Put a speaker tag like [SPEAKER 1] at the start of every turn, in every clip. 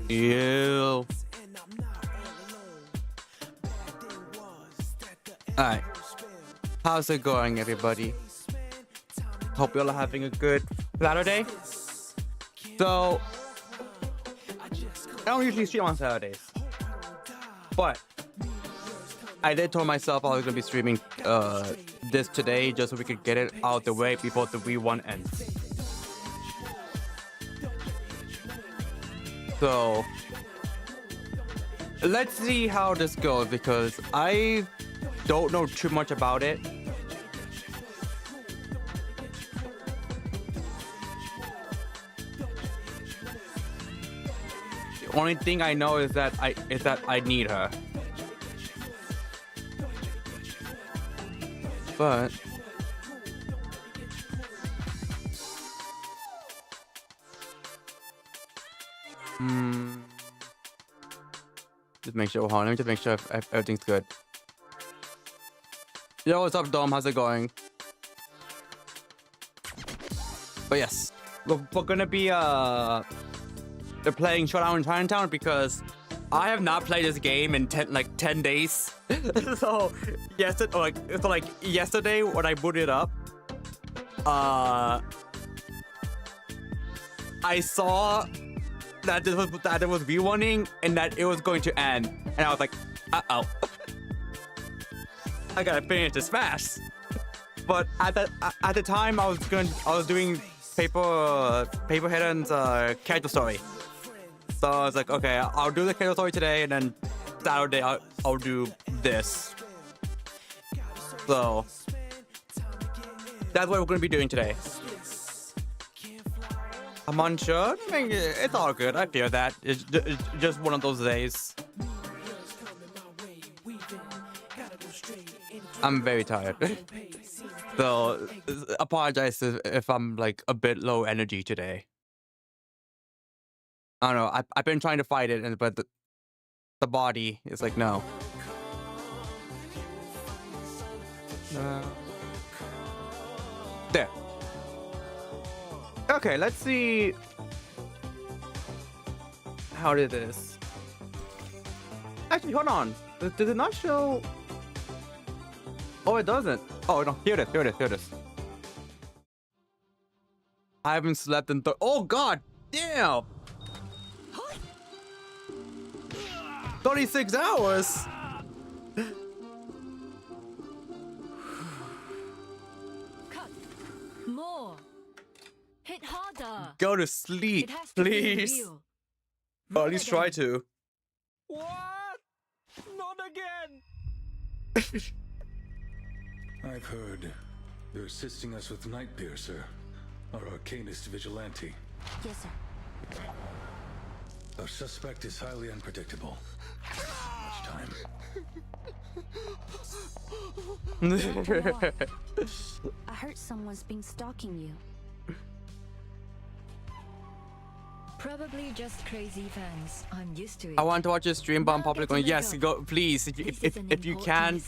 [SPEAKER 1] Ew. Alright. How's it going, everybody? Hope you all are having a good Saturday. So, I don't usually stream on Saturdays, but I did tell myself I was going to be streaming this today just so we could get it out the way before the V1 ends. So, let's see how this goes because I don't know too much about it. The only thing I know is that I need her. But just make sure. Hold on, let me just make sure if everything's good. Yo, what's up, Dom? How's it going? But yes, we're gonna be playing Showdown in Chinatown because I have not played this game in 10 days. So yesterday when I booted up, I saw that it was V1ing and that it was going to end, and I was like, uh-oh. I gotta finish this fast. But at the time I was doing Paper Hidden's character story. So I was like, okay, I'll do the character story today, and then Saturday I'll do this. So that's what we're gonna be doing today. I'm unsure. I mean, it's all good. I feel that. It's just one of those days. I'm very tired. So apologize if I'm like a bit low energy today. I don't know. I've been trying to fight it, but the body is like, no. There. Okay, let's see how did this. Actually, hold on. Does it not show? Oh, it doesn't. Oh no, here it is. I haven't slept in oh god damn. 36 hours.
[SPEAKER 2] Cut. More. Hit harder.
[SPEAKER 1] Go to sleep, please. Or at least try to.
[SPEAKER 3] What? Not again.
[SPEAKER 4] I've heard you're assisting us with Nightpiercer, our arcanist vigilante.
[SPEAKER 2] Yes, sir.
[SPEAKER 4] Our suspect is highly unpredictable. Much time.
[SPEAKER 2] I heard someone's been stalking you. Probably just crazy fans. I'm used to it.
[SPEAKER 1] I want to watch your stream, but I'm public on. Yes, go please. If you can,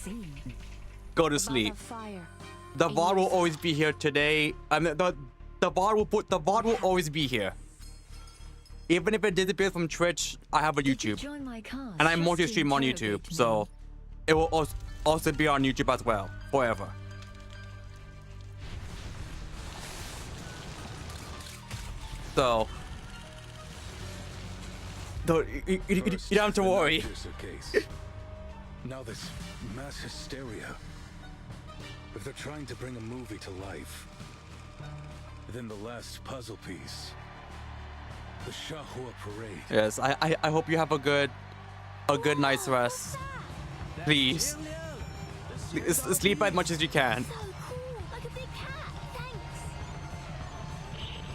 [SPEAKER 1] go to sleep. The VOD will always be here today. I mean, the VOD will always be here. Even if it disappears from Twitch, I have a YouTube, and I'm multi-stream on YouTube, so it will also be on YouTube as well, forever. So, you don't have to worry.
[SPEAKER 4] Now this mass hysteria. If they're trying to bring a movie to life, then the last puzzle piece. The Shahua parade.
[SPEAKER 1] Yes, I hope you have a good night's rest. Please. Sleep as much as you can.
[SPEAKER 2] So cool, like a big cat. Thanks.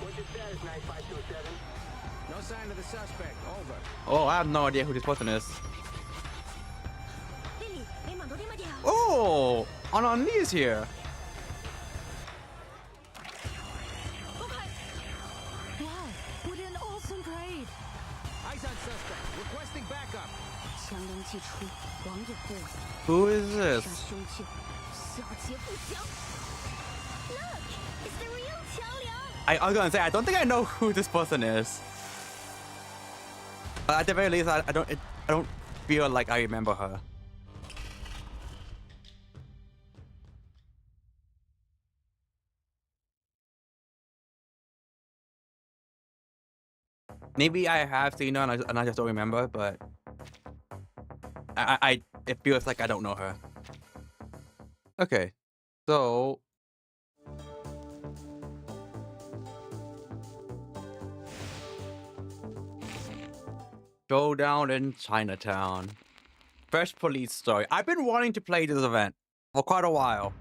[SPEAKER 3] What's your status, 9527? No sign of the suspect. Over.
[SPEAKER 1] Oh, I have no idea who this person is. Oh, Anani is here.
[SPEAKER 2] Wow, what an awesome parade.
[SPEAKER 3] Eyes on suspect. Requesting backup.
[SPEAKER 1] Who is this? I was gonna say, I don't think I know who this person is. At the very least, I don't feel like I remember her. Maybe I have seen her and I just don't remember, but it feels like I don't know her. Okay, so Showdown in Chinatown. Fresh police story. I've been wanting to play this event for quite a while.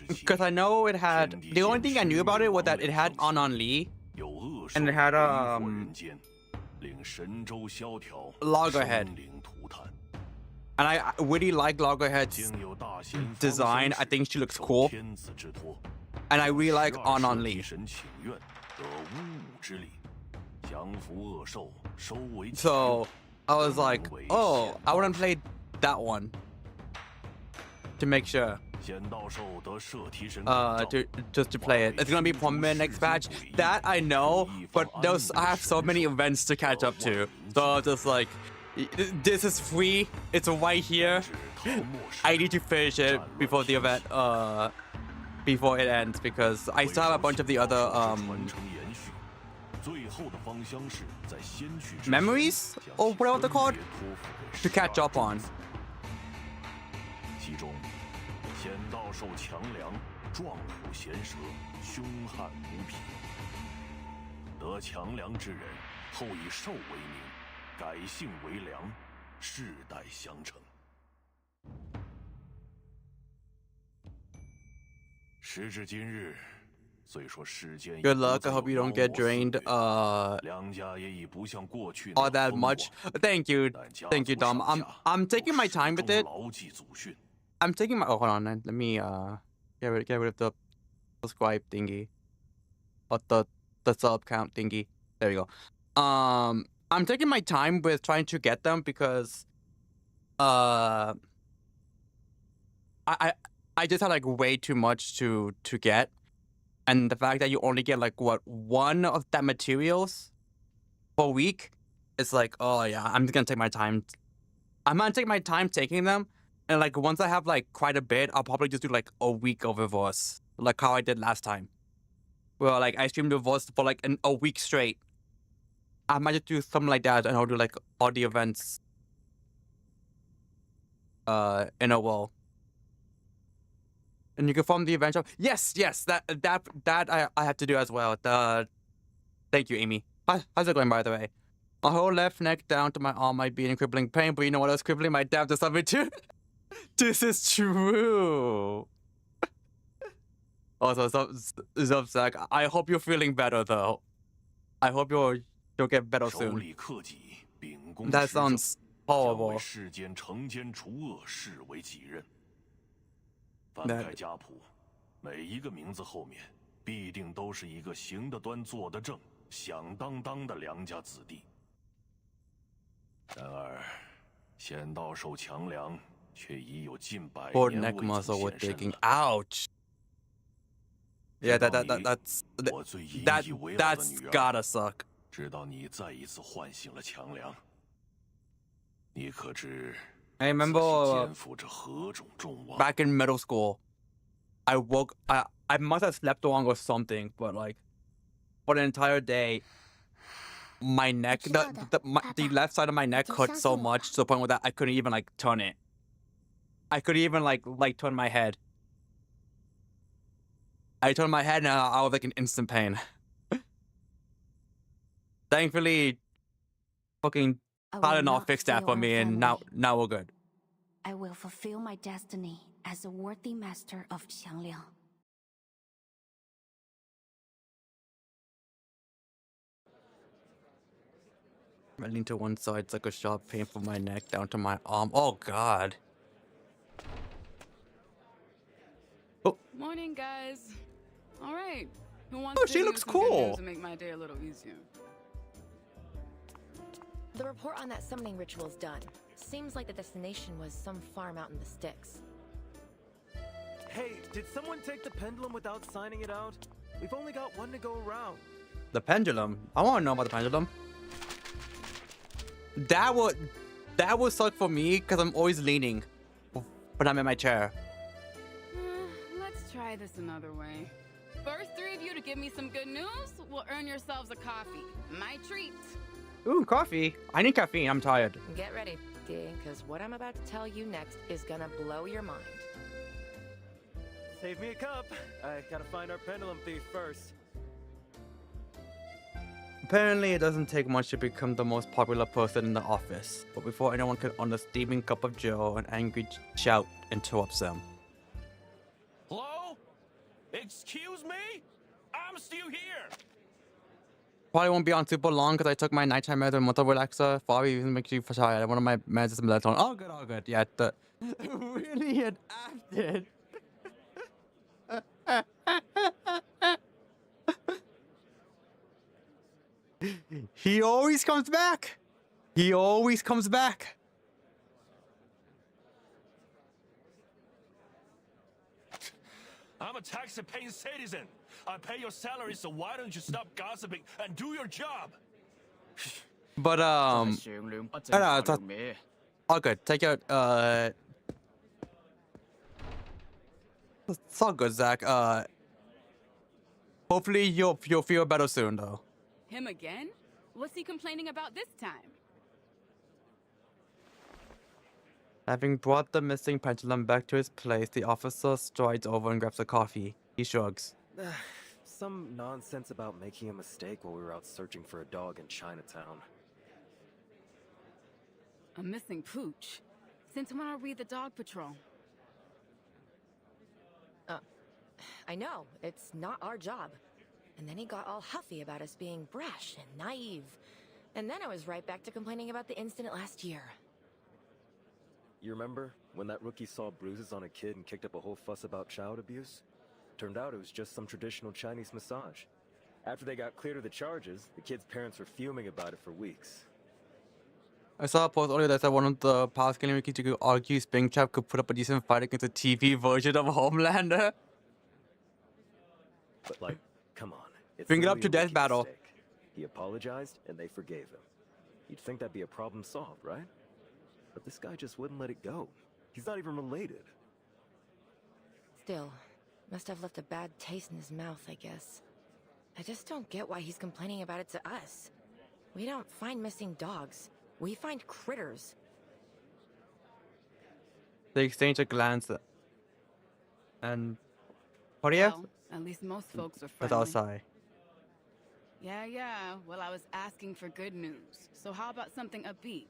[SPEAKER 1] Because I know it had... The only thing I knew about it was that it had Anon Lee. And it had, Loggerhead. And I really like Loggerhead's design. I think she looks cool. And I really like Anon Lee. So I was like, oh, I want to play that one to make sure. Just to play it. It's gonna be permanent next patch. That I know, but I have so many events to catch up to. So just like, this is free. It's right here. I need to finish it before the event. Before it ends, because I still have a bunch of the other memories or whatever they're called to catch up on.
[SPEAKER 5] 险道兽强梁，壮虎衔蛇，凶悍无匹。得强梁之人，后以兽为名，改姓为梁，世代相承。时至今日，虽说世间
[SPEAKER 1] Good luck. I hope you don't get drained. All that much. Thank you, Dom. I'm taking my time with it. I'm taking my... Oh, hold on. Let me get rid of the subscribe thingy. Or the sub count thingy. There we go. I'm taking my time with trying to get them because I just had like way too much to get. And the fact that you only get like what, one of that materials per week, it's like, oh yeah, I'm just gonna take my time. I'm gonna take my time taking them. And like once I have like quite a bit, I'll probably just do like a week of reverse, like how I did last time. Well, like I streamed reverse for like a week straight. I might just do something like that, and I'll do like all the events in a row. And you can form the event. Yes, that I have to do as well. Thank you, Amy. How's it going, by the way? My whole left neck down to my arm might be in crippling pain, but you know what else crippling my damn to something too? This is true. Also, Zach, I hope you're feeling better though. I hope you'll get better soon. That sounds horrible. Poor neck muscle with digging. Ouch. Yeah, that's gotta suck. I remember back in middle school, I must have slept wrong or something, but like for the entire day, my neck, the left side of my neck hurt so much to the point where I couldn't even like turn it. I couldn't even like turn my head. I turned my head and I was like in instant pain. Thankfully, fucking Tylenol fixed that for me, and now we're good.
[SPEAKER 6] I will fulfill my destiny as a worthy master of Qiangliang.
[SPEAKER 1] I lean to one side, it's like a sharp pain from my neck down to my arm. Oh God. Oh.
[SPEAKER 7] Morning, guys. All right. Who wants
[SPEAKER 1] Oh,
[SPEAKER 7] to
[SPEAKER 1] she
[SPEAKER 7] use
[SPEAKER 1] looks
[SPEAKER 7] some good
[SPEAKER 1] cool.
[SPEAKER 7] news to make my day a little easier?
[SPEAKER 8] The report on that summoning ritual's done. Seems like the destination was some farm out in the sticks.
[SPEAKER 9] Hey, did someone take the pendulum without signing it out? We've only got one to go around.
[SPEAKER 1] The pendulum. I want to know about the pendulum. That would suck for me because I'm always leaning when I'm in my chair.
[SPEAKER 7] Let's try this another way. First three of you to give me some good news will earn yourselves a coffee. My treat.
[SPEAKER 1] Ooh, coffee. I need caffeine. I'm tired.
[SPEAKER 8] Get ready, D, because what I'm about to tell you next is gonna blow your mind.
[SPEAKER 9] Save me a cup. I gotta find our pendulum thief first.
[SPEAKER 1] Apparently, it doesn't take much to become the most popular person in the office. But before anyone can own a steaming cup of joe, an angry shout interrupts them.
[SPEAKER 5] Hello? Excuse me? I'm still here.
[SPEAKER 1] Probably won't be on super long because I took my nighttime meds and mental relaxer. Probably even makes you tired. One of my meds is melatonin. All good, all good. Yeah, the really adapted. He always comes back. He always comes back.
[SPEAKER 5] I'm a tax-paying citizen. I pay your salary, so why don't you stop gossiping and do your job?
[SPEAKER 1] But all good. Take out it's all good, Zach. Hopefully you'll feel better soon, though.
[SPEAKER 7] Him again? What's he complaining about this time?
[SPEAKER 1] Having brought the missing pendulum back to his place, the officer strides over and grabs a coffee. He shrugs.
[SPEAKER 9] Some nonsense about making a mistake while we were out searching for a dog in Chinatown.
[SPEAKER 7] A missing pooch? Since when are we the dog patrol?
[SPEAKER 8] I know, it's not our job. And then he got all huffy about us being brash and naive. And then I was right back to complaining about the incident last year.
[SPEAKER 9] You remember when that rookie saw bruises on a kid and kicked up a whole fuss about child abuse? Turned out it was just some traditional Chinese massage. After they got cleared of the charges, the kid's parents were fuming about it for weeks.
[SPEAKER 1] I saw a post earlier that said one of the past gaming wikis you could argue Springtrap could put up a decent fight against a TV version of Homelander.
[SPEAKER 9] But like, come on. It's
[SPEAKER 1] Bring it up
[SPEAKER 9] literally
[SPEAKER 1] to
[SPEAKER 9] a
[SPEAKER 1] death
[SPEAKER 9] rookie
[SPEAKER 1] battle.
[SPEAKER 9] mistake. He apologized and they forgave him. You'd think that'd be a problem solved, right? But this guy just wouldn't let it go. He's not even related.
[SPEAKER 8] Still, must have left a bad taste in his mouth, I guess. I just don't get why he's complaining about it to us. We don't find missing dogs. We find critters.
[SPEAKER 1] They exchange a glance and Poria
[SPEAKER 7] Well, at least most folks are
[SPEAKER 1] without a
[SPEAKER 7] friendly.
[SPEAKER 1] sigh.
[SPEAKER 7] Yeah. Well, I was asking for good news. So how about something upbeat?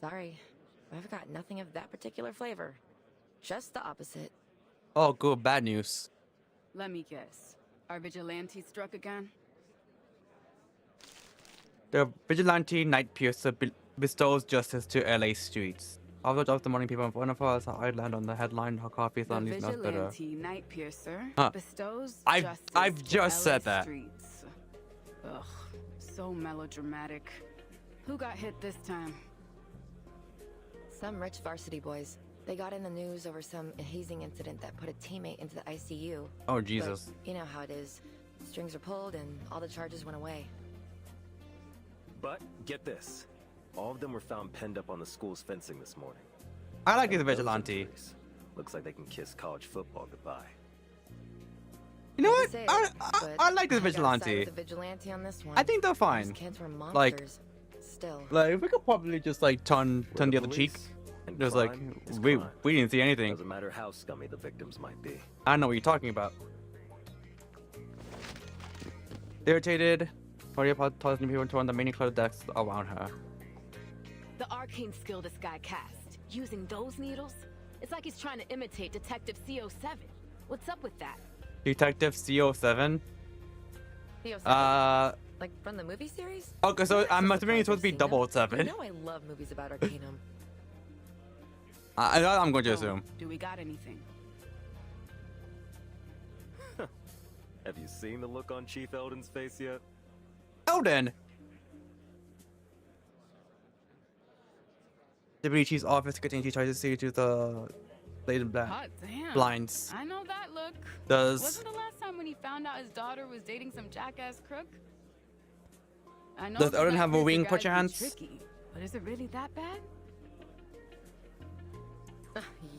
[SPEAKER 8] Sorry, I've got nothing of that particular flavor. Just the opposite.
[SPEAKER 1] Oh, good. Bad news.
[SPEAKER 7] Let me guess. Our vigilante struck again?
[SPEAKER 1] The vigilante night piercer bestows justice to LA streets. Although of the morning people in front of us, I land on the headline, how coffee is
[SPEAKER 7] The
[SPEAKER 1] on these nuts bitter.
[SPEAKER 7] vigilante night piercer
[SPEAKER 1] Huh.
[SPEAKER 7] bestows
[SPEAKER 1] I've
[SPEAKER 7] justice to
[SPEAKER 1] just said
[SPEAKER 7] LA
[SPEAKER 1] that.
[SPEAKER 7] streets. Ugh, so melodramatic. Who got hit this time?
[SPEAKER 8] Some rich varsity boys. They got in the news over some hazing incident that put a teammate into the ICU.
[SPEAKER 1] Oh, Jesus.
[SPEAKER 8] But you know how it is. Strings are pulled and all the charges went away.
[SPEAKER 9] But get this. All of them were found penned up on the school's fencing this morning.
[SPEAKER 1] I like his
[SPEAKER 9] And those
[SPEAKER 1] vigilante.
[SPEAKER 9] injuries, looks like they can kiss college football goodbye.
[SPEAKER 1] You know
[SPEAKER 8] Hate to
[SPEAKER 1] what?
[SPEAKER 8] say it,
[SPEAKER 1] I like this
[SPEAKER 8] but I gotta side
[SPEAKER 1] vigilante.
[SPEAKER 8] with the vigilante on this one.
[SPEAKER 1] I think they're fine.
[SPEAKER 8] Those kids were
[SPEAKER 1] Like-
[SPEAKER 8] monsters. Still.
[SPEAKER 1] Like, we could probably just like turn
[SPEAKER 9] We're
[SPEAKER 1] the other cheek.
[SPEAKER 9] police, and
[SPEAKER 1] Just like
[SPEAKER 9] crime is
[SPEAKER 1] we
[SPEAKER 9] crime.
[SPEAKER 1] didn't see anything.
[SPEAKER 9] Doesn't matter how scummy the victims might be.
[SPEAKER 1] I know what you're talking about. Irritated, Maria tells new people to run the many cluttered decks around her.
[SPEAKER 10] The arcane skill this guy cast, using those needles, it's like he's trying to imitate Detective CO7. What's up with that?
[SPEAKER 1] Detective CO7.
[SPEAKER 8] Like from the movie series?
[SPEAKER 1] Okay, so I'm assuming it's supposed to be
[SPEAKER 8] I've seen them.
[SPEAKER 1] 007.
[SPEAKER 8] You know I love movies about Arcanum.
[SPEAKER 1] I'm going to
[SPEAKER 7] So,
[SPEAKER 1] assume.
[SPEAKER 7] do we got anything?
[SPEAKER 9] Have you seen the look on Chief Eldon's face yet?
[SPEAKER 1] Eldon! Deputy Chief's office continues tries to see to the blade and black
[SPEAKER 7] Hot damn.
[SPEAKER 1] blinds.
[SPEAKER 7] I know that look.
[SPEAKER 1] Does
[SPEAKER 7] Wasn't the last time when he found out his daughter was dating some jackass crook? I know
[SPEAKER 1] Does Odin have a wing,
[SPEAKER 7] guys be
[SPEAKER 1] perchance?
[SPEAKER 7] tricky, but is it really that bad?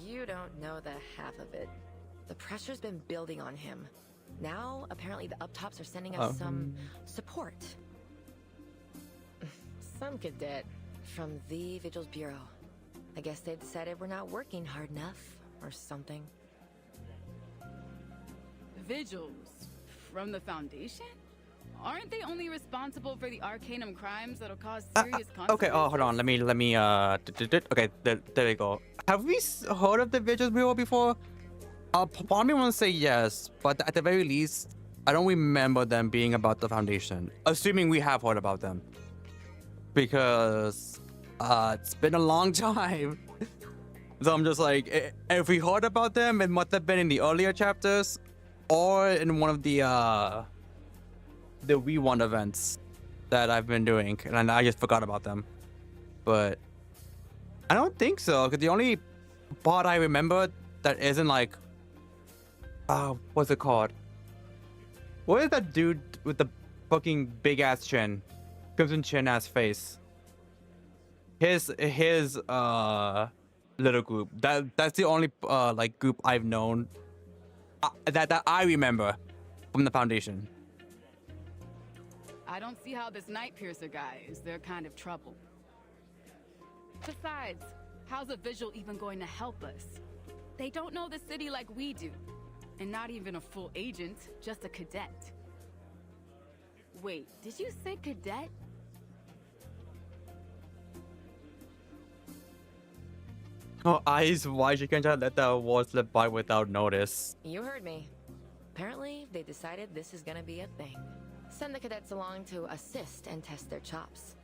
[SPEAKER 8] You don't know the half of it. The pressure's been building on him. Now, apparently the up-tops are sending us some support. Some cadet from the Vigils Bureau. I guess they decided we're not working hard enough, or something.
[SPEAKER 7] Vigils? From the Foundation? Aren't they only responsible for the Arcanum crimes that'll cause serious consequences?
[SPEAKER 1] Okay, hold on. Let me, okay, there we go. Have we heard of the Vigils Bureau before? Part of me wants to say yes, but at the very least, I don't remember them being about the Foundation. Assuming we have heard about them. Because, it's been a long time. So I'm just like, if we heard about them, it must have been in the earlier chapters, or in one of the We Want events that I've been doing, and I just forgot about them. But I don't think so, because the only part I remember that isn't like, what's it called? What is that dude with the fucking big ass chin, crimson chin ass face? His little group. That's the only like group I've known that I remember from the Foundation.
[SPEAKER 7] I don't see how this Night Piercer guy is their kind of trouble. Besides, how's a Vigil even going to help us? They don't know the city like we do. And not even a full agent, just a cadet. Wait, did you say cadet?
[SPEAKER 1] Oh, eyes wide, you can't just let that award slip by without notice.
[SPEAKER 8] You heard me. Apparently, they decided this is gonna be a thing. Send the cadets along to assist and test their chops.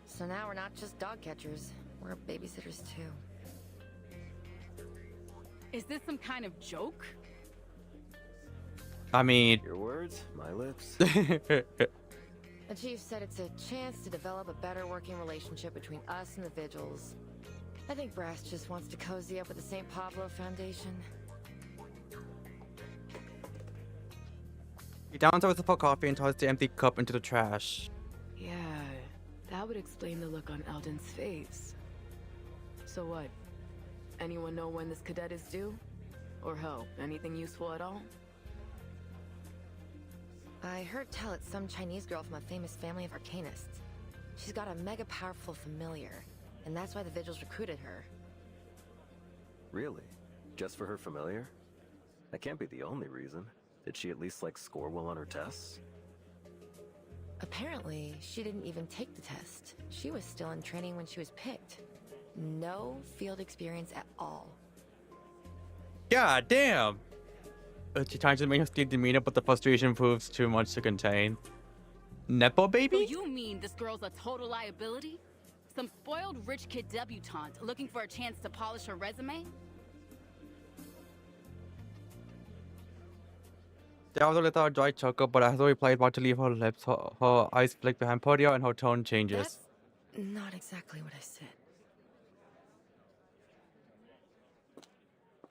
[SPEAKER 8] So now we're not just dog catchers, we're babysitters too.
[SPEAKER 7] Is this some kind of joke?
[SPEAKER 1] I mean...
[SPEAKER 9] Your words, my lips.
[SPEAKER 8] The chief said it's a chance to develop a better working relationship between us and the Vigils. I think Brass just wants to cozy up with the St. Pablo Foundation.
[SPEAKER 1] He downs her with a cup of coffee and tosses the empty cup into the trash.
[SPEAKER 7] Yeah, that would explain the look on Eldon's face. So what? Anyone know when this cadet is due? Or hell, anything useful at all?
[SPEAKER 8] I heard tell it's some Chinese girl from a famous family of arcanists. She's got a mega powerful familiar, and that's why the Vigils recruited her.
[SPEAKER 9] Really? Just for her familiar? That can't be the only reason. Did she at least, like, score well on her tests?
[SPEAKER 8] Apparently, she didn't even take the test. She was still in training when she was picked. No field experience at all.
[SPEAKER 1] God damn! She tries to make her steep demeanor, but the frustration proves too much to contain. Nepo baby?
[SPEAKER 7] So you mean this girl's a total liability? Some spoiled rich kid debutante looking for a chance to polish her resume?
[SPEAKER 1] There was a little dry chuckle, but as we played about to leave her lips, her eyes flick behind Podio and her tone changes.
[SPEAKER 8] That's not exactly what I said.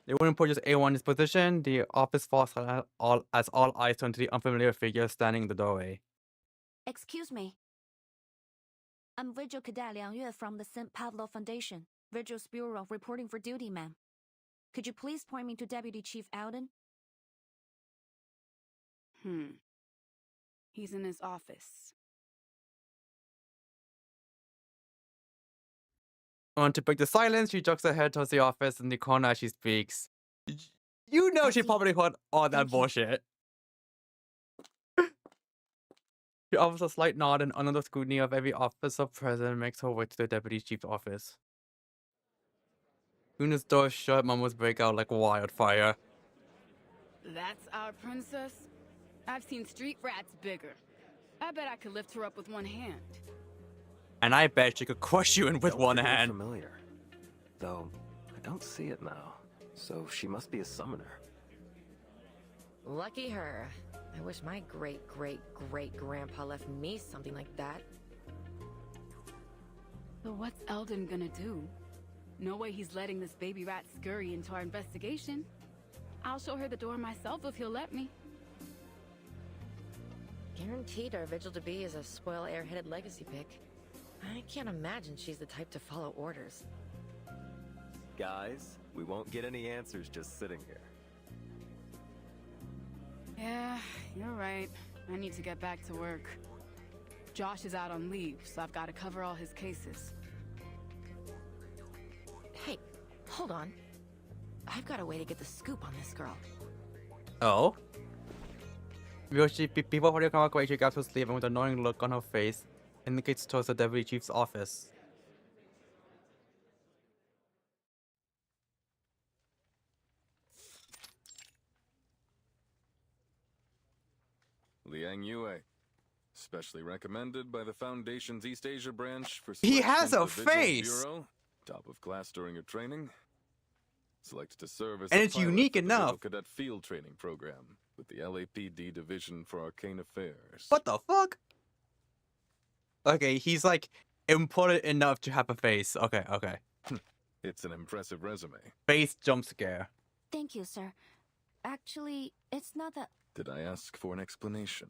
[SPEAKER 1] They wouldn't put just A1 in his position. The office falls as all eyes turn to the unfamiliar figure standing in the doorway.
[SPEAKER 6] Excuse me. I'm Vigil Cadet Liang Yue from the St. Pablo Foundation, Vigil's Bureau, reporting for duty, ma'am. Could you please point me to Deputy Chief Alden?
[SPEAKER 7] He's in his office.
[SPEAKER 1] To break the silence, she jerks her head towards the office in the corner as she speaks. You know she probably heard all that bullshit. She offers a slight nod, and under the scrutiny of every officer present makes her way to the deputy chief's office. Soon as doors shut, mumbles break out like wildfire.
[SPEAKER 7] That's our princess? I've seen street rats bigger. I bet I could lift her up with one hand.
[SPEAKER 1] And I bet she could crush you in with one hand.
[SPEAKER 9] Familiar. Though, I don't see it now. So she must be a summoner.
[SPEAKER 8] Lucky her. I wish my great-great-great-grandpa left me something like that.
[SPEAKER 7] So what's Eldon gonna do? No way he's letting this baby rat scurry into our investigation. I'll show her the door myself if he'll let me.
[SPEAKER 8] Guaranteed our Vigil-to-be is a spoil airheaded legacy pick. I can't imagine she's the type to follow orders.
[SPEAKER 9] Guys, we won't get any answers just sitting here.
[SPEAKER 7] Yeah, you're right. I need to get back to work. Josh is out on leave, so I've got to cover all his cases.
[SPEAKER 8] Hey, hold on. I've got a way to get the scoop on this girl.
[SPEAKER 1] Oh? People from the congregation got to sleep, and with an annoying look on her face, indicates towards the deputy chief's office.
[SPEAKER 4] Liang Yue. Specially recommended by the Foundation's East Asia branch for
[SPEAKER 1] He has
[SPEAKER 4] selection
[SPEAKER 1] a
[SPEAKER 4] to the Vigil
[SPEAKER 1] face!
[SPEAKER 4] Bureau. Top of class during your training. Selected to serve as
[SPEAKER 1] And
[SPEAKER 4] the
[SPEAKER 1] it's
[SPEAKER 4] pilot
[SPEAKER 1] unique
[SPEAKER 4] for the
[SPEAKER 1] enough.
[SPEAKER 4] Vigil Cadet Field Training Program with the LAPD Division for Arcane Affairs.
[SPEAKER 1] What the fuck? Okay, he's like important enough to have a face. Okay, okay.
[SPEAKER 4] It's an impressive resume.
[SPEAKER 1] Face jump scare.
[SPEAKER 6] Thank you, sir. Actually, it's not that...
[SPEAKER 4] Did I ask for an explanation?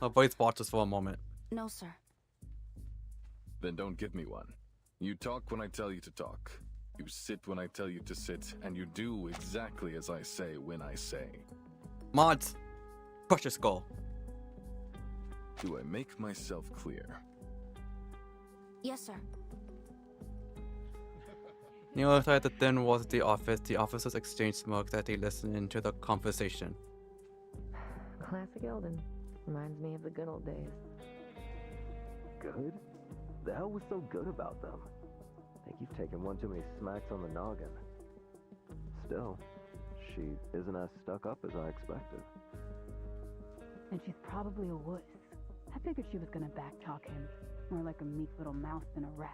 [SPEAKER 1] Her voice watches for a moment.
[SPEAKER 6] No, sir.
[SPEAKER 4] Then don't give me one. You talk when I tell you to talk. You sit when I tell you to sit, and you do exactly as I say when I say.
[SPEAKER 1] Mods, crush your skull.
[SPEAKER 4] Do I make myself clear?
[SPEAKER 6] Yes, sir.
[SPEAKER 1] Near outside the thin walls of the office, the officers exchanged smoke as they listened into the conversation.
[SPEAKER 8] Classic Elden. Reminds me of the good old days.
[SPEAKER 9] Good? The hell was so good about them? I think you've taken one too many smacks on the noggin. Still, she isn't as stuck up as I expected.
[SPEAKER 7] And she's probably a wuss. I figured she was gonna backtalk him. More like a meek little mouse than a rat.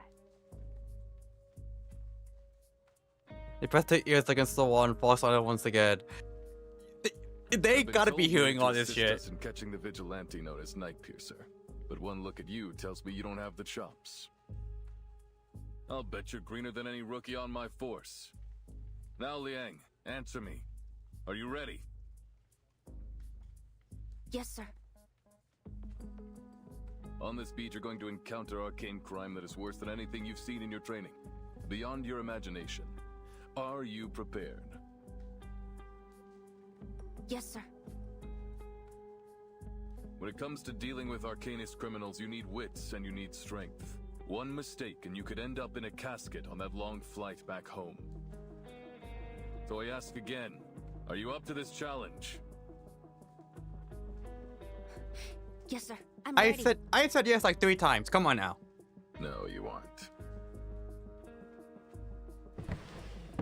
[SPEAKER 1] They pressed their ears against the wall and fall silent once again. They
[SPEAKER 4] I've been
[SPEAKER 1] gotta
[SPEAKER 4] told
[SPEAKER 1] be
[SPEAKER 4] you
[SPEAKER 1] hearing
[SPEAKER 4] to
[SPEAKER 1] all this
[SPEAKER 4] assist
[SPEAKER 1] shit.
[SPEAKER 4] us in catching the vigilante known as Nightpiercer. But one look at you tells me you don't have the chops. I'll bet you're greener than any rookie on my force. Now, Liang, answer me. Are you ready?
[SPEAKER 6] Yes, sir.
[SPEAKER 4] On this beat, you're going to encounter arcane crime that is worse than anything you've seen in your training. Beyond your imagination. Are you prepared?
[SPEAKER 6] Yes, sir.
[SPEAKER 4] When it comes to dealing with arcanist criminals, you need wits and you need strength. One mistake and you could end up in a casket on that long flight back home. So I ask again, are you up to this challenge?
[SPEAKER 6] Yes, sir. I'm ready.
[SPEAKER 1] I said yes like 3 times. Come on now.
[SPEAKER 4] No, you aren't.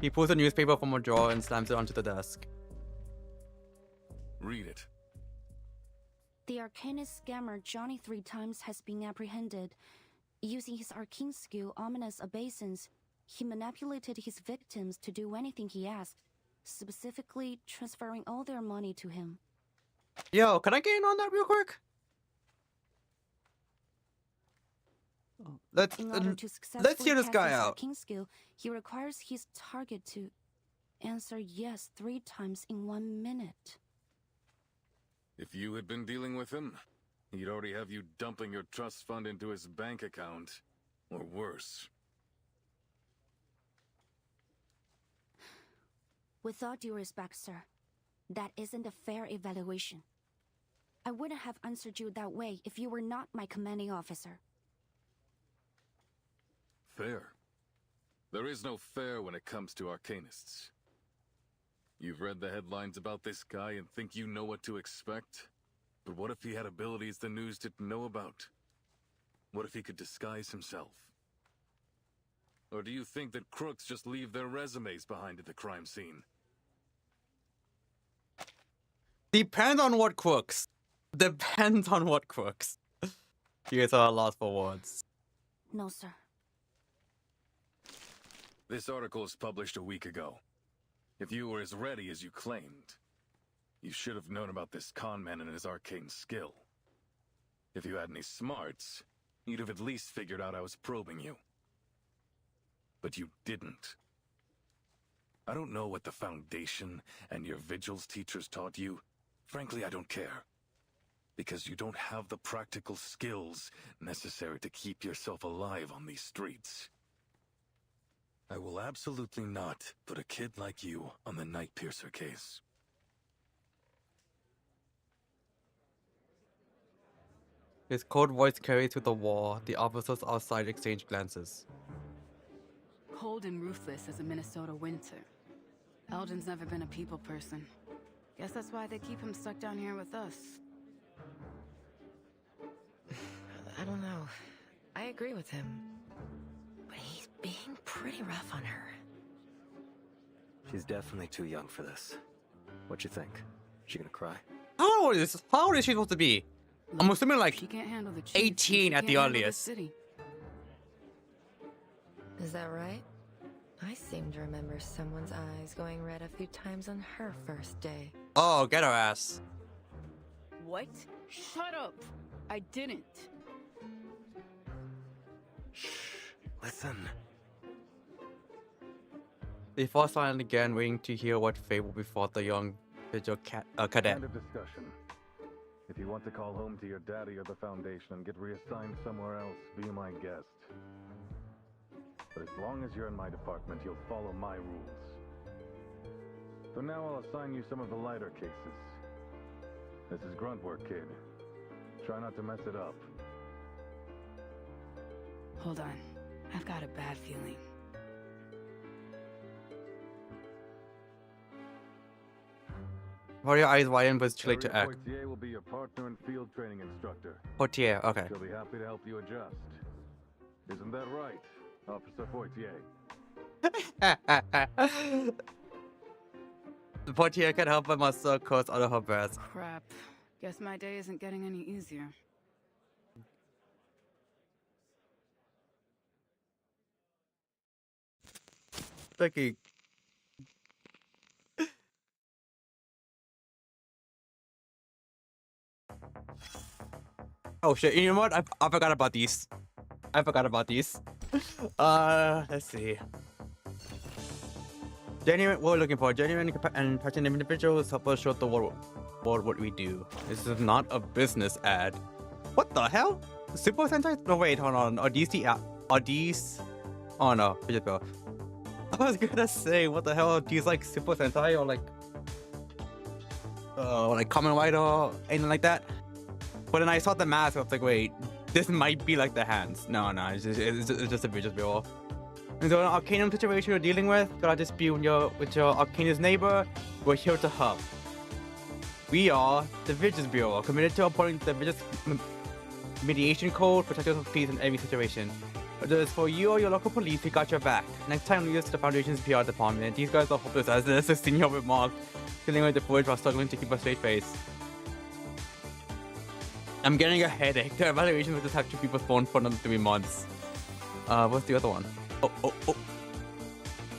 [SPEAKER 1] He pulls a newspaper from a drawer and slams it onto the desk.
[SPEAKER 4] Read it.
[SPEAKER 6] The arcanist scammer Johnny 3 times has been apprehended. Using his arcane skill, ominous obeisance, he manipulated his victims to do anything he asked, specifically transferring all their money to him.
[SPEAKER 1] Yo, can I get in on that real quick?
[SPEAKER 6] In order to
[SPEAKER 1] let's hear this
[SPEAKER 6] successfully
[SPEAKER 1] guy
[SPEAKER 6] cast his
[SPEAKER 1] out.
[SPEAKER 6] arcane skill, he requires his target to answer yes 3 times in 1 minute.
[SPEAKER 4] If you had been dealing with him, he'd already have you dumping your trust fund into his bank account. Or worse.
[SPEAKER 6] With all due respect, sir, that isn't a fair evaluation. I wouldn't have answered you that way if you were not my commanding officer.
[SPEAKER 4] Fair. There is no fair when it comes to arcanists. You've read the headlines about this guy and think you know what to expect? But what if he had abilities the news didn't know about? What if he could disguise himself? Or do you think that crooks just leave their resumes behind at the crime scene?
[SPEAKER 1] Depends on what crooks. Depends on what crooks. You guys are lost for words.
[SPEAKER 6] No, sir.
[SPEAKER 4] This article was published a week ago. If you were as ready as you claimed, you should have known about this con man and his arcane skill. If you had any smarts, you'd have at least figured out I was probing you. But you didn't. I don't know what the Foundation and your vigils teachers taught you. Frankly, I don't care. Because you don't have the practical skills necessary to keep yourself alive on these streets. I will absolutely not put a kid like you on the Night Piercer case.
[SPEAKER 1] His cold voice carried through the wall. The officers outside exchanged glances.
[SPEAKER 7] Cold and ruthless as a Minnesota winter. Elgin's never been a people person. Guess that's why they keep him stuck down here with us.
[SPEAKER 8] I don't know. I agree with him. But he's being pretty rough on her.
[SPEAKER 9] She's definitely too young for this. What you think? She gonna cry?
[SPEAKER 1] How old is she supposed to be?
[SPEAKER 7] Look,
[SPEAKER 1] I'm assuming like
[SPEAKER 7] she can't handle the
[SPEAKER 1] 18 at the earliest.
[SPEAKER 7] City.
[SPEAKER 8] Is that right? I seem to remember someone's eyes going red a few times on her first day.
[SPEAKER 1] Oh, get her ass.
[SPEAKER 7] What? Shut up! I didn't.
[SPEAKER 9] Shh. Listen.
[SPEAKER 1] They fall silent again, waiting to hear what fate will befall the young vigil cadet.
[SPEAKER 4] End of discussion. If you want to call home to your daddy or the Foundation and get reassigned somewhere else, be my guest. But as long as you're in my department, you'll follow my rules. For now, I'll assign you some of the lighter cases. This is grunt work, kid. Try not to mess it up.
[SPEAKER 7] Hold on. I've got a bad feeling.
[SPEAKER 1] Hold your eyes wide and was too late to act.
[SPEAKER 4] Portier will be your partner and field training instructor.
[SPEAKER 1] Portier, okay.
[SPEAKER 4] She'll be happy to help you adjust. Isn't that right, Officer Portier?
[SPEAKER 1] The Portier can help but must course out of her breath.
[SPEAKER 7] Crap. Guess my day isn't getting any easier.
[SPEAKER 1] Becky. Oh shit, you know what? I forgot about these. Let's see. Genuine, what we're looking for. Genuine and passionate individuals help us show the world what we do. This is not a business ad. What the hell? Super Sentai? No, wait, hold on. Are these? Oh no, I was gonna say, what the hell? Are these like Super Sentai or like Kamen Rider or anything like that? But then I saw the mask, I was like, wait, this might be like the hands. No, it's just a visual bureau. And so an Arcanum situation you're dealing with, got a dispute with your Arcanist neighbor, we're here to help. We are the Vigils Bureau, committed to upholding the Vigils mediation code, protectors of peace in every situation. Whether it's for you or your local police, we got your back. Next time we use the Foundation's PR department. These guys are hopeless as this 16-year-old remarked, dealing with the footage while struggling to keep a straight face. I'm getting a headache. The evaluation will just have 2 people's phone for another 3 months. What's the other one? Oh.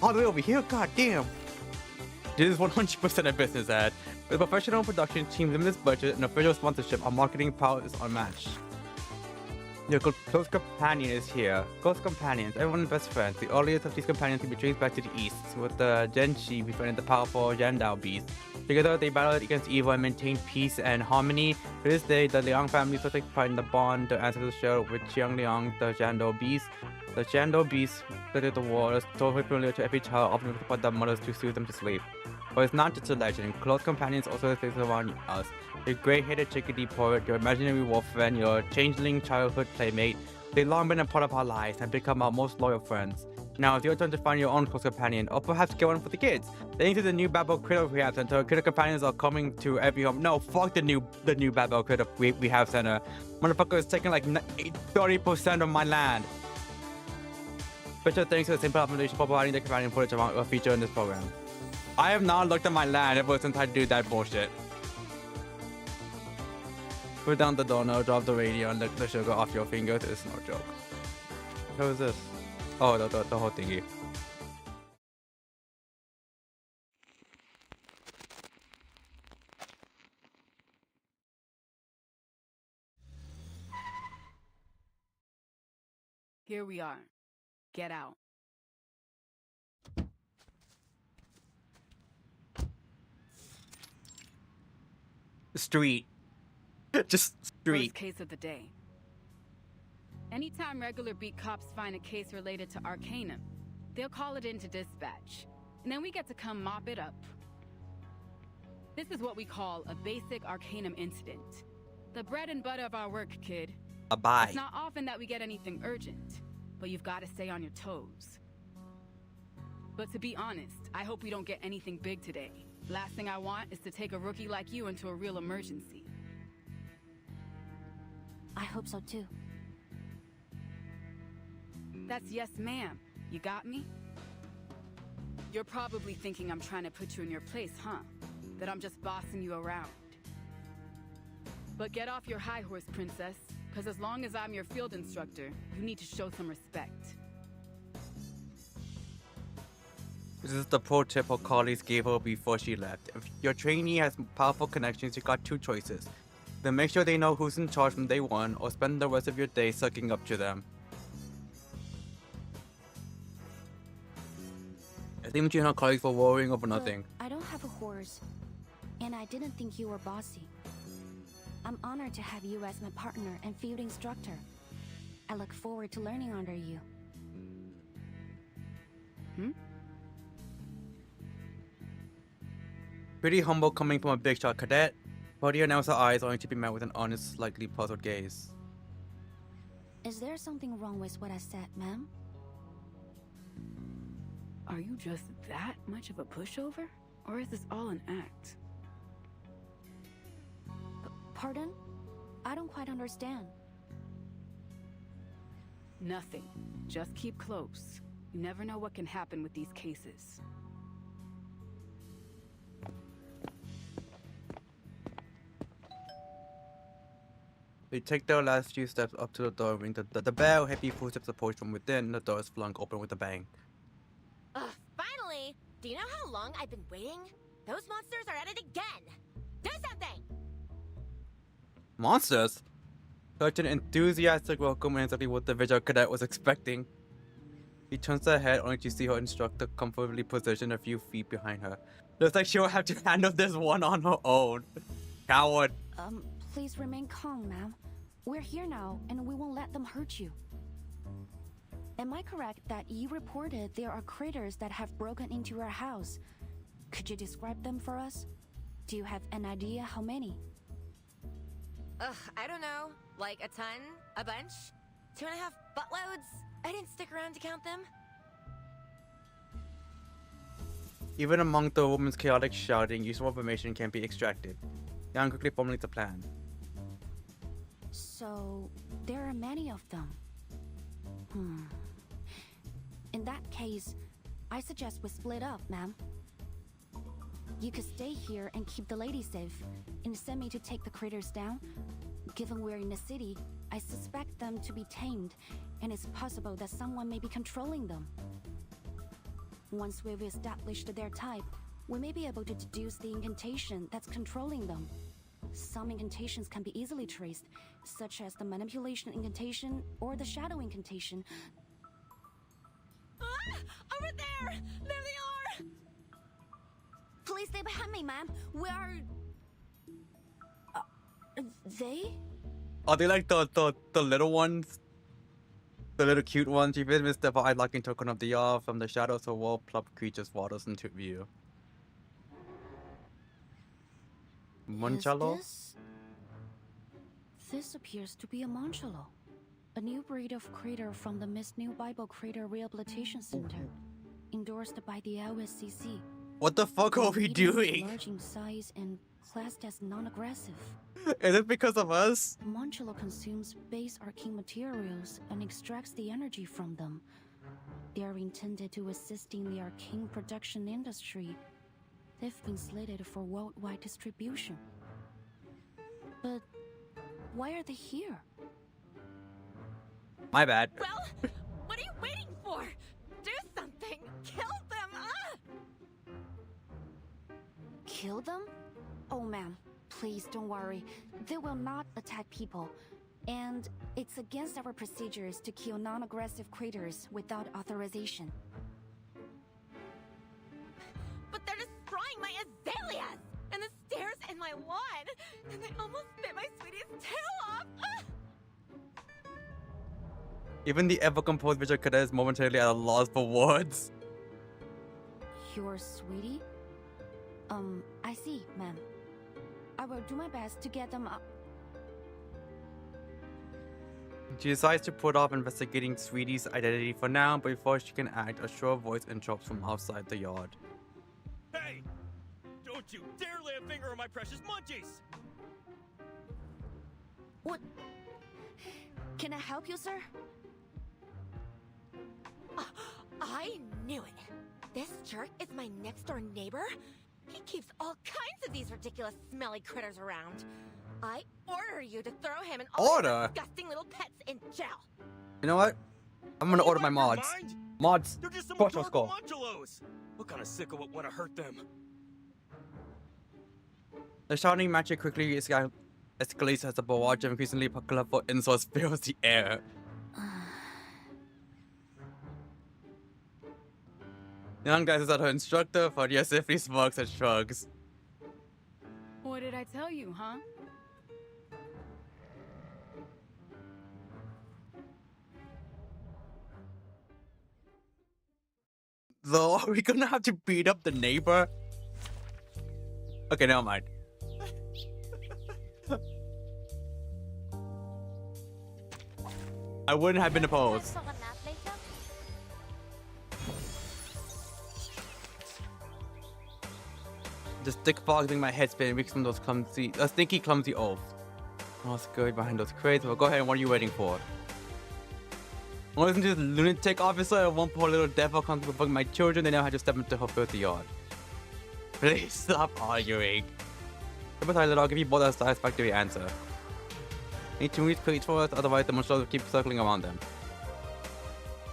[SPEAKER 1] All the way over here? God damn. This is 100% a business ad. With a professional production team, limited budget, and official sponsorship, our marketing power is unmatched. Your close companion is here. Close companions, everyone's best friends. The earliest of these companions can be traced back to the east, with the Genshi befriending the powerful Showdown beast. Together, they battled against evil and maintained peace and harmony. To this day, the Liang family still takes pride in the bond their ancestors shared with Qiang Liang, the Showdown beast. The Showdown beast studied the war, is so familiar to every child, often required their mothers to soothe them to sleep. But it's not just a legend. Close companions also exist around us. Your gray-headed chickadee poet, your imaginary wolf friend, your changeling childhood playmate. They've long been a part of our lives and become our most loyal friends. Now it's your turn to find your own close companion, or perhaps get one for the kids. Thanks to the new Babel Critter Rehab Center, critter companions are coming to every home. No, fuck the new Babel Critter Rehab Center. Motherfucker is taking like 30% of my land. Special thanks to the Simple Foundation for providing the companion footage around a feature in this program. I have not looked at my land ever since I do that bullshit. Put down the dono, drop the radio, and lick the sugar off your fingers. It's no joke. What is this? Oh, the whole thingy.
[SPEAKER 7] Here we are. Get out.
[SPEAKER 1] Street. Just street.
[SPEAKER 7] First case of the day. Anytime regular beat cops find a case related to Arcanum, they'll call it into dispatch, and then we get to come mop it up. This is what we call a basic Arcanum incident. The bread and butter of our work, kid.
[SPEAKER 1] Bye.
[SPEAKER 7] It's not often that we get anything urgent, but you've got to stay on your toes. But to be honest, I hope we don't get anything big today. Last thing I want is to take a rookie like you into a real emergency.
[SPEAKER 6] I hope so too.
[SPEAKER 7] That's yes, ma'am. You got me? You're probably thinking I'm trying to put you in your place, huh? That I'm just bossing you around. But get off your high horse, princess, because as long as I'm your field instructor, you need to show some respect.
[SPEAKER 1] This is the pro tip her colleagues gave her before she left. If your trainee has powerful connections, you got two choices. Then make sure they know who's in charge from day one, or spend the rest of your day sucking up to them. I think you and her colleagues were worrying over nothing.
[SPEAKER 6] Look, I don't have a horse, and I didn't think you were bossy. I'm honored to have you as my partner and field instructor. I look forward to learning under you.
[SPEAKER 1] Pretty humble coming from a big shot cadet, Claudia announced her eyes only to be met with an honest, slightly puzzled gaze.
[SPEAKER 6] Is there something wrong with what I said, ma'am?
[SPEAKER 7] Are you just that much of a pushover? Or is this all an act?
[SPEAKER 6] Pardon? I don't quite understand.
[SPEAKER 7] Nothing. Just keep close. You never know what can happen with these cases.
[SPEAKER 1] They take their last few steps up to the door, ring the bell, heavy footsteps approach from within, the door is flung open with a bang.
[SPEAKER 8] Ugh, finally! Do you know how long I've been waiting? Those monsters are at it again! Do something!
[SPEAKER 1] Monsters? Such an enthusiastic welcome and exactly what the visual cadet was expecting. He turns her head only to see her instructor comfortably positioned a few feet behind her. Looks like she'll have to handle this one on her own. Coward.
[SPEAKER 6] Please remain calm, ma'am. We're here now, and we won't let them hurt you. Am I correct that you reported there are critters that have broken into your house? Could you describe them for us? Do you have an idea how many?
[SPEAKER 8] Ugh, I don't know. Like a ton? A bunch? 2.5 buttloads? I didn't stick around to count them.
[SPEAKER 1] Even among the woman's chaotic shouting, useful information can be extracted. Yang quickly formulates a plan.
[SPEAKER 6] So, there are many of them. In that case, I suggest we split up, ma'am. You could stay here and keep the lady safe, and send me to take the critters down. Given we're in a city, I suspect them to be tamed, and it's possible that someone may be controlling them. Once we've established their type, we may be able to deduce the incantation that's controlling them. Some incantations can be easily traced, such as the manipulation incantation or the shadow incantation.
[SPEAKER 8] Ah! Over there! There they are!
[SPEAKER 6] Please stay behind me, ma'am. We are... they?
[SPEAKER 1] Are they like the little ones? The little cute ones? You missed the eye locking token of the off from the shadows of wall plump creatures waddles into view. Monchalo?
[SPEAKER 6] This appears to be a Monchalo. A new breed of crater from the Miss New Bible Crater Rehabilitation Center. Endorsed by the LSCC.
[SPEAKER 1] What the fuck are we doing?
[SPEAKER 6] Large in size and classed as non-aggressive.
[SPEAKER 1] Is it because of us?
[SPEAKER 6] Monchalo consumes base arcane materials and extracts the energy from them. They are intended to assist in the arcane production industry. They've been slated for worldwide distribution. But why are they here?
[SPEAKER 1] My bad.
[SPEAKER 8] Well, what are you waiting for? Do something! Kill them! Ah!
[SPEAKER 6] Kill them? Oh, ma'am, please don't worry. They will not attack people. And it's against our procedures to kill non-aggressive critters without authorization.
[SPEAKER 8] But they're destroying my azaleas! And the stairs in my I won! And they almost bit my sweetie's tail off!
[SPEAKER 1] Even the ever-composed visual cadet is momentarily at a loss for words.
[SPEAKER 6] Your sweetie? I see, ma'am. I will do my best to get them up.
[SPEAKER 1] She decides to put off investigating Sweetie's identity for now, but before she can act, a shrill voice interrupts from outside the yard.
[SPEAKER 11] Hey! Don't you dare lay a finger on my precious munchies!
[SPEAKER 6] What? Can I help you, sir?
[SPEAKER 8] I knew it. This jerk is my next-door neighbor. He keeps all kinds of these ridiculous, smelly critters around. I order you to throw him and all these disgusting little pets in jail.
[SPEAKER 1] You know what? I'm gonna order my mods. Mods.
[SPEAKER 11] They're just some
[SPEAKER 1] Special
[SPEAKER 11] adorable
[SPEAKER 1] score.
[SPEAKER 11] munchalos. What kind of sicko would want to hurt them?
[SPEAKER 1] The shouting match quickly escalates as the barrage of increasingly colorful insults fills the air. Young guy is at her instructor, but yes, if he smirks and shrugs.
[SPEAKER 7] What did I tell you, huh?
[SPEAKER 1] So, are we gonna have to beat up the neighbor? Okay, never mind. I wouldn't have been opposed. The stick fogging my head spinning makes from those stinky, clumsy oaths. Oh, it's good behind those crates. Well, go ahead. What are you waiting for? I listen to this lunatic officer. One poor little devil comes to bug my children. They now have to step into her filthy yard. Please stop arguing. I'll give you both a satisfactory answer. Need to reach crates for us, otherwise the monsters will keep circling around them.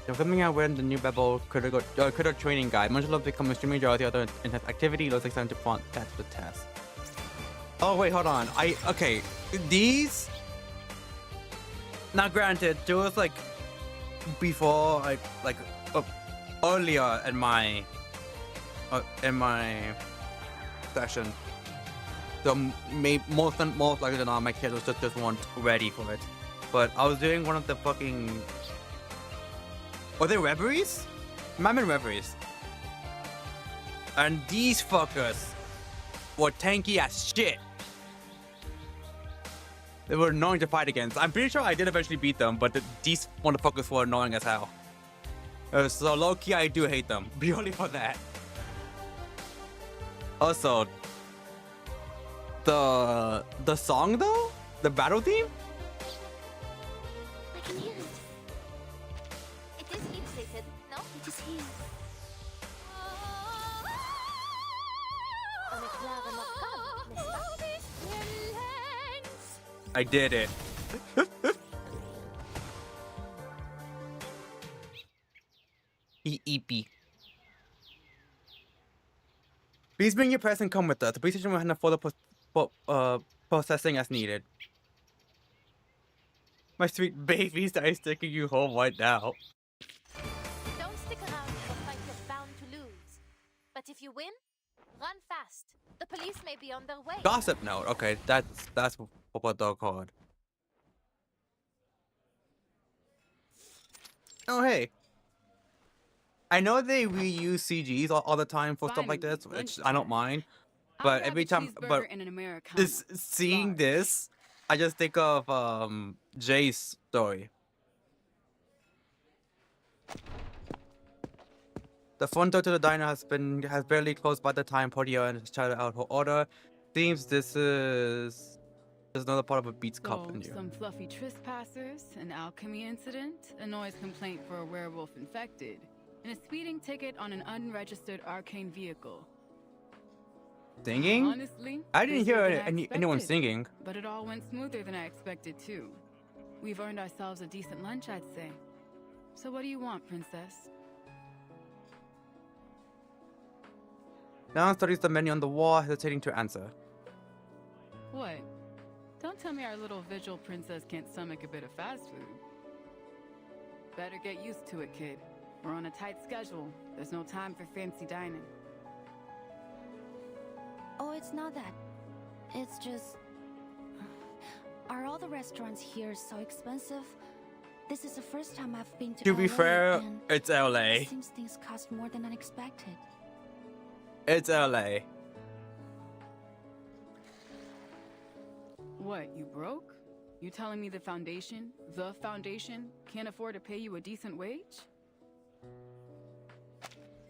[SPEAKER 1] There's something I read in the new Bebel critter training guide. Much love become extremely jarring other intense activity. Looks like time to prompt test the test. Oh wait, hold on. Okay. These. Now granted, there was like before earlier in my session. So most likely than not, my kids just weren't ready for it. But I was doing one of the fucking. Were they reveries? I'm in reveries. And these fuckers were tanky as shit. They were annoying to fight against. I'm pretty sure I did eventually beat them, but these motherfuckers were annoying as hell. So low-key, I do hate them. Purely for that. Also, the song though? The battle theme?
[SPEAKER 6] I can hear it. It is him, they said. No, it is him.
[SPEAKER 1] I did it. E.E.P. Please bring your press and come with us. The police station will handle further processing as needed. My sweet babies, I'm taking you home right now.
[SPEAKER 12] Don't stick around for a fight you're bound to lose. But if you win, run fast. The police may be on their way.
[SPEAKER 1] Gossip note. Okay, that's what they're called. Oh hey. I know they reuse CGs all the time for stuff like this, which I don't mind. But every time, seeing this, I just think of Jay's story. The front door to the diner has barely closed by the time Portia has shouted out her order. Seems there's another part of a Beats cup in here.
[SPEAKER 7] Some fluffy trespassers, an alchemy incident, a noise complaint for a werewolf infected, and a speeding ticket on an unregistered arcane vehicle.
[SPEAKER 1] Singing?
[SPEAKER 7] Honestly,
[SPEAKER 1] I didn't hear anyone singing.
[SPEAKER 7] But it all went smoother than I expected too. We've earned ourselves a decent lunch, I'd say. So what do you want, princess?
[SPEAKER 1] Now studies the menu on the wall, hesitating to answer.
[SPEAKER 7] What? Don't tell me our little visual princess can't stomach a bit of fast food. Better get used to it, kid. We're on a tight schedule. There's no time for fancy dining.
[SPEAKER 6] Oh, it's not that. It's just... Are all the restaurants here so expensive? This is the first time I've been to LA.
[SPEAKER 1] To be fair, it's LA.
[SPEAKER 6] It seems things cost more than unexpected.
[SPEAKER 1] It's LA.
[SPEAKER 7] What, you broke? You telling me the foundation can't afford to pay you a decent wage?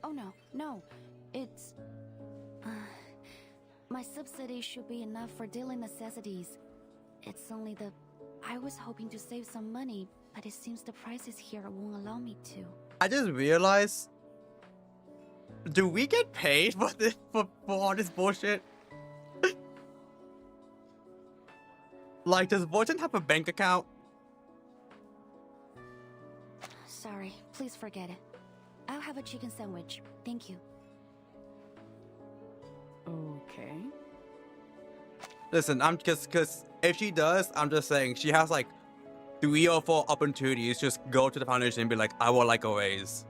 [SPEAKER 6] Oh no. It's... my subsidy should be enough for daily necessities. It's only the... I was hoping to save some money, but it seems the prices here won't allow me to.
[SPEAKER 1] I just realized... Do we get paid for this, for all this bullshit? Like, does Vorton have a bank account?
[SPEAKER 6] Sorry, please forget it. I'll have a chicken sandwich. Thank you.
[SPEAKER 7] Okay.
[SPEAKER 1] Listen, I'm just... Because if she does, I'm just saying, she has like 3 or 4 opportunities. Just go to the foundation and be like, I would like a raise.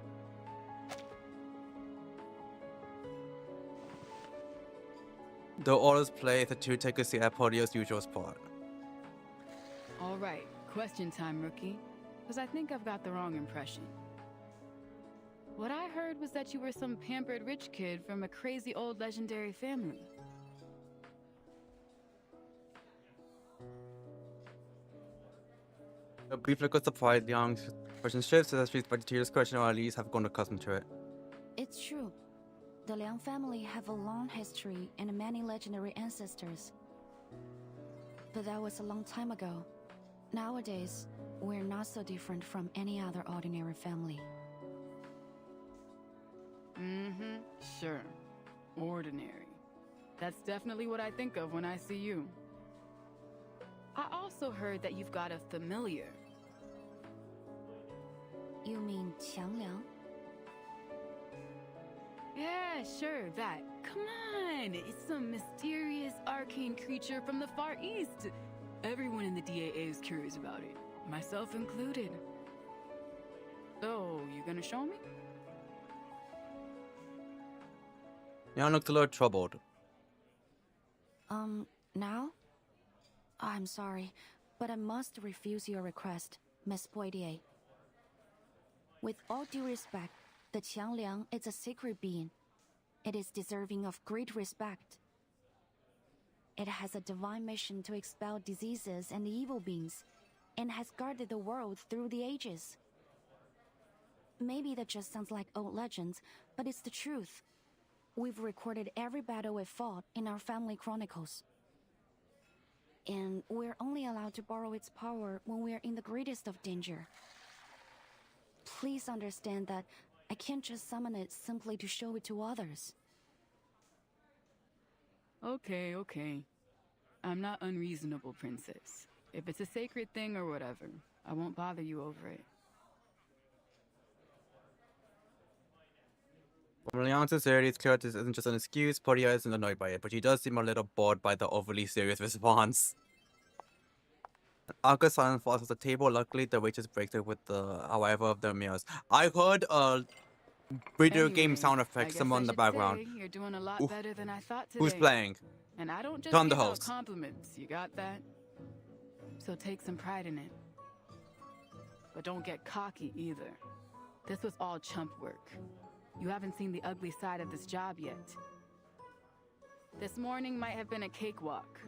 [SPEAKER 1] The orders play the 2 tickets at Podio's usual spot.
[SPEAKER 7] All right, question time, rookie. Because I think I've got the wrong impression. What I heard was that you were some pampered rich kid from a crazy old legendary family.
[SPEAKER 1] A brief look of surprise, Young's question shifts as she's ready to hear this question, or at least have grown accustomed to it.
[SPEAKER 6] It's true. The Liang family have a long history and many legendary ancestors. But that was a long time ago. Nowadays, we're not so different from any other ordinary family.
[SPEAKER 7] Sure. Ordinary. That's definitely what I think of when I see you. I also heard that you've got a familiar.
[SPEAKER 6] You mean Qiangliang?
[SPEAKER 7] Yeah, sure, that. Come on! It's some mysterious arcane creature from the Far East. Everyone in the DAA is curious about it, myself included. So, you gonna show me?
[SPEAKER 1] Young looked a little troubled.
[SPEAKER 6] Now? I'm sorry, but I must refuse your request, Miss Poitier. With all due respect, the Qiangliang is a sacred being. It is deserving of great respect. It has a divine mission to expel diseases and evil beings, and has guarded the world through the ages. Maybe that just sounds like old legends, but it's the truth. We've recorded every battle it fought in our family chronicles. And we're only allowed to borrow its power when we're in the greatest of danger. Please understand that I can't just summon it simply to show it to others.
[SPEAKER 7] Okay. I'm not unreasonable, princess. If it's a sacred thing or whatever, I won't bother you over it.
[SPEAKER 1] From Leon's sincerity, it's clear this isn't just an excuse. Podia isn't annoyed by it, but she does seem a little bored by the overly serious response. An awkward silence falls at the table. Luckily, the waitress breaks it with the arrival of their meals. I heard a video game sound effect somewhere in the background.
[SPEAKER 7] You're doing a lot better than I thought today.
[SPEAKER 1] Who's playing?
[SPEAKER 7] And I don't just
[SPEAKER 1] Tom, the
[SPEAKER 7] give out
[SPEAKER 1] host.
[SPEAKER 7] compliments, you got that? So take some pride in it. But don't get cocky either. This was all chump work. You haven't seen the ugly side of this job yet. This morning might have been a cakewalk,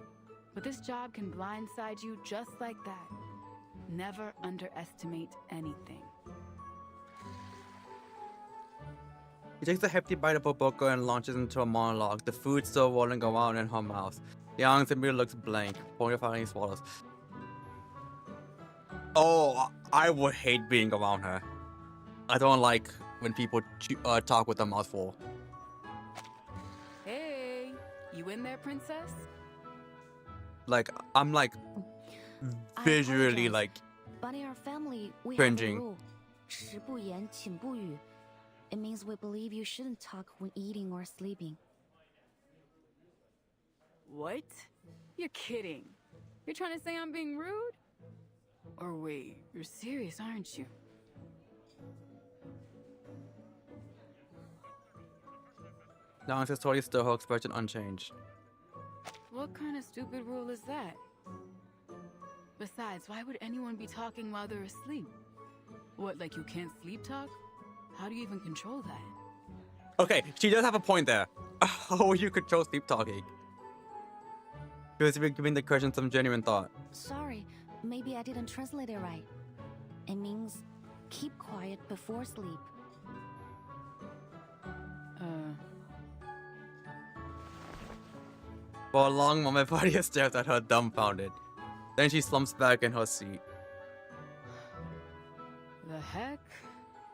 [SPEAKER 7] but this job can blindside you just like that. Never underestimate anything.
[SPEAKER 1] She takes a hefty bite of a burger and launches into a monologue, the food still rolling around in her mouth. Young's mirror looks blank. Podia finally swallows. Oh, I would hate being around her. I don't like when people talk with their mouth full.
[SPEAKER 7] Hey, you in there, princess?
[SPEAKER 1] Like, I'm like visually like
[SPEAKER 6] But in our family, we
[SPEAKER 1] cringing.
[SPEAKER 6] have a rule. 食不言，寝不语. It means we believe you shouldn't talk when eating or sleeping.
[SPEAKER 7] What? You're kidding. You're trying to say I'm being rude? Or wait, you're serious, aren't you?
[SPEAKER 1] Young's story still her expression unchanged.
[SPEAKER 7] What kind of stupid rule is that? Besides, why would anyone be talking while they're asleep? What, like you can't sleep talk? How do you even control that?
[SPEAKER 1] Okay, she does have a point there. How will you control sleep talking? She was giving the question some genuine thought.
[SPEAKER 6] Sorry, maybe I didn't translate it right. It means keep quiet before sleep.
[SPEAKER 1] For a long moment, Vadia stares at her dumbfounded. Then she slumps back in her seat.
[SPEAKER 7] The heck?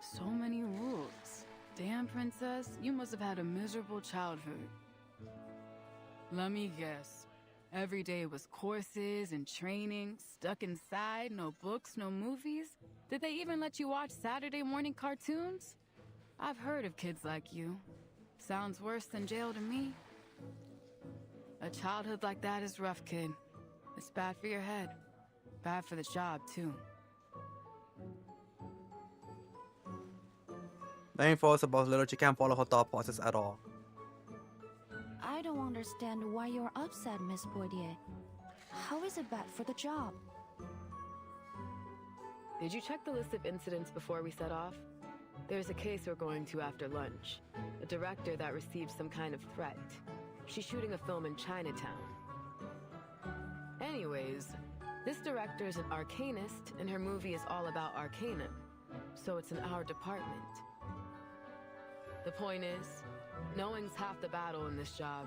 [SPEAKER 7] So many rules. Damn, princess, you must have had a miserable childhood. Let me guess. Every day was courses and training, stuck inside, no books, no movies? Did they even let you watch Saturday morning cartoons? I've heard of kids like you. Sounds worse than jail to me. A childhood like that is rough, kid. It's bad for your head. Bad for the job, too.
[SPEAKER 1] Laying force about little, she can't follow her thought process at all.
[SPEAKER 6] I don't understand why you're upset, Miss Bourdieu. How is it bad for the job?
[SPEAKER 10] Did you check the list of incidents before we set off? There's a case we're going to after lunch. A director that received some kind of threat. She's shooting a film in Chinatown. Anyways, this director is an arcanist, and her movie is all about arcana. So it's in our department. The point is, knowing's half the battle in this job.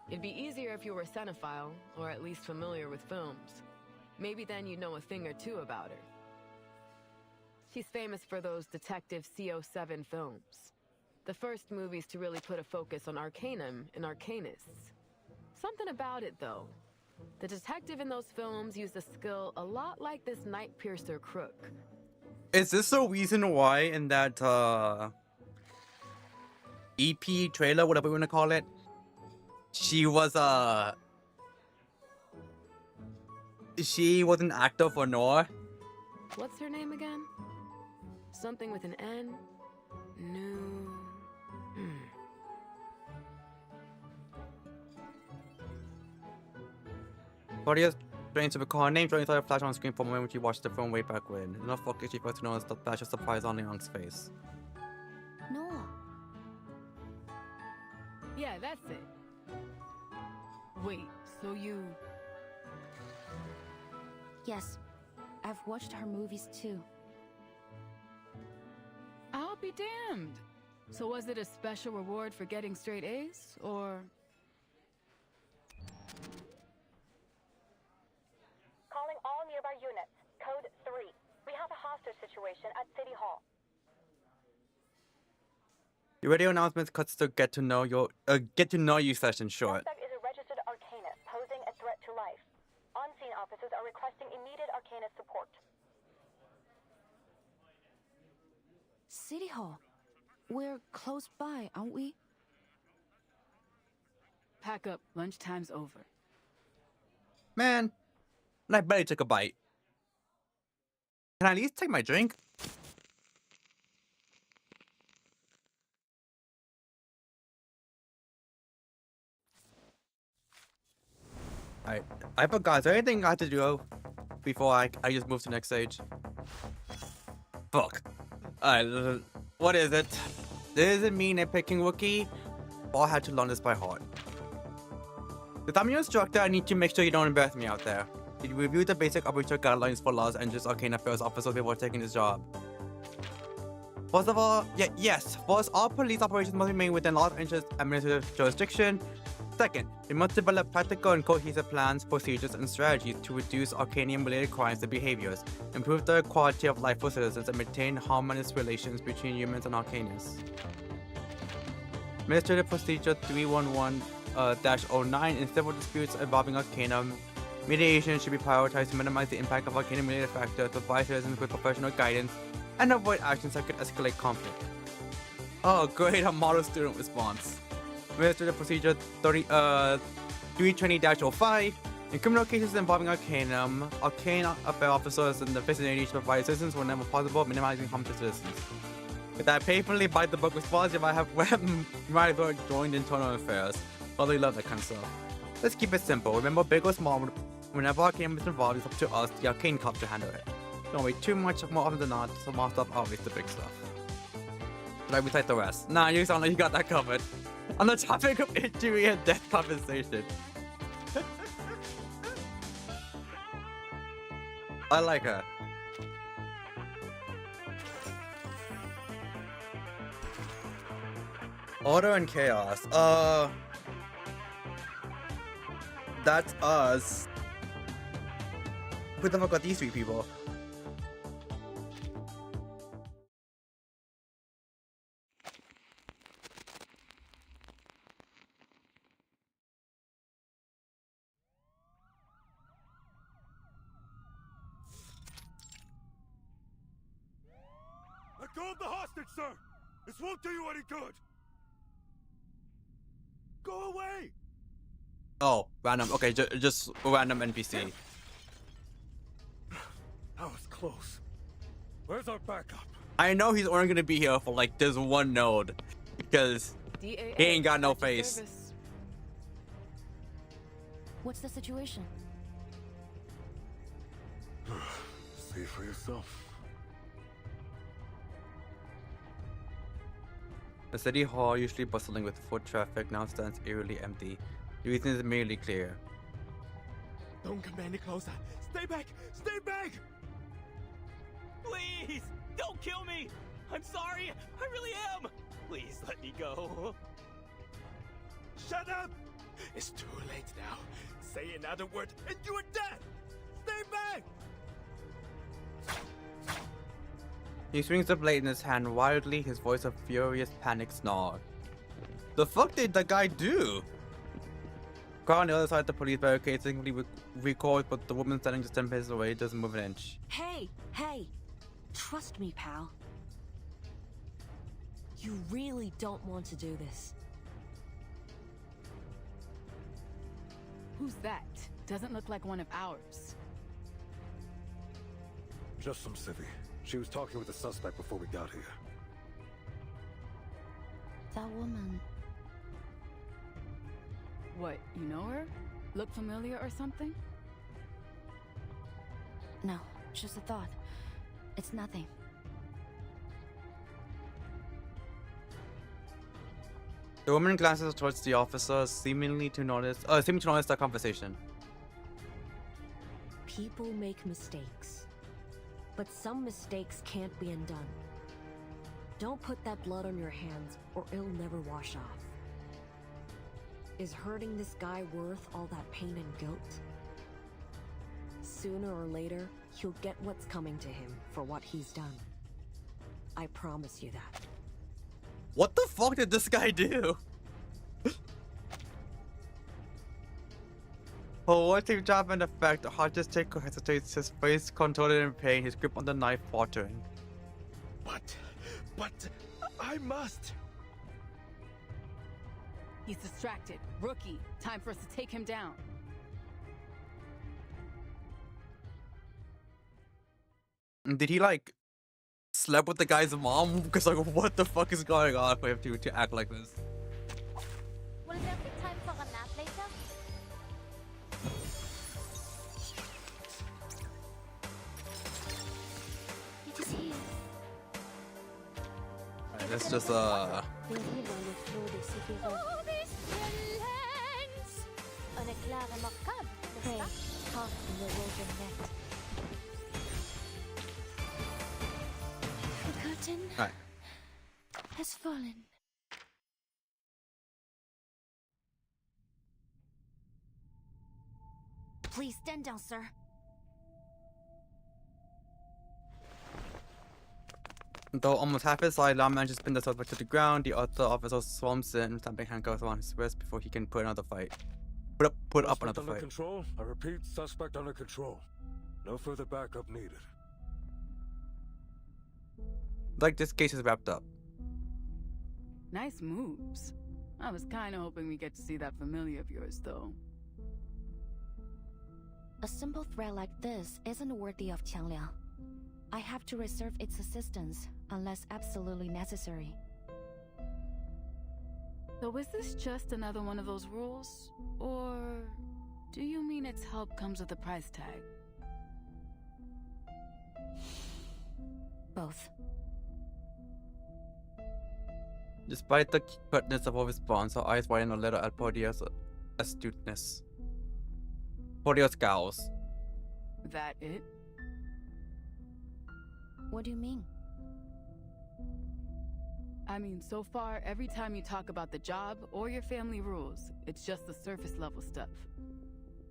[SPEAKER 10] It'd be easier if you were a cinephile, or at least familiar with films. Maybe then you'd know a thing or two about her. She's famous for those Detective CO7 films. The first movies to really put a focus on arcanum and arcanists. Something about it, though. The detective in those films used a skill a lot like this Night Piercer crook.
[SPEAKER 1] Is this the reason why in that EP trailer, whatever we want to call it, she was an actor for Noir?
[SPEAKER 10] What's her name again? Something with an N? No.
[SPEAKER 1] Claudia's trying to recall her name, drawing a flash on screen for a moment when she watched the film way back when. Enough focus she first to notice the flash of surprise on Leong's face.
[SPEAKER 6] Noah.
[SPEAKER 7] Yeah, that's it. Wait, so you...
[SPEAKER 6] Yes, I've watched her movies too.
[SPEAKER 7] I'll be damned. So was it a special reward for getting straight A's, or...
[SPEAKER 12] Calling all nearby units. Code 3. We have a hostage situation at City Hall.
[SPEAKER 1] The radio announcement cuts to get to know you session short.
[SPEAKER 12] Suspect is a registered arcanist posing a threat to life. On-scene officers are requesting immediate arcanist support.
[SPEAKER 6] City Hall. We're close by, aren't we?
[SPEAKER 7] Pack up. Lunchtime's over.
[SPEAKER 1] Man, I barely took a bite. Can I at least take my drink? I forgot. Is there anything I have to do before I just move to the next stage? Fuck. Alright, what is it? Does it mean a picking rookie? Or I had to learn this by heart. If I'm your instructor, I need to make sure you don't embarrass me out there. Did you review the basic operator guidelines for Los Angeles Arcane Affairs officers before taking this job? First of all, yes. First, all police operations must remain within Los Angeles administrative jurisdiction. Second, we must develop practical and cohesive plans, procedures, and strategies to reduce Arcanium-related crimes and behaviors, improve the quality of life for citizens, and maintain harmonious relations between humans and Arcanists. Administrative Procedure 311-09 in civil disputes involving Arcanum, mediation should be prioritized to minimize the impact of Arcanum-related factors, provide citizens with professional guidance, and avoid actions that could escalate conflict. Oh, great, a model student response. Administrative Procedure 320-05. In criminal cases involving Arcanum, Arcane Affair officers in the vicinity should provide assistance whenever possible, minimizing harm to citizens. With that painfully bite the book response, if I have might as well joined internal affairs. Although you love that kind of stuff. Let's keep it simple. Remember, big or small, whenever Arcane is involved, it's up to us, the Arcane Cup, to handle it. Don't wait too much, more often than not, so more stuff, always the big stuff. Should I recite the rest? Nah, you sound like you got that covered. On the topic of injury and death compensation. I like her. Order and chaos. That's us. Who the fuck are these three people?
[SPEAKER 5] Let go of the hostage, sir! This won't do you any good! Go away!
[SPEAKER 1] Oh, random. Okay, just random NPC.
[SPEAKER 5] That was close. Where's our backup?
[SPEAKER 1] I know he's only gonna be here for like this one node, because he ain't got no face.
[SPEAKER 6] What's the situation?
[SPEAKER 5] See for yourself.
[SPEAKER 1] The city hall, usually bustling with foot traffic, now stands eerily empty. The reason is merely clear.
[SPEAKER 11] Don't come any closer. Stay back! Stay back! Please! Don't kill me! I'm sorry! I really am! Please let me go. Shut up! It's too late now. Say another word and you are dead! Stay back!
[SPEAKER 1] He swings the blade in his hand wildly, his voice a furious panic snarl. The fuck did the guy do? Crowd on the other side of the police barricade simply recoils, but the woman standing just 10 paces away doesn't move an inch.
[SPEAKER 13] Hey! Trust me, pal. You really don't want to do this.
[SPEAKER 7] Who's that? Doesn't look like one of ours.
[SPEAKER 5] Just some civvy. She was talking with the suspect before we got here.
[SPEAKER 6] That woman.
[SPEAKER 7] What, you know her? Look familiar or something?
[SPEAKER 6] No, just a thought. It's nothing.
[SPEAKER 1] The woman glances towards the officer, seeming to notice their conversation.
[SPEAKER 13] People make mistakes. But some mistakes can't be undone. Don't put that blood on your hands, or it'll never wash off. Is hurting this guy worth all that pain and guilt? Sooner or later, he'll get what's coming to him for what he's done. I promise you that.
[SPEAKER 1] What the fuck did this guy do? Oh, what a job in effect. Hodges Taker hesitates, his face contorted in pain, his grip on the knife faltering.
[SPEAKER 11] But, I must.
[SPEAKER 7] He's distracted. Rookie, time for us to take him down.
[SPEAKER 1] Did he like slept with the guy's mom? Because like, what the fuck is going on for him to act like this?
[SPEAKER 12] Will there be time for a nap later?
[SPEAKER 6] It is here.
[SPEAKER 1] Alright, let's just
[SPEAKER 12] Oh, this villains! Un éclair remarquable, n'est-ce pas? Caught in the woven net.
[SPEAKER 6] The curtain
[SPEAKER 1] Alright.
[SPEAKER 6] has fallen.
[SPEAKER 13] Please stand down, sir.
[SPEAKER 1] Though almost half his side, Lam manages to pin the suspect to the ground, the other officer swamps in, stamping handcuffs on his wrist before he can put another fight. Put up another
[SPEAKER 5] Suspect under
[SPEAKER 1] fight.
[SPEAKER 5] control. I repeat, suspect under control. No further backup needed.
[SPEAKER 1] Like this case is wrapped up.
[SPEAKER 7] Nice moves. I was kind of hoping we get to see that familiar of yours, though.
[SPEAKER 6] A simple threat like this isn't worthy of Qiangliang. I have to reserve its assistance unless absolutely necessary.
[SPEAKER 7] So is this just another one of those rules? Or do you mean its help comes with a price tag?
[SPEAKER 6] Both.
[SPEAKER 1] Despite the curtness of her response, her eyes widen a little at Portia's astuteness. Portia scowls.
[SPEAKER 7] That it?
[SPEAKER 6] What do you mean?
[SPEAKER 7] I mean, so far, every time you talk about the job or your family rules, it's just the surface level stuff.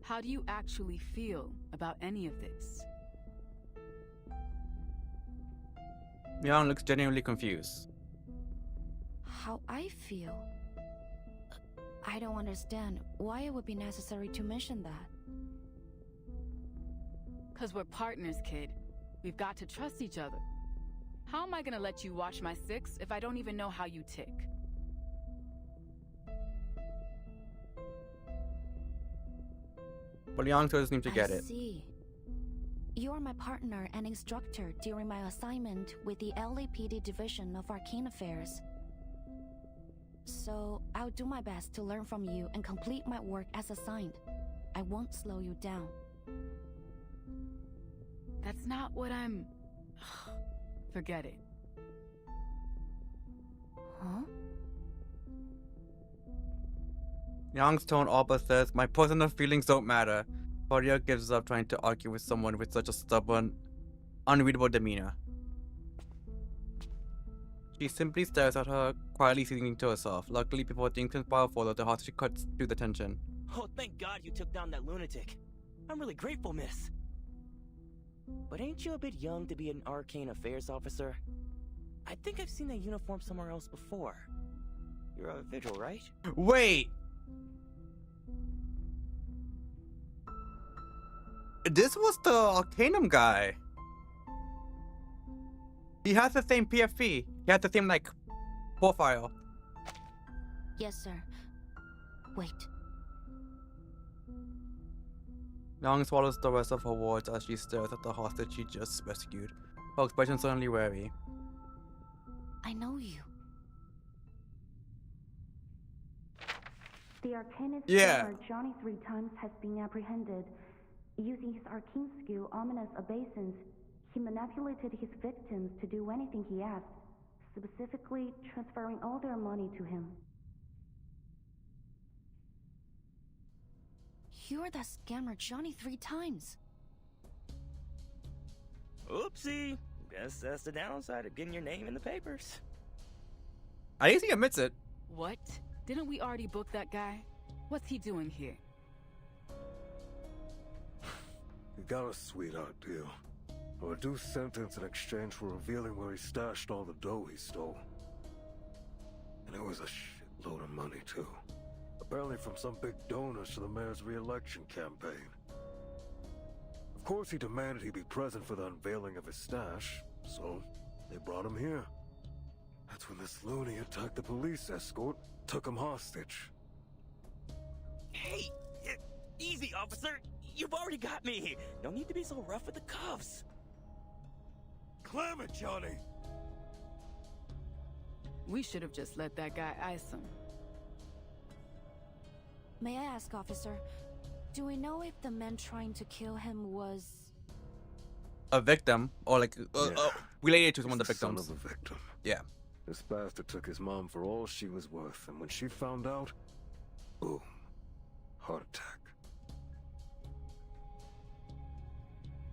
[SPEAKER 7] How do you actually feel about any of this?
[SPEAKER 1] Young looks genuinely confused.
[SPEAKER 6] How I feel? I don't understand why it would be necessary to mention that.
[SPEAKER 7] 'Cause we're partners, kid. We've got to trust each other. How am I gonna let you wash my six if I don't even know how you tick?
[SPEAKER 1] But Young doesn't seem to get it.
[SPEAKER 6] I see. You are my partner and instructor during my assignment with the LAPD Division of Arcane Affairs. So, I'll do my best to learn from you and complete my work as assigned. I won't slow you down.
[SPEAKER 7] That's not what I'm... Forget it.
[SPEAKER 6] Huh?
[SPEAKER 1] Young's tone all but says, "My personal feelings don't matter." Portia gives up trying to argue with someone with such a stubborn, unreadable demeanor. She simply stares at her, quietly singing to herself. Luckily, before things can spiral further, the hostage cuts through the tension.
[SPEAKER 11] Oh, thank God you took down that lunatic. I'm really grateful, miss. But ain't you a bit young to be an arcane affairs officer? I think I've seen that uniform somewhere else before. You're a vigil, right?
[SPEAKER 1] Wait! This was the Arcanum guy. He has the same PFP. He has the same, like, profile.
[SPEAKER 6] Yes, sir. Wait.
[SPEAKER 1] Young swallows the rest of her words as she stares at the hostage she just rescued. Her expression suddenly wary.
[SPEAKER 6] I know you. The Arcanist Johnny 3 times has been apprehended. Using his arcane skill, ominous obeisance, he manipulated his victims to do anything he asked, specifically transferring all their money to him. You're that scammer Johnny 3 times.
[SPEAKER 11] Oopsie. Guess that's the downside of getting your name in the papers.
[SPEAKER 1] I think he admits it.
[SPEAKER 7] What? Didn't we already book that guy? What's he doing here?
[SPEAKER 5] He got a sweetheart deal. A reduced sentence in exchange for revealing where he stashed all the dough he stole. And it was a shitload of money, too. Apparently from some big donors to the mayor's re-election campaign. Of course he demanded he be present for the unveiling of his stash, so they brought him here. That's when this loony attacked the police escort, took him hostage.
[SPEAKER 11] Hey, easy, officer. You've already got me. No need to be so rough with the cuffs.
[SPEAKER 5] Clam it, Johnny!
[SPEAKER 7] We should have just let that guy ice him.
[SPEAKER 6] May I ask, officer, do we know if the man trying to kill him was...
[SPEAKER 1] a victim? Or like, related to one of the
[SPEAKER 5] Son
[SPEAKER 1] victims?
[SPEAKER 5] of a victim.
[SPEAKER 1] Yeah.
[SPEAKER 5] This bastard took his mom for all she was worth, and when she found out, boom. Heart attack.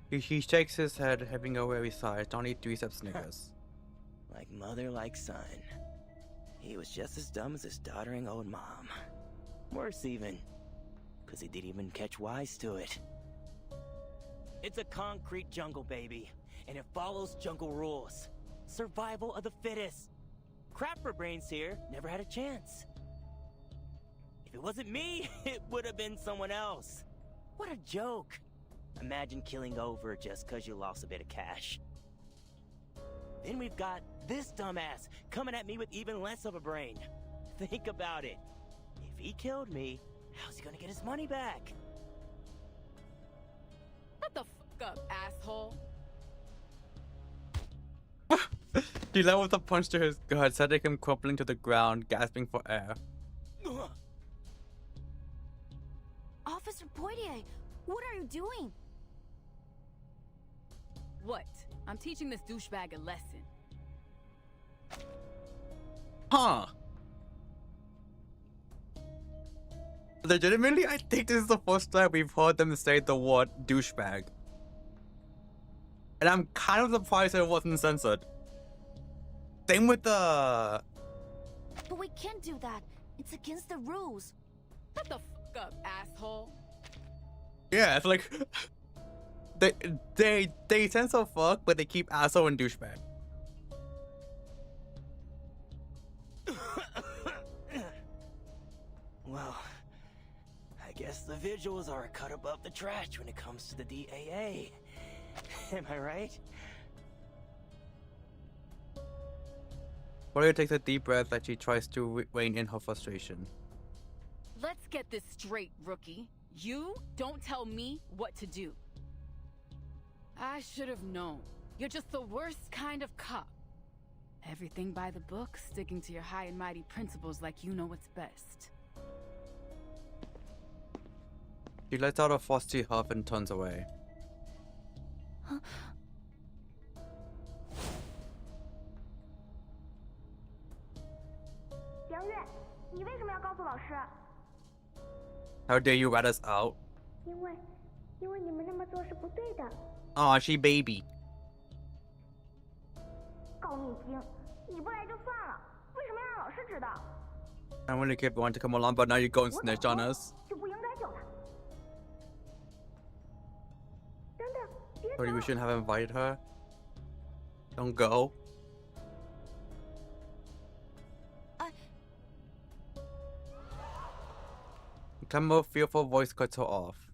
[SPEAKER 1] He shakes his head, having a weary sigh. Johnny 3 steps snickers.
[SPEAKER 11] Like mother, like son. He was just as dumb as his doddering old mom. Worse even, because he didn't even catch wise to it. It's a concrete jungle, baby, and it follows jungle rules. Survival of the fittest. Crapper brains here never had a chance. If it wasn't me, it would have been someone else. What a joke. Imagine killing over just because you lost a bit of cash. Then we've got this dumbass coming at me with even less of a brain. Think about it. If he killed me, how's he gonna get his money back?
[SPEAKER 7] Shut the fuck up, asshole.
[SPEAKER 1] He levels a punch to his gut, sending him crumpling to the ground, gasping for air.
[SPEAKER 6] What are you doing?
[SPEAKER 7] What? I'm teaching this douchebag a lesson.
[SPEAKER 1] Huh. Legitimately, I think this is the first time we've heard them say the word douchebag. And I'm kind of surprised that it wasn't censored. Same with the...
[SPEAKER 6] But we can't do that. It's against the rules.
[SPEAKER 7] Shut the fuck up, asshole.
[SPEAKER 1] Yeah, it's like... They censor fuck, but they keep asshole and douchebag.
[SPEAKER 11] Well, I guess the visuals are a cut above the trash when it comes to the DAA. Am I right?
[SPEAKER 1] Warrior takes a deep breath as she tries to rein in her frustration.
[SPEAKER 7] Let's get this straight, rookie. You don't tell me what to do. I should have known. You're just the worst kind of cop. Everything by the book, sticking to your high and mighty principles like you know what's best.
[SPEAKER 1] She lets out a frosty huff and turns away. How dare you rat us out? Aw, she baby. I really kept wanting to come along, but now you're going to snitch on us. Or we shouldn't have invited her. Don't go. Clem's fearful voice cuts her off.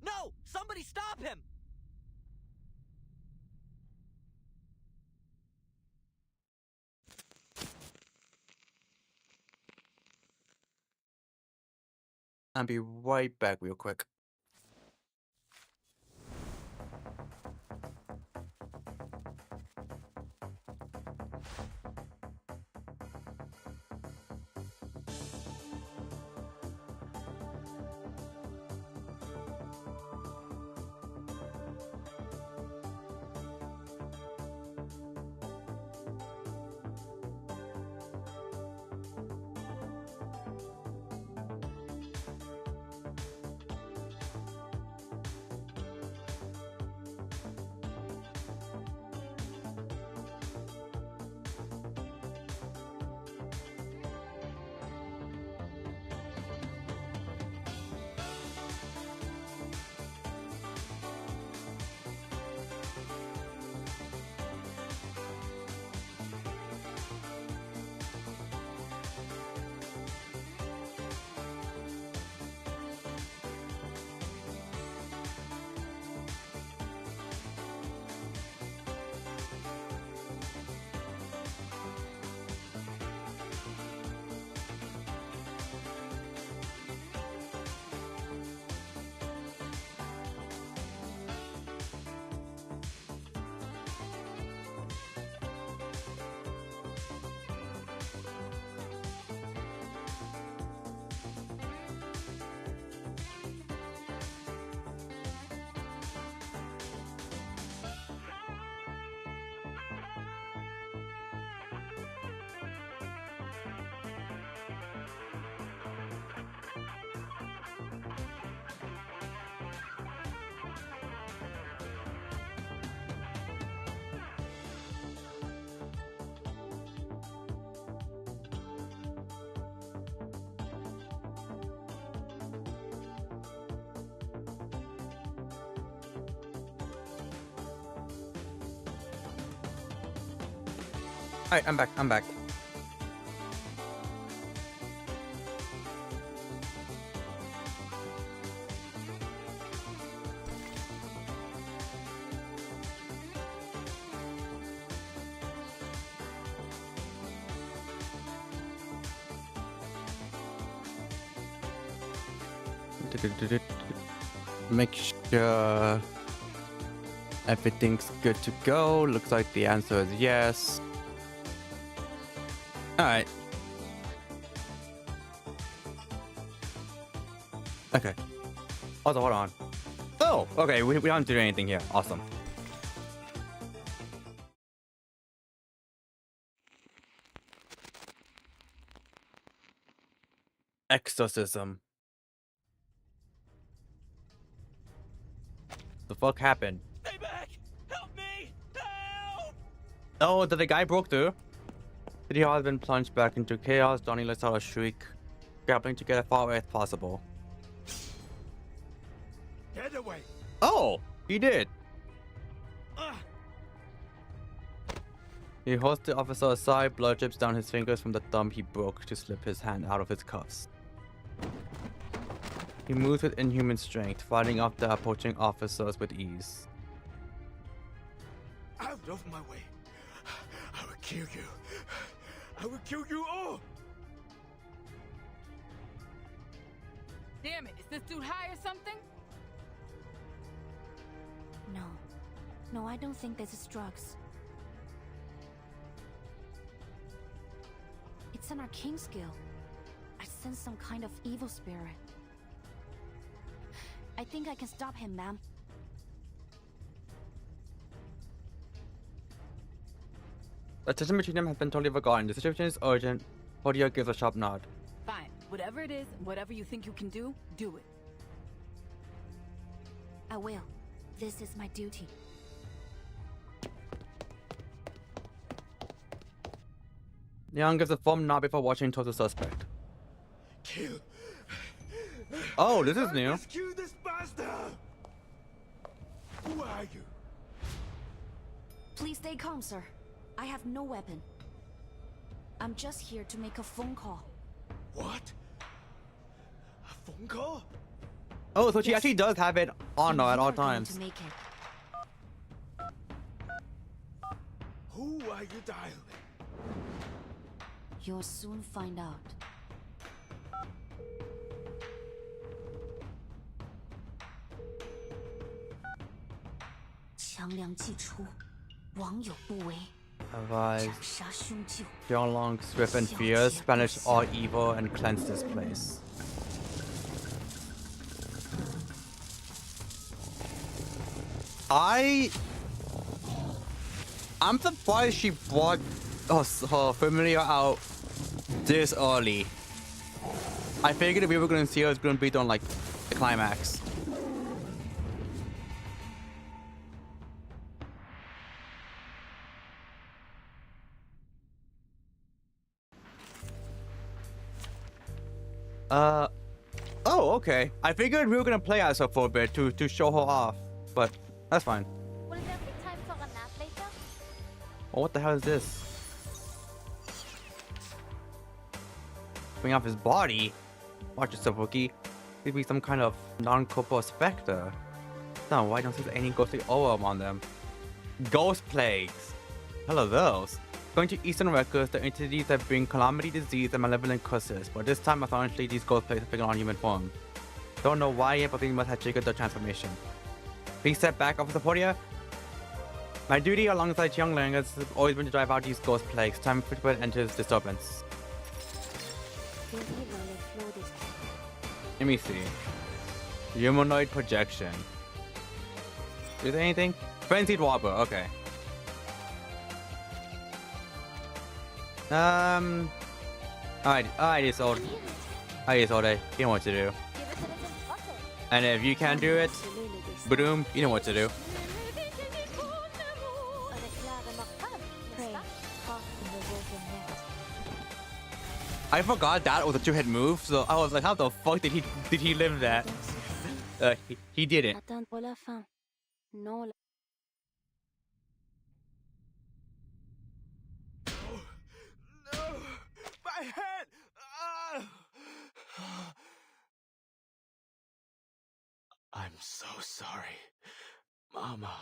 [SPEAKER 11] No! Somebody stop him!
[SPEAKER 1] I'll be right back real quick. Alright, I'm back. Make sure everything's good to go. Looks like the answer is yes. Alright. Okay. Also, hold on. Oh, okay. We don't do anything here. Awesome. Exorcism. The fuck happened?
[SPEAKER 11] Stay back! Help me! Help!
[SPEAKER 1] Oh, did the guy broke through? City Hall has been plunged back into chaos. Johnny lets out a shriek, grappling to get as far away as possible.
[SPEAKER 11] Get away!
[SPEAKER 1] Oh, he did. He holds the officer aside. Blood drips down his fingers from the thumb he broke to slip his hand out of his cuffs. He moves with inhuman strength, fighting off the approaching officers with ease.
[SPEAKER 11] Out of my way! I will kill you! I will kill you all!
[SPEAKER 7] Damn it, is this dude high or something?
[SPEAKER 6] No. No, I don't think this is drugs. It's an arcane skill. I sense some kind of evil spirit. I think I can stop him, ma'am.
[SPEAKER 1] The tension between them has been totally forgotten. The situation is urgent. Portia gives a sharp nod.
[SPEAKER 7] Fine, whatever it is, whatever you think you can do it.
[SPEAKER 6] I will. This is my duty.
[SPEAKER 1] Leon gives a firm nod before watching towards the suspect.
[SPEAKER 11] Kill.
[SPEAKER 1] Oh, this is new.
[SPEAKER 11] Rescue this bastard! Who are you?
[SPEAKER 6] Please stay calm, sir. I have no weapon. I'm just here to make a phone call.
[SPEAKER 11] What? A phone call?
[SPEAKER 1] Oh, so she
[SPEAKER 6] Yes.
[SPEAKER 1] actually does have it on her at all times.
[SPEAKER 6] To make it.
[SPEAKER 11] Who are you dialing?
[SPEAKER 6] You'll soon find out.
[SPEAKER 1] Arise. John Long, swift and fierce, banish all evil and cleanse this place. I'm surprised she brought her familiar out this early. I figured if we were gonna see her, it's gonna be on like the climax. Oh, okay. I figured we were gonna play as her for a bit to show her off, but that's fine.
[SPEAKER 12] Will there be time for a nap later?
[SPEAKER 1] Oh, what the hell is this? Bring off his body? Watch yourself, Wookie. Could be some kind of non-corporeal specter. No, why don't see any ghostly aura on them? Ghost plagues. Hell are those? Going to Eastern records, the entities that bring calamity, disease, and malevolent curses, but this time, apparently, these ghost plagues have taken on human form. Don't know why yet, but they must have triggered the transformation. Please step back, Officer Portia. My duty alongside Young Lang has always been to drive out these ghost plagues. Time for it enters disturbance. Let me see. Humanoid projection. Is there anything? Frenzied Whopper, okay. Alright, it's old. It's all day. You know what to do. And if you can't do it, boom, you know what to do. I forgot that was a two-hit move, so I was like, how the fuck did he live that? He didn't.
[SPEAKER 11] My head! I'm so sorry, Mama.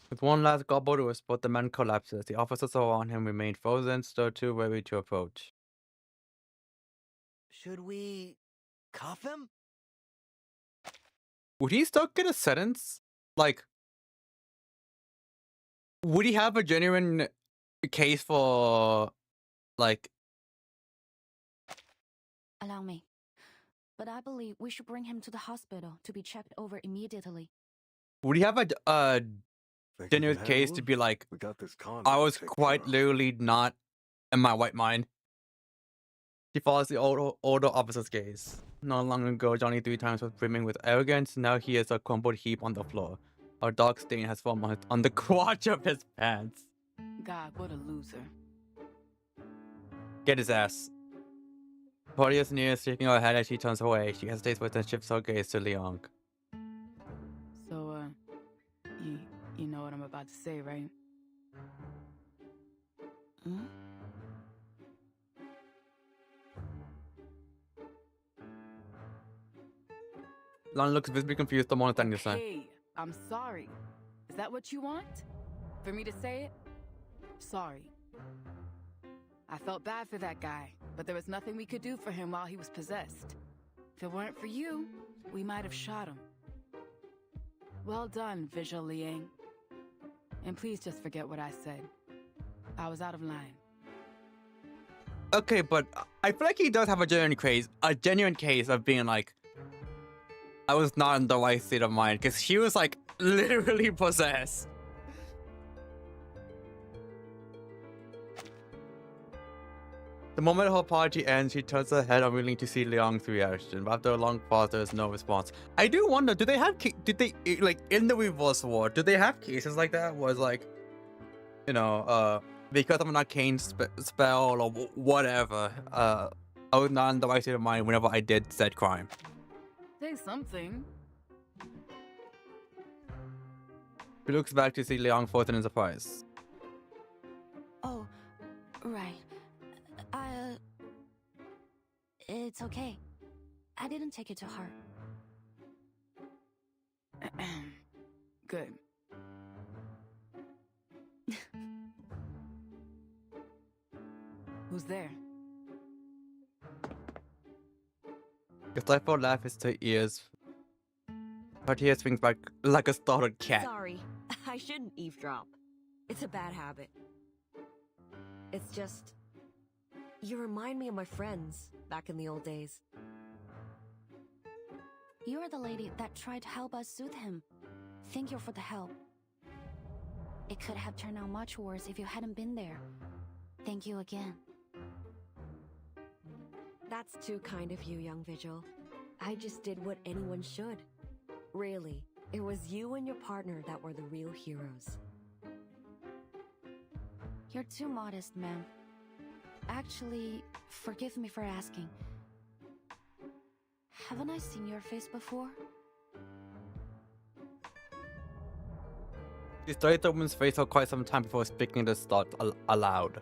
[SPEAKER 1] With one last gobble to spot, the man collapses. The officers around him remain frozen, still too wary to approach.
[SPEAKER 3] Should we cuff him?
[SPEAKER 1] Would he still get a sentence? Like, would he have a genuine case for, like...
[SPEAKER 6] Allow me. but I believe we should bring him to the hospital to be checked over immediately.
[SPEAKER 1] Would you have a genuine case to be like,
[SPEAKER 5] We got this
[SPEAKER 1] I was quite literally not in my right mind? She follows the older officer's gaze. Not long ago, Johnny 3 times was brimming with arrogance. Now he is a crumpled heap on the floor. A dark stain has formed on the crotch of his pants.
[SPEAKER 7] God, what a loser.
[SPEAKER 1] Get his ass. Claudia sneers, shaking her head as she turns away. She hesitates but then shifts her gaze to Leong.
[SPEAKER 7] So, you know what I'm about to say, right? Hmm?
[SPEAKER 1] Leong looks visibly confused the moment Daniel said.
[SPEAKER 7] Hey, I'm sorry. Is that what you want? For me to say it? Sorry. I felt bad for that guy, but there was nothing we could do for him while he was possessed. If it weren't for you, we might have shot him. Well done, Visual Liang. And please just forget what I said. I was out of line.
[SPEAKER 1] Okay, but I feel like he does have a genuine case of being like, I was not in the right state of mind, because he was like literally possessed. The moment her apology ends, she turns her head unwilling to see Leong's reaction. But after a long pause, there is no response. I do wonder, do they have, like, in the reverse war, do they have cases like that where it's like, you know, because of an arcane spell or whatever, I was not in the right state of mind whenever I did said crime?
[SPEAKER 7] Say something.
[SPEAKER 1] She looks back to see Leong frozen in surprise.
[SPEAKER 6] Oh, right. It's okay. I didn't take it to heart.
[SPEAKER 7] Good. Who's there?
[SPEAKER 1] The stifled laugh is to her ears. Her tear swings back like a startled cat.
[SPEAKER 13] Sorry, I shouldn't eavesdrop. It's a bad habit. It's just... you remind me of my friends back in the old days.
[SPEAKER 6] You are the lady that tried to help us soothe him. Thank you for the help. It could have turned out much worse if you hadn't been there. Thank you again.
[SPEAKER 13] That's too kind of you, young Vigil. I just did what anyone should. Really, it was you and your partner that were the real heroes.
[SPEAKER 6] You're too modest, ma'am. Actually, forgive me for asking. Haven't I seen your face before?
[SPEAKER 1] She studied the woman's face for quite some time before speaking this thought aloud.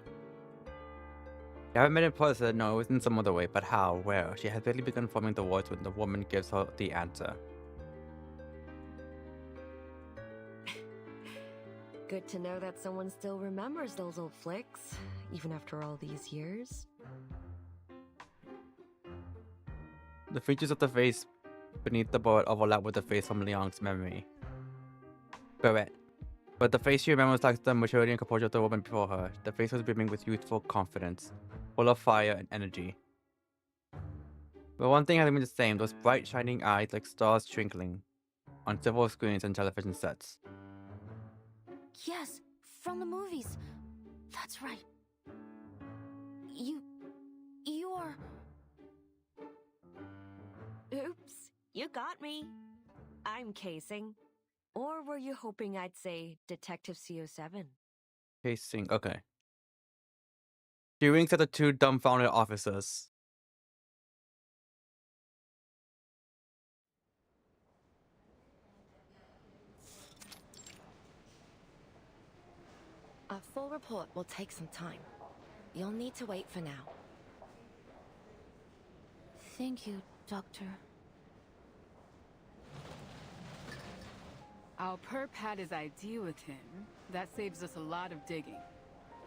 [SPEAKER 1] You haven't met in person, no, it was in some other way, but how, where? She had barely begun forming the words when the woman gives her the answer.
[SPEAKER 13] Good to know that someone still remembers those old flicks, even after all these years.
[SPEAKER 1] The features of the face beneath the bullet overlap with the face from Leong's memory. Barrett. But the face she remembers lacks the maturity and composure of the woman before her. The face was beaming with youthful confidence, full of fire and energy. But one thing had been the same, those bright shining eyes like stars twinkling on several screens and television sets.
[SPEAKER 6] Yes, from the movies. That's right. You are...
[SPEAKER 13] Oops, you got me. I'm Casing. Or were you hoping I'd say Detective CO7?
[SPEAKER 1] Casing, okay. She winks at the two dumbfounded officers.
[SPEAKER 8] A full report will take some time. You'll need to wait for now.
[SPEAKER 6] Thank you, Doctor.
[SPEAKER 7] Our perp had his ID with him. That saves us a lot of digging.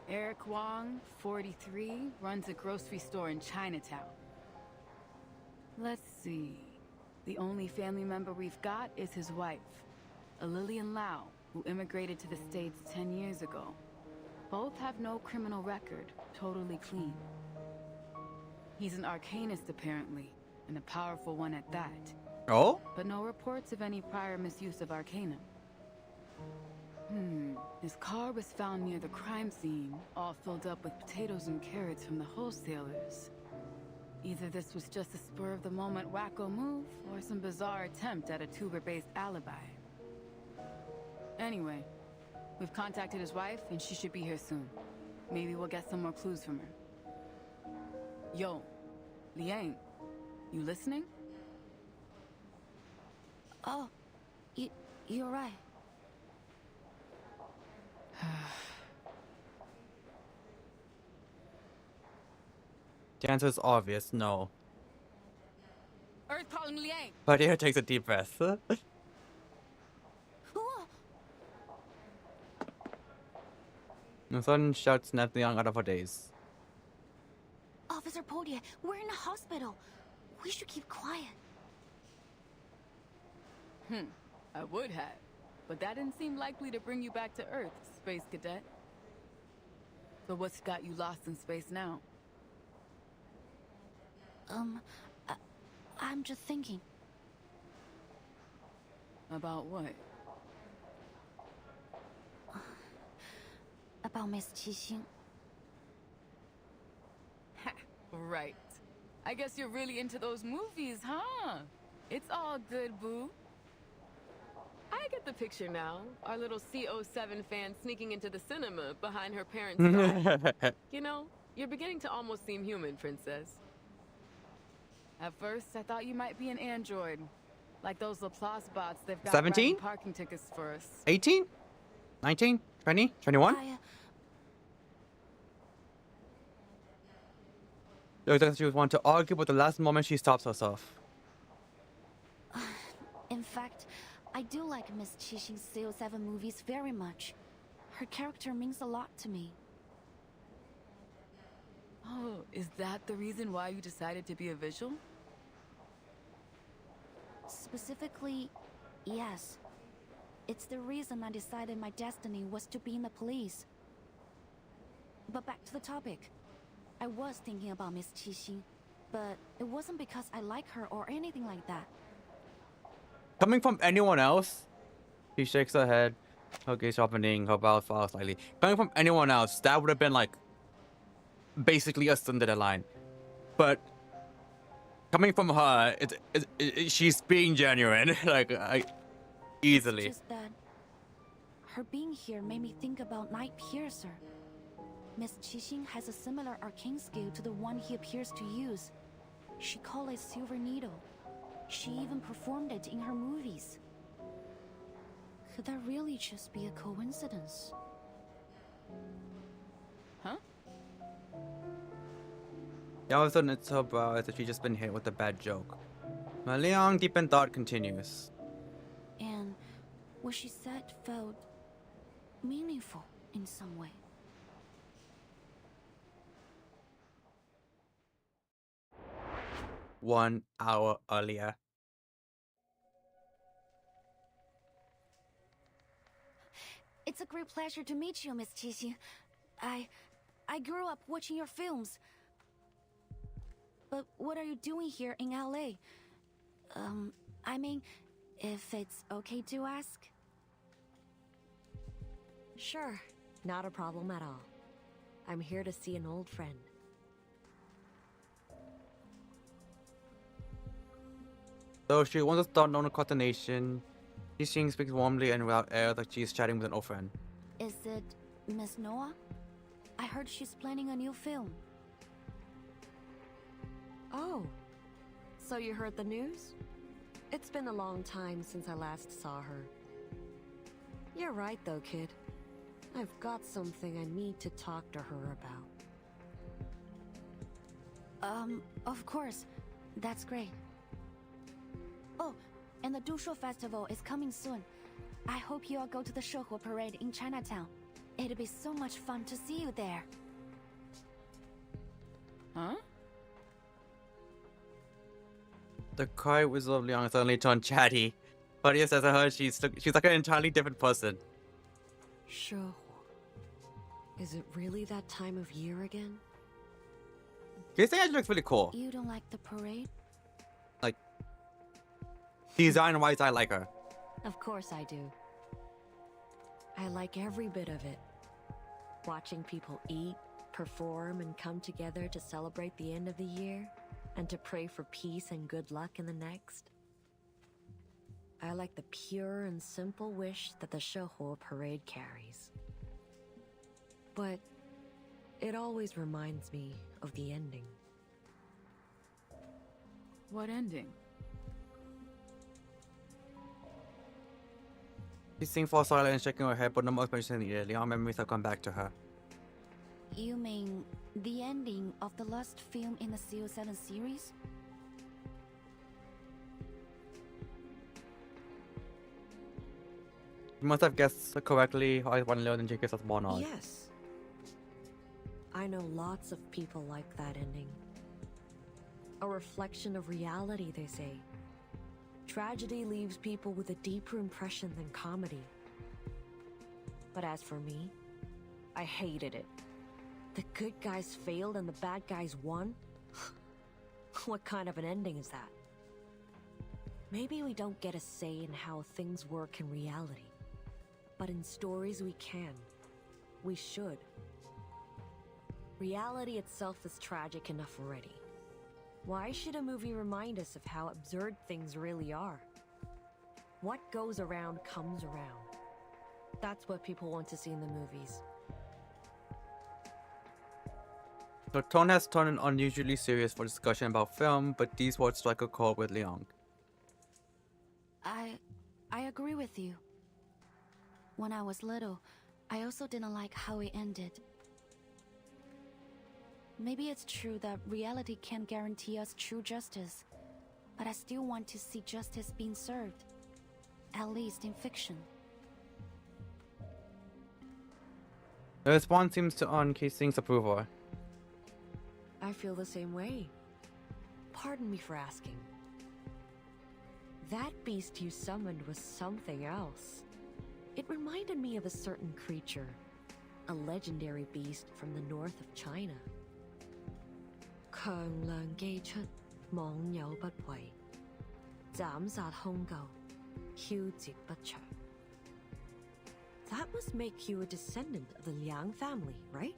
[SPEAKER 7] Eric Wong, 43, runs a grocery store in Chinatown. Let's see. The only family member we've got is his wife, a Lillian Lau, who immigrated to the States 10 years ago. Both have no criminal record, totally clean. He's an arcanist apparently, and a powerful one at that.
[SPEAKER 1] Oh?
[SPEAKER 7] But no reports of any prior misuse of Arcanum. His car was found near the crime scene, all filled up with potatoes and carrots from the wholesalers. Either this was just a spur-of-the-moment wacko move, or some bizarre attempt at a tuber-based alibi. Anyway, we've contacted his wife, and she should be here soon. Maybe we'll get some more clues from her. Yo, Liang, you listening?
[SPEAKER 6] Oh, you're right.
[SPEAKER 1] The answer is obvious, no.
[SPEAKER 7] Earth calling Liang.
[SPEAKER 1] Padilla takes a deep breath. The son shouts at the young out of her daze.
[SPEAKER 6] Officer Podia, we're in a hospital. We should keep quiet.
[SPEAKER 7] I would have, but that didn't seem likely to bring you back to Earth, Space Cadet. So what's got you lost in space now?
[SPEAKER 6] I'm just thinking.
[SPEAKER 7] About what?
[SPEAKER 6] About Miss Qixing.
[SPEAKER 7] Right. I guess you're really into those movies, huh? It's all good, boo.
[SPEAKER 10] I get the picture now. Our little CO7 fan sneaking into the cinema behind her parents' back. You know, you're beginning to almost seem human, Princess.
[SPEAKER 7] At first, I thought you might be an android. Like those Laplace bots they've got
[SPEAKER 1] 17?
[SPEAKER 7] writing parking tickets for us.
[SPEAKER 1] 18? 19? 20? 21? Looks like she was wanting to argue, but the last moment she stops herself.
[SPEAKER 6] In fact, I do like Miss Qixing's CO7 movies very much. Her character means a lot to me.
[SPEAKER 7] Oh, is that the reason why you decided to be a visual?
[SPEAKER 6] Specifically, yes. It's the reason I decided my destiny was to be in the police. But back to the topic. I was thinking about Miss Qixing, but it wasn't because I like her or anything like that.
[SPEAKER 1] Coming from anyone else, she shakes her head, her gaze sharpening, her brows fall slightly. Coming from anyone else, that would have been like basically a Cinderella line. But coming from her, she's being genuine, like easily.
[SPEAKER 6] It's just that her being here made me think about Night Piercer. Miss Qixing has a similar arcane skill to the one he appears to use. She called it Silver Needle. She even performed it in her movies. Could that really just be a coincidence?
[SPEAKER 7] Huh?
[SPEAKER 1] Yeah, all of a sudden it's her brow as if she's just been hit with a bad joke. My Liang, deep in thought, continues.
[SPEAKER 6] And what she said felt meaningful in some way.
[SPEAKER 1] One hour earlier.
[SPEAKER 6] It's a great pleasure to meet you, Miss Qixing. I grew up watching your films. But what are you doing here in LA? I mean, if it's okay to ask?
[SPEAKER 13] Sure, not a problem at all. I'm here to see an old friend.
[SPEAKER 1] So she wants to start known across the nation. Qixing speaks warmly and without air like she's chatting with an old friend.
[SPEAKER 6] Is it Miss Noah? I heard she's planning a new film.
[SPEAKER 13] Oh, so you heard the news? It's been a long time since I last saw her. You're right though, kid. I've got something I need to talk to her about.
[SPEAKER 6] Of course. That's great. Oh, and the Dushuo Festival is coming soon. I hope you all go to the Shehe Parade in Chinatown. It'll be so much fun to see you there.
[SPEAKER 7] Huh?
[SPEAKER 1] The quiet whistle of Liang suddenly turned chatty. But yes, as I heard, she's like an entirely different person.
[SPEAKER 13] Shehe. Is it really that time of year again?
[SPEAKER 1] Qixing actually looks really cool.
[SPEAKER 6] You don't like the parade?
[SPEAKER 1] Design-wise, I like her.
[SPEAKER 13] Of course I do. I like every bit of it. Watching people eat, perform, and come together to celebrate the end of the year, and to pray for peace and good luck in the next. I like the pure and simple wish that the Shehuo parade carries. But it always reminds me of the ending.
[SPEAKER 7] What ending?
[SPEAKER 1] She's sitting for silent and shaking her head, but no more explanation needed. Leon memories have come back to her.
[SPEAKER 6] You mean the ending of the last film in the CO7 series?
[SPEAKER 1] You must have guessed correctly. I one Leon and Jake guessed one odd.
[SPEAKER 13] Yes. I know lots of people like that ending. A reflection of reality, they say. Tragedy leaves people with a deeper impression than comedy. But as for me, I hated it. The good guys failed and the bad guys won? What kind of an ending is that? Maybe we don't get a say in how things work in reality. But in stories we can. We should. Reality itself is tragic enough already. Why should a movie remind us of how absurd things really are? What goes around comes around. That's what people want to see in the movies.
[SPEAKER 1] The tone has turned unusually serious for discussion about film, but these words strike a chord with Leon.
[SPEAKER 6] I agree with you. When I was little, I also didn't like how it ended. Maybe it's true that reality can't guarantee us true justice, but I still want to see justice being served, at least in fiction.
[SPEAKER 1] The response seems to earn Keesing's approval.
[SPEAKER 13] I feel the same way. Pardon me for asking. That beast you summoned was something else. It reminded me of a certain creature, a legendary beast from the north of China. 強梁既出，網友不為，斬殺兇舊，梟截不長. That must make you a descendant of the Liang family, right?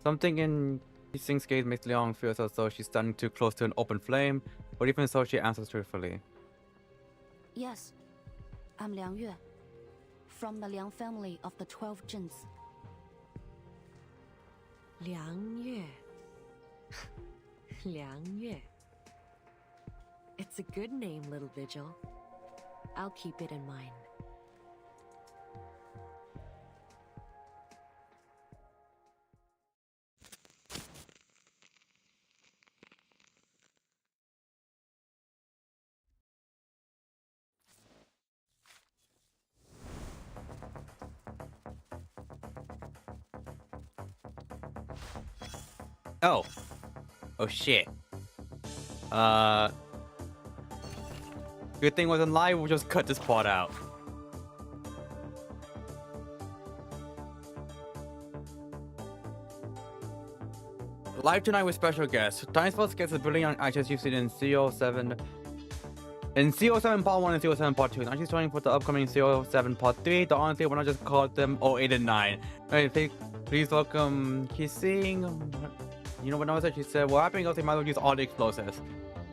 [SPEAKER 1] Something in Keesing's gaze makes Leon feel as though she's standing too close to an open flame, but even so, she answers truthfully.
[SPEAKER 6] Yes, I'm Liang Yue, from the Liang family of the 12 Zhens.
[SPEAKER 13] Liang Yue. Liang Yue. It's a good name, little Vigil. I'll keep it in mind.
[SPEAKER 1] Oh shit. Good thing wasn't live, we'll just cut this part out. Live tonight with special guests. Timespell's guest is brilliant actress you've seen in CO7. In CO7 Part 1 and CO7 Part 2. Now she's joining for the upcoming CO7 Part 3. The honestly, why not just call them 08 and 9? Alright, please welcome Keesing. You know what I said? She said, well, happening else, they might as well use all the explosives.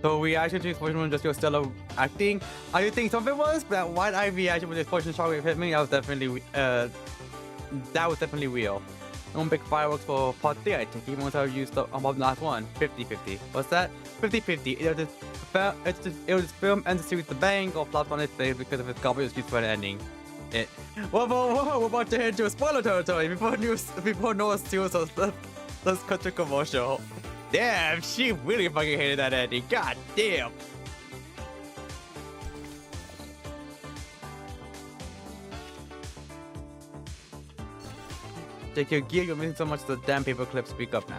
[SPEAKER 1] So we actually choose Fortune just your stellar acting. I think some of it was, but White Ivy actually with this Fortune shockwave hit me. That was definitely real. No big fireworks for Part 3, I think. Even once I used the last one. 50-50. What's that? 50-50. It was film and the series the bang or flops on its face because of its copy was used for the ending. Whoa, we're about to head into a spoiler territory before Noah steals us. Let's cut to commercial. Damn, she really fucking hated that ending. God damn. Take your gear, you're missing so much the damn paper clip. Speak up now.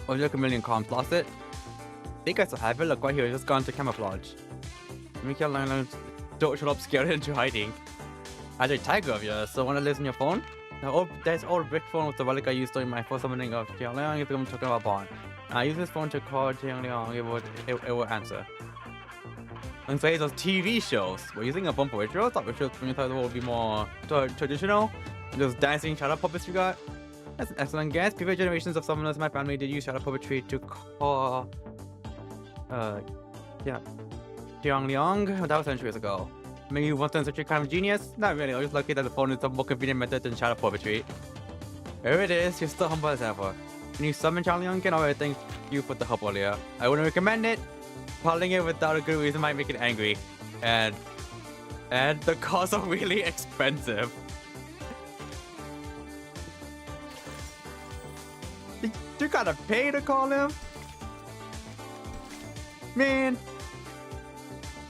[SPEAKER 1] Oh, look, a million comms. Lost it? I think I still have it. Look right here, it's just gone to camouflage. Make your line don't shut up, scared into hiding. I did tiger of yours, so wanna listen your phone? There's old brick phone with the relic I used during my first summoning of Xiaolang is going to talk about Bond. I use this phone to call Jiang Liang. It will answer. And say those TV shows. We're using a phone for rituals. Thought rituals when you thought it would be more traditional. And those dancing shadow puppets you got. That's an excellent guess. Previous generations of summoners in my family did use shadow puppetry to call Jiang Liang. That was centuries ago. Maybe 1st century kind of genius? Not really. I was just lucky that the phone is a more convenient method than shadow puppetry. There it is. You're still humble as ever. Can you summon Jiang Liang again? Alright, thank you for the help earlier. I wouldn't recommend it. Calling it without a good reason might make it angry. And the costs are really expensive. You gotta pay to call him? Man.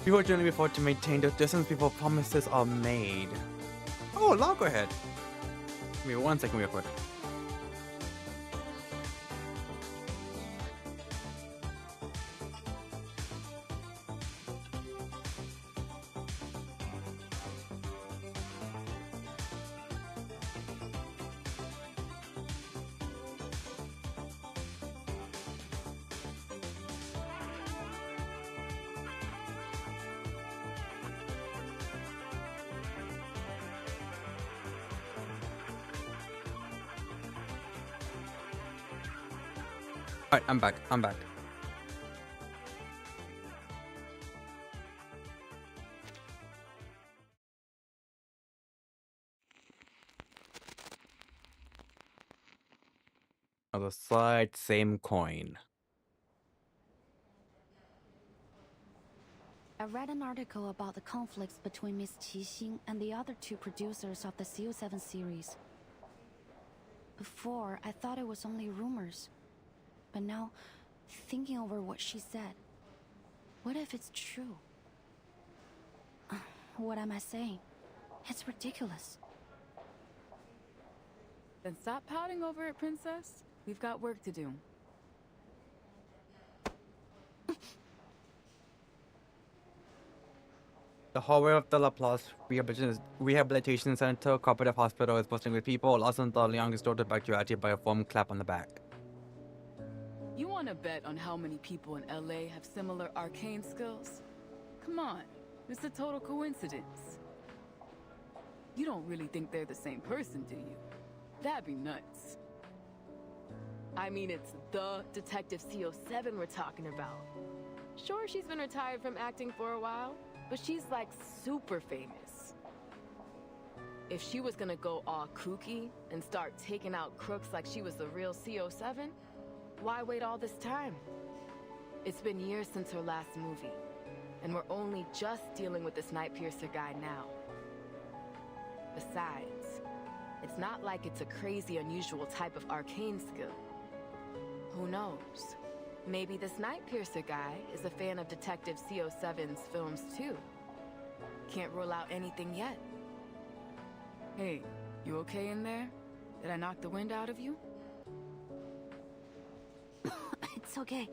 [SPEAKER 1] People generally afford to maintain the distance before promises are made. Oh, loggerhead. Give me 1 second real quick. Alright, I'm back. Other side, same coin.
[SPEAKER 6] I read an article about the conflicts between Miss Qixing and the other 2 producers of the CO7 series. Before, I thought it was only rumors. But now, thinking over what she said, what if it's true? What am I saying? It's ridiculous.
[SPEAKER 7] Then stop pouting over it, Princess. We've got work to do.
[SPEAKER 1] The hallway of the Laplace Rehabilitation Center, Cooperative Hospital is bustling with people. Lawson thought Liang distorted back to reality by a foam clap on the back.
[SPEAKER 7] You want to bet on how many people in LA have similar arcane skills? Come on, it's a total coincidence. You don't really think they're the same person, do you? That'd be nuts. I mean, it's the Detective CO7 we're talking about. Sure, she's been retired from acting for a while, but she's like super famous. If she was gonna go all kooky and start taking out crooks like she was the real CO7, why wait all this time? It's been years since her last movie, and we're only just dealing with this Nightpiercer guy now. Besides, it's not like it's a crazy, unusual type of arcane skill. Who knows? Maybe this Nightpiercer guy is a fan of Detective CO7's films too. Can't rule out anything yet. Hey, you okay in there? Did I knock the wind out of you?
[SPEAKER 6] It's okay.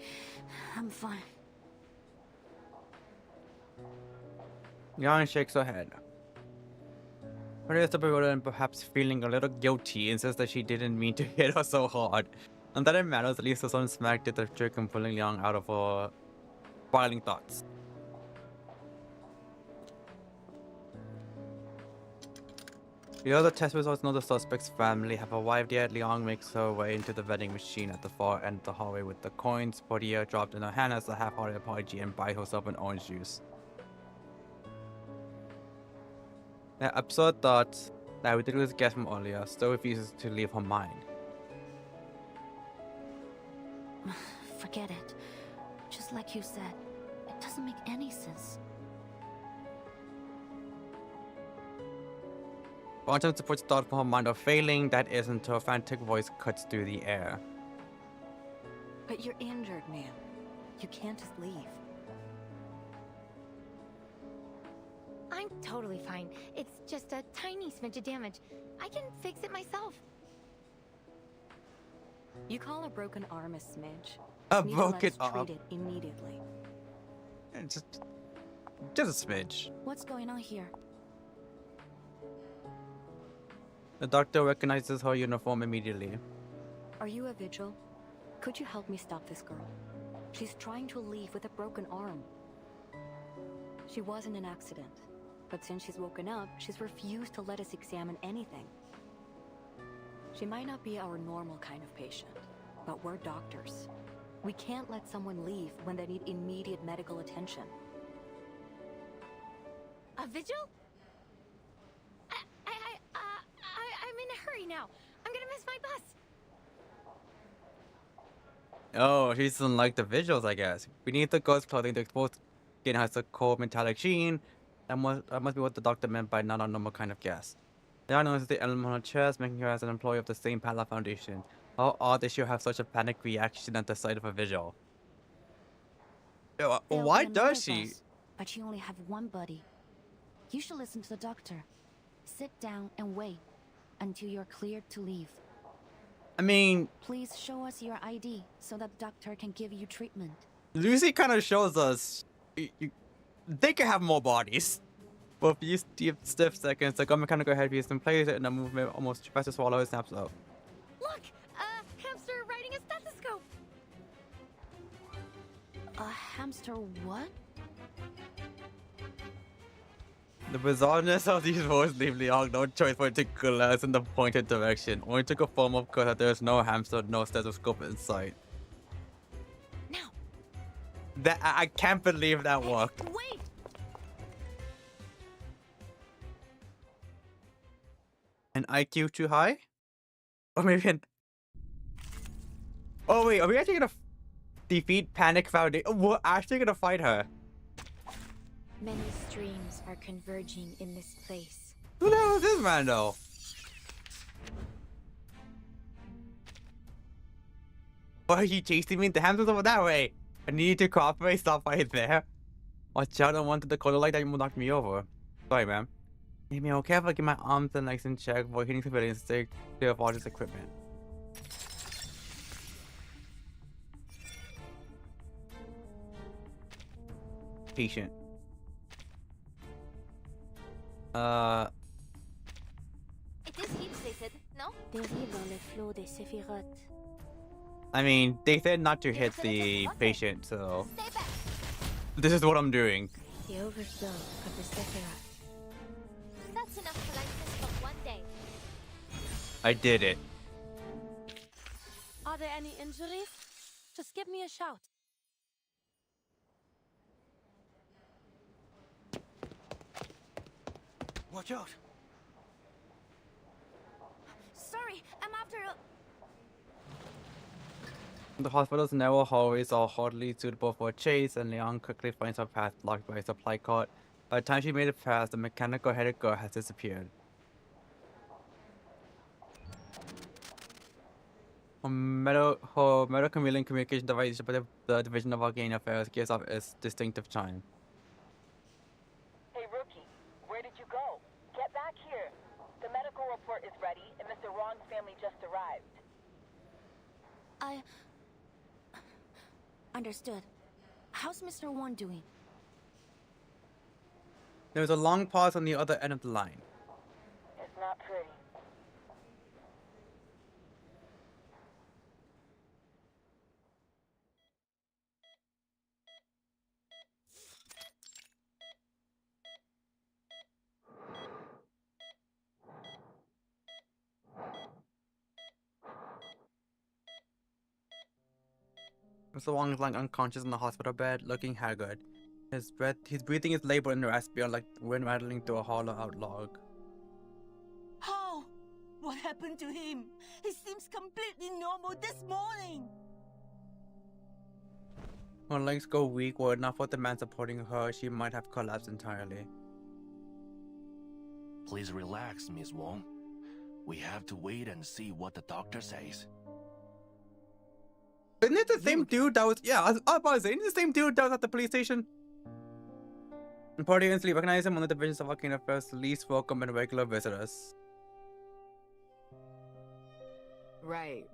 [SPEAKER 6] I'm fine.
[SPEAKER 1] Liang shakes her head. Her bewildered and perhaps feeling a little guilty, insists that she didn't mean to hit her so hard. And that it matters, at least the son smacked at the jerk and pulling Liang out of her spiraling thoughts. The other test results know the suspect's family have arrived yet. Liang makes her way into the vending machine at the far end of the hallway with the coins. Portia dropped in her hand as a half-hearted apology and buys herself an orange juice. That absurd thought, that ridiculous guess from earlier, still refuses to leave her mind.
[SPEAKER 6] Forget it. Just like you said, it doesn't make any sense.
[SPEAKER 1] Quantum supports thought from her mind of failing, that is, until a frantic voice cuts through the air.
[SPEAKER 13] But you're injured, ma'am. You can't just leave.
[SPEAKER 8] I'm totally fine. It's just a tiny smidge of damage. I can fix it myself.
[SPEAKER 13] You call a broken arm a smidge?
[SPEAKER 1] A broken arm?
[SPEAKER 13] Treat it immediately.
[SPEAKER 1] Just a smidge.
[SPEAKER 6] What's going on here?
[SPEAKER 1] The doctor recognizes her uniform immediately.
[SPEAKER 13] Are you a vigil? Could you help me stop this girl? She's trying to leave with a broken arm. She was in an accident, but since she's woken up, she's refused to let us examine anything. She might not be our normal kind of patient, but we're doctors. We can't let someone leave when they need immediate medical attention.
[SPEAKER 8] A vigil? I'm in a hurry now. I'm gonna miss my bus.
[SPEAKER 1] Oh, she doesn't like the visuals, I guess. We need the ghost clothing to expose skin has a cold metallic sheen. That must be what the doctor meant by not a normal kind of gas. There are notices the element on her chest, making her as an employee of the same Pala Foundation. How odd that she'll have such a panic reaction at the sight of a visual. Why does she?
[SPEAKER 6] Bus, but you only have one buddy. You should listen to the doctor. Sit down and wait until you're cleared to leave.
[SPEAKER 1] I mean,
[SPEAKER 6] please show us your ID so that the doctor can give you treatment.
[SPEAKER 1] Lucy kind of shows us they can have more bodies. But if you stiff seconds, the gun mechanical head piece in place and the movement almost tries to swallow his snaps up.
[SPEAKER 8] Look! Hamster riding a stethoscope!
[SPEAKER 6] A hamster what?
[SPEAKER 1] The bizarreness of these words leave Leon no choice but to glance in the pointed direction. Only took a form of because there is no hamster, no stethoscope in sight.
[SPEAKER 8] Now.
[SPEAKER 1] That I can't believe that worked.
[SPEAKER 8] Wait!
[SPEAKER 1] An IQ too high? Or maybe an... Oh wait, are we actually gonna defeat Panic Foundation? We're actually gonna fight her.
[SPEAKER 12] Many streams are converging in this place.
[SPEAKER 1] Who the hell is this man though? Why are you chasing me? The hamster's over that way. I need to cooperate, stop right there. Watch out, I don't want the corner like that, you will knock me over. Sorry, ma'am. Make me okay if I get my arms and legs in check while hitting civilians to take clear of all this equipment. Patient.
[SPEAKER 12] It is heat, they said, no?
[SPEAKER 1] I mean, they said not to hit the patient, so... This is what I'm doing.
[SPEAKER 12] The overflow of the Sephiroth. That's enough to light this for one day.
[SPEAKER 1] I did it.
[SPEAKER 12] Are there any injuries? Just give me a shout.
[SPEAKER 3] Watch out!
[SPEAKER 8] Sorry, I'm after a...
[SPEAKER 1] The hospital's narrow hallways are hardly suitable for a chase, and Leon quickly finds her path blocked by a supply cart. By the time she made it past, the mechanical-headed girl has disappeared. Her metal chameleon communication device by the Division of Arcane Affairs gives off its distinctive chime.
[SPEAKER 14] Hey, rookie, where did you go? Get back here. The medical report is ready, and Mr. Ron's family just arrived.
[SPEAKER 6] Understood. How's Mr. Wan doing?
[SPEAKER 1] There was a long pause on the other end of the line.
[SPEAKER 14] It's not pretty.
[SPEAKER 1] Mr. Wong is lying unconscious in the hospital bed, looking haggard. His breathing is labored and raspy, like wind rattling through a hollow-out log.
[SPEAKER 15] How? What happened to him? He seems completely normal this morning.
[SPEAKER 1] Her legs go weak. Were it not for the man supporting her, she might have collapsed entirely.
[SPEAKER 5] Please relax, Miss Wong. We have to wait and see what the doctor says.
[SPEAKER 1] Isn't it the same dude that was... Yeah, I was about to say, isn't it the same dude that was at the police station? And Party instantly recognized him on the Divisions of Arcane Affairs, least welcome and regular visitors.
[SPEAKER 10] Right.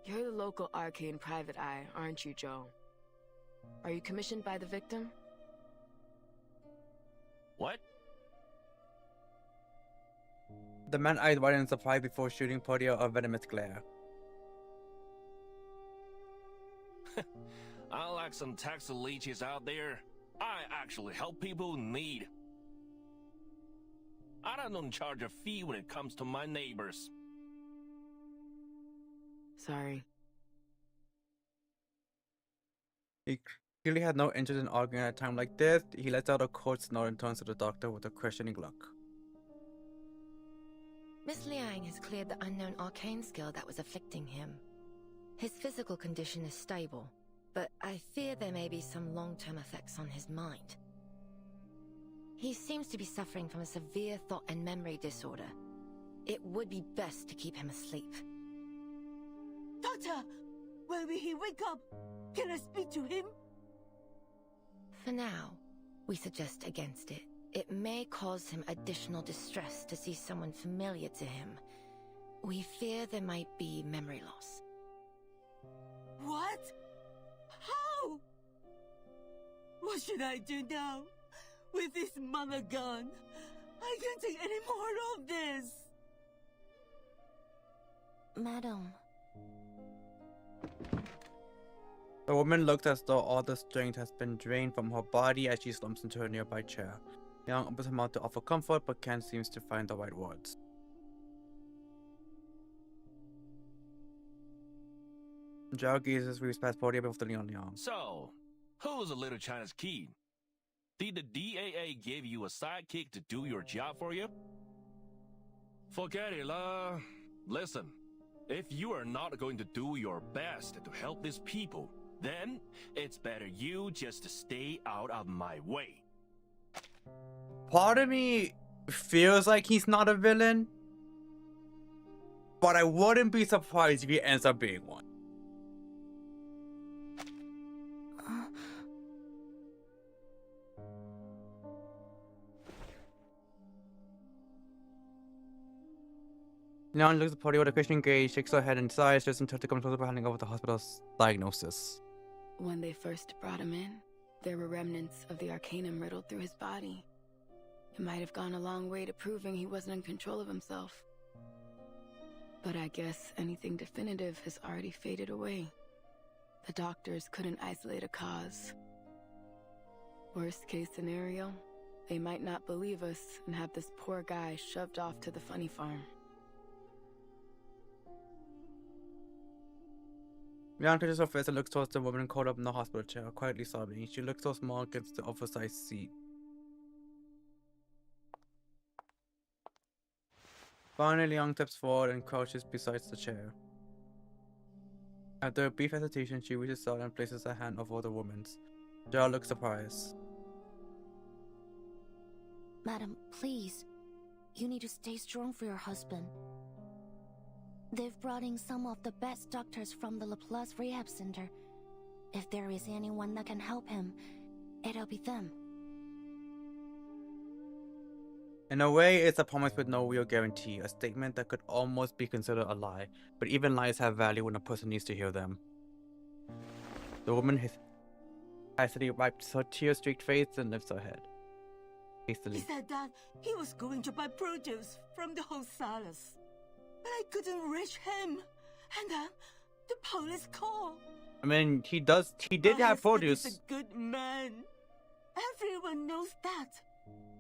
[SPEAKER 10] You're the local arcane private eye, aren't you, Joe? Are you commissioned by the victim?
[SPEAKER 5] What?
[SPEAKER 1] The man eyed wide in surprise before shooting Portia a venomous glare.
[SPEAKER 5] like some tax leeches out there. I actually help people in need. I don't charge a fee when it comes to my neighbors.
[SPEAKER 10] Sorry.
[SPEAKER 1] He clearly had no interest in arguing at a time like this. He lets out a cold snort and turns to the doctor with a questioning look.
[SPEAKER 8] Miss Liang has cleared the unknown arcane skill that was afflicting him. His physical condition is stable, but I fear there may be some long-term effects on his mind. He seems to be suffering from a severe thought and memory disorder. It would be best to keep him asleep.
[SPEAKER 15] Doctor, when will he wake up? Can I speak to him?
[SPEAKER 8] For now, we suggest against it. It may cause him additional distress to see someone familiar to him. We fear there might be memory loss.
[SPEAKER 15] What? How? What should I do now? With this mother gone, I can't take any more of this.
[SPEAKER 6] Madam.
[SPEAKER 1] The woman looks as though all the strength has been drained from her body as she slumps into her nearby chair. Young opens her mouth to offer comfort, but Ken seems to find the right words. Zhao gazes through his passport before telling Liang.
[SPEAKER 5] So, who's a little China's kid? Did the DAA give you a sidekick to do your job for you? Forget it, lah. Listen, if you are not going to do your best to help these people, then it's better you just stay out of my way.
[SPEAKER 1] Part of me feels like he's not a villain, but I wouldn't be surprised if he ends up being one. Leon looks at the party with a questioning gaze, shakes her head and sighs, just until to come closer by handing over the hospital's diagnosis.
[SPEAKER 10] When they first brought him in, there were remnants of the arcanum riddled through his body. It might have gone a long way to proving he wasn't in control of himself. But I guess anything definitive has already faded away. The doctors couldn't isolate a cause. Worst case scenario, they might not believe us and have this poor guy shoved off to the funny farm.
[SPEAKER 1] Leon touches her face and looks towards the woman caught up in the hospital chair, quietly sobbing. She looks so small against the oversized seat. Finally, Leon steps forward and crouches beside the chair. After a brief hesitation, she reaches out and places her hand over the woman's. Zhao looks surprised.
[SPEAKER 6] Madam, please. You need to stay strong for your husband. They've brought in some of the best doctors from the Laplace Rehab Center. If there is anyone that can help him, it'll be them.
[SPEAKER 1] In a way, it's a promise with no real guarantee, a statement that could almost be considered a lie, but even lies have value when a person needs to hear them. The woman hastily wipes her tear-streaked face and lifts her head. Hastily.
[SPEAKER 15] He said that he was going to buy produce from the wholesalers. But I couldn't reach him, and then the police called.
[SPEAKER 1] I mean, he did have produce.
[SPEAKER 15] He's a good man. Everyone knows that.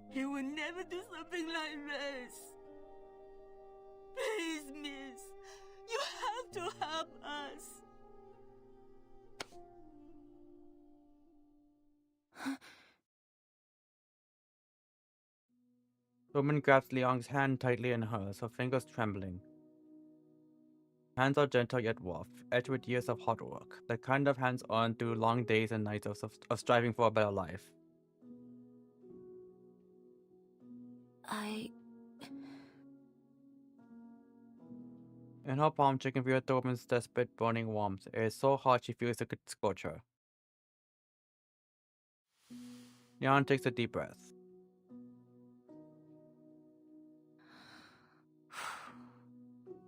[SPEAKER 15] He would never do something like this. Please, miss, you have to help us.
[SPEAKER 1] The woman grabs Liang's hand tightly in hers, her fingers trembling. Hands are gentle yet rough, edged with years of hard work, the kind of hands earned through long days and nights of striving for a better life. In her palm, she can feel the woman's desperate, burning warmth. It is so hot she feels it could scorch her. Liang takes a deep breath.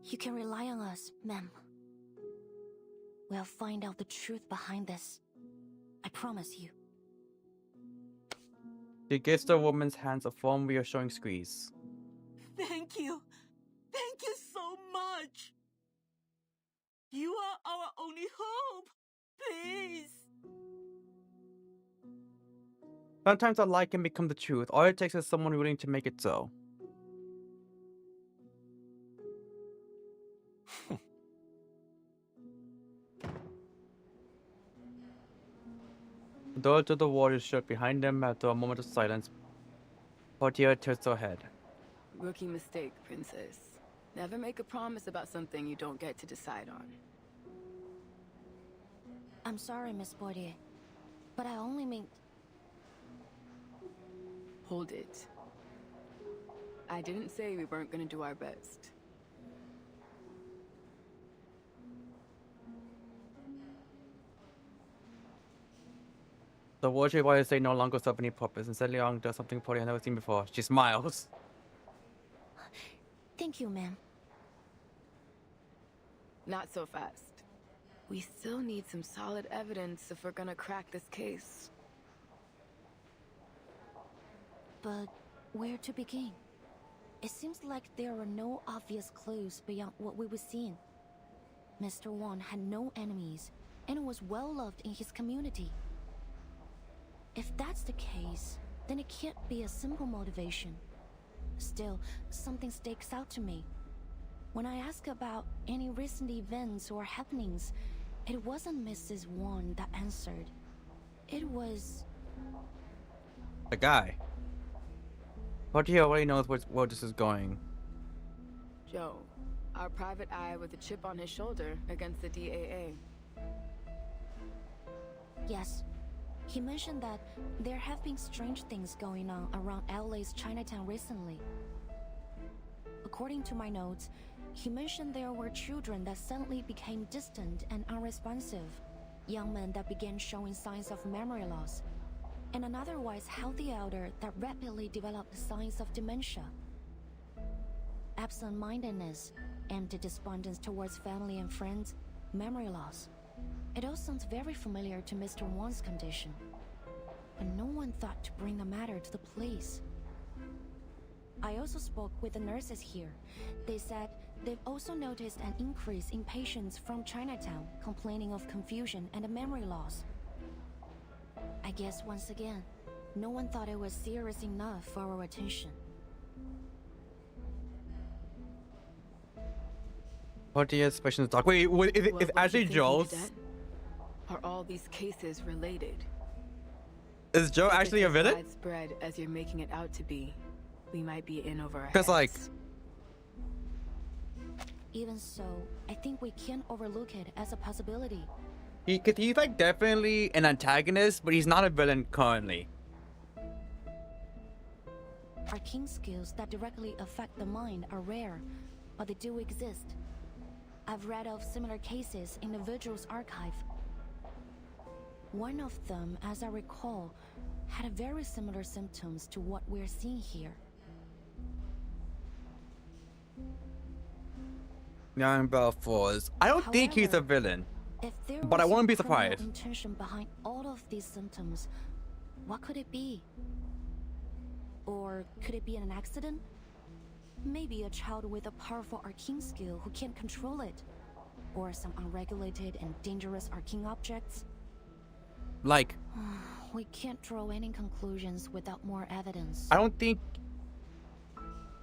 [SPEAKER 6] You can rely on us, ma'am. We'll find out the truth behind this. I promise you.
[SPEAKER 1] She gives the woman's hands a firm, reassuring squeeze.
[SPEAKER 15] Thank you. Thank you so much. You are our only hope. Please.
[SPEAKER 1] Sometimes a lie can become the truth. All it takes is someone willing to make it so. The door to the wall is shut behind them. After a moment of silence, Portia tilts her head.
[SPEAKER 10] Rookie mistake, Princess. Never make a promise about something you don't get to decide on.
[SPEAKER 6] I'm sorry, Miss Portier, but I only mean...
[SPEAKER 10] Hold it. I didn't say we weren't gonna do our best.
[SPEAKER 1] The wardrobe wires say no longer serve any purpose. Instead, Liang does something Portia has never seen before. She smiles.
[SPEAKER 6] Thank you, ma'am.
[SPEAKER 10] Not so fast. We still need some solid evidence if we're gonna crack this case.
[SPEAKER 6] But where to begin? It seems like there are no obvious clues beyond what we were seeing. Mr. Wong had no enemies and was well loved in his community. If that's the case, then it can't be a simple motivation. Still, something sticks out to me. When I ask about any recent events or happenings, it wasn't Mrs. Wong that answered. It was...
[SPEAKER 1] The guy. Portia already knows where this is going.
[SPEAKER 10] Joe, our private eye with a chip on his shoulder against the DAA.
[SPEAKER 6] Yes. He mentioned that there have been strange things going on around LA's Chinatown recently. According to my notes, he mentioned there were children that suddenly became distant and unresponsive, young men that began showing signs of memory loss, and an otherwise healthy elder that rapidly developed signs of dementia. Absent-mindedness, empty despondence towards family and friends, memory loss. It all sounds very familiar to Mr. Wong's condition, but no one thought to bring the matter to the police. I also spoke with the nurses here. They said they've also noticed an increase in patients from Chinatown complaining of confusion and memory loss. I guess once again, no one thought it was serious enough for our attention.
[SPEAKER 1] Portia's expression is dark. Wait, is actually Joe's?
[SPEAKER 10] Are all these cases related?
[SPEAKER 1] Is Joe actually a villain?
[SPEAKER 10] Widespread as you're making it out to be, we might be in over our heads.
[SPEAKER 1] Because like,
[SPEAKER 6] even so, I think we can't overlook it as a possibility.
[SPEAKER 1] he's like definitely an antagonist, but he's not a villain currently.
[SPEAKER 6] Arcane skills that directly affect the mind are rare, but they do exist. I've read of similar cases in the Vigil's archive. One of them, as I recall, had very similar symptoms to what we're seeing here.
[SPEAKER 1] Young Belfors. I don't think he's a villain, but I wouldn't be surprised.
[SPEAKER 6] Intention behind all of these symptoms, what could it be? Or could it be an accident? Maybe a child with a powerful arcane skill who can't control it, or some unregulated and dangerous arcane objects.
[SPEAKER 1] Like,
[SPEAKER 6] we can't draw any conclusions without more evidence.
[SPEAKER 1] I don't think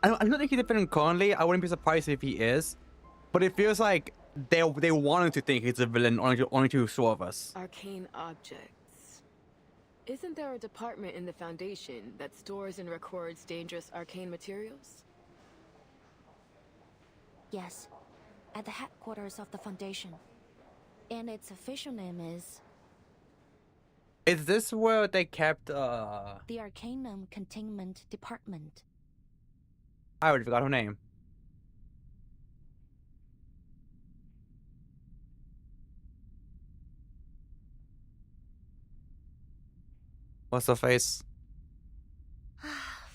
[SPEAKER 1] he's a villain currently. I wouldn't be surprised if he is, but it feels like they wanted to think he's a villain only to swerve us.
[SPEAKER 10] Arcane objects. Isn't there a department in the Foundation that stores and records dangerous arcane materials?
[SPEAKER 6] Yes, at the headquarters of the Foundation. And its official name is...
[SPEAKER 1] Is this where they kept,
[SPEAKER 6] The Arcanum Containment Department.
[SPEAKER 1] I already forgot her name. What's her face?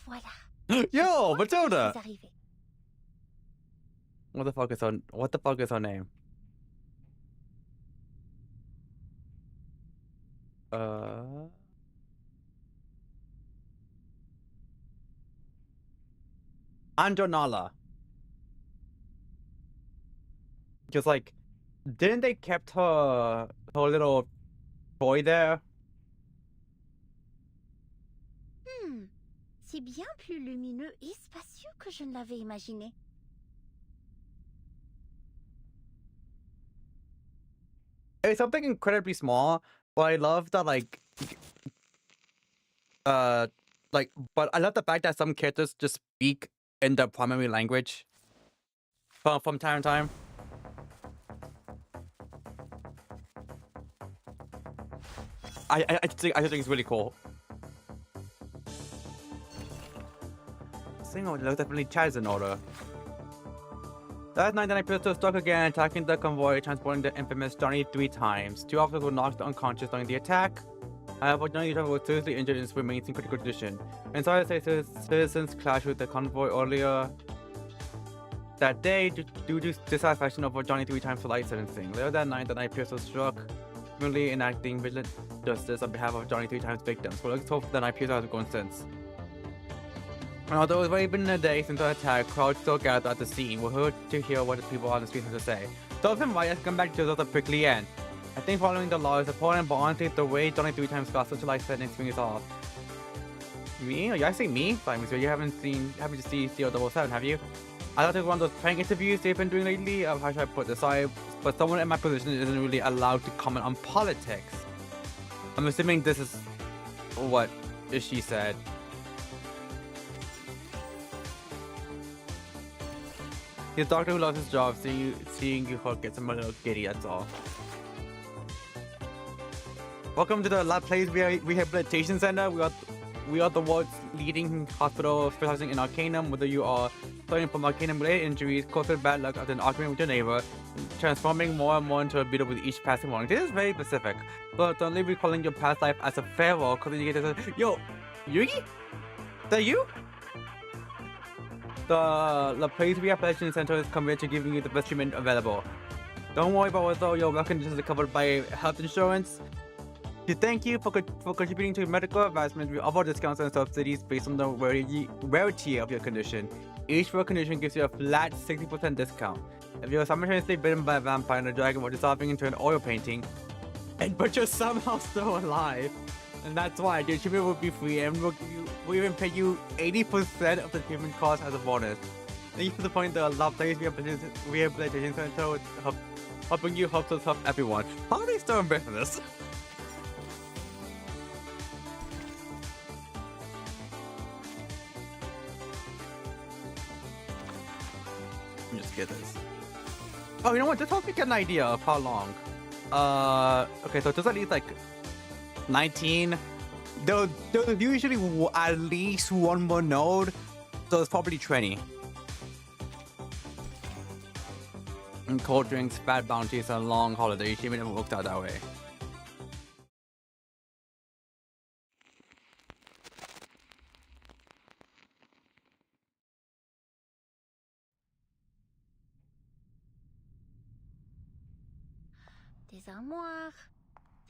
[SPEAKER 6] Voilà.
[SPEAKER 1] Yo, Matilda! What the fuck is her name? Andronala. Just like, didn't they kept her little toy there?
[SPEAKER 6] C'est bien plus lumineux et spacieux que je ne l'avais imaginé.
[SPEAKER 1] It's something incredibly small, but I love that but I love the fact that some characters just speak in their primary language from time to time. I just think it's really cool. Single definitely chat is in order. That night, I pistol struck again, attacking the convoy, transporting the infamous Johnny 3 times. 2 officers were knocked unconscious during the attack. However, Johnny was seriously injured and remains in critical condition. And sorry to say, citizens clashed with the convoy earlier that day due to dissatisfaction over Johnny 3 times for light sentencing. Later that night, the night pistol struck, merely enacting vigilant justice on behalf of Johnny 3 times victims. Well, let's hope the night pistol has gone since. And although it's already been a day since the attack, crowds still gathered at the scene. We're here to hear what the people on the street have to say. Dolphin riots come back to the prickly end. I think following the law is important, but honestly, the way Johnny 3 times got such a life sentence swings off. Me? Are you actually me? Fine, so you haven't to see CO007, have you? I thought it was one of those prank interviews they've been doing lately. How should I put this? But someone in my position isn't really allowed to comment on politics. I'm assuming this is what she said. He's a doctor who loves his job, seeing you hook gets him a little giddy, that's all. Welcome to the La Place Rehabilitation Center. We are the world's leading hospital specializing in Arcanum. Whether you are suffering from Arcanum-related injuries, caused with bad luck after an argument with your neighbor, transforming more and more into a beetle with each passing morning. This is very specific. But don't leave recalling your past life as a pharaoh, because then you get to say, yo, Yugi? Is that you? The La Place Rehabilitation Center is committed to giving you the best treatment available. Don't worry about whether your medical conditions are covered by health insurance. To thank you for contributing to medical advancement, we offer discounts and subsidies based on the rarity of your condition. Each rare condition gives you a flat 60% discount. If you're simultaneously bitten by a vampire and a dragon while dissolving into an oil painting, but you're somehow still alive, and that's why the treatment will be free, and we'll even pay you 80% of the treatment cost as a bonus. Thank you for supporting the La Place Rehabilitation Center, helping you help us help everyone. How are they still in business? Let me just get this. Oh, you know what? This helps me get an idea of how long. Okay, so there's at least like 19. There's usually at least one more node, so it's probably 20. And cold drinks, fat bounties, and long holidays. Even if it worked out that way.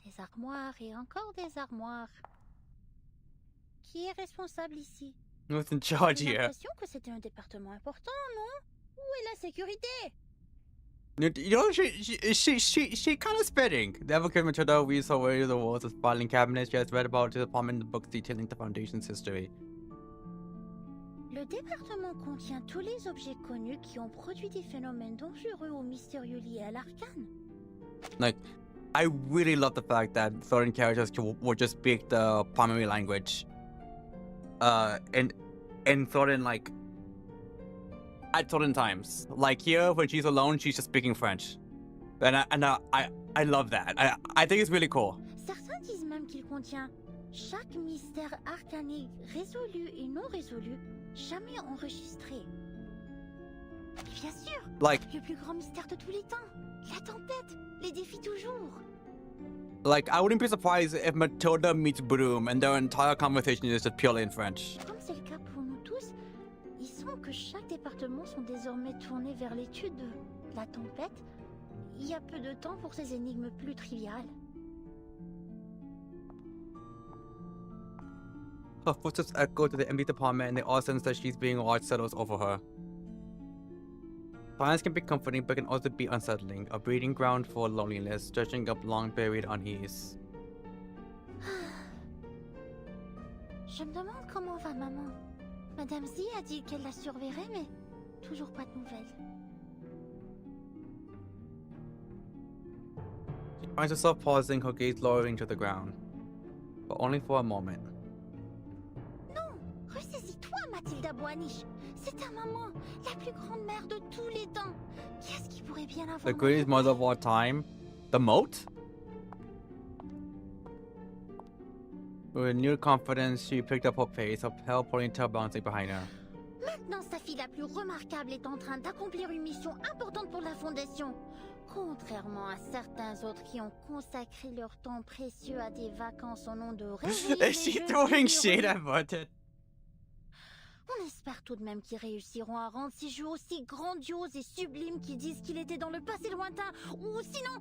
[SPEAKER 6] Des armoires et encore des armoires. Qui est responsable ici?
[SPEAKER 1] Who's in charge
[SPEAKER 6] J'ai
[SPEAKER 1] here?
[SPEAKER 6] l'impression que c'était un département important, non? Où est la sécurité?
[SPEAKER 1] You know, she kind of spitting. The advocate Matilda reads her way to the walls of filing cabinets. She has read about his apartment in the books detailing the Foundation's history.
[SPEAKER 6] Le département contient tous les objets connus qui ont produit des phénomènes dangereux ou mystérieux liés à l'arcane.
[SPEAKER 1] Like, I really love the fact that certain characters will just speak the primary language. And certain, like, at certain times. Like here, when she's alone, she's just speaking French. And I love that. I think it's really cool.
[SPEAKER 6] Certains disent même qu'il contient chaque mystère arcanique résolu et non résolu, jamais enregistré. Bien sûr,
[SPEAKER 1] Like,
[SPEAKER 6] le plus grand mystère de tous les temps, la tempête, les défie toujours.
[SPEAKER 1] Like, I wouldn't be surprised if Matilda meets Broom and their entire conversation is just purely in French.
[SPEAKER 6] Comme c'est le cas pour nous tous, il semble que chaque département sont désormais tournés vers l'étude de la tempête. Il y a peu de temps pour ces énigmes plus triviales.
[SPEAKER 1] Her footsteps echo to the empty department, and the odd sense that she's being watched settles over her. Silence can be comforting, but can also be unsettling, a breeding ground for loneliness, stretching up long-buried unease.
[SPEAKER 6] Je me demande comment va maman. Madame Z a dit qu'elle la surveillerait, mais toujours pas de nouvelles.
[SPEAKER 1] She finds herself pausing, her gaze lowering to the ground, but only for a moment.
[SPEAKER 6] Non, ressaisis-toi, Mathilda Boaniche. C'est ta maman, la plus grande mère de tous les temps. Qu'est-ce qui pourrait bien avoir?
[SPEAKER 1] The greatest mother of all time? The moat? With renewed confidence, she picked up her pace, her pale ponytail bouncing behind her.
[SPEAKER 6] Maintenant, sa fille la plus remarquable est en train d'accomplir une mission importante pour la Fondation. Contrairement à certains autres qui ont consacré leur temps précieux à des vacances au nom de réveiller
[SPEAKER 1] Is she throwing shade at Button?
[SPEAKER 6] On espère tout de même qu'ils réussiront à rendre ces jeux aussi grandioses et sublimes qu'ils disent qu'il était dans le passé lointain, ou sinon...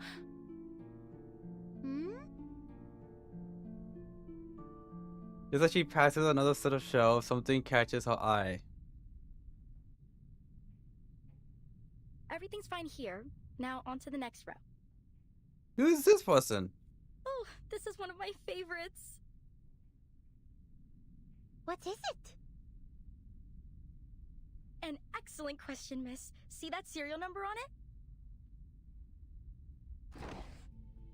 [SPEAKER 1] Just as she passes another set of shelves, something catches her eye.
[SPEAKER 16] Everything's fine here. Now on to the next row.
[SPEAKER 1] Who is this person?
[SPEAKER 16] Oh, this is one of my favorites.
[SPEAKER 6] What is it?
[SPEAKER 16] An excellent question, miss. See that serial number on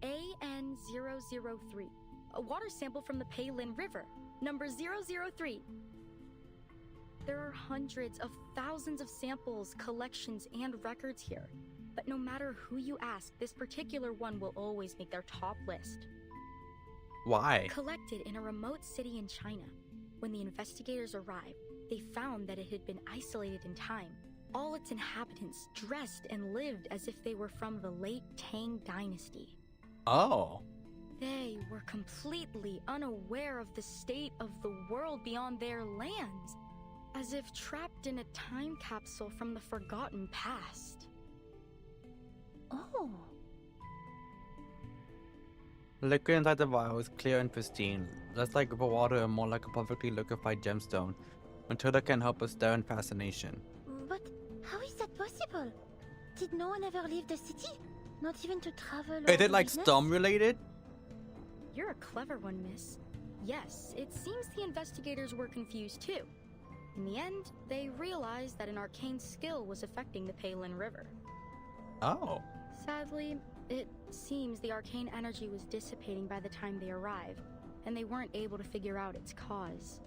[SPEAKER 16] it? AN003. A water sample from the Peilin River. Number 003. There are hundreds of thousands of samples, collections, and records here. But no matter who you ask, this particular one will always make their top list.
[SPEAKER 1] Why?
[SPEAKER 16] Collected in a remote city in China. When the investigators arrived, they found that it had been isolated in time. All its inhabitants dressed and lived as if they were from the late Tang Dynasty.
[SPEAKER 1] Oh.
[SPEAKER 16] They were completely unaware of the state of the world beyond their lands, as if trapped in a time capsule from the forgotten past.
[SPEAKER 6] Oh.
[SPEAKER 1] The liquid inside the vial is clear and pristine, less like river water and more like a perfectly liquefied gemstone. Matilda can help us stare in fascination.
[SPEAKER 6] But how is that possible? Did no one ever leave the city? Not even to travel or
[SPEAKER 1] Is it like
[SPEAKER 6] business?
[SPEAKER 1] storm related?
[SPEAKER 16] You're a clever one, miss. Yes, it seems the investigators were confused too. In the end, they realized that an arcane skill was affecting the Peilin River.
[SPEAKER 1] Oh.
[SPEAKER 16] Sadly, it seems the arcane energy was dissipating by the time they arrived, and they weren't able to figure out its cause.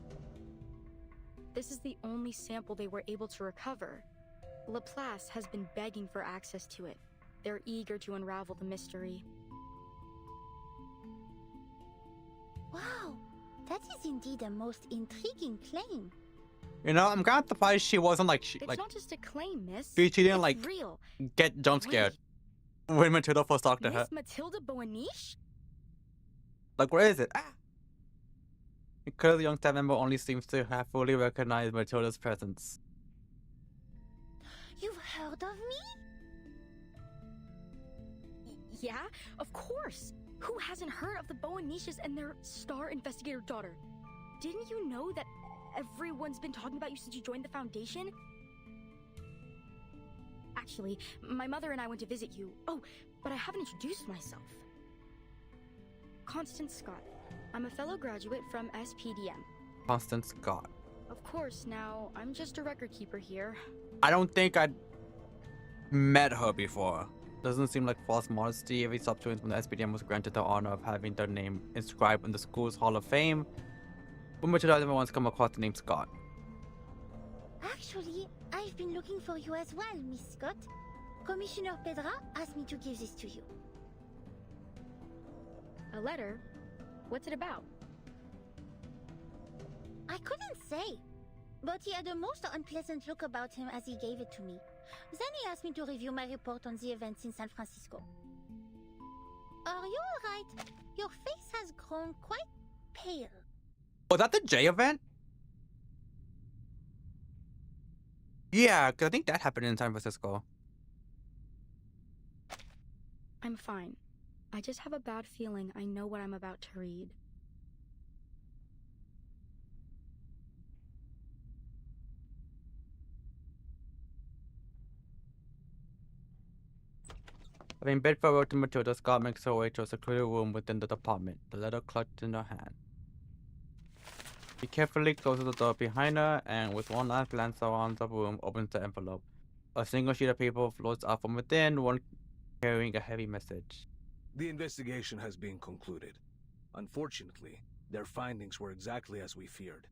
[SPEAKER 16] This is the only sample they were able to recover. Laplace has been begging for access to it. They're eager to unravel the mystery.
[SPEAKER 6] Wow, that is indeed a most intriguing claim.
[SPEAKER 1] You know, I'm kind of surprised she wasn't like
[SPEAKER 16] It's not just a claim, miss.
[SPEAKER 1] she didn't
[SPEAKER 16] It's
[SPEAKER 1] like
[SPEAKER 16] real.
[SPEAKER 1] get jump scared when Matilda first talked to her.
[SPEAKER 16] Miss Matilda Boaniche?
[SPEAKER 1] Like, where is it? Ah! Because the young staff member only seems to have fully recognized Matilda's presence.
[SPEAKER 6] You've heard of me?
[SPEAKER 16] Yeah, of course. Who hasn't heard of the Boaniches and their star investigator daughter? Didn't you know that everyone's been talking about you since you joined the Foundation? Actually, my mother and I went to visit you. Oh, but I haven't introduced myself. Constance Scott. I'm a fellow graduate from SPDM.
[SPEAKER 1] Constance Scott.
[SPEAKER 16] Of course, now, I'm just a record keeper here.
[SPEAKER 1] I don't think I'd met her before. Doesn't seem like false modesty. Every sub-student from the SPDM was granted the honor of having their name inscribed in the school's Hall of Fame. But Matilda never once come across the name Scott.
[SPEAKER 6] Actually, I've been looking for you as well, Miss Scott. Commissioner Pedra asked me to give this to you.
[SPEAKER 16] A letter? What's it about?
[SPEAKER 6] I couldn't say, but he had a most unpleasant look about him as he gave it to me. Then he asked me to review my report on the events in San Francisco. Are you alright? Your face has grown quite pale.
[SPEAKER 1] Was that the J event? Yeah, 'cause I think that happened in San Francisco.
[SPEAKER 16] I'm fine. I just have a bad feeling I know what I'm about to read.
[SPEAKER 1] Having bid farewell to Matilda, Scott makes her way to a secluded room within the department, the letter clutched in her hand. He carefully closes the door behind her and with one last glance around the room opens the envelope. A single sheet of paper floats out from within, one carrying a heavy message.
[SPEAKER 17] The investigation has been concluded. Unfortunately, their findings were exactly as we feared.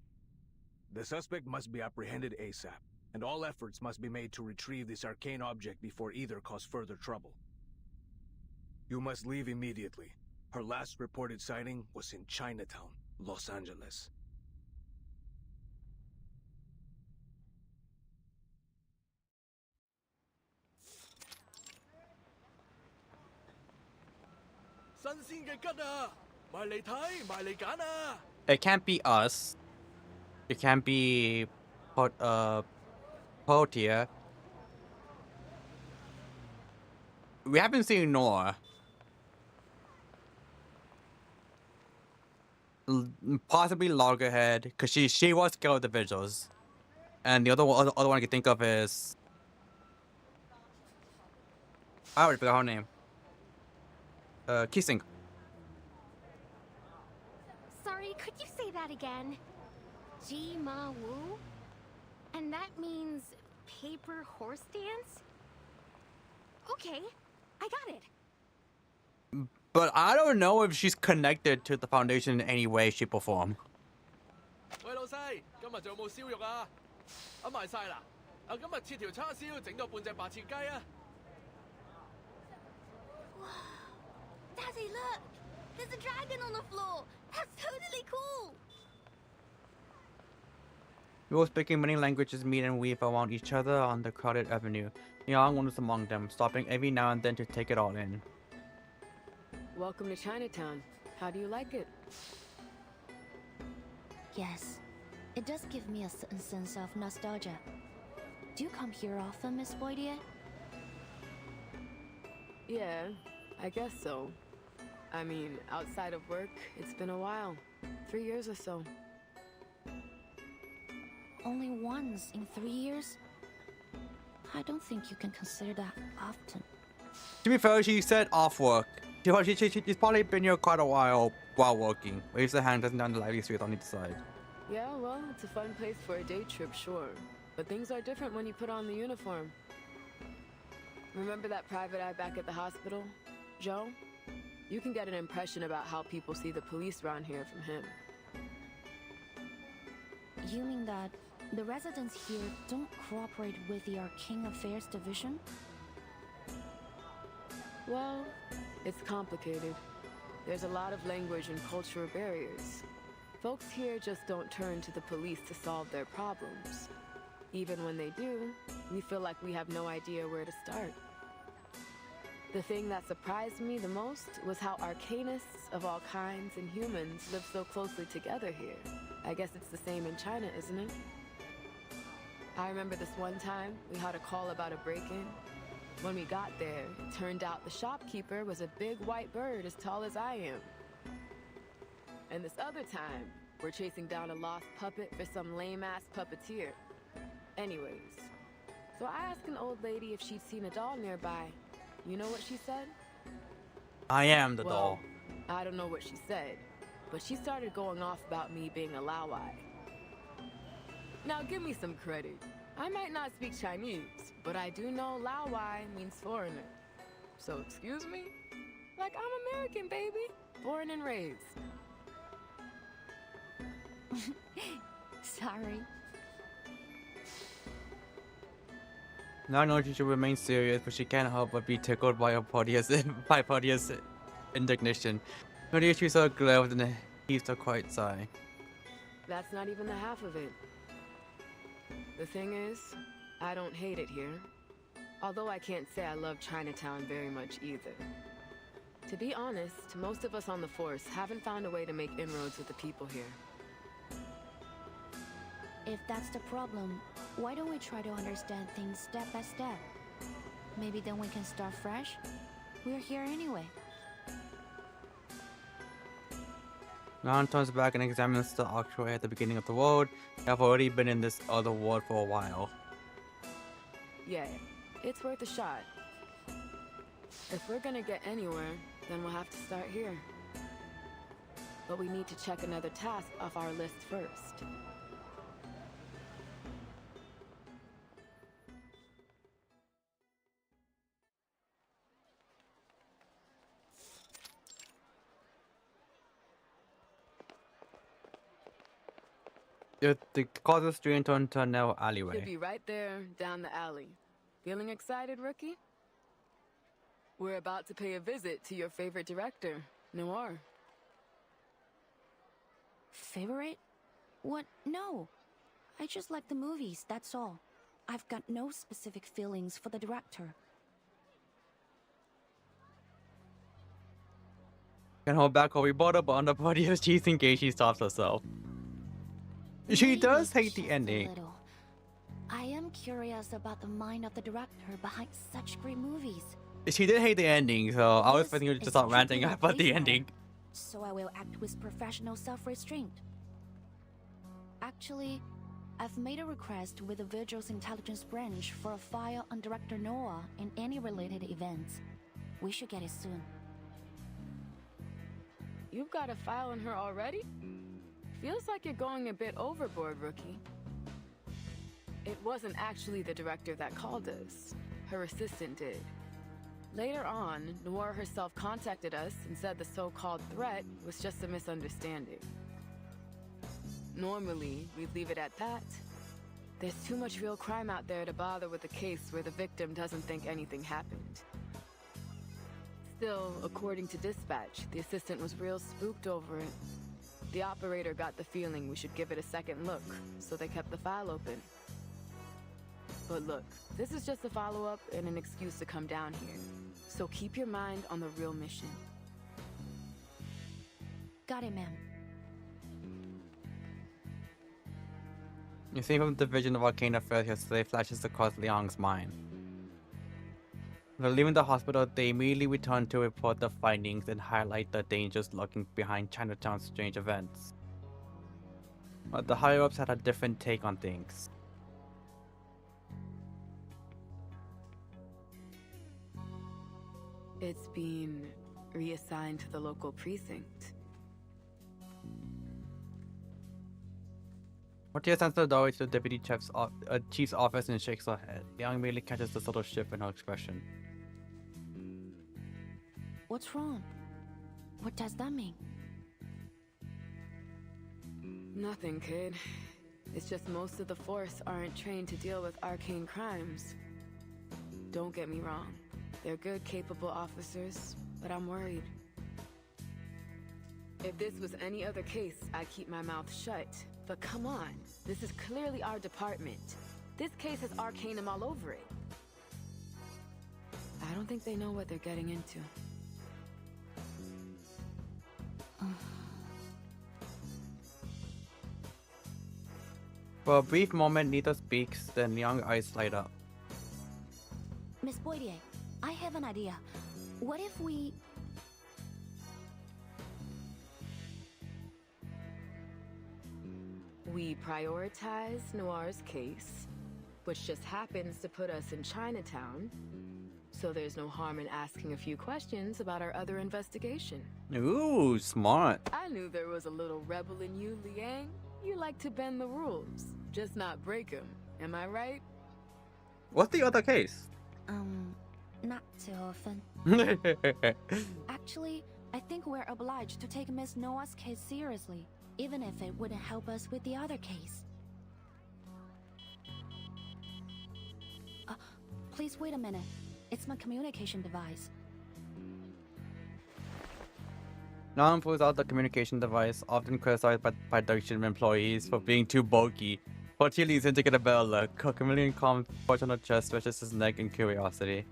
[SPEAKER 17] The suspect must be apprehended ASAP, and all efforts must be made to retrieve this arcane object before either cause further trouble. You must leave immediately. Her last reported sighting was in Chinatown, Los Angeles.
[SPEAKER 1] It can't be us. It can't be Portia. We haven't seen Nora. Possibly Loggerhead, because she was scared of the visuals. And the other one I can think of is... I already forgot her name. Kissing.
[SPEAKER 8] Sorry, could you say that again? Ji-ma-woo? And that means paper horse dance? Okay, I got it.
[SPEAKER 1] But I don't know if she's connected to the foundation in any way, shape, or form.
[SPEAKER 8] Daddy, look! There's a dragon on the floor! That's totally cool!
[SPEAKER 1] People speaking many languages meet and weave around each other on the crowded avenue. Yang wanders among them, stopping every now and then to take it all in.
[SPEAKER 10] Welcome to Chinatown. How do you like it?
[SPEAKER 6] Yes, it does give me a certain sense of nostalgia. Do you come here often, Miss Boydier?
[SPEAKER 10] Yeah, I guess so. I mean, outside of work, it's been a while. 3 years or so.
[SPEAKER 6] Only once in 3 years? I don't think you can consider that often.
[SPEAKER 1] To be fair, she said off work. She's probably been here quite a while working. Waves her hand, doesn't down the lively street on either side.
[SPEAKER 10] Yeah, well, it's a fun place for a day trip, sure. But things are different when you put on the uniform. Remember that private eye back at the hospital, Joe? You can get an impression about how people see the police around here from him.
[SPEAKER 6] You mean that the residents here don't cooperate with the Arcane Affairs Division?
[SPEAKER 10] Well, it's complicated. There's a lot of language and cultural barriers. Folks here just don't turn to the police to solve their problems. Even when they do, we feel like we have no idea where to start. The thing that surprised me the most was how arcanists of all kinds and humans live so closely together here. I guess it's the same in China, isn't it? I remember this one time, we had a call about a break-in. When we got there, it turned out the shopkeeper was a big white bird as tall as I am. And this other time, we're chasing down a lost puppet for some lame-ass puppeteer. Anyways, so I asked an old lady if she'd seen a doll nearby. You know what she said?
[SPEAKER 1] I am the doll.
[SPEAKER 10] I don't know what she said, but she started going off about me being a Laowai. Now give me some credit. I might not speak Chinese, but I do know Laowai means foreigner. So excuse me? Like I'm American, baby. Born and raised.
[SPEAKER 6] Sorry.
[SPEAKER 1] Now I know she should remain serious, but she can't help but be tickled by Portia's indignation. Maybe she saw a glare and then heaved a quiet sigh.
[SPEAKER 10] That's not even the half of it. The thing is, I don't hate it here. Although I can't say I love Chinatown very much either. To be honest, most of us on the force haven't found a way to make inroads with the people here.
[SPEAKER 6] If that's the problem, why don't we try to understand things step by step? Maybe then we can start fresh? We're here anyway.
[SPEAKER 1] Nan turns back and examines the archway at the beginning of the road. I've already been in this other ward for a while.
[SPEAKER 10] Yeah, it's worth a shot. If we're gonna get anywhere, then we'll have to start here. but we need to check another task off our list first.
[SPEAKER 1] The closest street into a narrow alleyway.
[SPEAKER 10] Should be right there, down the alley. Feeling excited, rookie? We're about to pay a visit to your favorite director, Noir.
[SPEAKER 6] Favorite? What? No. I just like the movies, that's all. I've got no specific feelings for the director.
[SPEAKER 1] Can hold back while we bought up on the party as she's engaged, she stops herself. She does hate the ending.
[SPEAKER 6] I am curious about the mind of the director behind such great movies.
[SPEAKER 1] She did hate the ending, so I was expecting her to start ranting about the ending.
[SPEAKER 6] So I will act with professional self-restraint. Actually, I've made a request with the Vigil's intelligence branch for a file on Director Noah and any related events. We should get it soon.
[SPEAKER 10] You've got a file on her already? Feels like you're going a bit overboard, rookie. It wasn't actually the director that called us. Her assistant did. Later on, Noir herself contacted us and said the so-called threat was just a misunderstanding. Normally, we'd leave it at that. There's too much real crime out there to bother with a case where the victim doesn't think anything happened. Still, according to dispatch, the assistant was real spooked over it. The operator got the feeling we should give it a second look, so they kept the file open. But look, this is just a follow-up and an excuse to come down here. So keep your mind on the real mission.
[SPEAKER 6] Got it, ma'am.
[SPEAKER 1] You see from the vision of arcane affairs yesterday flashes across Liang's mind. After leaving the hospital, they immediately return to report the findings and highlight the dangers lurking behind Chinatown's strange events. But the higher-ups had a different take on things.
[SPEAKER 10] It's been reassigned to the local precinct.
[SPEAKER 1] Portia sends the doorway to the deputy chief's office and shakes her head. Liang immediately catches the subtle shift in her expression.
[SPEAKER 6] What's wrong? What does that mean?
[SPEAKER 10] Nothing, kid. It's just most of the force aren't trained to deal with arcane crimes. Don't get me wrong. They're good, capable officers, but I'm worried. If this was any other case, I'd keep my mouth shut. But come on, this is clearly our department. This case has Arcanum all over it. I don't think they know what they're getting into.
[SPEAKER 1] For a brief moment, neither speaks, then Liang's eyes light up.
[SPEAKER 6] Miss Boydier, I have an idea. What if we...
[SPEAKER 10] We prioritize Noir's case, which just happens to put us in Chinatown, so there's no harm in asking a few questions about our other investigation.
[SPEAKER 1] Ooh, smart.
[SPEAKER 10] I knew there was a little rebel in you, Liang. You like to bend the rules, just not break them. Am I right?
[SPEAKER 1] What's the other case?
[SPEAKER 6] Not too often. Actually, I think we're obliged to take Miss Noah's case seriously, even if it wouldn't help us with the other case. Please wait a minute. It's my communication device.
[SPEAKER 1] Liang pulls out the communication device, often criticized by production employees for being too bulky. Portia leans in to get a better look. A chameleon calm porch on her chest stretches his neck in curiosity.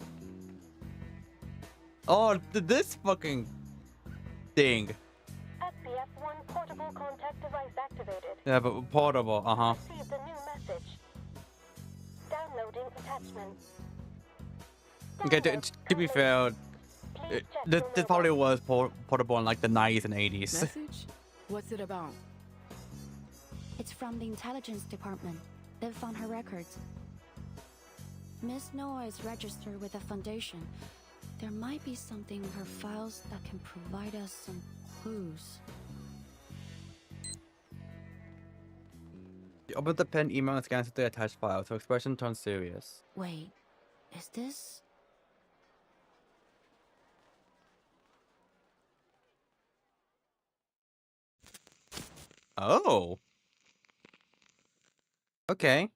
[SPEAKER 1] Oh, this fucking thing.
[SPEAKER 14] SPF-1 portable contact device activated.
[SPEAKER 1] Yeah, but portable,
[SPEAKER 14] Received a new message. Downloading attachment.
[SPEAKER 1] Okay, to be fair, this probably was portable in like the 90s and 80s.
[SPEAKER 10] Message? What's it about?
[SPEAKER 6] It's from the intelligence department. They've found her records. Miss Noah is registered with the foundation. There might be something in her files that can provide us some clues.
[SPEAKER 1] opens the pen email and scans the attached file. Her expression turns serious.
[SPEAKER 6] Wait, is this?
[SPEAKER 1] Oh. Okay.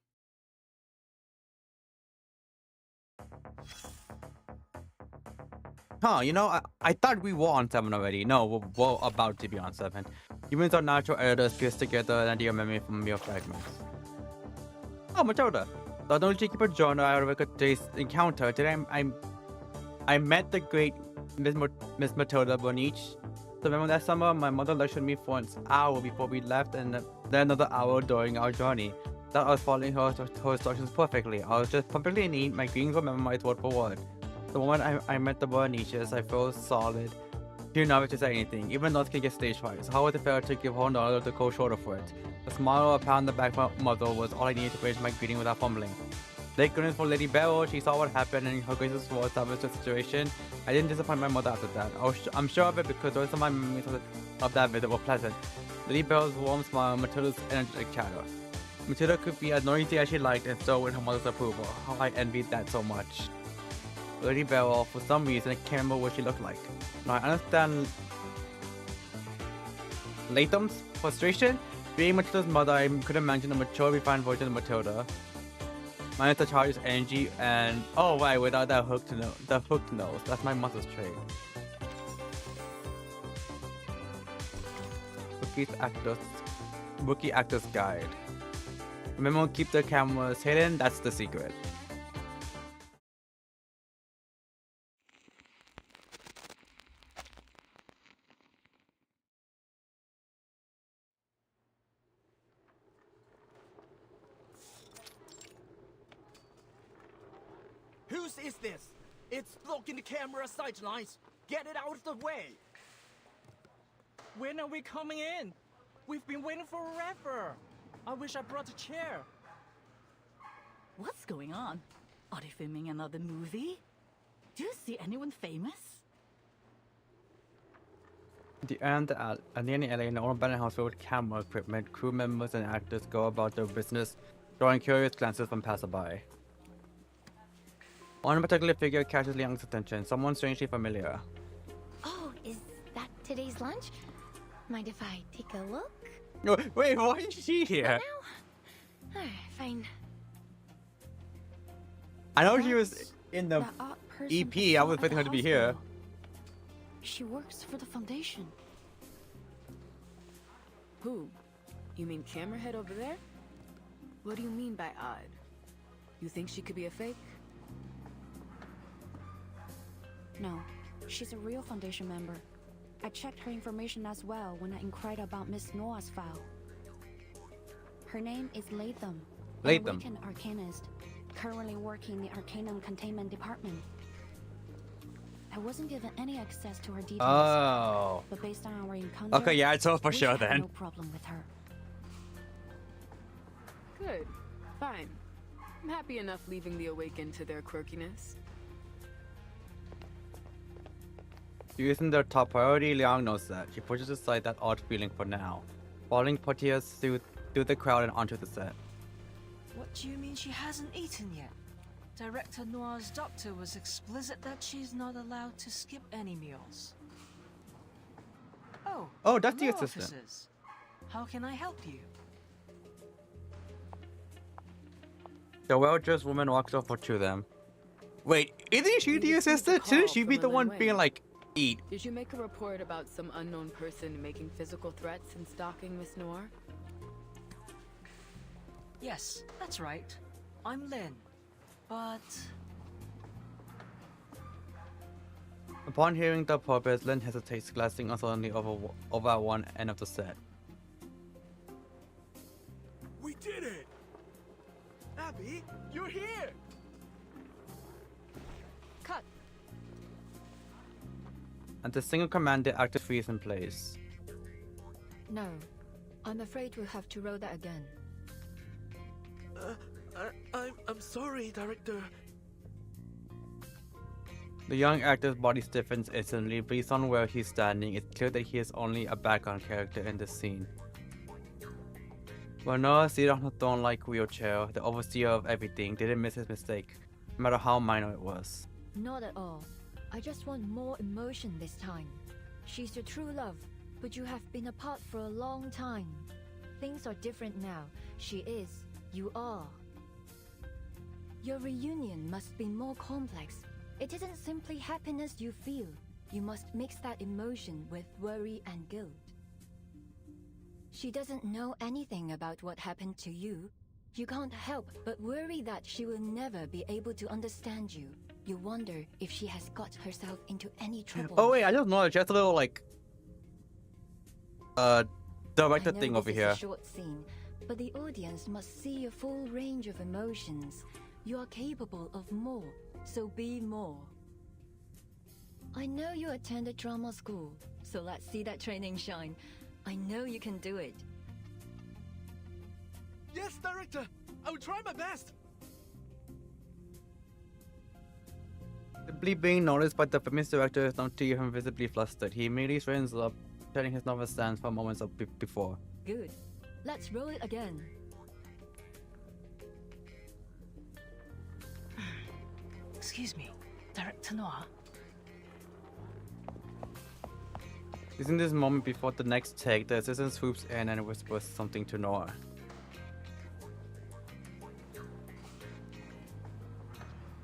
[SPEAKER 1] Huh, you know, I thought we were on 7 already. No, we're about to be on 7. Humans are natural editors pieced together an idea memory from mere fragments. Oh, Matilda. The only keeper journal I record today's encounter. Today I met the great Miss Matilda Bonich. So remember that summer, my mother lectured me for an hour before we left and then another hour during our journey. That I was following her instructions perfectly. I was just perfectly neat. My greetings were memorized word for word. The moment I met the Boniches, I felt solid. Too nervous to say anything, even those can get stage fright. So how was it fair to give her another the cold shoulder for it? A smile or a pat on the back of my mother was all I needed to finish my greeting without fumbling. Thank goodness for Lady Beryl. She saw what happened and her gracious words salvaged the situation. I didn't disappoint my mother after that. I'm sure of it because the rest of my memories of that visit were pleasant. Lady Beryl's warm smile, Matilda's energetic chatter. Matilda could be as noisy as she liked and so with her mother's approval. How I envied that so much. Lady Beryl, for some reason, I can't remember what she looked like. Now I understand Latham's frustration. Being Matilda's mother, I could imagine a mature, refined version of Matilda. Minus the childish energy and oh right, without that hooked nose. That's my mother's trait. Rookie Actors Guide. Remember, keep the cameras hidden. That's the secret.
[SPEAKER 11] Whose is this? It's blocking the camera sidelines. Get it out of the way. When are we coming in? We've been waiting forever. I wish I brought a chair.
[SPEAKER 18] What's going on? Are they filming another movie? Do you see anyone famous?
[SPEAKER 1] The end at the end LA, an old abandoned house filled with camera equipment, crew members and actors go about their business, drawing curious glances from passerby. One particular figure catches Liang's attention, someone strangely familiar.
[SPEAKER 8] Oh, is that today's lunch? Mind if I take a look?
[SPEAKER 1] No, wait, why is she here?
[SPEAKER 8] Fine.
[SPEAKER 1] I know she was in the EP, I was expecting her to be here.
[SPEAKER 6] She works for the foundation.
[SPEAKER 10] Who? You mean Camerahead over there? What do you mean by odd? You think she could be a fake?
[SPEAKER 6] No, she's a real foundation member. I checked her information as well when I inquired about Miss Noah's file. Her name is Latham.
[SPEAKER 1] Latham.
[SPEAKER 6] A weekend arcanist, currently working in the Arcanum Containment Department. I wasn't given any access to her details.
[SPEAKER 1] Oh.
[SPEAKER 6] But based on our encounter,
[SPEAKER 1] Okay, yeah, it's all for sure
[SPEAKER 6] we have
[SPEAKER 1] then.
[SPEAKER 6] no problem with her.
[SPEAKER 10] Good. Fine. I'm happy enough leaving the Awakened to their quirkiness.
[SPEAKER 1] Using their top priority, Liang knows that. She pushes aside that odd feeling for now, following Portia's through the crowd and onto the set.
[SPEAKER 19] What do you mean she hasn't eaten yet? Director Noir's doctor was explicit that she's not allowed to skip any meals.
[SPEAKER 1] Oh, that's the
[SPEAKER 19] law
[SPEAKER 1] assistant.
[SPEAKER 19] officers. How can I help you?
[SPEAKER 1] The well-dressed woman walks over to them. Wait, isn't she the assistant? Shouldn't she be the one being like, eat?
[SPEAKER 10] Did you make a report about some unknown person making physical threats and stalking Miss Noir?
[SPEAKER 19] Yes, that's right. I'm Lin. But...
[SPEAKER 1] Upon hearing the purpose, Lin hesitates, glancing uncertainly over at one end of the set.
[SPEAKER 11] We did it! Abby, you're here!
[SPEAKER 10] Cut.
[SPEAKER 1] And the single command the actor freeze in place.
[SPEAKER 2] No, I'm afraid we'll have to roll that again.
[SPEAKER 11] I'm sorry, Director.
[SPEAKER 1] The young actor's body stiffens instantly. Based on where he's standing, it's clear that he is only a background character in this scene. Well, Noah seated on her throne-like wheelchair, the overseer of everything, didn't miss his mistake, no matter how minor it was.
[SPEAKER 2] Not at all. I just want more emotion this time. She's your true love, but you have been apart for a long time. Things are different now. She is. You are. Your reunion must be more complex. It isn't simply happiness you feel. You must mix that emotion with worry and guilt. She doesn't know anything about what happened to you. You can't help but worry that she will never be able to understand you. You wonder if she has got herself into any trouble.
[SPEAKER 1] Oh wait, I just noticed just a little like director thing over here.
[SPEAKER 2] This is a short scene, but the audience must see a full range of emotions. You are capable of more, so be more. I know you attended drama school, so let's see that training shine. I know you can do it.
[SPEAKER 11] Yes, director! I will try my best!
[SPEAKER 1] Simply being noticed by the famous director is not to even visibly flustered. He immediately straightens up, turning his nervous stance for moments before.
[SPEAKER 2] Good. Let's roll it again.
[SPEAKER 19] Excuse me, Director Noah.
[SPEAKER 1] Using this moment before the next take, the assistant swoops in and whispers something to Noah.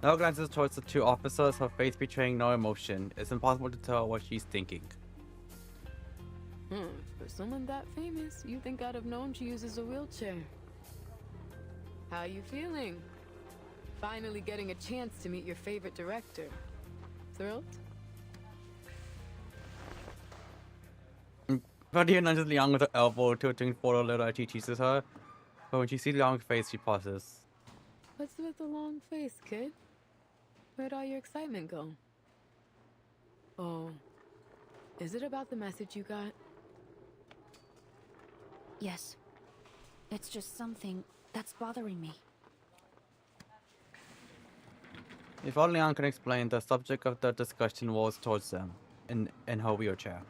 [SPEAKER 1] Noah glances towards the two officers, her face betraying no emotion. It's impossible to tell what she's thinking.
[SPEAKER 10] For someone that famous, you think I'd have known she uses a wheelchair. How you feeling? Finally getting a chance to meet your favorite director. Thrilled?
[SPEAKER 1] Claudia nudges Liang with her elbow, tilting forward a little as she teases her. But when she sees Liang's face, she pauses.
[SPEAKER 10] What's with the long face, kid? Where'd all your excitement go? Oh, is it about the message you got?
[SPEAKER 6] Yes. It's just something that's bothering me.
[SPEAKER 1] If all Liang can explain, the subject of the discussion was towards them, in her wheelchair.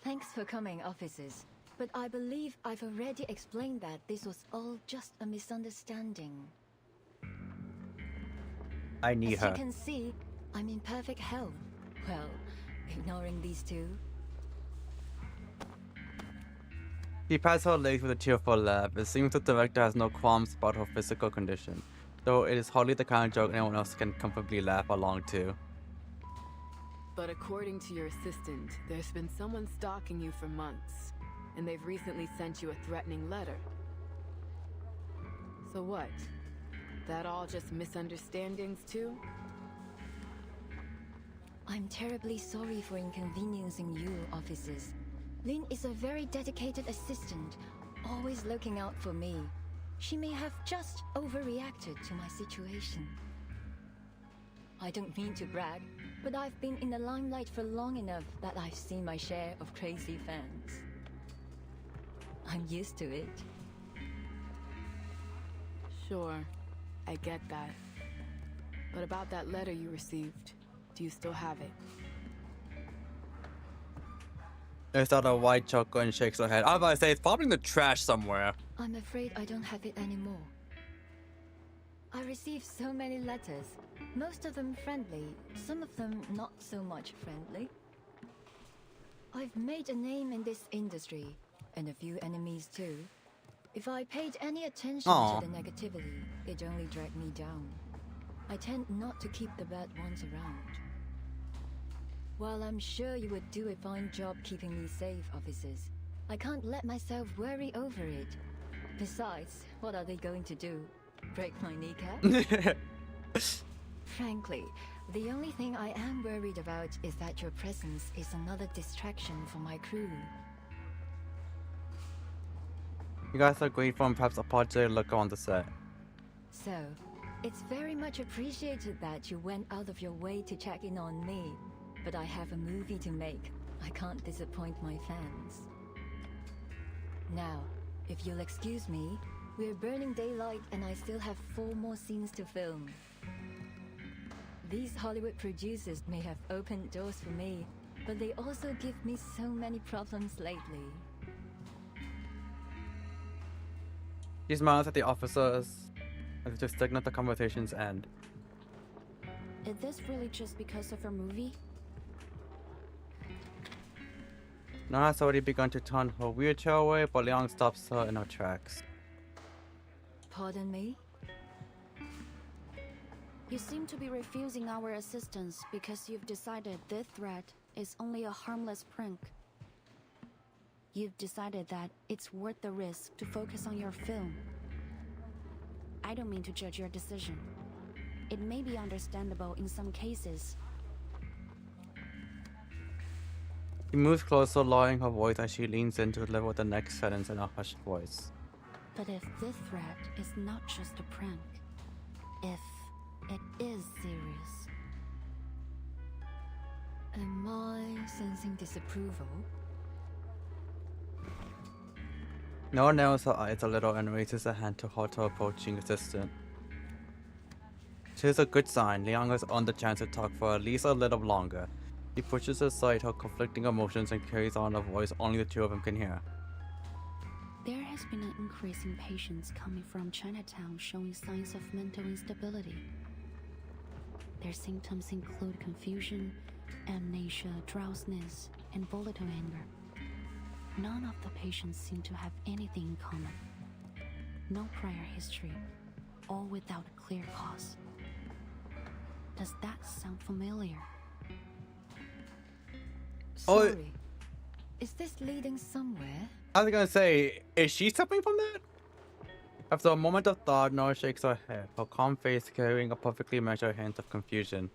[SPEAKER 2] Thanks for coming, officers. But I believe I've already explained that this was all just a misunderstanding.
[SPEAKER 1] I need her.
[SPEAKER 2] As you can see, I'm in perfect health. Well, ignoring these two.
[SPEAKER 1] She pats her legs with a cheerful laugh. It seems the director has no qualms about her physical condition, though it is hardly the kind of joke anyone else can comfortably laugh along to.
[SPEAKER 10] But according to your assistant, there's been someone stalking you for months, and they've recently sent you a threatening letter. So what? That all just misunderstandings too?
[SPEAKER 2] I'm terribly sorry for inconveniencing you, officers. Lin is a very dedicated assistant, always looking out for me. She may have just overreacted to my situation. I don't mean to brag, but I've been in the limelight for long enough that I've seen my share of crazy fans. I'm used to it.
[SPEAKER 10] Sure, I get that. But about that letter you received, do you still have it?
[SPEAKER 1] There's out a white chocolate and shakes her head. I was about to say, it's probably in the trash somewhere.
[SPEAKER 2] I'm afraid I don't have it anymore. I received so many letters, most of them friendly, some of them not so much friendly. I've made a name in this industry, and a few enemies too. If I paid any attention to the negativity, it only dragged me down. I tend not to keep the bad ones around. While I'm sure you would do a fine job keeping me safe, officers, I can't let myself worry over it. Besides, what are they going to do? Break my kneecap? Frankly, the only thing I am worried about is that your presence is another distraction for my crew.
[SPEAKER 1] You guys are grateful and perhaps apologetic look on the set.
[SPEAKER 2] So, it's very much appreciated that you went out of your way to check in on me. But I have a movie to make. I can't disappoint my fans. Now, if you'll excuse me, we're burning daylight and I still have 4 more scenes to film. These Hollywood producers may have opened doors for me, but they also give me so many problems lately.
[SPEAKER 1] She smiles at the officers as if to signal the conversation's end.
[SPEAKER 6] Is this really just because of her movie?
[SPEAKER 1] Nora has already begun to turn her wheelchair away, but Liang stops her in her tracks.
[SPEAKER 2] Pardon me?
[SPEAKER 6] You seem to be refusing our assistance because you've decided this threat is only a harmless prank. You've decided that it's worth the risk to focus on your film. I don't mean to judge your decision. It may be understandable in some cases.
[SPEAKER 1] She moves closer, lowering her voice as she leans in to deliver the next sentence in a hushed voice.
[SPEAKER 6] But if this threat is not just a prank, if it is serious...
[SPEAKER 2] Am I sensing disapproval?
[SPEAKER 1] Nora narrows her eyes a little and raises a hand to halt her approaching assistant. It is a good sign. Liang has earned the chance to talk for at least a little longer. He pushes aside her conflicting emotions and carries on a voice only the two of them can hear.
[SPEAKER 6] There has been an increase in patients coming from Chinatown showing signs of mental instability. Their symptoms include confusion, amnesia, drowsiness, and volatile anger. None of the patients seem to have anything in common. No prior history, all without a clear cause. Does that sound familiar?
[SPEAKER 2] Sorry. Is this leading somewhere?
[SPEAKER 1] I was gonna say, is she suffering from that? After a moment of thought, Nora shakes her head, her calm face carrying a perfectly measured hint of confusion.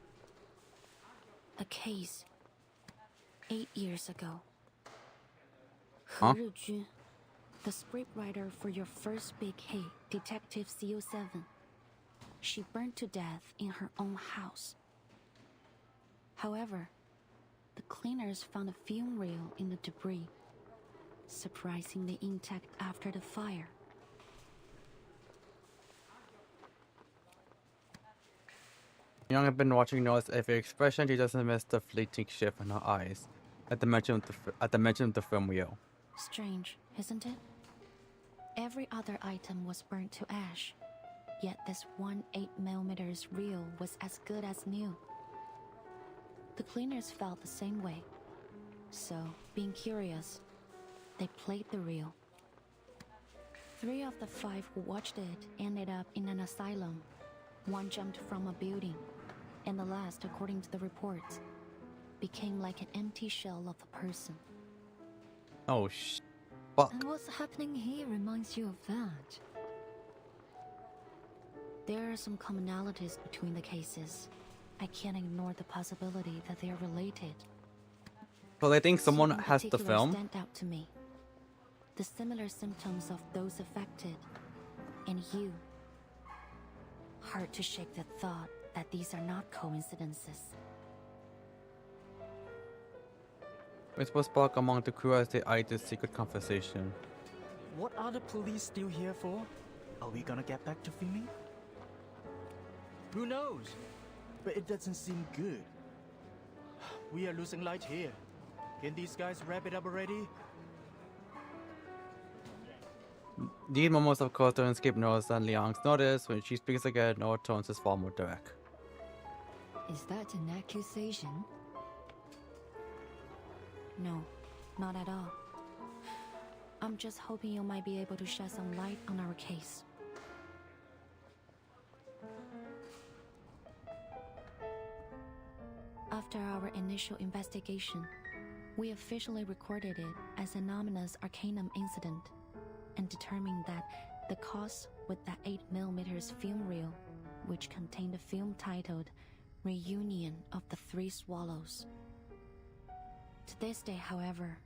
[SPEAKER 6] A case 8 years ago.
[SPEAKER 1] Huh?
[SPEAKER 6] He Rizhun, the scriptwriter for your first big hit, Detective CO7. She burned to death in her own house. However, the cleaners found a film reel in the debris, surprisingly intact after the fire.
[SPEAKER 1] Young had been watching Nora's every expression. She doesn't miss the fleeting shift in her eyes at the mention of the film reel.
[SPEAKER 6] Strange, isn't it? Every other item was burnt to ash, yet this one 8mm reel was as good as new. The cleaners felt the same way, so, being curious, they played the reel. 3 of the 5 who watched it ended up in an asylum. 1 jumped from a building, and the last, according to the reports, became like an empty shell of the person.
[SPEAKER 1] Oh, fuck.
[SPEAKER 2] And what's happening here reminds you of that.
[SPEAKER 6] There are some commonalities between the cases. I can't ignore the possibility that they are related.
[SPEAKER 1] Well, I think someone
[SPEAKER 6] Two in
[SPEAKER 1] has the
[SPEAKER 6] particular
[SPEAKER 1] film.
[SPEAKER 6] stand out to me. The similar symptoms of those affected, and you. Hard to shake the thought that these are not coincidences.
[SPEAKER 1] Whisper spark among the crew as they eyed this secret conversation.
[SPEAKER 20] What are the police still here for? Are we gonna get back to filming? Who knows? But it doesn't seem good. We are losing light here. Can these guys wrap it up already?
[SPEAKER 1] These moments of course don't escape Nora's and Liang's notice. When she speaks again, Nora tones is far more direct.
[SPEAKER 2] Is that an accusation?
[SPEAKER 6] No, not at all. I'm just hoping you might be able to shed some light on our case. After our initial investigation, we officially recorded it as an ominous Arcanum incident and determined that the cause with that 8mm film reel, which contained a film titled Reunion of the 3 Swallows. To this day, however,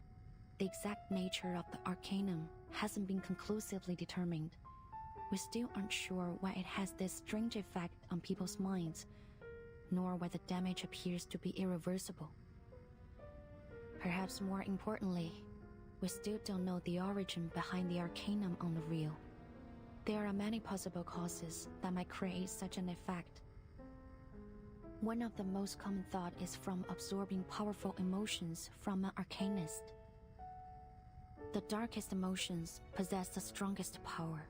[SPEAKER 6] the exact nature of the Arcanum hasn't been conclusively determined. We still aren't sure why it has this strange effect on people's minds, nor why the damage appears to be irreversible. Perhaps more importantly, we still don't know the origin behind the Arcanum on the reel. There are many possible causes that might create such an effect. One of the most common thought is from absorbing powerful emotions from an Arcanist. The darkest emotions possess the strongest power,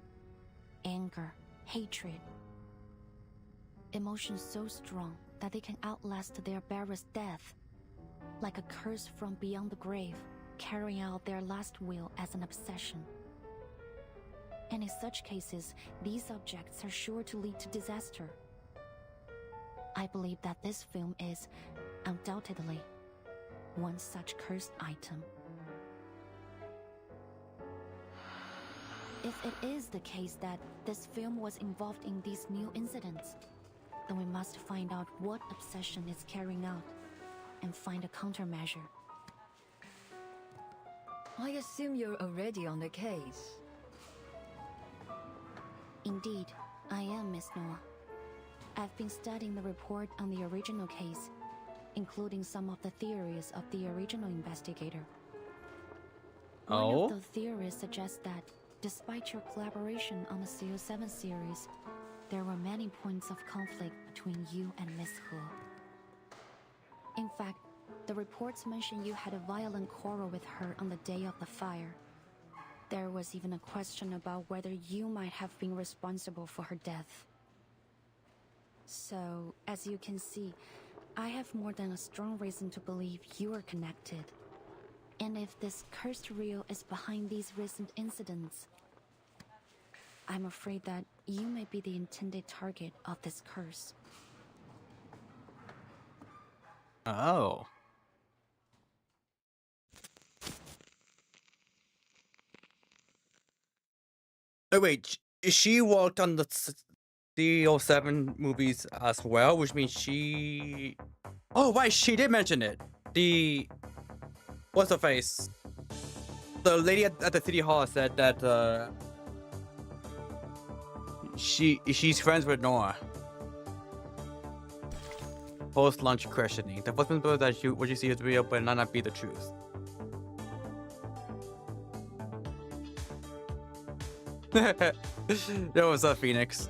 [SPEAKER 6] anger, hatred. Emotions so strong that they can outlast their bearer's death, like a curse from beyond the grave, carrying out their last will as an obsession. And in such cases, these objects are sure to lead to disaster. I believe that this film is, undoubtedly, one such cursed item. If it is the case that this film was involved in these new incidents, then we must find out what obsession it's carrying out and find a countermeasure.
[SPEAKER 2] I assume you're already on the case.
[SPEAKER 6] Indeed, I am, Miss Noah. I've been studying the report on the original case, including some of the theories of the original investigator. One of the theories suggests that, despite your collaboration on the CO7 series, there were many points of conflict between you and Miss He. In fact, the reports mention you had a violent quarrel with her on the day of the fire. There was even a question about whether you might have been responsible for her death. So, as you can see, I have more than a strong reason to believe you are connected. And if this cursed reel is behind these recent incidents, I'm afraid that you may be the intended target of this curse.
[SPEAKER 1] Oh. Oh wait, she worked on the CO7 movies as well, which means she... Oh right, she did mention it. The... What's her face? The lady at the city hall said that she's friends with Noah. Post-lunch questioning. The possibility that what you see is real, but it might not be the truth. Yo, what's up, Phoenix?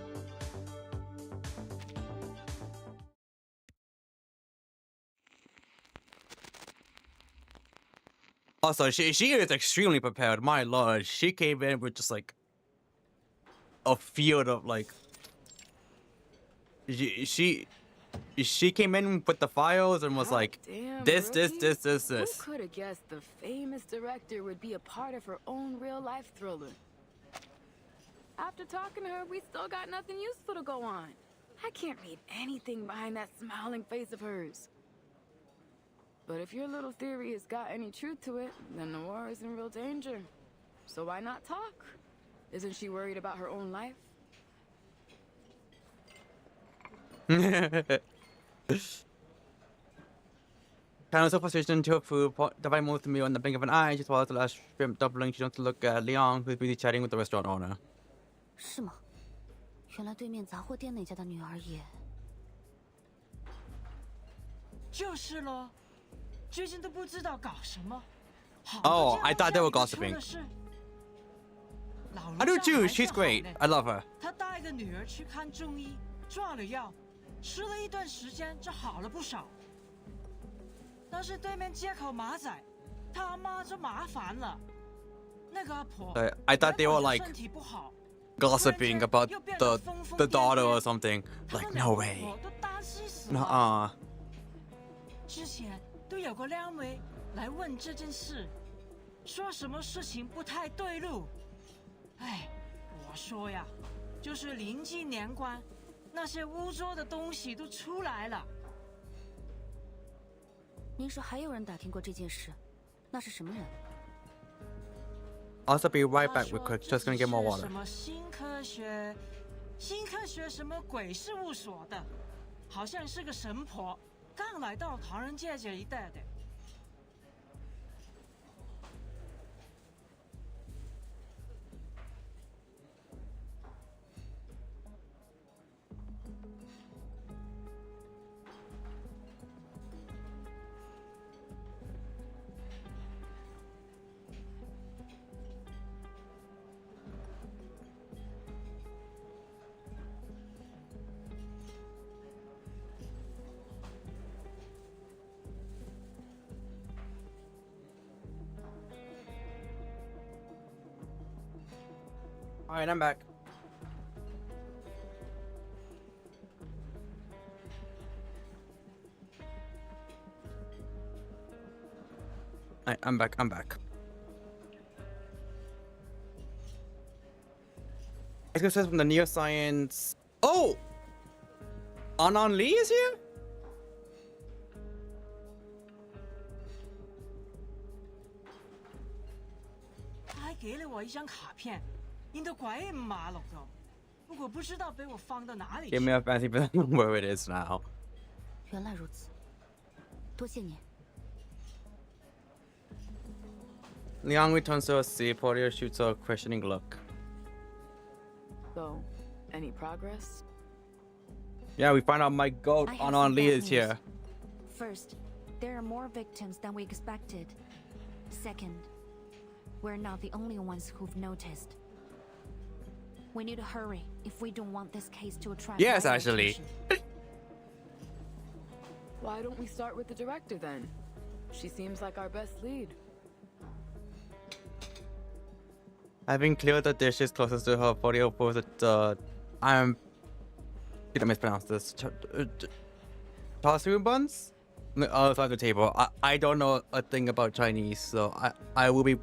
[SPEAKER 1] Also, she is extremely prepared. My lord, she came in with just like a field of like. She came in with the files and was like,
[SPEAKER 7] Damn,
[SPEAKER 1] this.
[SPEAKER 7] Who could have guessed the famous director would be a part of her own real-life thriller? After talking to her, we still got nothing useful to go on. I can't read anything behind that smiling face of hers. But if your little theory has got any truth to it, then Noir is in real danger. So why not talk? Isn't she worried about her own life?
[SPEAKER 1] Kind of supposition to approve divine most meal in the blink of an eye, just while the last shrimp dumpling, she wants to look at Leon, who's busy chatting with the restaurant owner.
[SPEAKER 6] 是吗？原来对面杂货店那家的女儿也……
[SPEAKER 15] 就是咯，最近都不知道搞什么。
[SPEAKER 1] Oh, I thought they were gossiping. I do too. She's great. I love her.
[SPEAKER 15] 他带个女儿去看中医，抓了药，吃了一段时间就好了不少。但是对面街口马仔，他妈就麻烦了。那个阿婆，
[SPEAKER 1] I thought they were like gossiping about the daughter or something. Like, no way. Nuh-uh.
[SPEAKER 15] 之前都有个靓妹来问这件事，说什么事情不太对路。哎，我说呀，就是临近年关，那些污浊的东西都出来了。
[SPEAKER 6] 您说还有人打听过这件事？那是什么人？
[SPEAKER 1] Also be right back real quick. Just gonna get more water.
[SPEAKER 15] 什么新科学什么鬼事务所的，好像是个神婆，刚来到唐人街这一带的。
[SPEAKER 1] Alright, I'm back. I'm back. I'm back. It says from the neuroscience. Oh! Anon Lee is here? Give me a fancy where it is now.
[SPEAKER 6] 原来如此，多谢你。
[SPEAKER 1] Liang returns to her seat. Portia shoots a questioning look.
[SPEAKER 10] So, any progress?
[SPEAKER 1] Yeah, we find out my goat Anon Lee is here.
[SPEAKER 6] First, there are more victims than we expected. Second, we're not the only ones who've noticed. We need to hurry if we don't want this case to attract.
[SPEAKER 1] Yes, actually.
[SPEAKER 10] Why don't we start with the director then? She seems like our best lead.
[SPEAKER 1] Having cleared the dishes closest to her, Portia poses I'm gonna mispronounce this. Tossing buns? On the other side of the table. I don't know a thing about Chinese, so I will be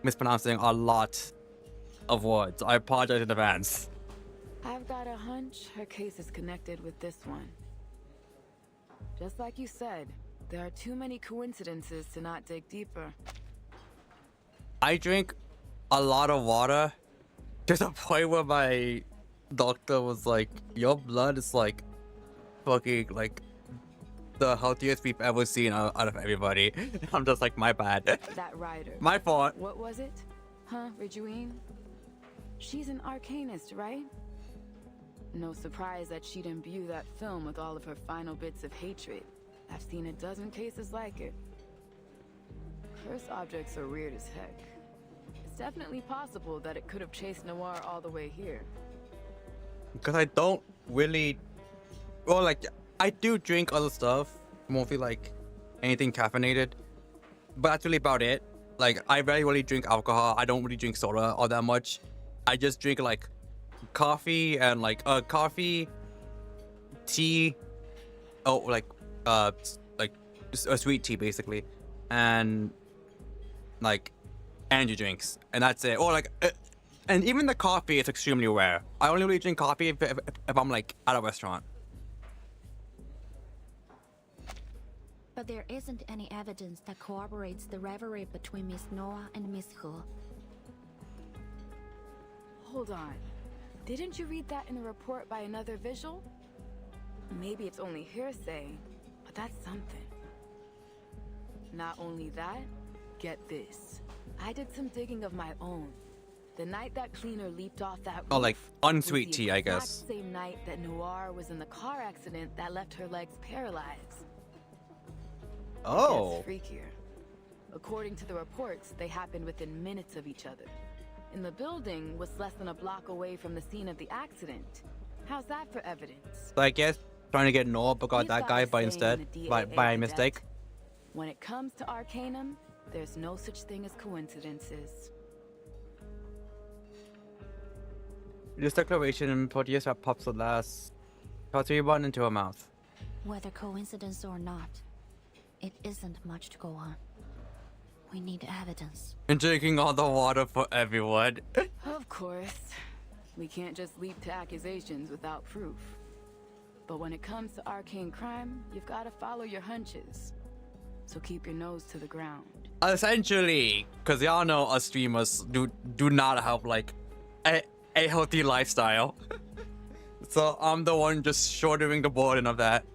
[SPEAKER 1] mispronouncing a lot of words. I apologize in advance.
[SPEAKER 10] I've got a hunch her case is connected with this one. Just like you said, there are too many coincidences to not dig deeper.
[SPEAKER 1] I drink a lot of water to the point where my doctor was like, your blood is like fucking like the healthiest we've ever seen out of everybody. I'm just like, my bad.
[SPEAKER 10] That rider.
[SPEAKER 1] My fault.
[SPEAKER 10] What was it? Huh, Ridgewine? She's an arcanist, right? No surprise that she'd imbue that film with all of her final bits of hatred. I've seen a dozen cases like it. Cursed objects are weird as heck. It's definitely possible that it could have chased Noir all the way here.
[SPEAKER 1] Because I don't really... Well, like, I do drink other stuff. Mostly, like, anything caffeinated. But that's really about it. Like, I very rarely drink alcohol. I don't really drink soda all that much. I just drink, like, coffee and, like, coffee, tea, like a sweet tea, basically. And, like, energy drinks. And that's it. Or, like... and even the coffee is extremely rare. I only really drink coffee if I'm, like, at a restaurant.
[SPEAKER 6] But there isn't any evidence that corroborates the rivalry between Miss Noah and Miss He.
[SPEAKER 10] Hold on. Didn't you read that in a report by another visual? Maybe it's only hearsay, but that's something. Not only that, get this. I did some digging of my own. The night that cleaner leaped off that roof,
[SPEAKER 1] oh, like unsweet tea, I guess.
[SPEAKER 10] was the same night that Noir was in the car accident that left her legs paralyzed.
[SPEAKER 1] Oh.
[SPEAKER 10] It gets freakier. According to the reports, they happened within minutes of each other. And the building was less than a block away from the scene of the accident. How's that for evidence?
[SPEAKER 1] So I guess trying to get Noah got
[SPEAKER 10] He's
[SPEAKER 1] that guy
[SPEAKER 10] got
[SPEAKER 1] by
[SPEAKER 10] a
[SPEAKER 1] instead,
[SPEAKER 10] saying in the
[SPEAKER 1] by
[SPEAKER 10] DAA
[SPEAKER 1] mistake.
[SPEAKER 10] cadet. When it comes to Arcanum, there's no such thing as coincidences.
[SPEAKER 1] This declaration, Portia's pops the last pottery button into her mouth.
[SPEAKER 6] Whether coincidence or not, it isn't much to go on. We need evidence.
[SPEAKER 1] And drinking all the water for everyone.
[SPEAKER 10] Of course. We can't just leap to accusations without proof. But when it comes to arcane crime, you've got to follow your hunches. So keep your nose to the ground.
[SPEAKER 1] Essentially, because y'all know us streamers do not have like a healthy lifestyle. So I'm the one just shouldering the burden of that.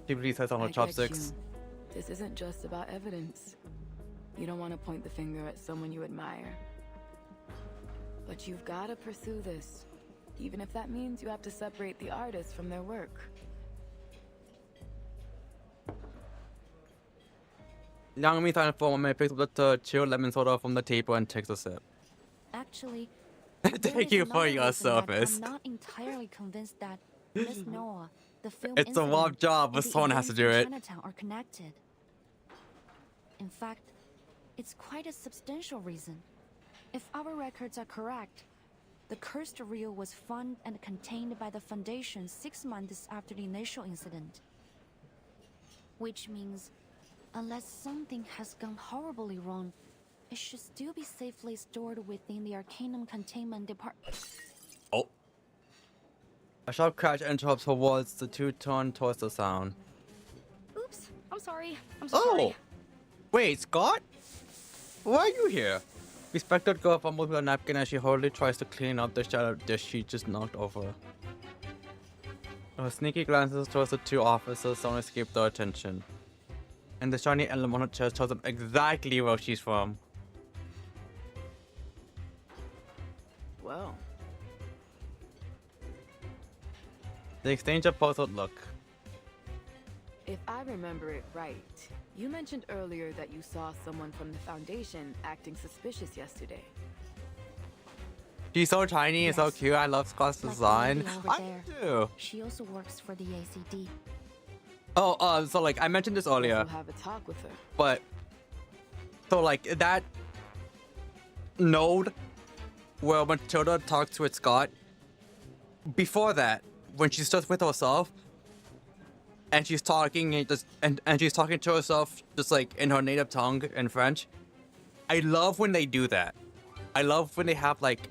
[SPEAKER 1] She please has on her
[SPEAKER 10] I get
[SPEAKER 1] chopsticks.
[SPEAKER 10] you. This isn't just about evidence. You don't want to point the finger at someone you admire. But you've got to pursue this, even if that means you have to separate the artists from their work.
[SPEAKER 1] Young me time for a moment, picks up the chilled lemon soda from the table and takes a sip.
[SPEAKER 6] Actually,
[SPEAKER 1] Thank you for your service.
[SPEAKER 6] I'm not entirely convinced that Miss Noah, the film
[SPEAKER 1] It's a warm job, but
[SPEAKER 6] and the
[SPEAKER 1] someone has to do
[SPEAKER 6] events
[SPEAKER 1] it.
[SPEAKER 6] in Chinatown are connected. In fact, it's quite a substantial reason. If our records are correct, The cursed reel was found and contained by the Foundation 6 months after the initial incident. Which means, unless something has gone horribly wrong, it should still be safely stored within the Arcanum Containment Department.
[SPEAKER 1] Oh. A sharp crash interrupts towards the two-tone torso sound.
[SPEAKER 16] Oops, I'm sorry. I'm so sorry.
[SPEAKER 1] Wait, Scott? Why are you here? Respected girl fumbles with a napkin as she hurriedly tries to clean up the shadow dish she just knocked over. Her sneaky glances towards the two officers don't escape their attention. And the shiny emblem on her chest tells them exactly where she's from.
[SPEAKER 10] Well.
[SPEAKER 1] They exchange a puzzled look.
[SPEAKER 10] If I remember it right, you mentioned earlier that you saw someone from the Foundation acting suspicious yesterday.
[SPEAKER 1] She's so tiny and so cute. I love Scott's design. I do.
[SPEAKER 6] She also works for the ACD.
[SPEAKER 1] Oh, so like I mentioned this earlier.
[SPEAKER 10] We'll have a talk with her.
[SPEAKER 1] But so like that node where Matilda talks with Scott. Before that, when she's just with herself, and she's talking and she's talking to herself just like in her native tongue in French. I love when they do that. I love when they have like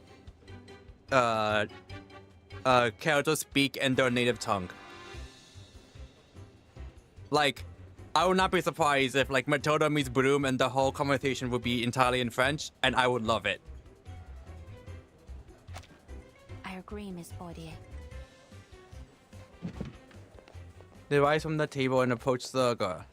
[SPEAKER 1] characters speak in their native tongue. Like, I would not be surprised if like Matilda meets Broom and the whole conversation would be entirely in French, and I would love it.
[SPEAKER 6] I agree, Miss Baudier.
[SPEAKER 1] They rise from the table and approach the girl.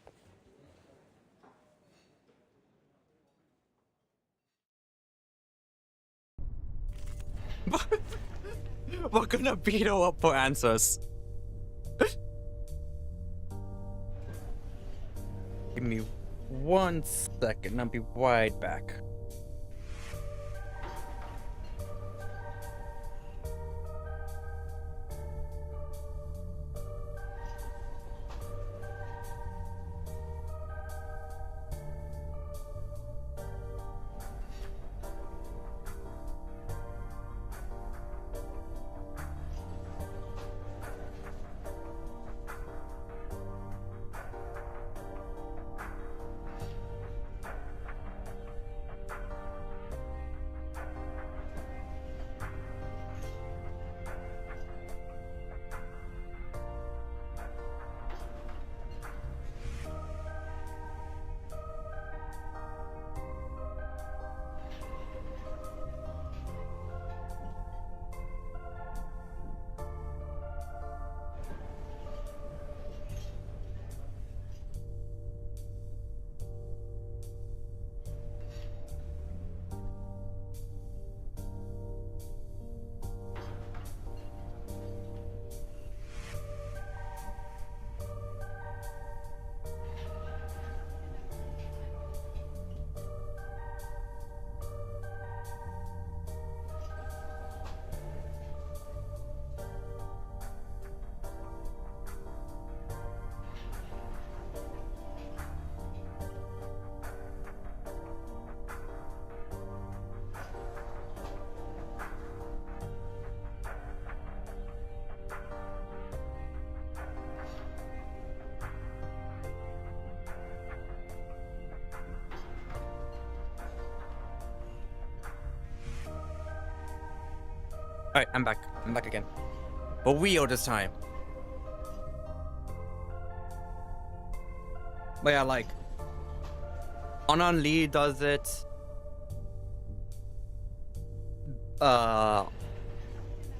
[SPEAKER 1] We're gonna beat her up for answers. Give me 1 second, I'll be right back. Alright, I'm back. I'm back again. But real this time. But yeah, like Anan Lee does it. Anan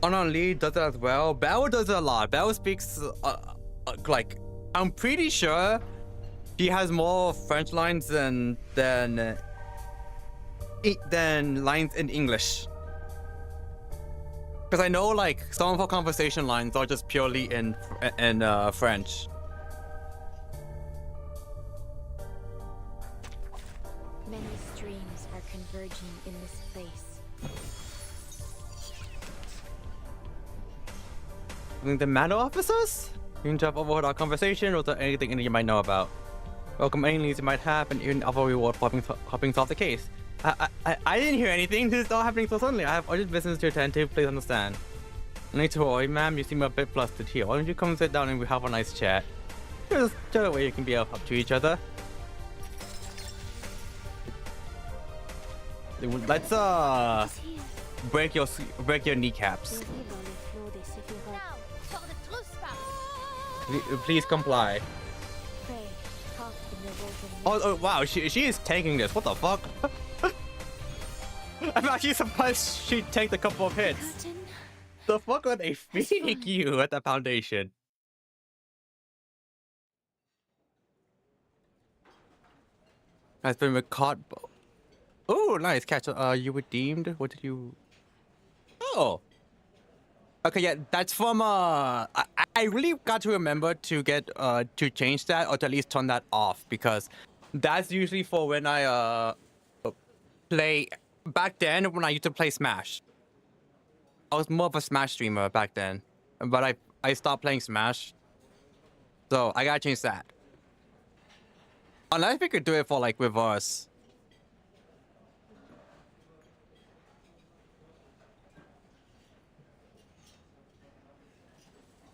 [SPEAKER 1] Lee does it as well. Bell does it a lot. Bell speaks like I'm pretty sure she has more French lines than lines in English. Because I know like some of her conversation lines are just purely in French.
[SPEAKER 2] Many streams are converging in this place.
[SPEAKER 1] The Mano officers? You can have overheard our conversation or anything you might know about. Welcome any leads you might have and even offer reward for helping solve the case. I didn't hear anything. This is all happening so suddenly. I have urgent business to attend to. Please understand. Toy, ma'am, you seem a bit flustered here. Why don't you come sit down and we have a nice chat? Just a way you can be up to each other. Let's break your kneecaps. Please comply. Oh wow, she is tanking this. What the fuck? I'm actually surprised she tanked a couple of hits. The fuck are they feeding you at the foundation? Has been caught. Oh, nice catch. You redeemed. What did you? Oh. Okay, yeah, that's from I really got to remember to get to change that or to at least turn that off because that's usually for when I play back then when I used to play Smash. I was more of a Smash streamer back then, but I stopped playing Smash, so I gotta change that. Unless we could do it for like reverse.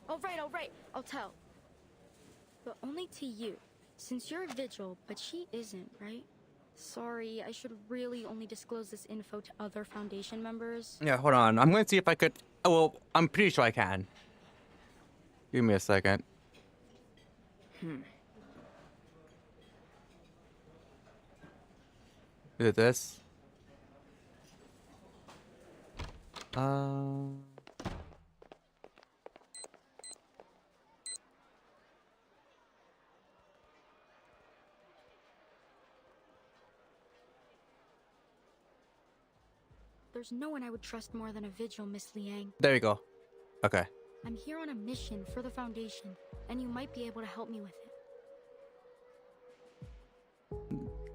[SPEAKER 16] All right, I'll tell. But only to you, since you're a Vigil, but she isn't, right? Sorry, I should really only disclose this info to other Foundation members.
[SPEAKER 1] Yeah, hold on. I'm going to see if I could... Oh, well, I'm pretty sure I can. Give me a second. Is it this?
[SPEAKER 16] There's no one I would trust more than a Vigil, Miss Liang.
[SPEAKER 1] There you go. Okay.
[SPEAKER 16] I'm here on a mission for the Foundation, and you might be able to help me with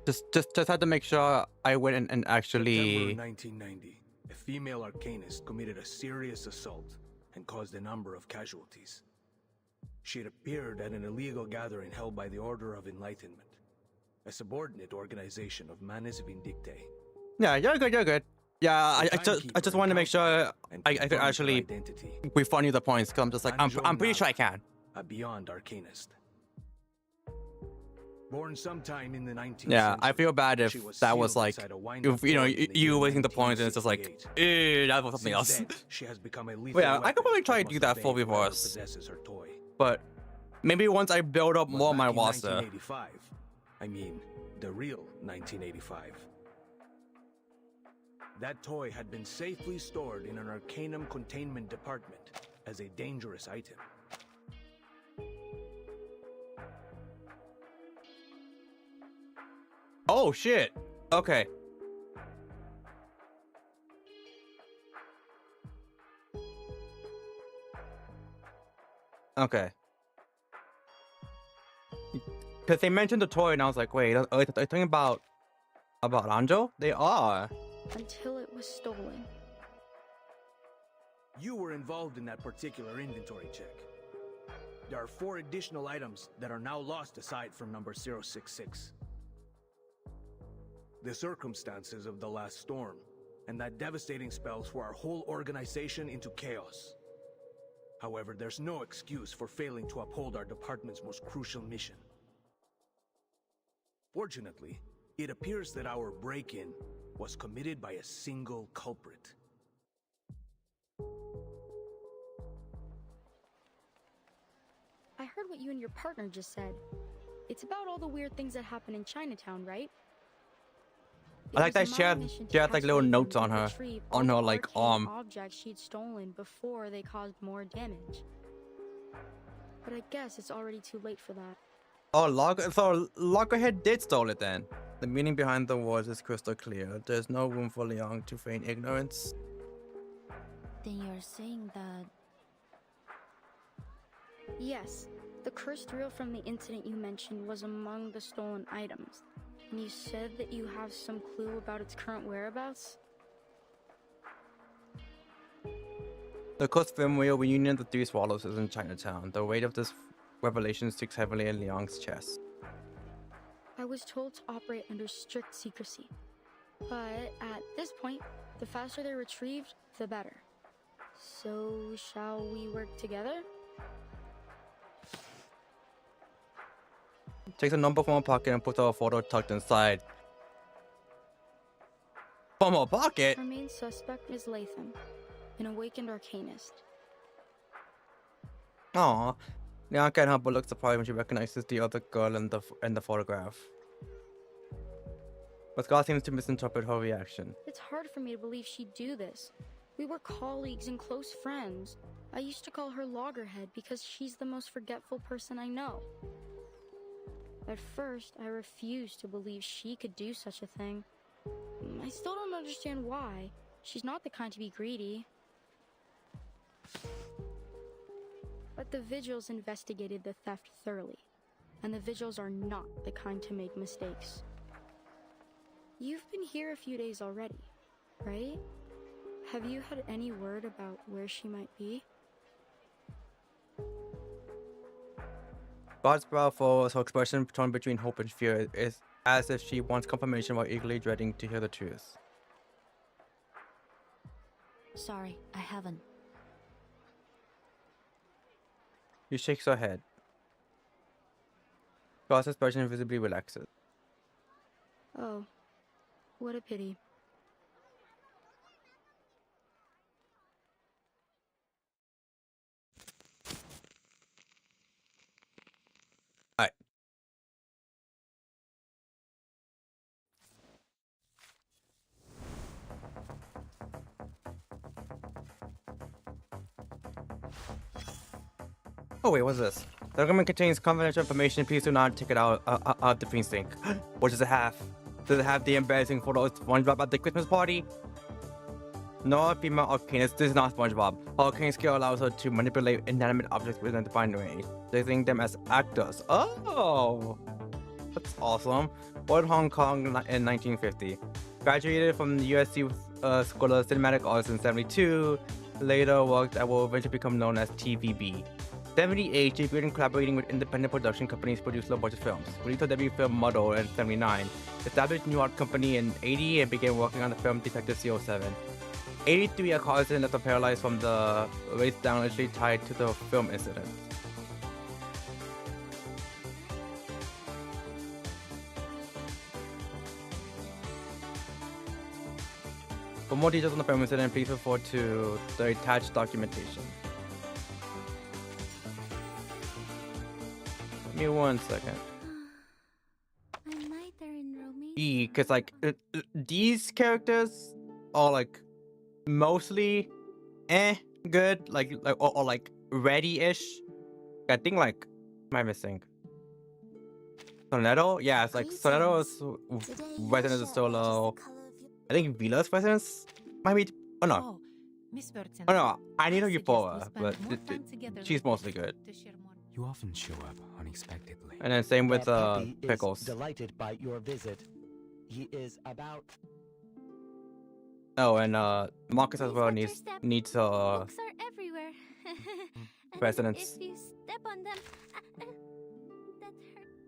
[SPEAKER 16] it.
[SPEAKER 1] Just had to make sure I went and actually...
[SPEAKER 17] September 1990, a female arcanist committed a serious assault and caused a number of casualties. She had appeared at an illegal gathering held by the Order of Enlightenment, a subordinate organization of Manes Vindictae.
[SPEAKER 1] Yeah, you're good. Yeah, I just wanted to make sure I could actually refund you the points because I'm just like I'm pretty sure I can.
[SPEAKER 17] A beyond arcanist. Born sometime in the 19th
[SPEAKER 1] Yeah, I
[SPEAKER 17] century,
[SPEAKER 1] feel bad if that was like if you know you wasting the
[SPEAKER 17] 1968.
[SPEAKER 1] points and it's just like that was something else.
[SPEAKER 17] Since then, she has become a lethal
[SPEAKER 1] But yeah, I
[SPEAKER 17] weapon
[SPEAKER 1] could probably try
[SPEAKER 17] that
[SPEAKER 1] to do
[SPEAKER 17] must
[SPEAKER 1] that for
[SPEAKER 17] obey whoever
[SPEAKER 1] reverse.
[SPEAKER 17] possesses her toy.
[SPEAKER 1] But maybe once I build up more of my
[SPEAKER 17] Back in
[SPEAKER 1] roster.
[SPEAKER 17] 1985, I mean, the real 1985. That toy had been safely stored in an Arcanum containment department as a dangerous item.
[SPEAKER 1] Oh shit. Okay. Okay. Because they mentioned the toy and I was like, wait, are they talking about Anjo? They are.
[SPEAKER 16] Until it was stolen.
[SPEAKER 17] You were involved in that particular inventory check. There are 4 additional items that are now lost aside from number 066. The circumstances of the last storm and that devastating spell threw our whole organization into chaos. However, there's no excuse for failing to uphold our department's most crucial mission. Fortunately, it appears that our break-in was committed by a single culprit.
[SPEAKER 16] I heard what you and your partner just said. It's about all the weird things that happen in Chinatown, right?
[SPEAKER 1] I like that she had like little notes on her like arm.
[SPEAKER 16] Objects she'd stolen before they caused more damage. But I guess it's already too late for that.
[SPEAKER 1] Oh, Loggerhead did stole it then. The meaning behind the words is crystal clear. There's no room for Liang to feign ignorance.
[SPEAKER 6] Then you're saying that...
[SPEAKER 16] Yes, the cursed reel from the incident you mentioned was among the stolen items. And you said that you have some clue about its current whereabouts?
[SPEAKER 1] The cursed film wheel reunion of the 3 swallows is in Chinatown. The weight of this revelation sticks heavily in Liang's chest.
[SPEAKER 16] I was told to operate under strict secrecy. But at this point, the faster they're retrieved, the better. So, shall we work together?
[SPEAKER 1] Takes a number from her pocket and puts out a photo tucked inside. From her pocket?
[SPEAKER 16] Our main suspect is Latham, an awakened arcanist.
[SPEAKER 1] Aw. Leon can't help but look surprised when she recognizes the other girl in the photograph. But Scott seems to misinterpret her reaction.
[SPEAKER 16] It's hard for me to believe she'd do this. We were colleagues and close friends. I used to call her Loggerhead because she's the most forgetful person I know. At first, I refused to believe she could do such a thing. I still don't understand why. She's not the kind to be greedy. But the Vigils investigated the theft thoroughly, and the Vigils are not the kind to make mistakes. You've been here a few days already, right? Have you had any word about where she might be?
[SPEAKER 1] God's brow furrows, her expression torn between hope and fear, is as if she wants confirmation while eagerly dreading to hear the truth.
[SPEAKER 6] Sorry, I haven't.
[SPEAKER 1] She shakes her head. God's expression visibly relaxes.
[SPEAKER 16] Oh, what a pity.
[SPEAKER 1] Alright. Oh wait, what's this? The document contains confidential information. Please do not take it out of the precinct. What does it have? Does it have the embarrassing photo of SpongeBob at the Christmas party? No, female arcanist. This is not SpongeBob. Her arcane skill allows her to manipulate inanimate objects within a defined range, placing them as actors. Oh, that's awesome. Born in Hong Kong in 1950. Graduated from the USC School of Cinematic Arts in 72. Later worked at what will eventually become known as TVB. 78, she appeared in collaborating with independent production companies to produce low-budget films. Released her debut film Model in 79. Established a new art company in 80 and began working on the film Detective CO7. 83, a car accident left her paralyzed from the waist down, initially tied to the film incident. For more details on the film incident, please refer to the attached documentation. Give me 1 second. Because like these characters are like mostly good, like or like ready-ish. I think like am I missing? Sonetto? Yeah, it's like Sonetto's resident is solo. I think Vila's presence might be. Oh no. Oh no, I need a Euphoria, but she's mostly good.
[SPEAKER 21] You often show up unexpectedly.
[SPEAKER 1] And then same with
[SPEAKER 21] Pickles. Delighted by your visit. He is about.
[SPEAKER 1] Oh, and Marcus as well needs
[SPEAKER 12] Books are everywhere.
[SPEAKER 1] precedence.
[SPEAKER 12] If you step on them, that hurts.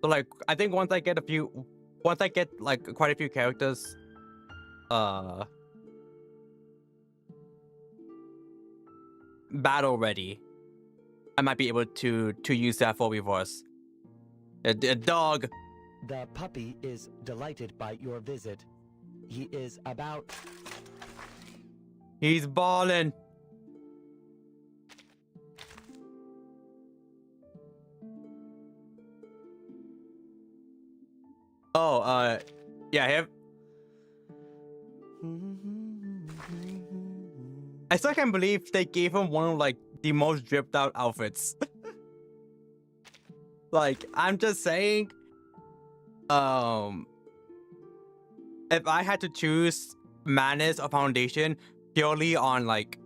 [SPEAKER 1] So like I think once I get like quite a few characters battle ready, I might be able to use that for reverse. A dog.
[SPEAKER 21] The puppy is delighted by your visit. He is about.
[SPEAKER 1] He's ballin'. Oh, yeah, him. I still can't believe they gave him one of like the most dripped out outfits. Like, I'm just saying, if I had to choose Manus or Foundation purely on like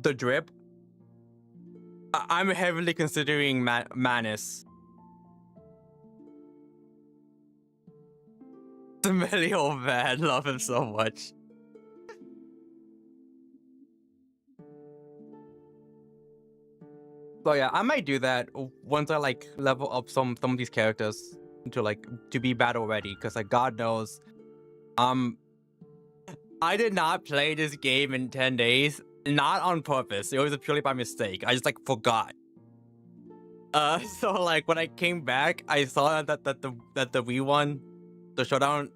[SPEAKER 1] the drip, I'm heavily considering Manus. Smelly old man, love him so much. So yeah, I might do that once I like level up some of these characters to be battle ready, because like God knows, I'm I did not play this game in 10 days. Not on purpose. It was purely by mistake. I just like forgot. So like when I came back, I saw that the Wii one, the Showdown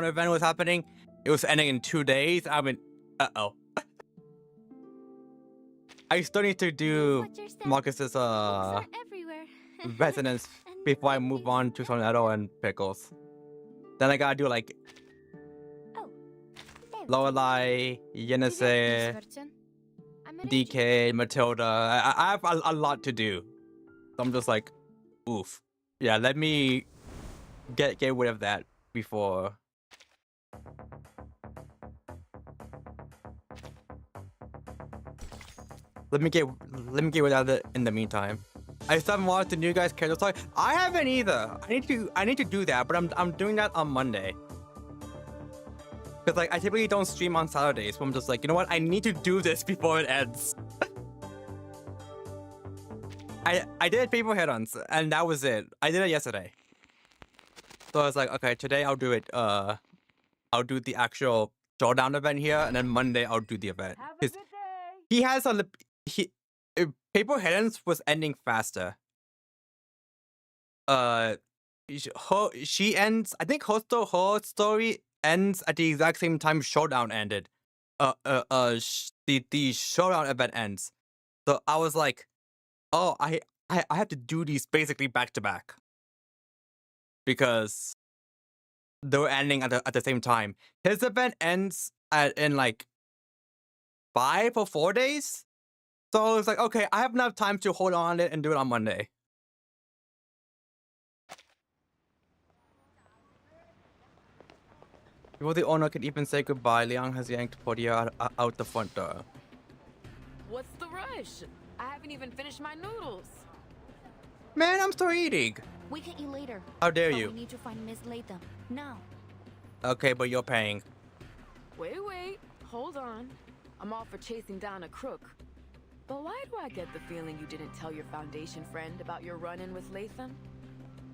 [SPEAKER 1] event was happening. It was ending in 2 days. I mean, I still need to do Marcus's resonance before I move on to Tornado and Pickles. Then I gotta do like Lorelei, Yenese, DK, Matilda. I have a lot to do. So I'm just like, oof. Yeah, let me get rid of that before. Let me get rid of it in the meantime. I still haven't watched the new guys' character talk. I haven't either. I need to do that, but I'm doing that on Monday. Cause like I typically don't stream on Saturdays, so I'm just like, you know what? I need to do this before it ends. I did paper hit-ons, and that was it. I did it yesterday. So I was like, okay, today I'll do it. I'll do the actual Showdown event here, and then Monday I'll do the event. He has paper hit-ons was ending faster. She ends. I think her story ends at the exact same time Showdown ended. The Showdown event ends. So I was like, oh, I have to do these basically back to back because they were ending at the same time. His event ends in like 5 or 4 days. So I was like, okay, I have enough time to hold on it and do it on Monday. Before the owner could even say goodbye, Liang has yanked Portia out the front door.
[SPEAKER 10] What's the rush? I haven't even finished my noodles.
[SPEAKER 1] Man, I'm still eating.
[SPEAKER 6] We can eat later.
[SPEAKER 1] How dare
[SPEAKER 6] but
[SPEAKER 1] you?
[SPEAKER 6] We need to find Miss Latham now.
[SPEAKER 1] Okay, but you're paying.
[SPEAKER 10] Wait, hold on. I'm all for chasing down a crook. But why do I get the feeling you didn't tell your Foundation friend about your run-in with Latham?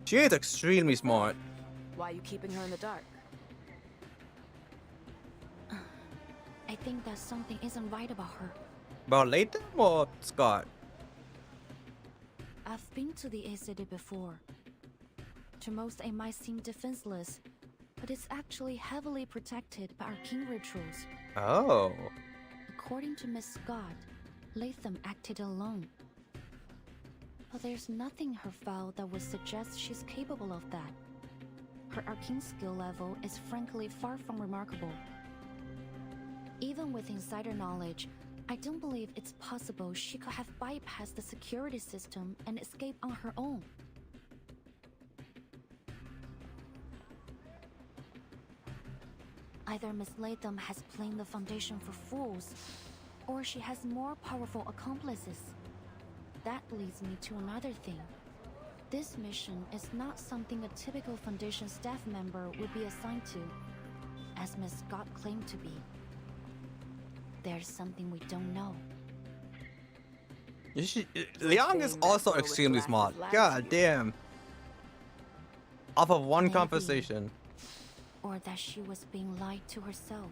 [SPEAKER 1] She is extremely smart.
[SPEAKER 10] Why are you keeping her in the dark?
[SPEAKER 6] I think that something isn't right about her.
[SPEAKER 1] About Latham or Scott?
[SPEAKER 6] I've been to the A City before. To most, it might seem defenseless, but it's actually heavily protected by arcane rituals.
[SPEAKER 1] Oh.
[SPEAKER 6] According to Miss Scott, Latham acted alone. But there's nothing in her file that would suggest she's capable of that. Her arcane skill level is frankly far from remarkable. Even with insider knowledge, I don't believe it's possible she could have bypassed the security system and escaped on her own. Either Miss Latham has played the Foundation for fools, or she has more powerful accomplices. That leads me to another thing. This mission is not something a typical Foundation staff member would be assigned to, as Miss Scott claimed to be. There's something we don't know.
[SPEAKER 1] Liang is also extremely smart. God damn. Off of one conversation.
[SPEAKER 6] Or that she was being lied to herself.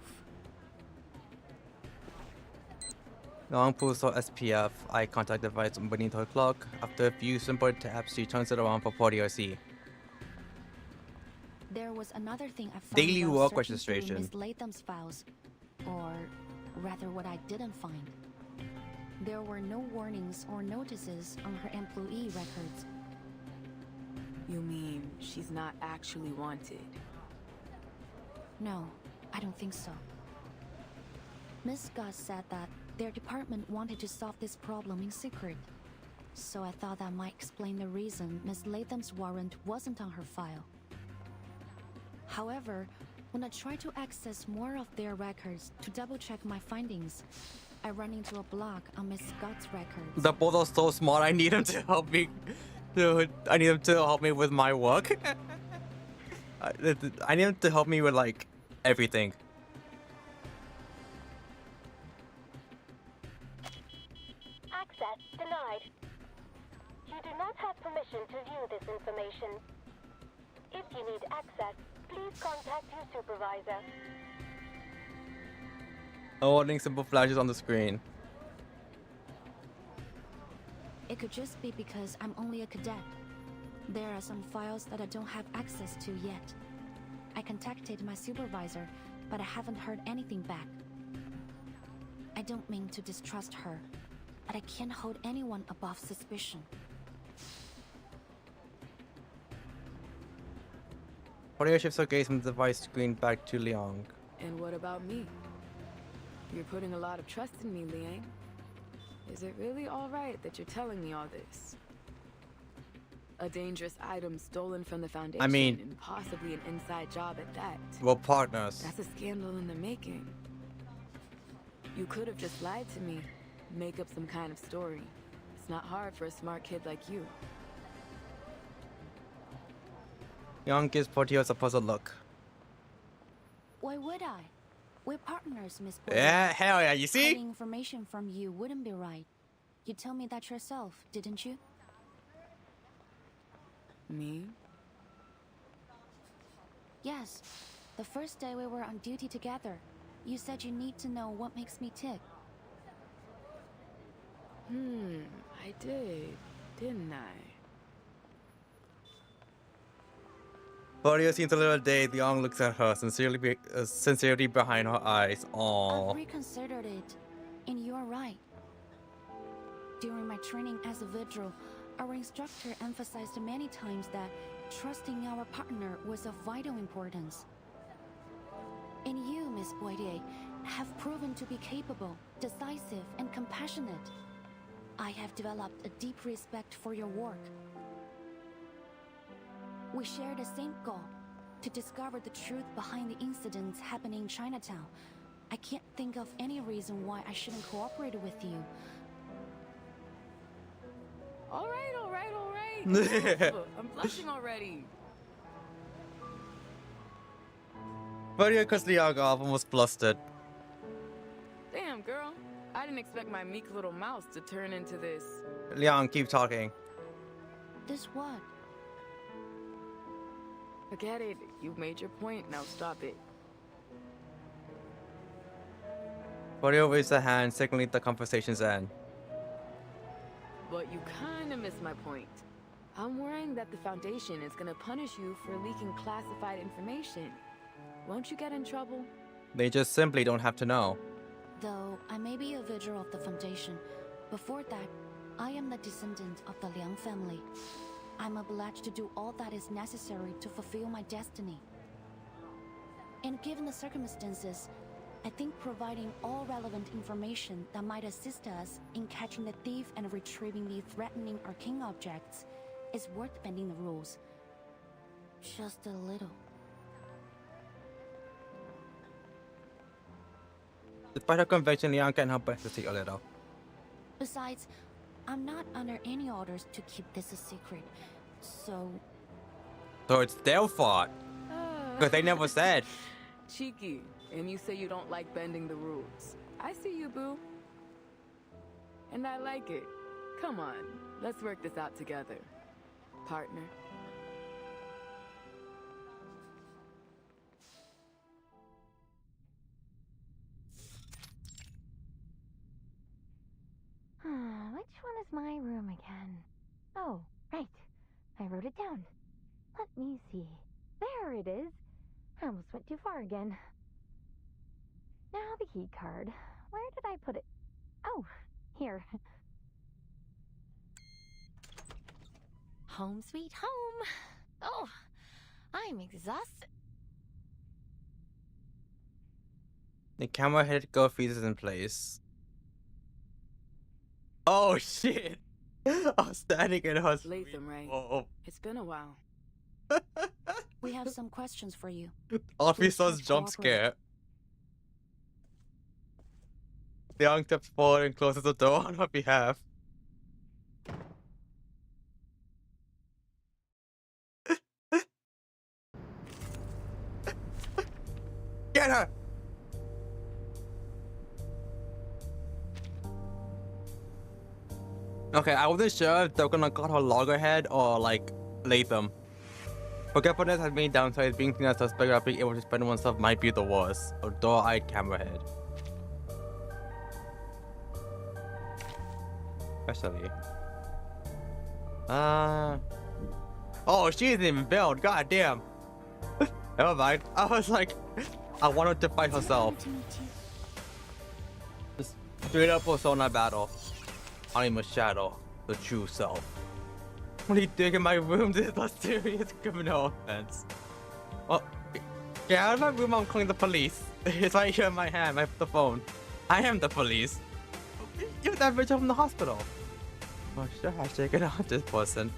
[SPEAKER 1] Liang pulls her SPF eye contact device beneath her cloak. After a few simple taps, she turns it around for Portia to see.
[SPEAKER 6] There was another thing I found
[SPEAKER 1] Daily
[SPEAKER 6] while
[SPEAKER 1] work
[SPEAKER 6] searching through
[SPEAKER 1] registration.
[SPEAKER 6] Miss Latham's files, or rather what I didn't find. There were no warnings or notices on her employee records.
[SPEAKER 10] You mean she's not actually wanted?
[SPEAKER 6] No, I don't think so. Miss Scott said that their department wanted to solve this problem in secret. So I thought that might explain the reason Miss Latham's warrant wasn't on her file. However, when I tried to access more of their records to double-check my findings, I ran into a block on Miss Scott's records.
[SPEAKER 1] The both are so smart. I need him to help me. Dude, I need him to help me with my work. I need him to help me with like everything.
[SPEAKER 12] Access denied. You do not have permission to view this information. If you need access, please contact your supervisor.
[SPEAKER 1] A warning symbol flashes on the screen.
[SPEAKER 6] It could just be because I'm only a cadet. There are some files that I don't have access to yet. I contacted my supervisor, but I haven't heard anything back. I don't mean to distrust her, but I can't hold anyone above suspicion.
[SPEAKER 1] Audio shifts her gaze from the device screen back to Liang.
[SPEAKER 10] And what about me? You're putting a lot of trust in me, Liang. Is it really all right that you're telling me all this? A dangerous item stolen from the Foundation,
[SPEAKER 1] I mean,
[SPEAKER 10] and possibly an inside job at that.
[SPEAKER 1] We're partners.
[SPEAKER 10] That's a scandal in the making. You could have just lied to me, make up some kind of story. It's not hard for a smart kid like you.
[SPEAKER 1] Liang gives Portillo a puzzled look.
[SPEAKER 6] Why would I? We're partners, Miss Boyd.
[SPEAKER 1] Yeah, hell yeah, you see?
[SPEAKER 6] Hiding information from you wouldn't be right. You told me that yourself, didn't you?
[SPEAKER 10] Me?
[SPEAKER 6] Yes. The first day we were on duty together, you said you need to know what makes me tick.
[SPEAKER 10] I did, didn't I?
[SPEAKER 1] Portillo seems a little dazed. Liang looks at her, sincerity behind her eyes. Aww.
[SPEAKER 6] I've reconsidered it, and you're right. During my training as a vigil, our instructor emphasized many times that trusting our partner was of vital importance. And you, Miss Boyd, have proven to be capable, decisive, and compassionate. I have developed a deep respect for your work. We share the same goal, to discover the truth behind the incidents happening in Chinatown. I can't think of any reason why I shouldn't cooperate with you.
[SPEAKER 10] All right. I'm blushing already.
[SPEAKER 1] Portillo cuts Liang off and was flustered.
[SPEAKER 10] Damn, girl. I didn't expect my meek little mouse to turn into this.
[SPEAKER 1] Liang, keep talking.
[SPEAKER 6] This what?
[SPEAKER 10] Forget it. You've made your point. Now stop it.
[SPEAKER 1] Portillo waves a hand, signaling the conversation's end.
[SPEAKER 10] But you kinda missed my point. I'm worrying that the Foundation is gonna punish you for leaking classified information. Won't you get in trouble?
[SPEAKER 1] They just simply don't have to know.
[SPEAKER 6] Though I may be a vigil of the Foundation, before that, I am the descendant of the Liang family. I'm obliged to do all that is necessary to fulfill my destiny. And given the circumstances, I think providing all relevant information that might assist us in catching the thief and retrieving the threatening arcane objects is worth bending the rules. Just a little.
[SPEAKER 1] Despite her conviction, Liang can't help but hesitate a little.
[SPEAKER 6] Besides, I'm not under any orders to keep this a secret, so...
[SPEAKER 1] So it's their fault. Because they never said.
[SPEAKER 10] Cheeky. And you say you don't like bending the rules. I see you, boo. And I like it. Come on, let's work this out together. Partner.
[SPEAKER 2] Which one is my room again? Oh, right. I wrote it down. Let me see. There it is. I almost went too far again. Now the key card. Where did I put it? Oh, here. Home sweet home. Oh, I'm exhausted.
[SPEAKER 1] The camera head go freezes in place. Oh shit! I was standing in her screen.
[SPEAKER 10] Latham, right?
[SPEAKER 1] Oh.
[SPEAKER 10] It's been a while.
[SPEAKER 6] We have some questions for you.
[SPEAKER 1] Officer's jump scare. Liang steps forward and closes the door on her behalf. Get her! Okay, I wasn't sure if they were gonna call her loggerhead or like Latham. Forgetfulness has many downsides. Being seen as suspect or being able to spend oneself might be the worst. A dull-eyed camera head. especially. Oh, she isn't even built. God damn. Never mind. I was like, I wanted to fight herself. Just straight up persona battle. I'm a shadow, the true self. What are you doing in my room? This is a serious criminal offense. Oh, get out of my room. I'm calling the police. It's right here in my hand. I have the phone. I am the police. You're that bitch from the hospital. Oh shit, I should get out this person.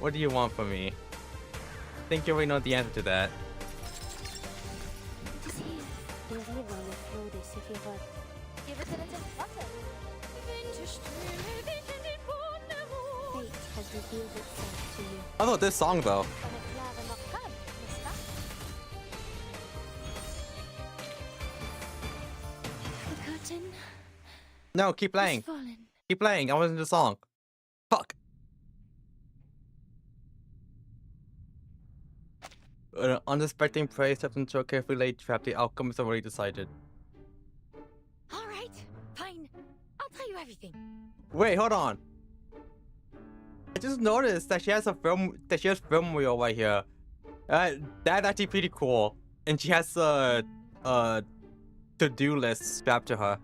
[SPEAKER 1] What do you want from me? I think you already know the answer to that. I thought this song though. No, keep playing. Keep playing. I wasn't the song. Fuck. Unsuspecting prey steps into a carefully laid trap. The outcome is already decided.
[SPEAKER 2] All right, fine. I'll tell you everything.
[SPEAKER 1] Wait, hold on. I just noticed that she has a film wheel right here. That's actually pretty cool. And she has a to-do list strapped to her.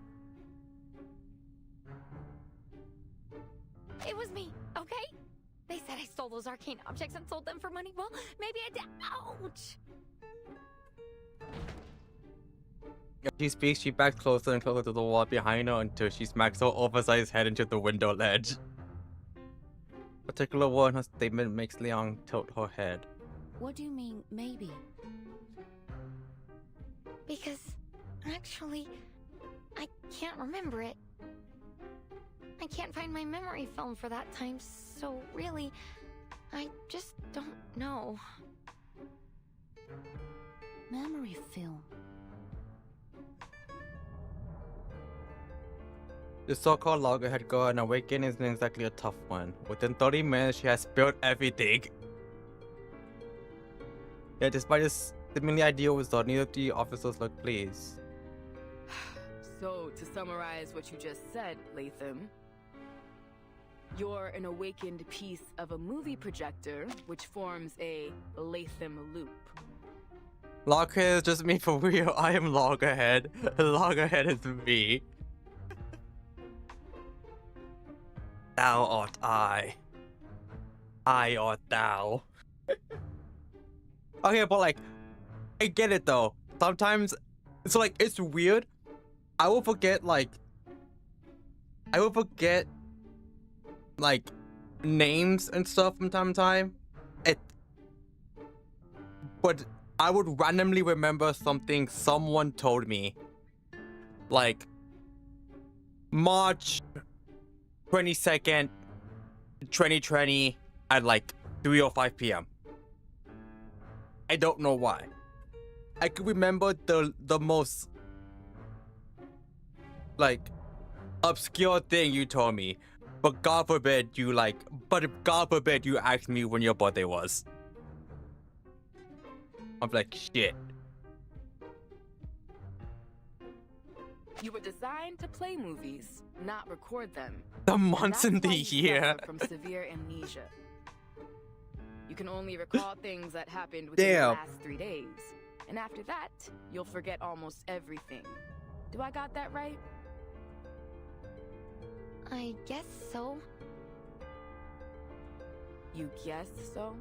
[SPEAKER 2] It was me, okay? They said I stole those arcane objects and sold them for money. Well, maybe I did. Ouch!
[SPEAKER 1] As she speaks, she backs closer and closer to the wall behind her until she smacks her oversized head into the window ledge. A particular word in her statement makes Leon tilt her head.
[SPEAKER 6] What do you mean, maybe?
[SPEAKER 2] Because, actually, I can't remember it. I can't find my memory film for that time, so really, I just don't know.
[SPEAKER 6] Memory film.
[SPEAKER 1] The so-called loggerhead girl, an awakening isn't exactly a tough one. Within 30 minutes, she has built everything. Yeah, despite this seemingly ideal result, neither of the officers look pleased.
[SPEAKER 7] So, to summarize what you just said, Latham, you're an awakened piece of a movie projector, which forms a Latham loop.
[SPEAKER 1] Loggerhead is just me for real. I am Loggerhead. Loggerhead is me. Thou art I. I art thou. Okay, but like, I get it though. Sometimes, so like, it's weird. I will forget like names and stuff from time to time. But I would randomly remember something someone told me. Like March 22nd, 2020 at like 3:05 p.m. I don't know why. I could remember the most like obscure thing you told me, but God forbid you asked me when your birthday was. I'm like, shit.
[SPEAKER 7] You were designed to play movies, not record them.
[SPEAKER 1] The months in the year.
[SPEAKER 7] From severe amnesia. You can only recall things that happened within the last 3 days. And after that, you'll forget almost everything. Do I got that right?
[SPEAKER 2] I guess so.
[SPEAKER 7] You guess so?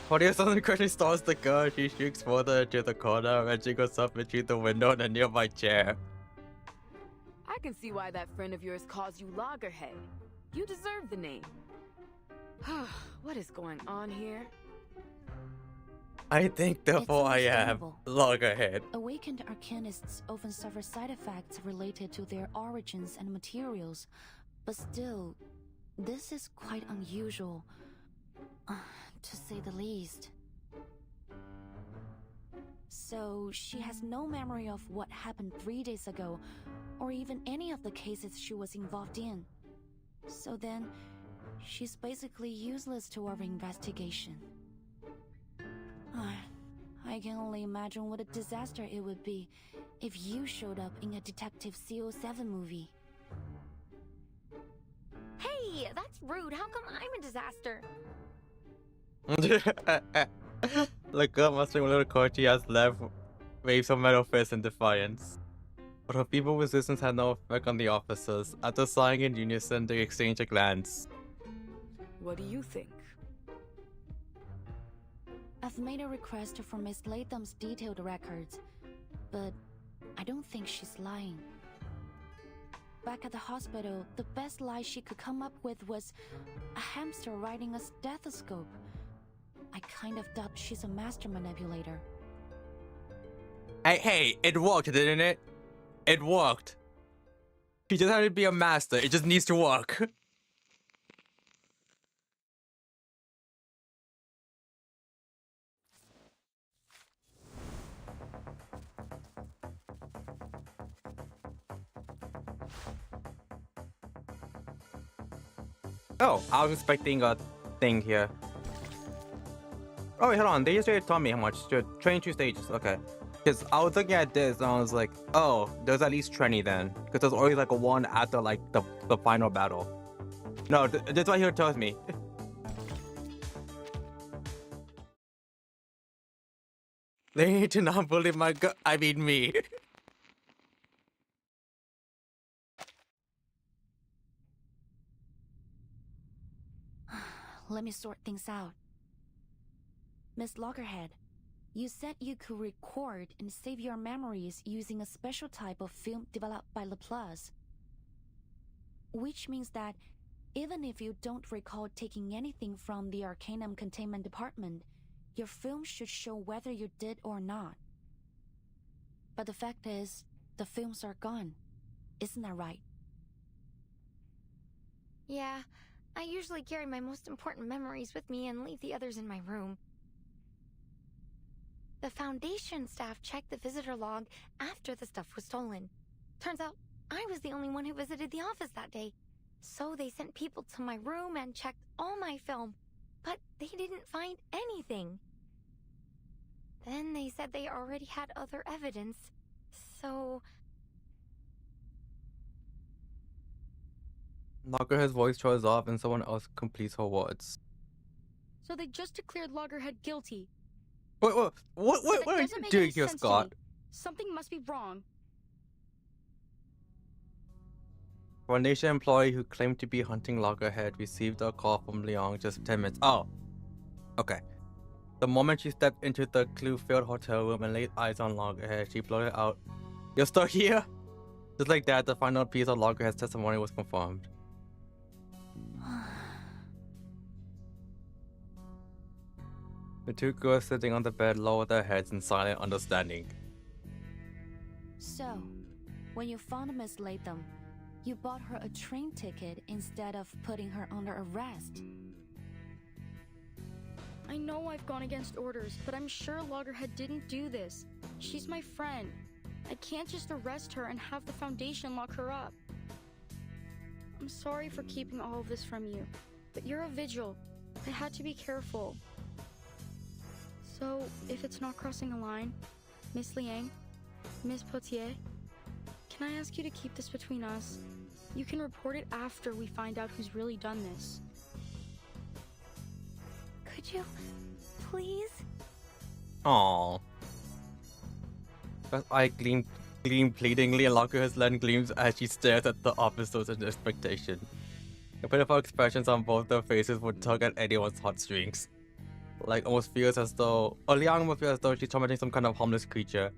[SPEAKER 1] Claudia suddenly quickly starts the gun. She shoots further into the corner and she goes up between the window and a nearby chair.
[SPEAKER 7] I can see why that friend of yours calls you Loggerhead. You deserve the name. What is going on here?
[SPEAKER 1] I think therefore I am Loggerhead.
[SPEAKER 6] Awakened arcanists often suffer side effects related to their origins and materials, but still, this is quite unusual, to say the least. So, she has no memory of what happened 3 days ago, or even any of the cases she was involved in. So then, she's basically useless to our investigation. I can only imagine what a disaster it would be if you showed up in a Detective CO7 movie.
[SPEAKER 2] Hey, that's rude. How come I'm a disaster?
[SPEAKER 1] Look up, mustering a little court, he has left, waves of metal fists in defiance. But her feeble resistance had no effect on the officers. After sighing in unison, they exchanged a glance.
[SPEAKER 7] What do you think?
[SPEAKER 6] I've made a request for Miss Latham's detailed records, but I don't think she's lying. Back at the hospital, the best lie she could come up with was a hamster riding a stethoscope. I kind of doubt she's a master manipulator.
[SPEAKER 1] Hey, it worked, didn't it? It worked. She just had to be a master. It just needs to work. Oh, I was expecting a thing here. Oh, wait, hold on. They just told me how much. Train 2 stages. Okay. Because I was looking at this and I was like, oh, there's at least 20 then. Because there's always like a one after like the final battle. No, this right here tells me. They need to not bully my I mean me.
[SPEAKER 6] Let me sort things out. Miss Loggerhead, you said you could record and save your memories using a special type of film developed by Laplace. Which means that even if you don't recall taking anything from the Arcanum Containment Department, your film should show whether you did or not. But the fact is, the films are gone. Isn't that right?
[SPEAKER 2] Yeah, I usually carry my most important memories with me and leave the others in my room. The Foundation staff checked the visitor log after the stuff was stolen. Turns out I was the only one who visited the office that day. So they sent people to my room and checked all my film, but they didn't find anything. Then they said they already had other evidence, so...
[SPEAKER 1] Loggerhead's voice shows off and someone else completes her words.
[SPEAKER 16] So they just declared Loggerhead guilty.
[SPEAKER 1] Wait, what are you doing here, Scott?
[SPEAKER 16] Something must be wrong.
[SPEAKER 1] Foundation employee who claimed to be hunting Loggerhead received a call from Leon just 10 minutes. Oh, okay. The moment she stepped into the clue-filled hotel room and laid eyes on Loggerhead, she blurted out, "You're still here?" Just like that, the final piece of Loggerhead's testimony was confirmed. The two girls sitting on the bed lowered their heads in silent understanding.
[SPEAKER 6] So, when you found Miss Latham, you bought her a train ticket instead of putting her under arrest.
[SPEAKER 16] I know I've gone against orders, but I'm sure Loggerhead didn't do this. She's my friend. I can't just arrest her and have the Foundation lock her up. I'm sorry for keeping all of this from you, but you're a vigil. I had to be careful. So, if it's not crossing a line, Miss Liang, Miss Potier, can I ask you to keep this between us? You can report it after we find out who's really done this.
[SPEAKER 2] Could you, please?
[SPEAKER 1] Aww. Her eye gleamed pleadingly and Loggerhead's lens gleams as she stares at the officers in expectation. The pitiful expressions on both their faces would tug at anyone's heartstrings. Like almost feels as though, or Liang almost feels as though she's tormenting some kind of harmless creature.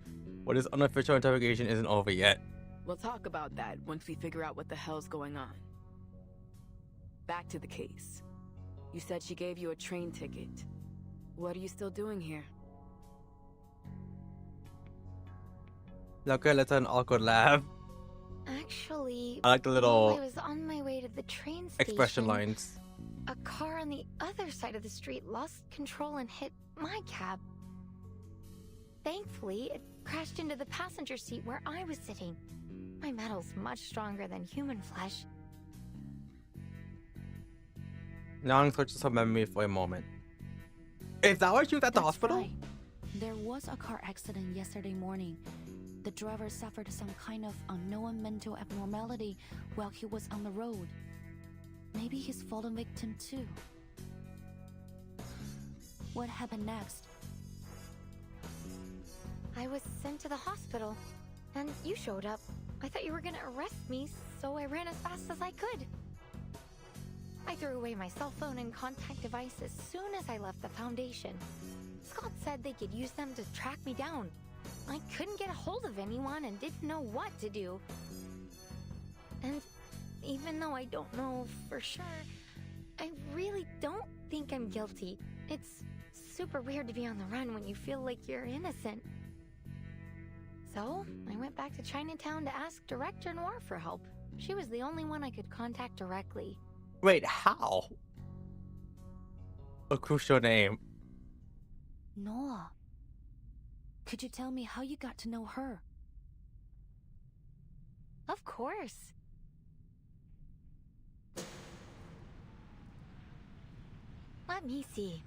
[SPEAKER 1] But this unofficial interrogation isn't over yet.
[SPEAKER 7] We'll talk about that once we figure out what the hell's going on. Back to the case. You said she gave you a train ticket. What are you still doing here?
[SPEAKER 1] Loggerhead lets out an awkward laugh.
[SPEAKER 2] Actually,
[SPEAKER 1] I like the little
[SPEAKER 2] while I was on my way to the train station,
[SPEAKER 1] expression lines.
[SPEAKER 2] A car on the other side of the street lost control and hit my cab. Thankfully, it crashed into the passenger seat where I was sitting. My metal's much stronger than human flesh.
[SPEAKER 1] Liang searches her memory for a moment. Is that why she was at the hospital?
[SPEAKER 6] Right. There was a car accident yesterday morning. The driver suffered some kind of unknown mental abnormality while he was on the road. Maybe he's fallen victim too. What happened next?
[SPEAKER 2] I was sent to the hospital, and you showed up. I thought you were gonna arrest me, so I ran as fast as I could. I threw away my cell phone and contact device as soon as I left the Foundation. Scott said they could use them to track me down. I couldn't get a hold of anyone and didn't know what to do. And even though I don't know for sure, I really don't think I'm guilty. It's super weird to be on the run when you feel like you're innocent. So, I went back to Chinatown to ask Director Noir for help. She was the only one I could contact directly.
[SPEAKER 1] Wait, how? A crucial name.
[SPEAKER 6] Noah. Could you tell me how you got to know her?
[SPEAKER 2] Of course. Let me see.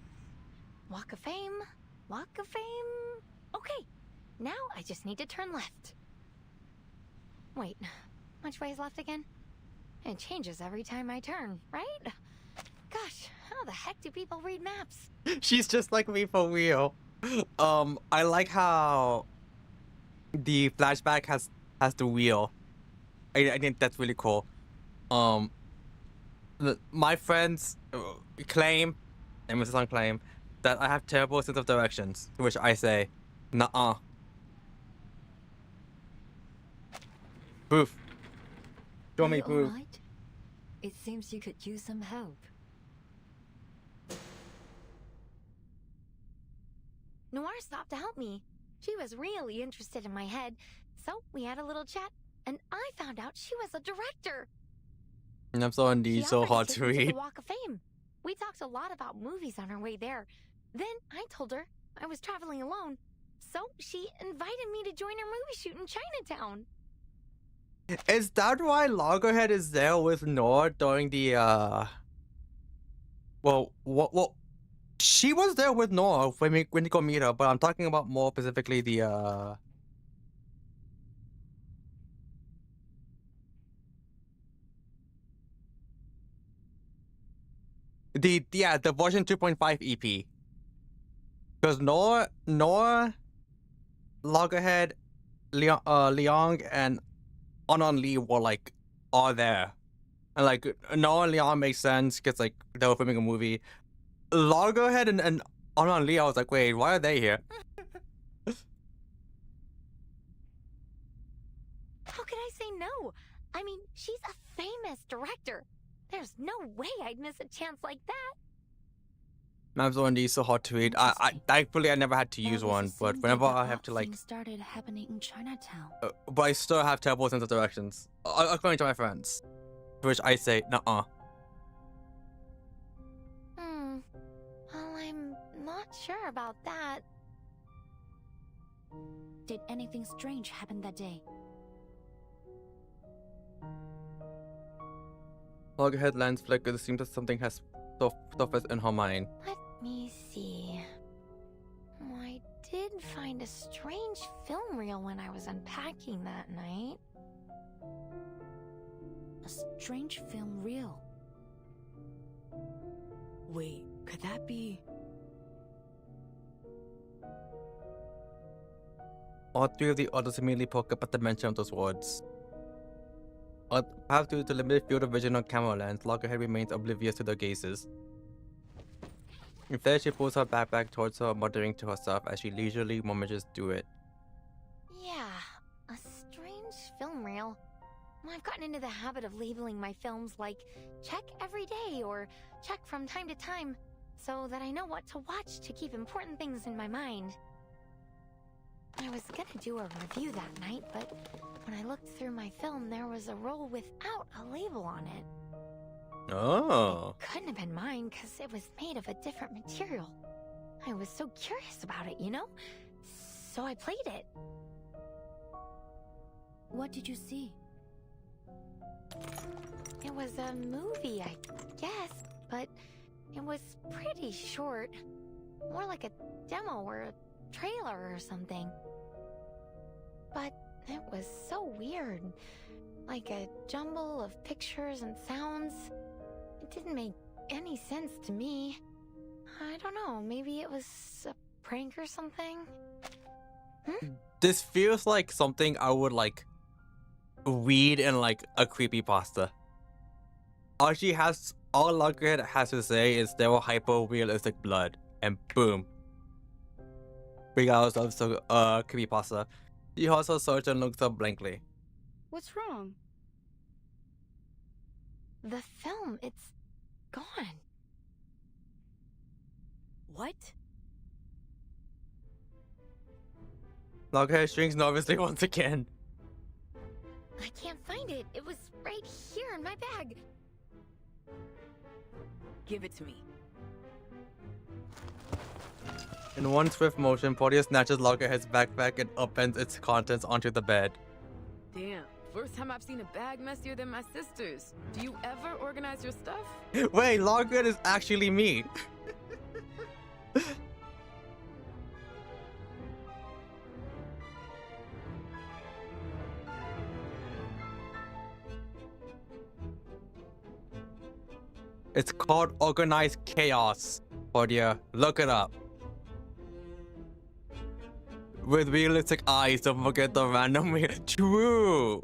[SPEAKER 2] Walk of Fame. Walk of Fame. Okay. Now I just need to turn left. Wait, which way is left again? It changes every time I turn, right? Gosh, how the heck do people read maps?
[SPEAKER 1] She's just like me for real. I like how the flashback has the wheel. I think that's really cool. My friends claim, and Mrs. claim, that I have terrible sense of directions, to which I say, nuh-uh. Proof. Show me proof.
[SPEAKER 2] Right? It seems you could use some help. Noir stopped to help me. She was really interested in my head, so we had a little chat, and I found out she was a director.
[SPEAKER 1] And I'm so indeed so hard to
[SPEAKER 2] read.
[SPEAKER 1] read.
[SPEAKER 2] The Walk of Fame. We talked a lot about movies on our way there. Then I told her I was traveling alone, so she invited me to join her movie shoot in Chinatown.
[SPEAKER 1] Is that why Loggerhead is there with Noor during the Well, she was there with Noor when we go meet her, but I'm talking about more specifically the version 2.5 EP. Because Noor, Loggerhead, Leong, and Anon Lee were like all there. And like Noor and Leong makes sense because like they were filming a movie. Loggerhead and Anon Lee, I was like, wait, why are they here?
[SPEAKER 2] How could I say no? I mean, she's a famous director. There's no way I'd miss a chance like that.
[SPEAKER 1] Maps on these so hard to read. I thankfully I never had to use one, but whenever I have to like
[SPEAKER 6] things started happening in Chinatown.
[SPEAKER 1] But I still have terrible sense of directions, according to my friends, to which I say, nuh-uh.
[SPEAKER 2] Well, I'm not sure about that.
[SPEAKER 6] Did anything strange happen that day?
[SPEAKER 1] Loggerhead lens flicker. It seems that something has surfaced in her mind.
[SPEAKER 2] Let me see. I did find a strange film reel when I was unpacking that night.
[SPEAKER 6] A strange film reel?
[SPEAKER 19] Wait, could that be...
[SPEAKER 1] All three of the others immediately poke up at the mention of those words. Perhaps due to the limited field of vision on camera lens, Loggerhead remains oblivious to their gazes. Instead, she pulls her backpack towards her, muttering to herself as she leisurely mummages through it.
[SPEAKER 2] Yeah, a strange film reel. I've gotten into the habit of labeling my films like check every day or check from time to time, so that I know what to watch to keep important things in my mind. I was gonna do a review that night, but when I looked through my film, there was a roll without a label on it.
[SPEAKER 1] Oh.
[SPEAKER 2] It couldn't have been mine because it was made of a different material. I was so curious about it, you know? So I played it.
[SPEAKER 6] What did you see?
[SPEAKER 2] It was a movie, I guess, but it was pretty short. More like a demo or a
[SPEAKER 12] trailer or something. But it was so weird. Like a jumble of pictures and sounds. It didn't make any sense to me. I don't know, maybe it was a prank or something?
[SPEAKER 1] This feels like something I would like read in like a creepypasta. All Lughead has to say is there were hyper-realistic blood, and boom. Regardless of the creepypasta. He also searches and looks up blankly.
[SPEAKER 16] What's wrong?
[SPEAKER 12] The film, it's gone.
[SPEAKER 13] What?
[SPEAKER 1] Lughead shrinks nervously once again.
[SPEAKER 12] I can't find it. It was right here in my bag.
[SPEAKER 7] Give it to me.
[SPEAKER 1] In one swift motion, Portia snatches Lughead's backpack and upends its contents onto the bed.
[SPEAKER 7] Damn, first time I've seen a bag messier than my sister's. Do you ever organize your stuff?
[SPEAKER 1] Wait, Lughead is actually me. It's called organized chaos. Portia, look it up. With realistic eyes, don't forget the random True!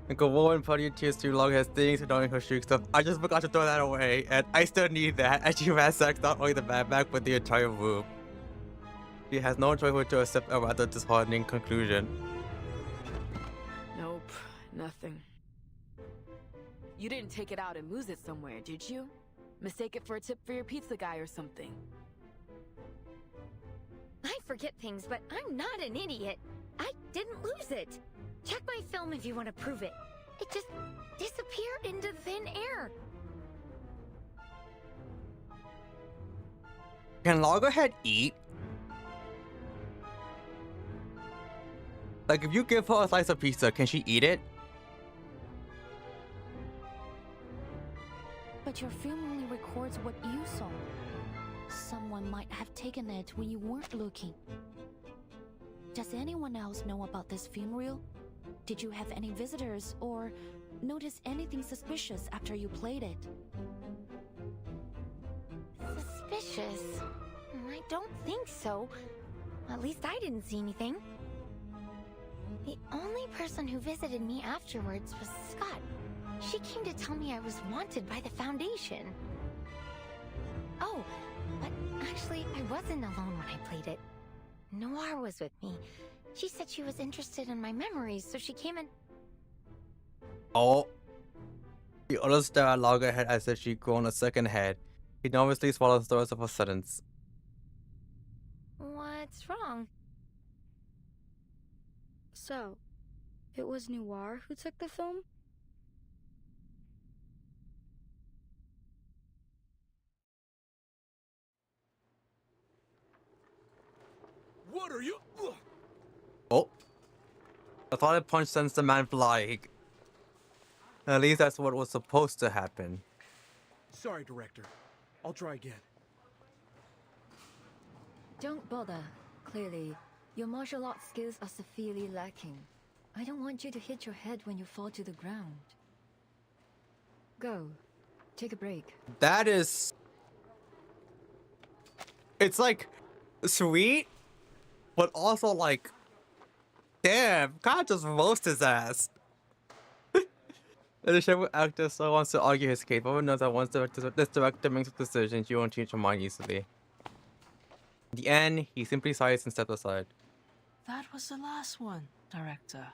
[SPEAKER 1] Like a woman putting tears to Lughead's things and knowing her shriek stuff. I just forgot to throw that away, and I still need that. And she ransacks not only the backpack, but the entire room. She has no choice but to accept a rather disheartening conclusion.
[SPEAKER 7] Nope, nothing. You didn't take it out and lose it somewhere, did you? Mistake it for a tip for your pizza guy or something.
[SPEAKER 2] I forget things, but I'm not an idiot. I didn't lose it. Check my film if you want to prove it. It just disappeared into thin air.
[SPEAKER 1] Can Loggerhead eat? Like, if you give her a slice of pizza, can she eat it?
[SPEAKER 6] But your film only records what you saw. Someone might have taken it when you weren't looking. Does anyone else know about this film reel? Did you have any visitors or notice anything suspicious after you played it?
[SPEAKER 12] Suspicious? I don't think so. At least I didn't see anything. The only person who visited me afterwards was Scott. She came to tell me I was wanted by the Foundation. Oh, but actually I wasn't alone when I played it. Noir was with me. She said she was interested in my memories, so she came and...
[SPEAKER 1] Oh. The other stare at Loggerhead as if she'd grown a second head. He nervously swallows the rest of her sentence.
[SPEAKER 12] What's wrong?
[SPEAKER 16] So, it was Noir who took the film?
[SPEAKER 11] What are you?
[SPEAKER 1] Oh. I thought a punch sends the man flying. At least that's what was supposed to happen.
[SPEAKER 20] Sorry, Director. I'll try again.
[SPEAKER 2] Don't bother. Clearly, your martial arts skills are severely lacking. I don't want you to hit your head when you fall to the ground. Go. Take a break.
[SPEAKER 1] That is... It's like... sweet, but also like... Damn, God just roast his ass. The Sheffield actor still wants to argue his case, but knows that once this director makes decisions, you won't change your mind easily. In the end, he simply sighs and steps aside.
[SPEAKER 19] That was the last one, Director.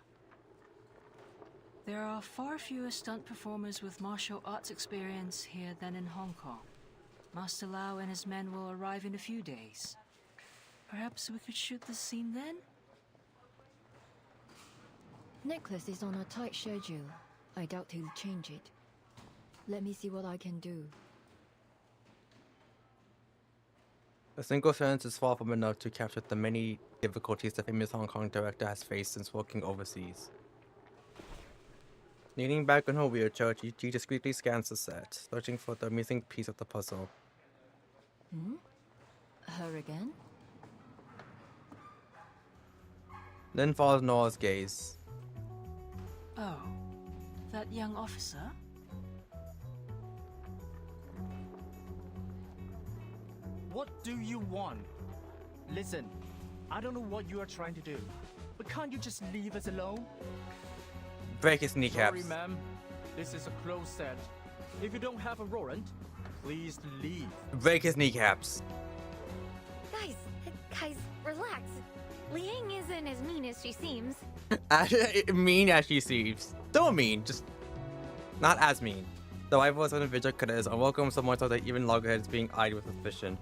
[SPEAKER 19] There are far fewer stunt performers with martial arts experience here than in Hong Kong. Master Lau and his men will arrive in a few days. Perhaps we could shoot the scene then?
[SPEAKER 2] Nicholas is on a tight schedule. I doubt he'll change it. Let me see what I can do.
[SPEAKER 1] A single sentence is far from enough to capture the many difficulties the famous Hong Kong director has faced since working overseas. Leaning back in her wheelchair, she discreetly scans the set, searching for the missing piece of the puzzle.
[SPEAKER 2] Hmm? Her again?
[SPEAKER 1] Then follows Noah's gaze.
[SPEAKER 19] Oh, that young officer?
[SPEAKER 20] What do you want? Listen, I don't know what you are trying to do, but can't you just leave us alone?
[SPEAKER 1] Break his kneecaps.
[SPEAKER 20] Sorry, ma'am. This is a closed set. If you don't have a warrant, please leave.
[SPEAKER 1] Break his kneecaps.
[SPEAKER 12] Guys, relax. Liang isn't as mean as she seems.
[SPEAKER 1] Mean as she seems. Don't mean, just not as mean. The wife was an individual cutter is unwelcome, so much so that even loggerheads being eyed with suspicion.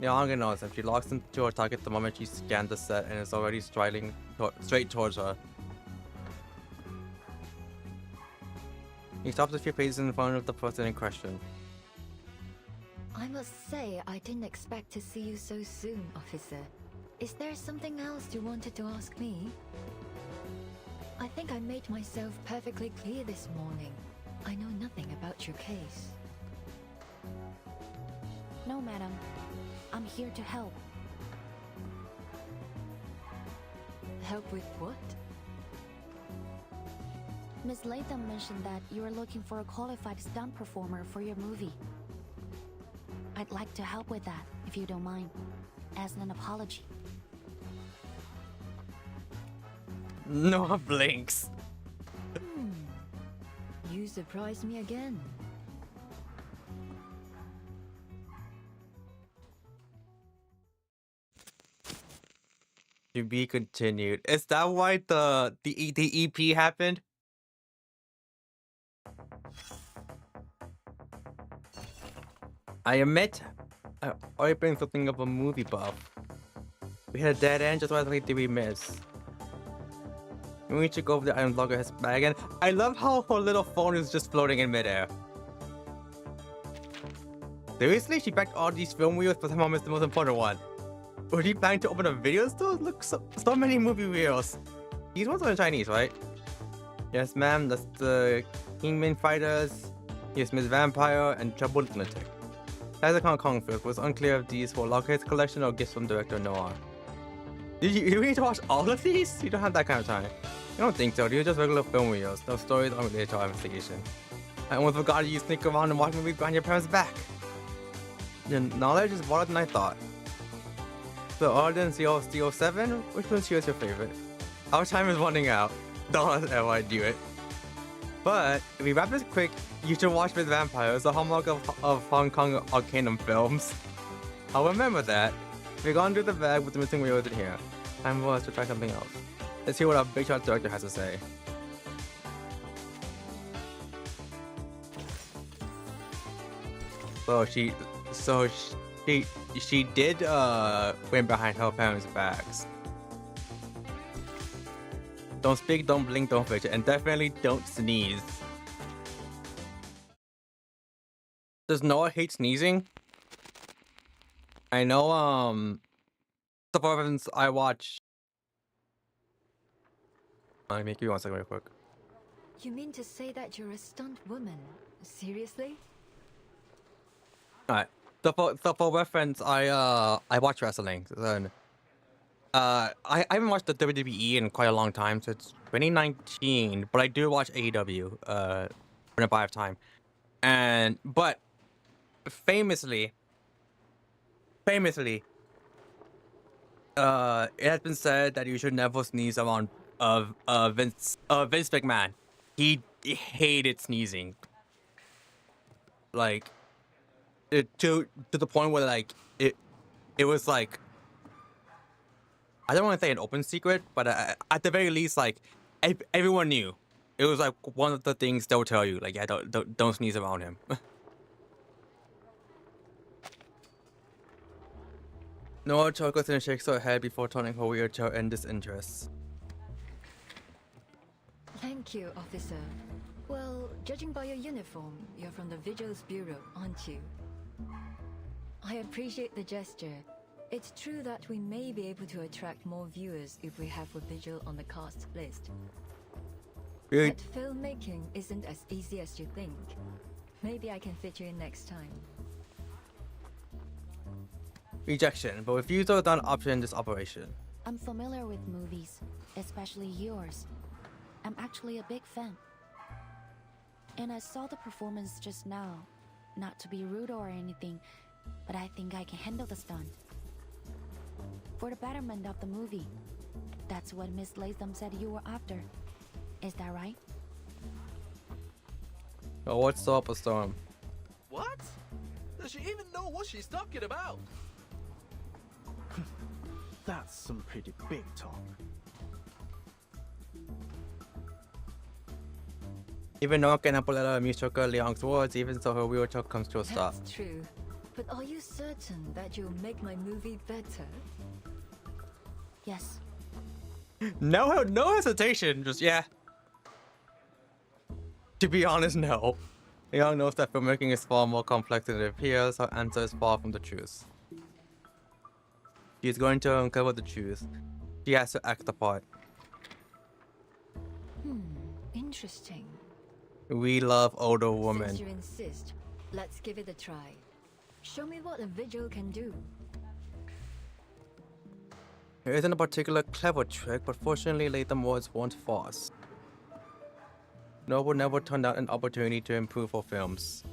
[SPEAKER 1] Yanga knows him. She locks into her target the moment she scans the set and is already striding straight towards her. He stops a few paces in front of the person in question.
[SPEAKER 2] I must say, I didn't expect to see you so soon, officer. Is there something else you wanted to ask me? I think I made myself perfectly clear this morning. I know nothing about your case.
[SPEAKER 6] No, madam. I'm here to help.
[SPEAKER 2] Help with what?
[SPEAKER 6] Miss Latham mentioned that you are looking for a qualified stunt performer for your movie. I'd like to help with that, if you don't mind, as an apology.
[SPEAKER 1] Noah blinks.
[SPEAKER 2] You surprised me again.
[SPEAKER 1] To be continued. Is that why the EP happened? I admit, I already been something of a movie buff. We had a dead end, just what did we miss? We need to go over the item logger his bag, and I love how her little phone is just floating in midair. Seriously, she packed all these film reels, but somehow missed the most important one. Were you planning to open a video store? Look, so many movie reels. These ones are in Chinese, right? Yes, ma'am. That's the Kingman Fighters. Here's Miss Vampire and Trouble Lunatic. That's a Kong film. It was unclear if these were Lockheed's collection or gifts from director Noah. Do you need to watch all of these? You don't have that kind of time. I don't think so. These are just regular film reels. No stories unrelated to our investigation. I almost forgot you sneak around and watch movies behind your parents' back. Your knowledge is broader than I thought. So other than 007, which one was your favorite? Our time is running out. Don't ever do it. But if we wrap this quick, you should watch Miss Vampire. It's the hallmark of Hong Kong Arcanum films. I'll remember that. We're gonna do the bag with the missing reels in here. Time for us to try something else. Let's hear what our big shot director has to say. So she did went behind her parents' backs. Don't speak, don't blink, don't fidget, and definitely don't sneeze. Does Noah hate sneezing? I know the performance I watch. Let me give you 1 second real quick.
[SPEAKER 2] You mean to say that you're a stunt woman? Seriously?
[SPEAKER 1] Alright. So for reference, I watch wrestling. And, I haven't watched the WWE in quite a long time, so it's 2019. But I do watch AEW whenever I have time. But famously, it has been said that you should never sneeze around Vince McMahon. He hated sneezing. Like, to the point where like it was like, I don't want to say an open secret, but at the very least, like everyone knew. It was like one of the things they'll tell you, like, yeah, don't sneeze around him. Noah chuckles and shakes her head before turning her wheelchair in disinterest.
[SPEAKER 2] Thank you, officer. Well, judging by your uniform, you're from the Vigils Bureau, aren't you? I appreciate the gesture. It's true that we may be able to attract more viewers if we have a Vigil on the cast list. But filmmaking isn't as easy as you think. Maybe I can fit you in next time.
[SPEAKER 1] Rejection, but refusal is not an option in this operation.
[SPEAKER 6] I'm familiar with movies, especially yours. I'm actually a big fan. And I saw the performance just now. Not to be rude or anything, but I think I can handle the stunt. For the betterment of the movie. That's what Miss Latham said you were after. Is that right?
[SPEAKER 1] Oh, what's up, Storm?
[SPEAKER 11] What? Does she even know what she's talking about?
[SPEAKER 20] That's some pretty big talk.
[SPEAKER 1] Even no one can pull out a musical Leong's words, even so her wheelchair comes to a stop.
[SPEAKER 2] That's true. But are you certain that you'll make my movie better?
[SPEAKER 6] Yes.
[SPEAKER 1] No hesitation, just yeah. To be honest, no. Leong knows that filmmaking is far more complex than it appears. Her answer is far from the truth. She is going to uncover the truth. She has to act the part.
[SPEAKER 2] Interesting.
[SPEAKER 1] We love older women.
[SPEAKER 2] Since you insist, let's give it a try. Show me what a vigil can do.
[SPEAKER 1] There isn't a particular clever trick, but fortunately Latham words weren't false. Noble never turned down an opportunity to improve her films.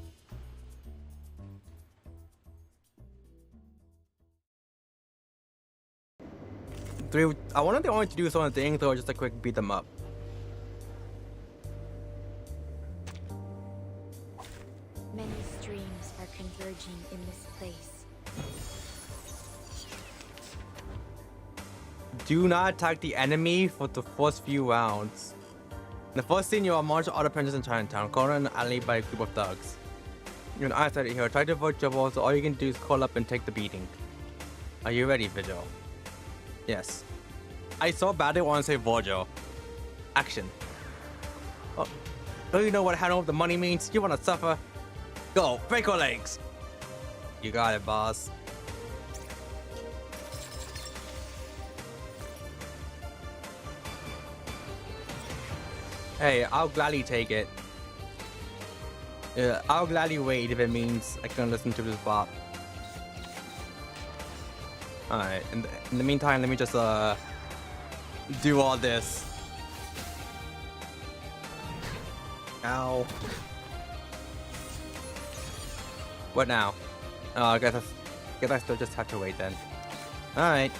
[SPEAKER 1] I wanted only to do some things, or just a quick beat them up.
[SPEAKER 6] Many streams are converging in this place.
[SPEAKER 1] Do not attack the enemy for the first few rounds. In the first scene, you are martial art apprentice in Chinatown, cornered in an alley by a group of thugs. You're an outsider here. Try to avoid trouble, so all you can do is call up and take the beating. Are you ready, Vigil? Yes. I so badly want to say Virgil. Action. Oh, don't you know what handle the money means? You want to suffer? Go, break her legs. You got it, boss. Hey, I'll gladly take it. I'll gladly wait if it means I can listen to this bop. Alright, in the meantime, let me just do all this. Ow. What now? Oh, I guess I still just have to wait then. Alright.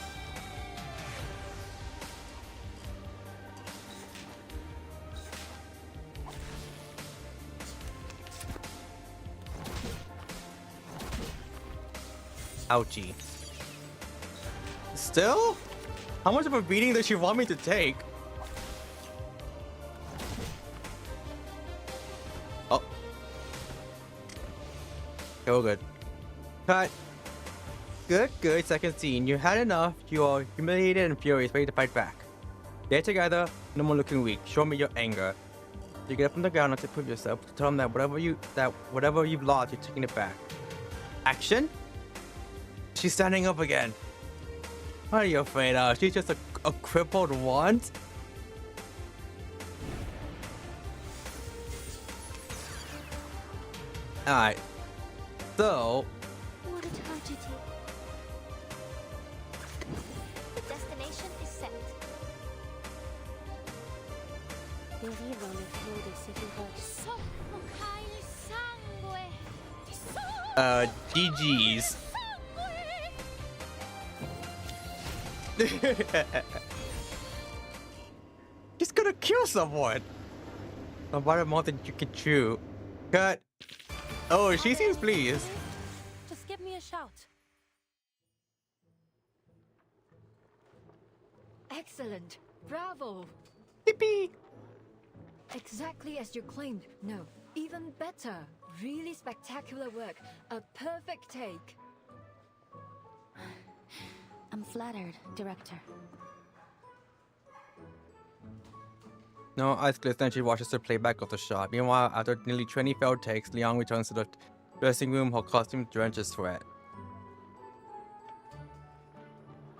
[SPEAKER 1] Ouchie. Still? How much of a beating does she want me to take? Oh. Okay, we're good. Cut. Good. Second scene. You had enough. You are humiliated and furious, ready to fight back. Get together. No more looking weak. Show me your anger. You get up from the ground to prove yourself. To tell them that whatever you've lost, you're taking it back. Action. She's standing up again. What are you afraid of? She's just a crippled want? Alright. So...
[SPEAKER 12] What a tragedy. The destination is set. The river le flode se
[SPEAKER 1] GG's. She's gonna kill someone. About a more than you can chew. Cut. Oh, she seems pleased.
[SPEAKER 6] Just give me a shout.
[SPEAKER 2] Excellent. Bravo.
[SPEAKER 1] Yippee.
[SPEAKER 2] Exactly as you claimed. No, even better. Really spectacular work. A perfect take.
[SPEAKER 6] I'm flattered, director.
[SPEAKER 1] No, eyes glisten and she watches the playback of the shot. Meanwhile, after nearly 20 failed takes, Leong returns to the dressing room, her costume drenches sweat.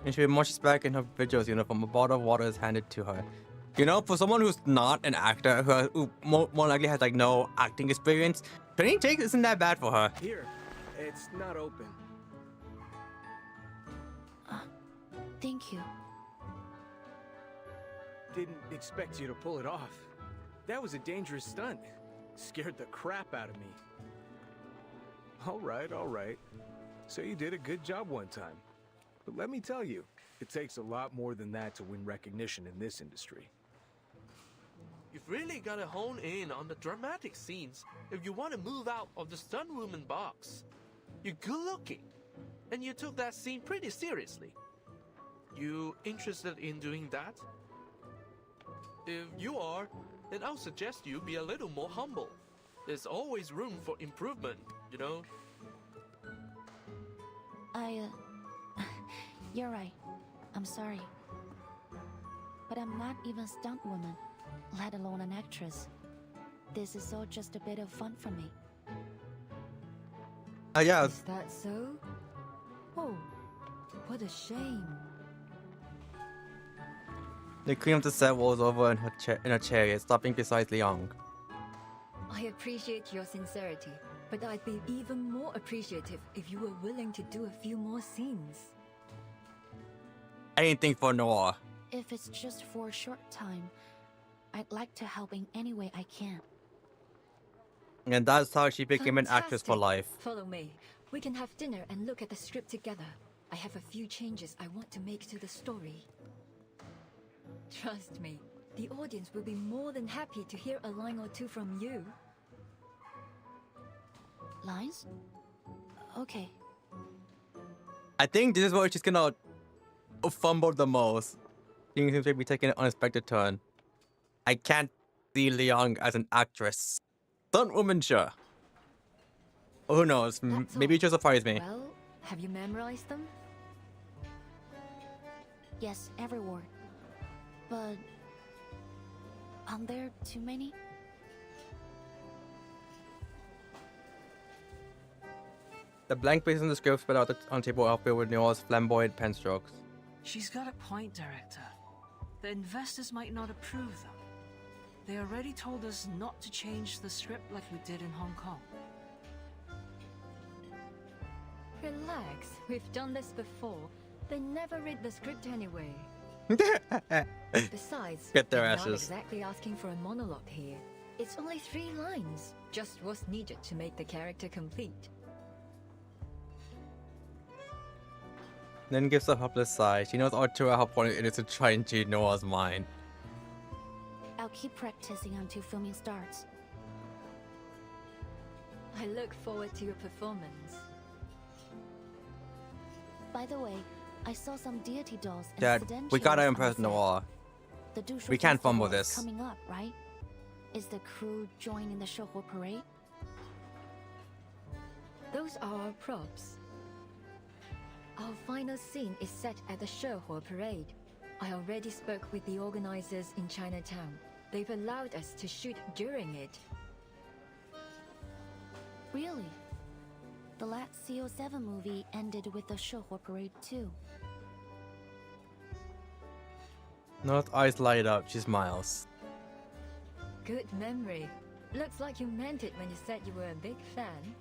[SPEAKER 1] And she marches back in her Vigil's uniform. A bottle of water is handed to her. You know, for someone who's not an actor, who more likely has like no acting experience, 20 takes isn't that bad for her.
[SPEAKER 17] Here, it's not open.
[SPEAKER 6] Thank you.
[SPEAKER 17] Didn't expect you to pull it off. That was a dangerous stunt. Scared the crap out of me. All right. So you did a good job one time. But let me tell you, it takes a lot more than that to win recognition in this industry.
[SPEAKER 9] You've really got to hone in on the dramatic scenes if you want to move out of the stuntwoman box. You're good looking, and you took that scene pretty seriously. You interested in doing that? If you are, then I'll suggest you be a little more humble. There's always room for improvement, you know?
[SPEAKER 6] You're right. I'm sorry. But I'm not even stunt woman, let alone an actress. This is all just a bit of fun for me.
[SPEAKER 1] Yeah.
[SPEAKER 2] Is that so? Oh, what a shame.
[SPEAKER 1] The queen of the set rolls over in her chariot, stopping beside Liang.
[SPEAKER 2] I appreciate your sincerity, but I'd be even more appreciative if you were willing to do a few more scenes.
[SPEAKER 1] Anything for Noir.
[SPEAKER 6] If it's just for a short time, I'd like to help in any way I can.
[SPEAKER 1] And that's how she became an actress for life.
[SPEAKER 2] Follow me. We can have dinner and look at the script together. I have a few changes I want to make to the story. Trust me, the audience will be more than happy to hear a line or two from you.
[SPEAKER 6] Lines? Okay.
[SPEAKER 1] I think this is where she's gonna fumble the most. Things seems to be taking an unexpected turn. I can't see Liang as an actress. Stunt woman, sure. Who knows? Maybe she'll surprise me.
[SPEAKER 2] Well, have you memorized them?
[SPEAKER 6] Yes, every word. But aren't there too many?
[SPEAKER 1] The blank pages in the script spread out on the table are filled with Noir's flamboyant pen strokes.
[SPEAKER 19] She's got a point, Director. The investors might not approve them. They already told us not to change the script like we did in Hong Kong.
[SPEAKER 2] Relax, we've done this before. They never read the script anyway. Besides,
[SPEAKER 1] get their
[SPEAKER 2] we're
[SPEAKER 1] asses.
[SPEAKER 2] not exactly asking for a monologue here. It's only 3 lines, just what's needed to make the character complete.
[SPEAKER 1] Then gives a helpless sigh. She knows Artura how important it is to try and cheat Noah's mind.
[SPEAKER 6] I'll keep practicing until filming starts.
[SPEAKER 2] I look forward to your performance.
[SPEAKER 6] By the way, I saw some deity dolls and
[SPEAKER 1] Dad,
[SPEAKER 6] sedan
[SPEAKER 1] we gotta
[SPEAKER 6] chairs on
[SPEAKER 1] impress
[SPEAKER 6] set.
[SPEAKER 1] Noah.
[SPEAKER 6] The Dushu
[SPEAKER 1] We can't
[SPEAKER 6] Festival
[SPEAKER 1] fumble
[SPEAKER 6] is
[SPEAKER 1] this.
[SPEAKER 6] coming up, right? Is the crew joining the Shoho parade?
[SPEAKER 2] Those are our props. Our final scene is set at the Shoho parade. I already spoke with the organizers in Chinatown. They've allowed us to shoot during it.
[SPEAKER 6] Really? The last CO7 movie ended with the Shoho parade too.
[SPEAKER 1] Noah's eyes light up. She smiles.
[SPEAKER 2] Good memory. Looks like you meant it when you said you were a big fan.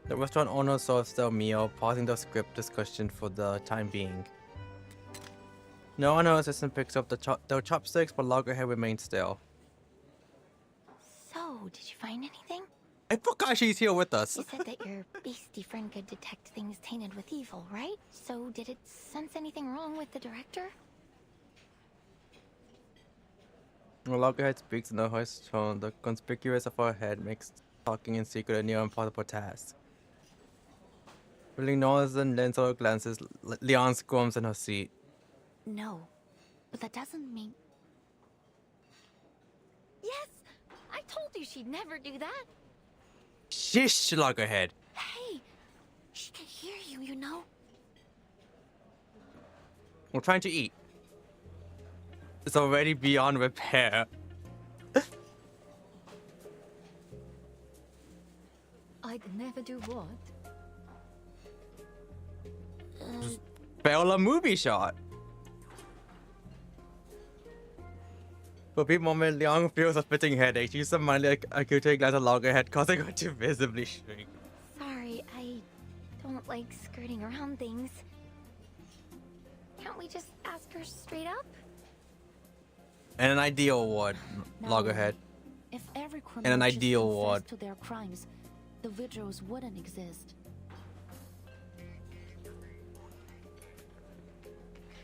[SPEAKER 1] The restaurant owner serves their meal, pausing the script discussion for the time being. Noah and her assistant picks up the chopsticks, but Loggerhead remains still.
[SPEAKER 12] So, did you find anything?
[SPEAKER 1] I forgot she's here with us.
[SPEAKER 12] You said that your beastie friend could detect things tainted with evil, right? So, did it sense anything wrong with the director?
[SPEAKER 1] When Loggerhead speaks in a hushed tone, the conspicuous of her head makes talking in secret a near impossible task. Feeling Noah's and Lenzo glances, Leon squirms in her seat.
[SPEAKER 6] No, but that doesn't mean...
[SPEAKER 12] Yes! I told you she'd never do that!
[SPEAKER 1] Shish, Loggerhead.
[SPEAKER 12] Hey! She can hear you, you know?
[SPEAKER 1] We're trying to eat. It's already beyond repair.
[SPEAKER 2] I'd never do what?
[SPEAKER 1] Fail a movie shot. For a brief moment, Liang feels a spitting headache. She uses money like a acute glance at Loggerhead, causing her to visibly shrink.
[SPEAKER 12] Sorry, I don't like skirting around things. Can't we just ask her straight up?
[SPEAKER 1] In an ideal world, Loggerhead.
[SPEAKER 6] If every
[SPEAKER 1] In
[SPEAKER 6] criminal
[SPEAKER 1] an
[SPEAKER 6] just
[SPEAKER 1] ideal
[SPEAKER 6] confessed
[SPEAKER 1] world.
[SPEAKER 6] to their crimes, the vigils wouldn't exist.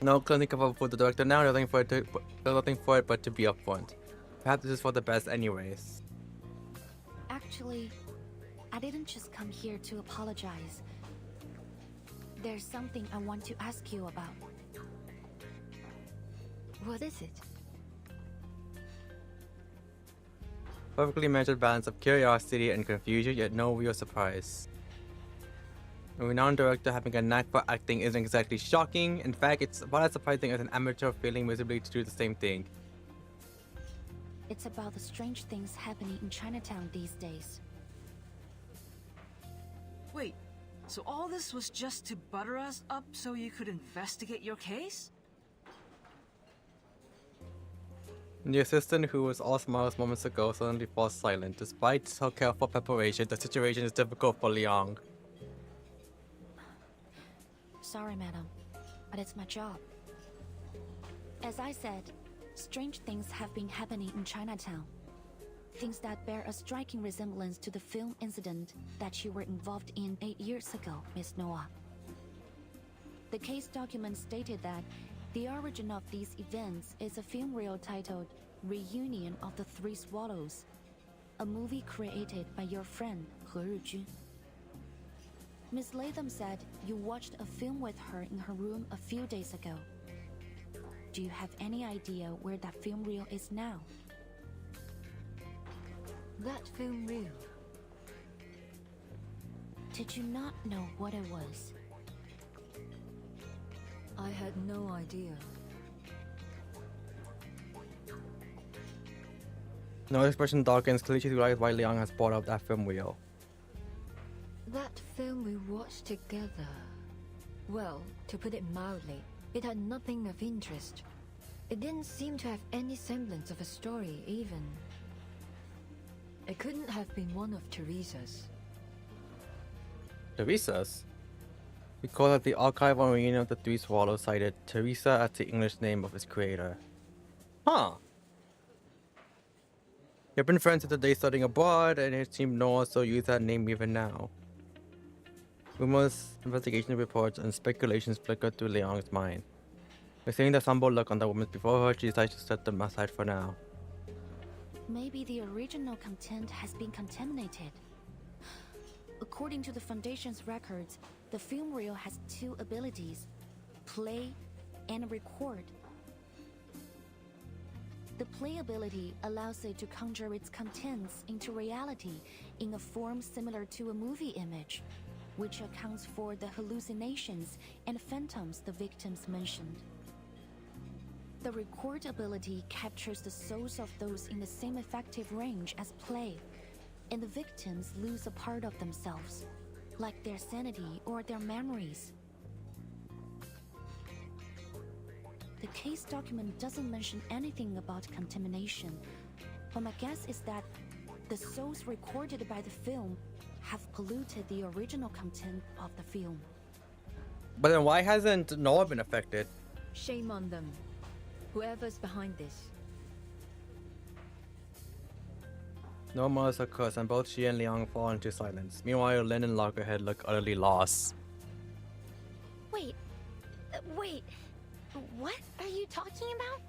[SPEAKER 1] No clinical for the director now. There's nothing for it but to be upfront. Perhaps this is for the best, anyways.
[SPEAKER 6] Actually, I didn't just come here to apologize. There's something I want to ask you about.
[SPEAKER 2] What is it?
[SPEAKER 1] Perfectly measured balance of curiosity and confusion, yet no real surprise. A renowned director having a knack for acting isn't exactly shocking. In fact, it's about as surprising as an amateur failing miserably to do the same thing.
[SPEAKER 6] It's about the strange things happening in Chinatown these days.
[SPEAKER 19] Wait, so all this was just to butter us up so you could investigate your case?
[SPEAKER 1] The assistant, who was all smiles moments ago, suddenly falls silent. Despite her careful preparation, the situation is difficult for Liang.
[SPEAKER 6] Sorry, madam, but it's my job. As I said, strange things have been happening in Chinatown. Things that bear a striking resemblance to the film incident that you were involved in 8 years ago, Miss Noah. The case document stated that the origin of these events is a film reel titled Reunion of the Three Swallows, a movie created by your friend He Rijun. Miss Latham said you watched a film with her in her room a few days ago. Do you have any idea where that film reel is now?
[SPEAKER 2] That film reel.
[SPEAKER 6] Did you not know what it was?
[SPEAKER 2] I had no idea.
[SPEAKER 1] No expression darkens, clearly she realizes why Liang has brought up that film reel.
[SPEAKER 2] That film we watched together. Well, to put it mildly, it had nothing of interest. It didn't seem to have any semblance of a story, even. It couldn't have been one of Teresa's.
[SPEAKER 1] Teresa's? Recall that the archive on Reunion of the Three Swallows cited Teresa as the English name of its creator. Huh. They've been friends since the day studying abroad, and it seemed Noah so use that name even now. Rumors, investigation reports, and speculations flickered through Liang's mind. Seeing the somber look on the woman before her, she decided to set them aside for now.
[SPEAKER 6] Maybe the original content has been contaminated. According to the Foundation's records, the film reel has two abilities: play and record. The play ability allows it to conjure its contents into reality in a form similar to a movie image, which accounts for the hallucinations and phantoms the victims mentioned. The record ability captures the souls of those in the same effective range as play, and the victims lose a part of themselves, like their sanity or their memories. The case document doesn't mention anything about contamination, but my guess is that the souls recorded by the film have polluted the original content of the film.
[SPEAKER 1] But then why hasn't Noah been affected?
[SPEAKER 2] Shame on them. Whoever's behind this.
[SPEAKER 1] No murders occurs, and both she and Liang fall into silence. Meanwhile, Lin and Loggerhead look utterly lost.
[SPEAKER 12] Wait. What are you talking about?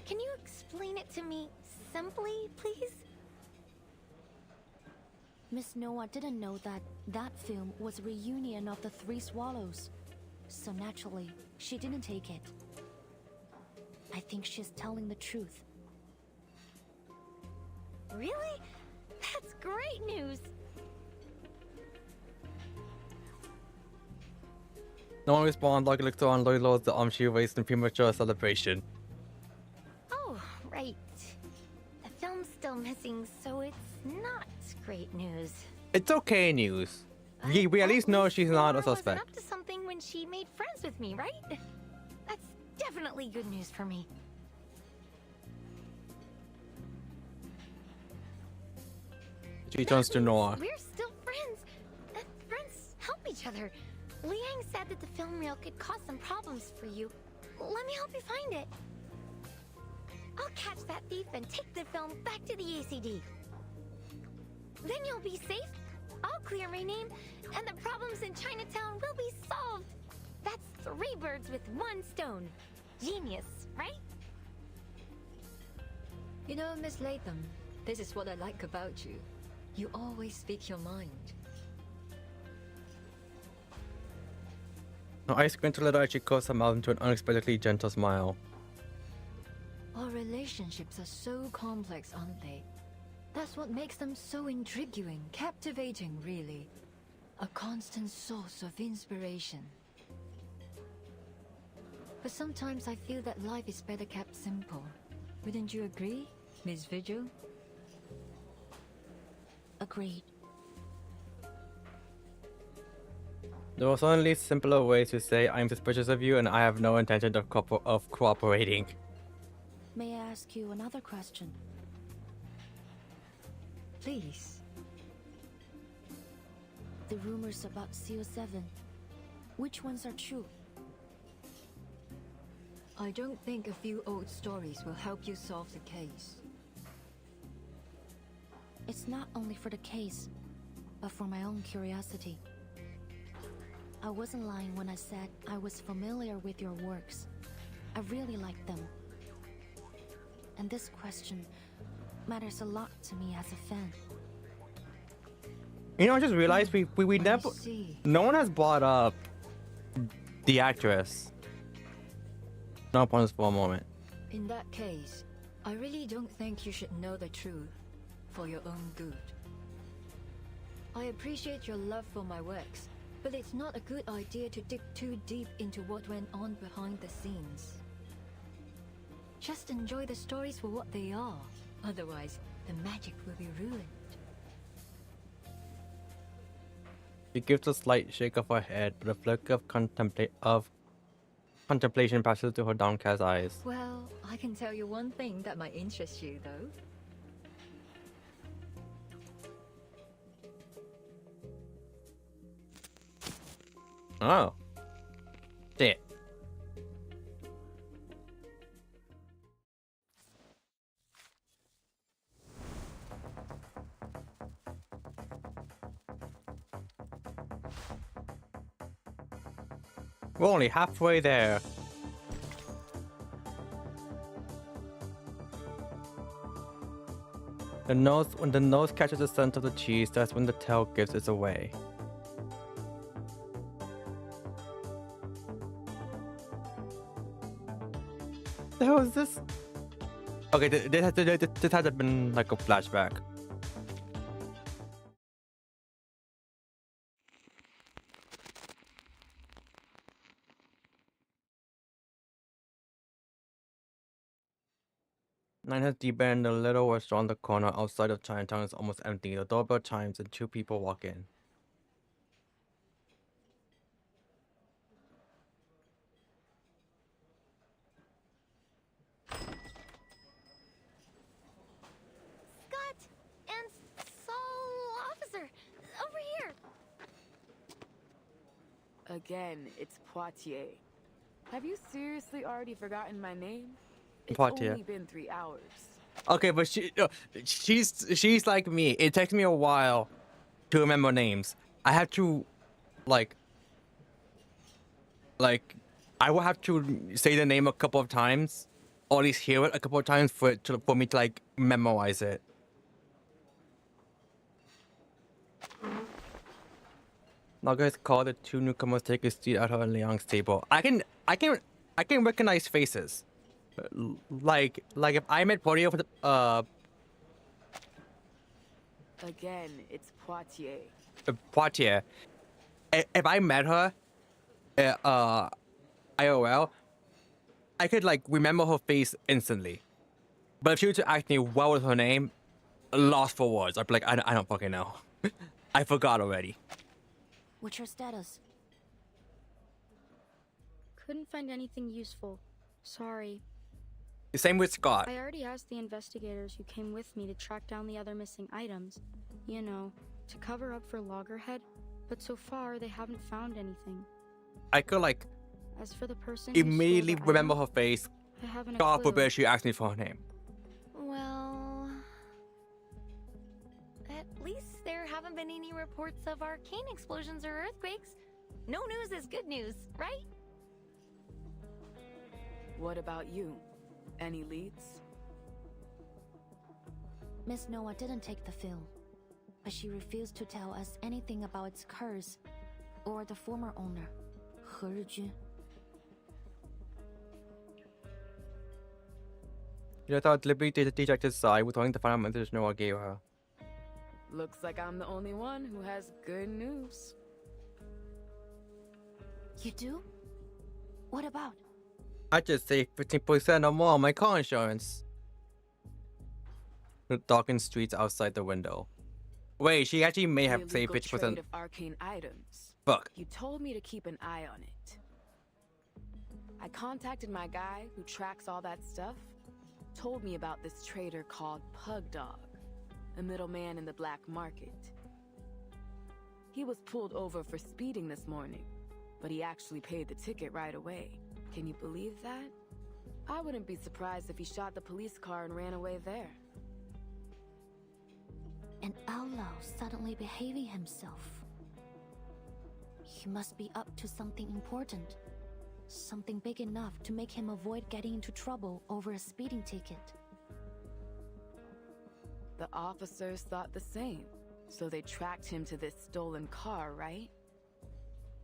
[SPEAKER 12] Can you explain it to me simply, please?
[SPEAKER 6] Miss Noah didn't know that that film was a reunion of the Three Swallows, so naturally, she didn't take it. I think she's telling the truth.
[SPEAKER 12] Really? That's great news!
[SPEAKER 1] No one responds. Logger looks around, lowers the arm she raised in premature celebration.
[SPEAKER 12] Oh, right. The film's still missing, so it's not great news.
[SPEAKER 1] It's okay news. We at least know she's not a suspect.
[SPEAKER 12] Up to something when she made friends with me, right? That's definitely good news for me.
[SPEAKER 1] She turns to Noah.
[SPEAKER 12] We're still friends. And friends help each other. Liang said that the film reel could cause some problems for you. Let me help you find it. I'll catch that thief and take the film back to the ACD. Then you'll be safe. I'll clear my name, and the problems in Chinatown will be solved. That's 3 birds with 1 stone. Genius, right?
[SPEAKER 2] You know, Miss Latham, this is what I like about you. You always speak your mind.
[SPEAKER 1] I squint a little as she curls her mouth into an unexpectedly gentle smile.
[SPEAKER 2] Our relationships are so complex, aren't they? That's what makes them so intriguing, captivating, really. A constant source of inspiration. But sometimes I feel that life is better kept simple. Wouldn't you agree, Miss Vigil?
[SPEAKER 6] Agreed.
[SPEAKER 1] There was only simpler ways to say I'm suspicious of you and I have no intention of cooperating.
[SPEAKER 6] May I ask you another question?
[SPEAKER 2] Please.
[SPEAKER 6] The rumors about CO7, which ones are true?
[SPEAKER 2] I don't think a few old stories will help you solve the case.
[SPEAKER 6] It's not only for the case, but for my own curiosity. I wasn't lying when I said I was familiar with your works. I really like them. And this question matters a lot to me as a fan.
[SPEAKER 1] You know, I just realized we never... No one has brought up the actress. No points for a moment.
[SPEAKER 2] In that case, I really don't think you should know the truth for your own good. I appreciate your love for my works, but it's not a good idea to dig too deep into what went on behind the scenes. Just enjoy the stories for what they are. Otherwise, the magic will be ruined.
[SPEAKER 1] She gives a slight shake of her head, but a flick of contemplation passes through her downcast eyes.
[SPEAKER 2] Well, I can tell you one thing that might interest you, though.
[SPEAKER 1] Oh. Shit. We're only halfway there. When the nose catches the scent of the cheese, that's when the tail gives it away. The hell is this? Okay, this had to been like a flashback. Nine has deepened a little restaurant on the corner outside of Chinatown is almost empty. The doorbell chimes and 2 people walk in.
[SPEAKER 12] Scott and Saul Officer, over here.
[SPEAKER 7] Again, it's Poitier. Have you seriously already forgotten my name? It's
[SPEAKER 1] Poitier.
[SPEAKER 7] only been 3 hours.
[SPEAKER 1] Okay, but she's like me. It takes me a while to remember names. I have to, like I will have to say the name a couple of times, or at least hear it a couple of times for me to like memorize it. Naga has called the 2 newcomers take a seat at her and Liang's table. I can recognize faces. Like if I met Poirier for the
[SPEAKER 7] Again, it's Poitier.
[SPEAKER 1] Poitier. If I met her, IOL, I could like remember her face instantly. But if she were to ask me what was her name, lost for words. I'd be like, I don't fucking know. I forgot already.
[SPEAKER 6] What's your status?
[SPEAKER 16] Couldn't find anything useful. Sorry.
[SPEAKER 1] The same with Scott.
[SPEAKER 16] I already asked the investigators who came with me to track down the other missing items. You know, to cover up for Loggerhead. but so far they haven't found anything.
[SPEAKER 1] I could like
[SPEAKER 16] As for the person who
[SPEAKER 1] immediately
[SPEAKER 16] stole the
[SPEAKER 1] remember
[SPEAKER 16] item,
[SPEAKER 1] her face.
[SPEAKER 16] I haven't a
[SPEAKER 1] God
[SPEAKER 16] clue.
[SPEAKER 1] forbid she asked me for her name.
[SPEAKER 12] Well, at least there haven't been any reports of arcane explosions or earthquakes. No news is good news, right?
[SPEAKER 7] What about you? Any leads?
[SPEAKER 6] Miss Noah didn't take the film, but she refused to tell us anything about its curse or the former owner, He Rijun.
[SPEAKER 1] You thought deliberately dejected sigh with wanting to find out what message Noah gave her.
[SPEAKER 7] Looks like I'm the only one who has good news.
[SPEAKER 6] You do? What about?
[SPEAKER 1] I just saved 15% or more on my car insurance. The darkened streets outside the window. Wait, she actually may have
[SPEAKER 7] The
[SPEAKER 1] saved
[SPEAKER 7] illegal
[SPEAKER 1] 50%.
[SPEAKER 7] trade of arcane items.
[SPEAKER 1] Fuck.
[SPEAKER 7] You told me to keep an eye on it. I contacted my guy who tracks all that stuff. Told me about this trader called Pug Dog, a middleman in the black market. He was pulled over for speeding this morning, but he actually paid the ticket right away. Can you believe that? I wouldn't be surprised if he shot the police car and ran away there.
[SPEAKER 6] An outlaw suddenly behaving himself. He must be up to something important. Something big enough to make him avoid getting into trouble over a speeding ticket.
[SPEAKER 7] The officers thought the same, so they tracked him to this stolen car, right?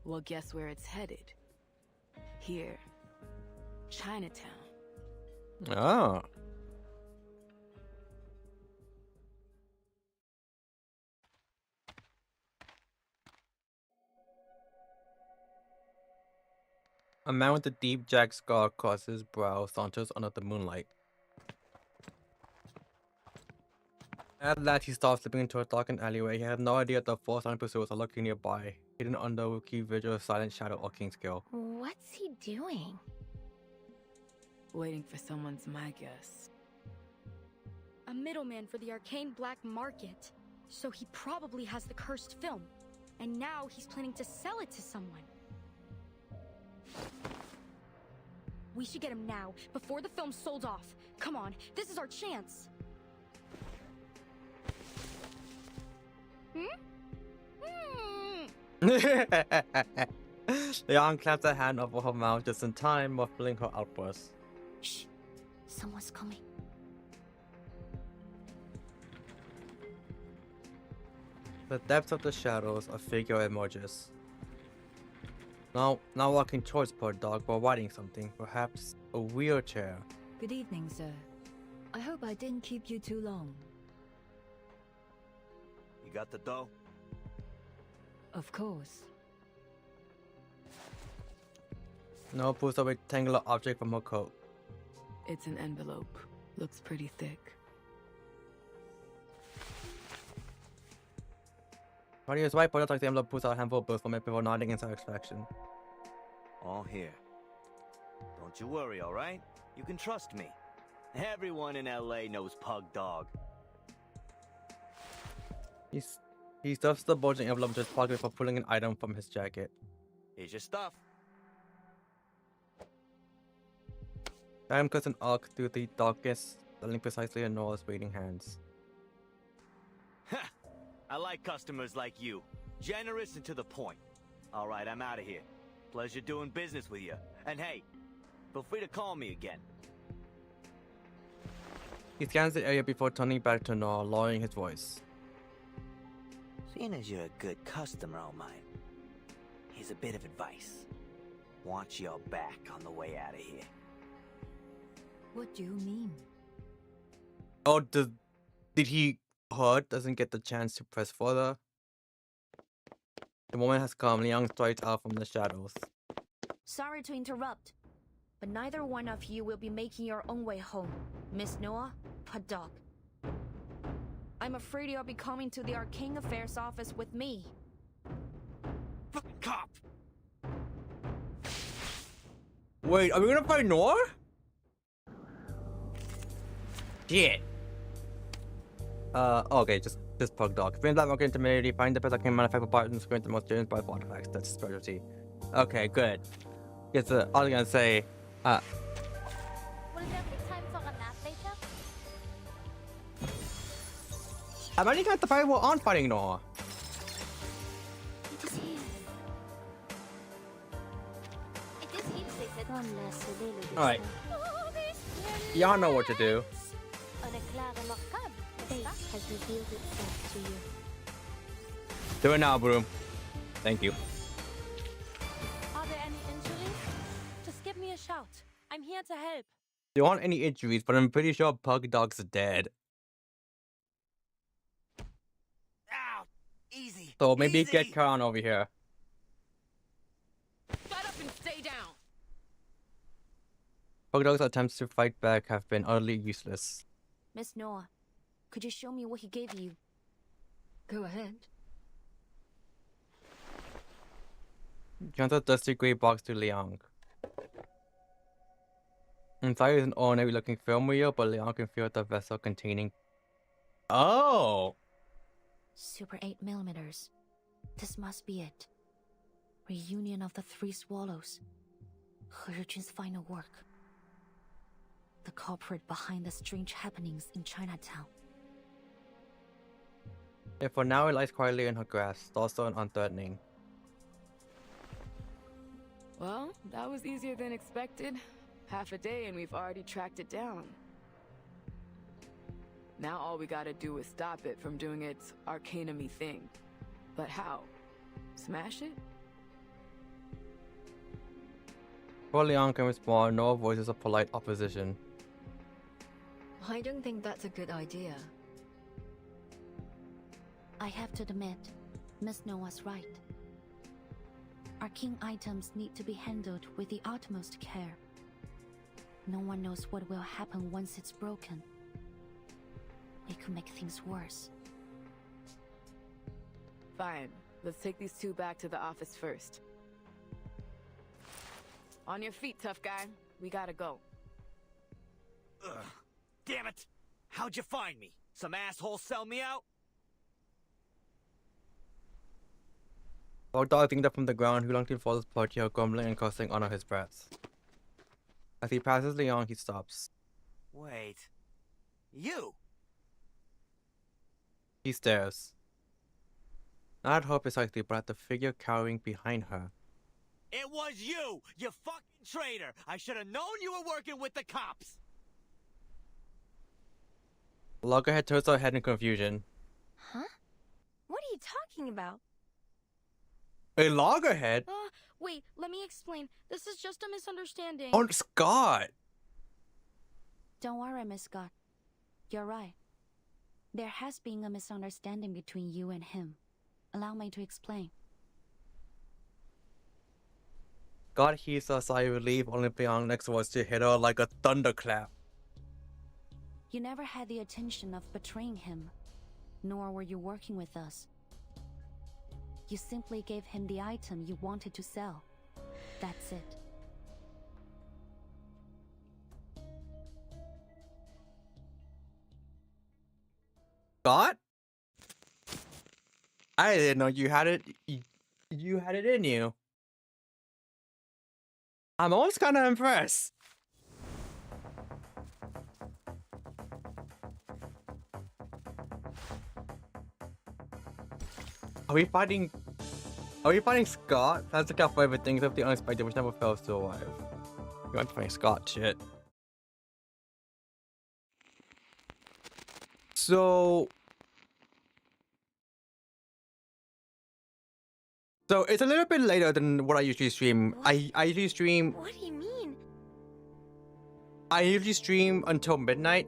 [SPEAKER 7] Well, guess where it's headed? Here. Chinatown.
[SPEAKER 1] Oh. A man with a deep jagged scar across his brow saunters under the moonlight. At last, he stopped slipping into a darkened alleyway. He had no idea the four silent pursuers are lurking nearby, hidden under a key visual silent shadow or Kingskill.
[SPEAKER 12] What's he doing?
[SPEAKER 7] Waiting for someone's my guess.
[SPEAKER 16] A middleman for the arcane black market. So he probably has the cursed film. And now he's planning to sell it to someone. We should get him now, before the film's sold off. Come on, this is our chance.
[SPEAKER 1] Leon clapped her hand over her mouth just in time, muffling her outburst.
[SPEAKER 6] Shh! Someone's coming.
[SPEAKER 1] The depths of the shadows, a figure emerges. Now walking towards Pug Dog while riding something, perhaps a wheelchair.
[SPEAKER 2] Good evening, sir. I hope I didn't keep you too long.
[SPEAKER 11] You got the dough?
[SPEAKER 2] Of course.
[SPEAKER 1] Noah pulls a rectangular object from her coat.
[SPEAKER 7] It's an envelope. Looks pretty thick.
[SPEAKER 1] While he is right, Pug Dog takes the envelope, pulls out a handful of bills from it before nodding in satisfaction.
[SPEAKER 11] All here. Don't you worry, alright? You can trust me. Everyone in LA knows Pug Dog.
[SPEAKER 1] He stuffs the bulging envelope into his pocket before pulling an item from his jacket.
[SPEAKER 11] Here's your stuff.
[SPEAKER 1] Adam cuts an arc through the darkness, landing precisely in Noah's waiting hands.
[SPEAKER 11] Ha! I like customers like you. Generous and to the point. Alright, I'm out of here. Pleasure doing business with you. And hey, feel free to call me again.
[SPEAKER 1] He scans the area before turning back to Noah, lowering his voice.
[SPEAKER 11] Seeing as you're a good customer of mine, here's a bit of advice. Watch your back on the way out of here.
[SPEAKER 2] What do you mean?
[SPEAKER 1] Oh, did he hurt? Doesn't get the chance to press further? The moment has come. Liang strides out from the shadows.
[SPEAKER 6] Sorry to interrupt, but neither one of you will be making your own way home. Miss Noah, Pug Dog. I'm afraid you'll be coming to the Arcane Affairs office with me.
[SPEAKER 11] Fucking cop!
[SPEAKER 1] Wait, are we gonna fight Noah? Shit. Okay, just This pug dog. Experience that market intermediary. Find the best that can manufacture parts and experience the most students by artifacts. That's specialty. Okay, good. Guess I was gonna say.
[SPEAKER 12] Will there be time for a nap later?
[SPEAKER 1] How many times the firewall aren't fighting no?
[SPEAKER 12] It is here. It is here, they said.
[SPEAKER 1] Alright. Y'all know what to do.
[SPEAKER 12] Fate has revealed itself to you.
[SPEAKER 1] Do it now, Broom. Thank you.
[SPEAKER 8] Are there any injuries? Just give me a shout. I'm here to help.
[SPEAKER 1] There aren't any injuries, but I'm pretty sure Pug Dog's dead.
[SPEAKER 11] Ow! Easy.
[SPEAKER 1] So maybe
[SPEAKER 11] easy.
[SPEAKER 1] get Khan over here.
[SPEAKER 7] Shut up and stay down.
[SPEAKER 1] Pug Dog's attempts to fight back have been utterly useless.
[SPEAKER 6] Miss Noah, could you show me what he gave you?
[SPEAKER 19] Go ahead.
[SPEAKER 1] Hands a dusty grey box to Liang. Inside is an ordinary looking film reel, but Liang can feel the vessel containing. Oh!
[SPEAKER 6] Super 8mm. This must be it. Reunion of the three swallows. He Zhijun's final work. The culprit behind the strange happenings in Chinatown.
[SPEAKER 1] And for now, it lies quietly in her grasp, docile and unthreatening.
[SPEAKER 7] Well, that was easier than expected. Half a day and we've already tracked it down. Now all we gotta do is stop it from doing its arcanum-y thing. But how? Smash it?
[SPEAKER 1] Before Liang can respond, Noah voices a polite opposition.
[SPEAKER 2] I don't think that's a good idea.
[SPEAKER 6] I have to admit, Miss Noah's right. Arcane items need to be handled with the utmost care. No one knows what will happen once it's broken. It could make things worse.
[SPEAKER 7] Fine. Let's take these two back to the office first. On your feet, tough guy. We gotta go.
[SPEAKER 11] Ugh. Damn it! How'd you find me? Some asshole sell me out?
[SPEAKER 1] Pug Dog thinks up from the ground, who lunged falls portico, grumbling and cursing under his breath. As he passes Liang, he stops.
[SPEAKER 11] Wait. You?
[SPEAKER 1] He stares. Not at her precisely, but at the figure cowering behind her.
[SPEAKER 11] It was you! You fucking traitor! I should have known you were working with the cops!
[SPEAKER 1] Loggerhead turns her head in confusion.
[SPEAKER 12] Huh? What are you talking about?
[SPEAKER 1] A loggerhead?
[SPEAKER 16] Wait, let me explain. This is just a misunderstanding.
[SPEAKER 1] Oh, Scott!
[SPEAKER 6] Don't worry, Miss Scott. You're right. There has been a misunderstanding between you and him. Allow me to explain.
[SPEAKER 1] Scott heaves a sigh of relief, only Liang next was to hit her like a thunderclap.
[SPEAKER 6] You never had the intention of betraying him, nor were you working with us. You simply gave him the item you wanted to sell. That's it.
[SPEAKER 1] Scott? I didn't know you had it. You had it in you. I'm almost kind of impressed. Are we fighting Scott? That's look out for everything except the unexpected, which never fails to arrive. You might be fighting Scott, shit. So it's a little bit later than what I usually stream. I usually stream.
[SPEAKER 12] What do you mean?
[SPEAKER 1] I usually stream until midnight.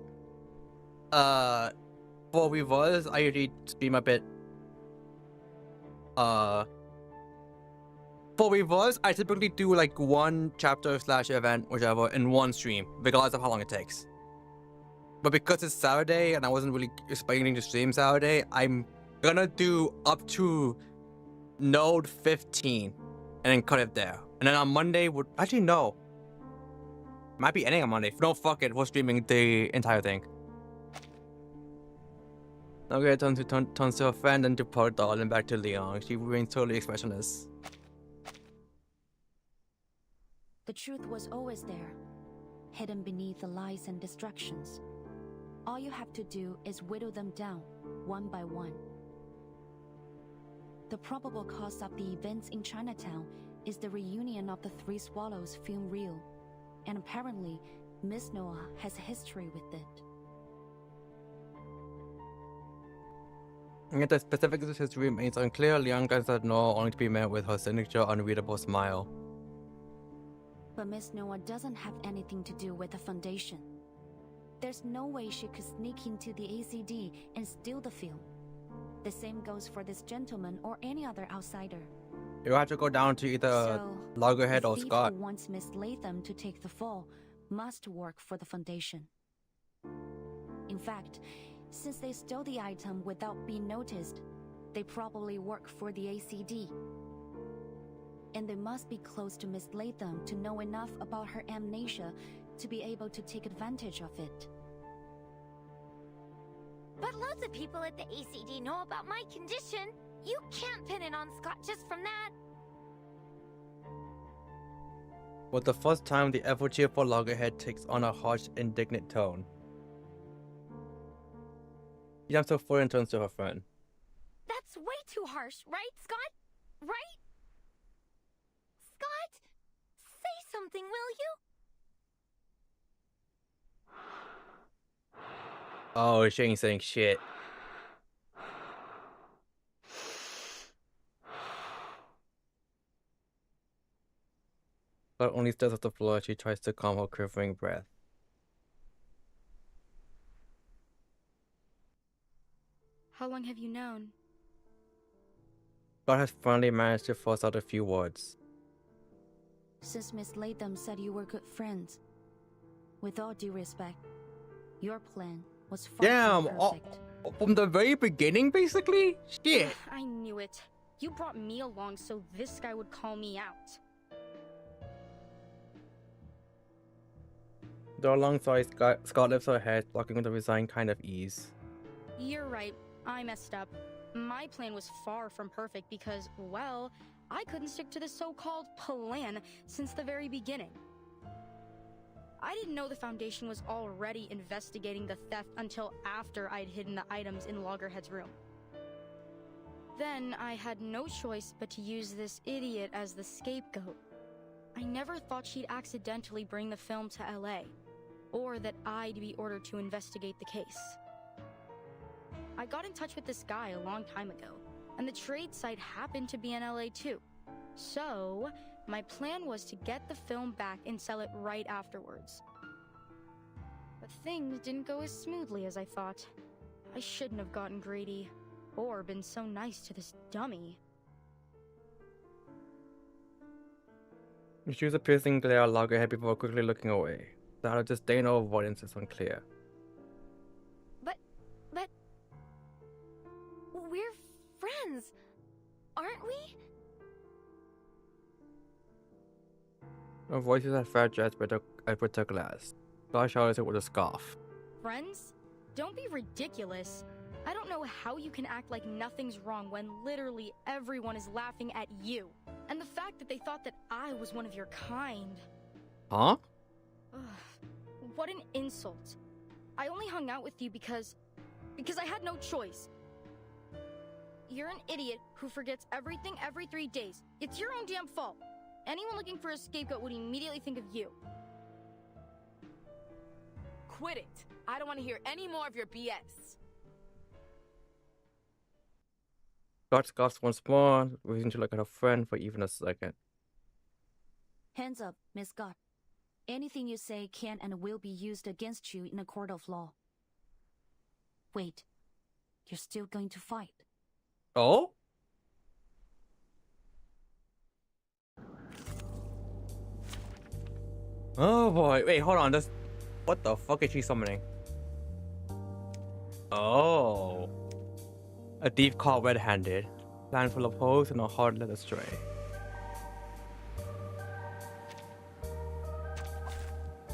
[SPEAKER 1] For Reverse, I usually stream a bit. For Reverse, I typically do like one chapter / event, whichever, in one stream, regardless of how long it takes. But because it's Saturday and I wasn't really expecting to stream Saturday, I'm gonna do up to Node 15 and then cut it there. And then on Monday, actually no. Might be ending on Monday. No, fuck it. We're streaming the entire thing. Okay, turns to her friend and to Portal and back to Leon. She remains totally expressionless.
[SPEAKER 6] The truth was always there, hidden beneath the lies and distractions. All you have to do is whittle them down, one by one. The probable cause of the events in Chinatown is the reunion of the Three Swallows film reel, and apparently, Miss Noah has a history with it.
[SPEAKER 1] And yet the specific history remains unclear. Leon considers Noah only to be met with her signature unreadable smile.
[SPEAKER 6] But Miss Noah doesn't have anything to do with the Foundation. There's no way she could sneak into the ACD and steal the film. The same goes for this gentleman or any other outsider.
[SPEAKER 1] You have to go down to either Loggerhead or Scott.
[SPEAKER 6] The thief who wants Miss Latham to take the fall must work for the Foundation. In fact, since they stole the item without being noticed, they probably work for the ACD. And they must be close to Miss Latham to know enough about her amnesia to be able to take advantage of it.
[SPEAKER 12] But loads of people at the ACD know about my condition. You can't pin it on Scott just from that.
[SPEAKER 1] For the first time, the ever cheerful Loggerhead takes on a harsh, indignant tone. She jumps to her foot and turns to her friend.
[SPEAKER 12] That's way too harsh, right, Scott? Right? Scott? Say something, will you?
[SPEAKER 1] Oh, she ain't saying shit. But only stares at the floor as she tries to calm her quivering breath.
[SPEAKER 16] How long have you known?
[SPEAKER 1] Scott has finally managed to force out a few words.
[SPEAKER 6] Since Miss Latham said you were good friends, with all due respect, your plan was far from perfect.
[SPEAKER 1] From the very beginning, basically? Shit.
[SPEAKER 16] I knew it. You brought me along so this guy would call me out.
[SPEAKER 1] Though alongside Scott lifts her head, blocking with a resigned kind of ease.
[SPEAKER 16] You're right. I messed up. My plan was far from perfect because, well, I couldn't stick to the so-called plan since the very beginning. I didn't know the Foundation was already investigating the theft until after I'd hidden the items in Loggerhead's room. Then I had no choice but to use this idiot as the scapegoat. I never thought she'd accidentally bring the film to LA, or that I'd be ordered to investigate the case. I got in touch with this guy a long time ago, and the trade site happened to be in LA too. So, my plan was to get the film back and sell it right afterwards. But things didn't go as smoothly as I thought. I shouldn't have gotten greedy, or been so nice to this dummy.
[SPEAKER 1] She shoots a piercing glare at Loggerhead before quickly looking away. The out of disdain or avoidance is unclear.
[SPEAKER 12] But... we're friends, aren't we?
[SPEAKER 1] Her voice is as fragile as bitter glass. Scott showers it with a scoff.
[SPEAKER 16] Friends? Don't be ridiculous. I don't know how you can act like nothing's wrong when literally everyone is laughing at you. And the fact that they thought that I was one of your kind.
[SPEAKER 1] Huh?
[SPEAKER 16] Ugh, what an insult. I only hung out with you because I had no choice. You're an idiot who forgets everything every 3 days. It's your own damn fault. Anyone looking for a scapegoat would immediately think of you.
[SPEAKER 7] Quit it. I don't want to hear any more of your BS.
[SPEAKER 1] Scott scoffs once more, refusing to look at her friend for even a second.
[SPEAKER 6] Hands up, Miss Scott. Anything you say can and will be used against you in a court of law. Wait, you're still going to fight?
[SPEAKER 1] Oh? Oh boy, wait, hold on, what the fuck is she summoning? Oh. A thief caught red-handed, land full of holes and a hard leather stray.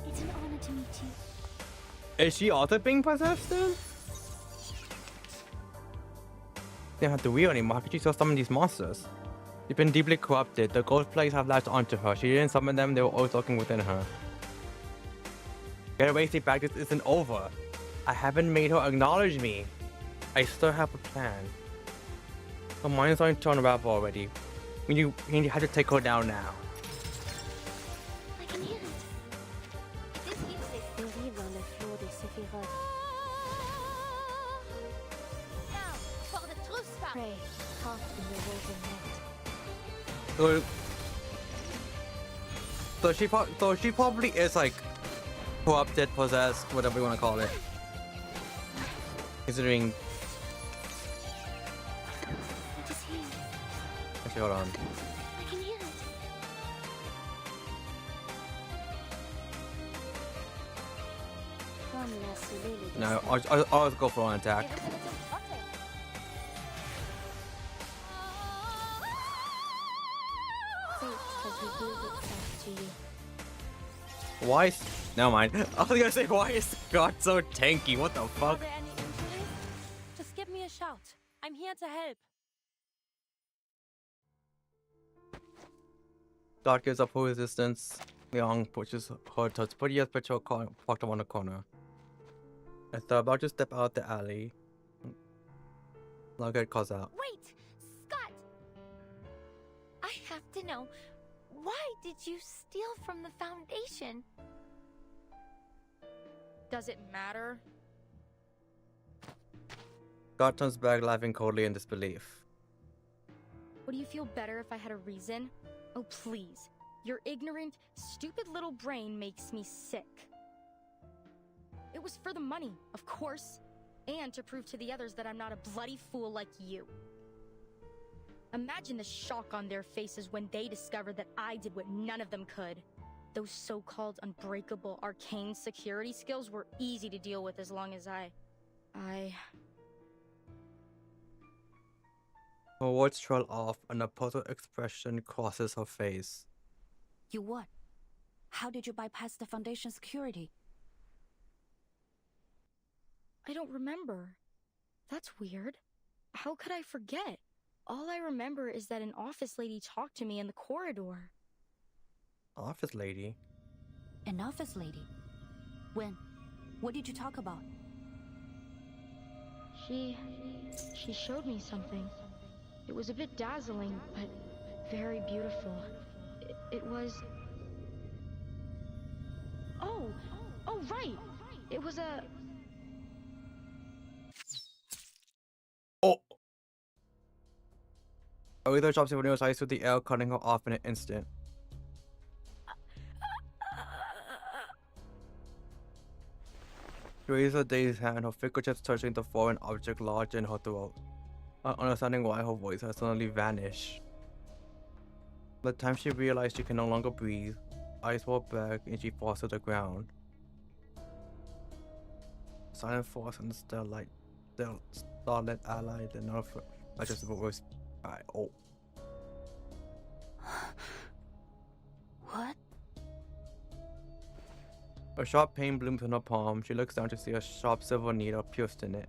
[SPEAKER 6] It's an honor to meet you.
[SPEAKER 1] Is she also being possessed then? They don't have the wheel anymore. How could she still summon these monsters? She's been deeply corrupted. The ghost plagues have latched onto her. She didn't summon them, they were always lurking within her. Get away, stay back, this isn't over. I haven't made her acknowledge me. I still have a plan. Her mind's starting to turn up already. You have to take her down now.
[SPEAKER 12] I can hear it. This heat is invisible on the floor des Sephiroth. Now, for the truth spot. Pray, caught in the woven net.
[SPEAKER 1] So she probably is like corrupted, possessed, whatever you want to call it. Considering. Actually, hold on.
[SPEAKER 12] I can hear it.
[SPEAKER 1] No, I'll go for an attack. Why is... Never mind. I was gonna say, why is God so tanky? What the fuck?
[SPEAKER 15] Are there any injuries? Just give me a shout. I'm here to help.
[SPEAKER 1] God gives up full resistance. Leon pushes her towards Podia's patrol car parked on the corner. As they're about to step out the alley, Lughead calls out.
[SPEAKER 12] Wait! Scott! I have to know, why did you steal from the Foundation?
[SPEAKER 16] Does it matter?
[SPEAKER 1] God turns back, laughing coldly in disbelief.
[SPEAKER 16] Would you feel better if I had a reason? Oh, please. Your ignorant, stupid little brain makes me sick. It was for the money, of course, and to prove to the others that I'm not a bloody fool like you. Imagine the shock on their faces when they discovered that I did what none of them could. Those so-called unbreakable arcane security skills were easy to deal with as long as I...
[SPEAKER 1] Her words trail off and a puzzled expression crosses her face.
[SPEAKER 6] You what? How did you bypass the Foundation security?
[SPEAKER 16] I don't remember. That's weird. How could I forget? All I remember is that an office lady talked to me in the corridor.
[SPEAKER 1] Office lady?
[SPEAKER 6] An office lady? When? What did you talk about?
[SPEAKER 16] She showed me something. It was a bit dazzling, but very beautiful. It was... Oh, right! It was a...
[SPEAKER 1] Oh! Aretha drops her windows eyes through the air, cutting her off in an instant. She raises her dazed hand, her fingertips touching the foreign object large in her throat, not understanding why her voice has suddenly vanished. By the time she realized she can no longer breathe, eyes roll back and she falls to the ground. Silent force and starlit ally, the nerve adjustable voice. Oh.
[SPEAKER 6] What?
[SPEAKER 1] A sharp pain blooms on her palm. She looks down to see a sharp silver needle pierced in it.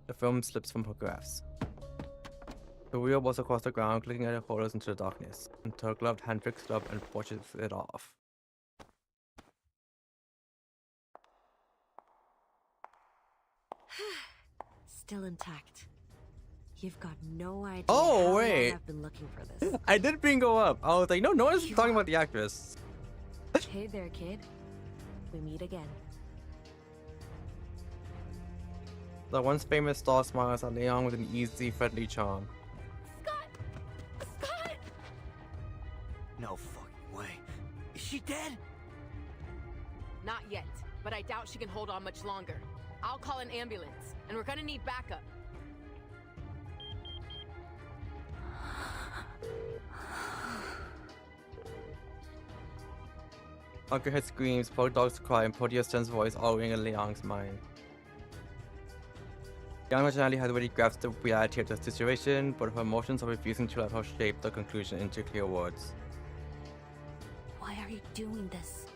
[SPEAKER 1] The film slips from her grasp. The wheel was across the ground, clicking at her quarters into the darkness, until her gloved hand picks it up and pushes it off.
[SPEAKER 13] Still intact. You've got no idea
[SPEAKER 1] Oh,
[SPEAKER 13] how
[SPEAKER 1] wait.
[SPEAKER 13] long I've been looking for this.
[SPEAKER 1] I did bingo up. I was like, no one's talking about the actress.
[SPEAKER 13] Hey there, kid. We meet again.
[SPEAKER 1] The once famous star smiles at Leon with an easy, friendly charm.
[SPEAKER 12] Scott!
[SPEAKER 20] No fucking way. Is she dead?
[SPEAKER 7] Not yet, but I doubt she can hold on much longer. I'll call an ambulance, and we're gonna need backup.
[SPEAKER 1] Unclehead screams, Pug dogs cry, and Podia's tense voice all ring in Leon's mind. Young originally had already grasped the reality of the situation, but her emotions are refusing to let her shape the conclusion into clear words.
[SPEAKER 6] Why are you doing this?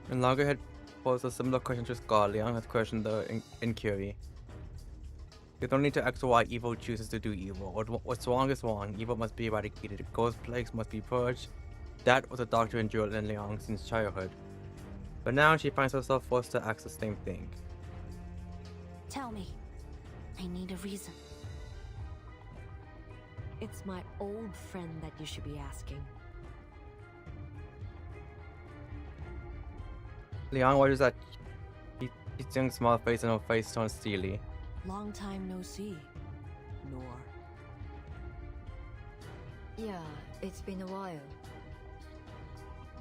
[SPEAKER 1] When Loggerhead posed a similar question to Scar, Leon has questioned the inquiry. There's no need to ask why evil chooses to do evil. What's wrong is wrong. Evil must be eradicated. Ghost plagues must be purged. That was a doctrine drilled in Liang since childhood. But now she finds herself forced to ask the same thing.
[SPEAKER 6] Tell me. I need a reason.
[SPEAKER 13] It's my old friend that you should be asking.
[SPEAKER 1] Liang watches that young small face and her face turns steely.
[SPEAKER 13] Long time no see, Nor.
[SPEAKER 2] Yeah, it's been a while.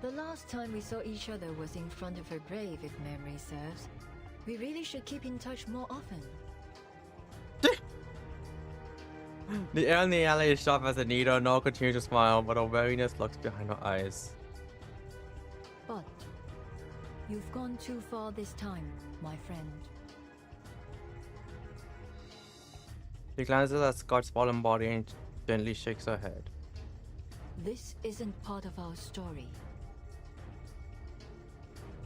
[SPEAKER 2] The last time we saw each other was in front of her grave, if memory serves. We really should keep in touch more often.
[SPEAKER 1] The air in the alley is sharp as a needle. Nor continues to smile, but her weariness lurks behind her eyes.
[SPEAKER 2] But you've gone too far this time, my friend.
[SPEAKER 1] She glances at Scott's fallen body and gently shakes her head.
[SPEAKER 2] This isn't part of our story.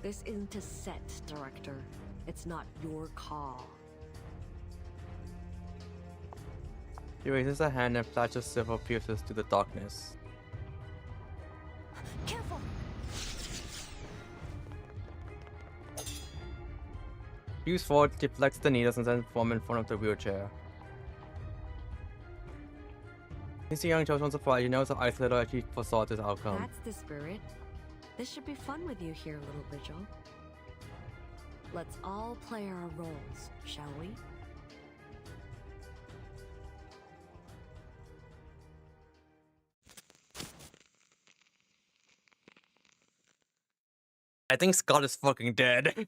[SPEAKER 13] This isn't a set, Director. It's not your call.
[SPEAKER 1] She raises her hand and flashes silver pierces through the darkness.
[SPEAKER 6] Careful!
[SPEAKER 1] She moves forward, deflects the needles and sends form in front of the wheelchair. Since the young children's surprise, you notice the isolator actually foresaw this outcome.
[SPEAKER 13] That's the spirit. This should be fun with you here, little Vigil. Let's all play our roles, shall we?
[SPEAKER 1] I think Scott is fucking dead.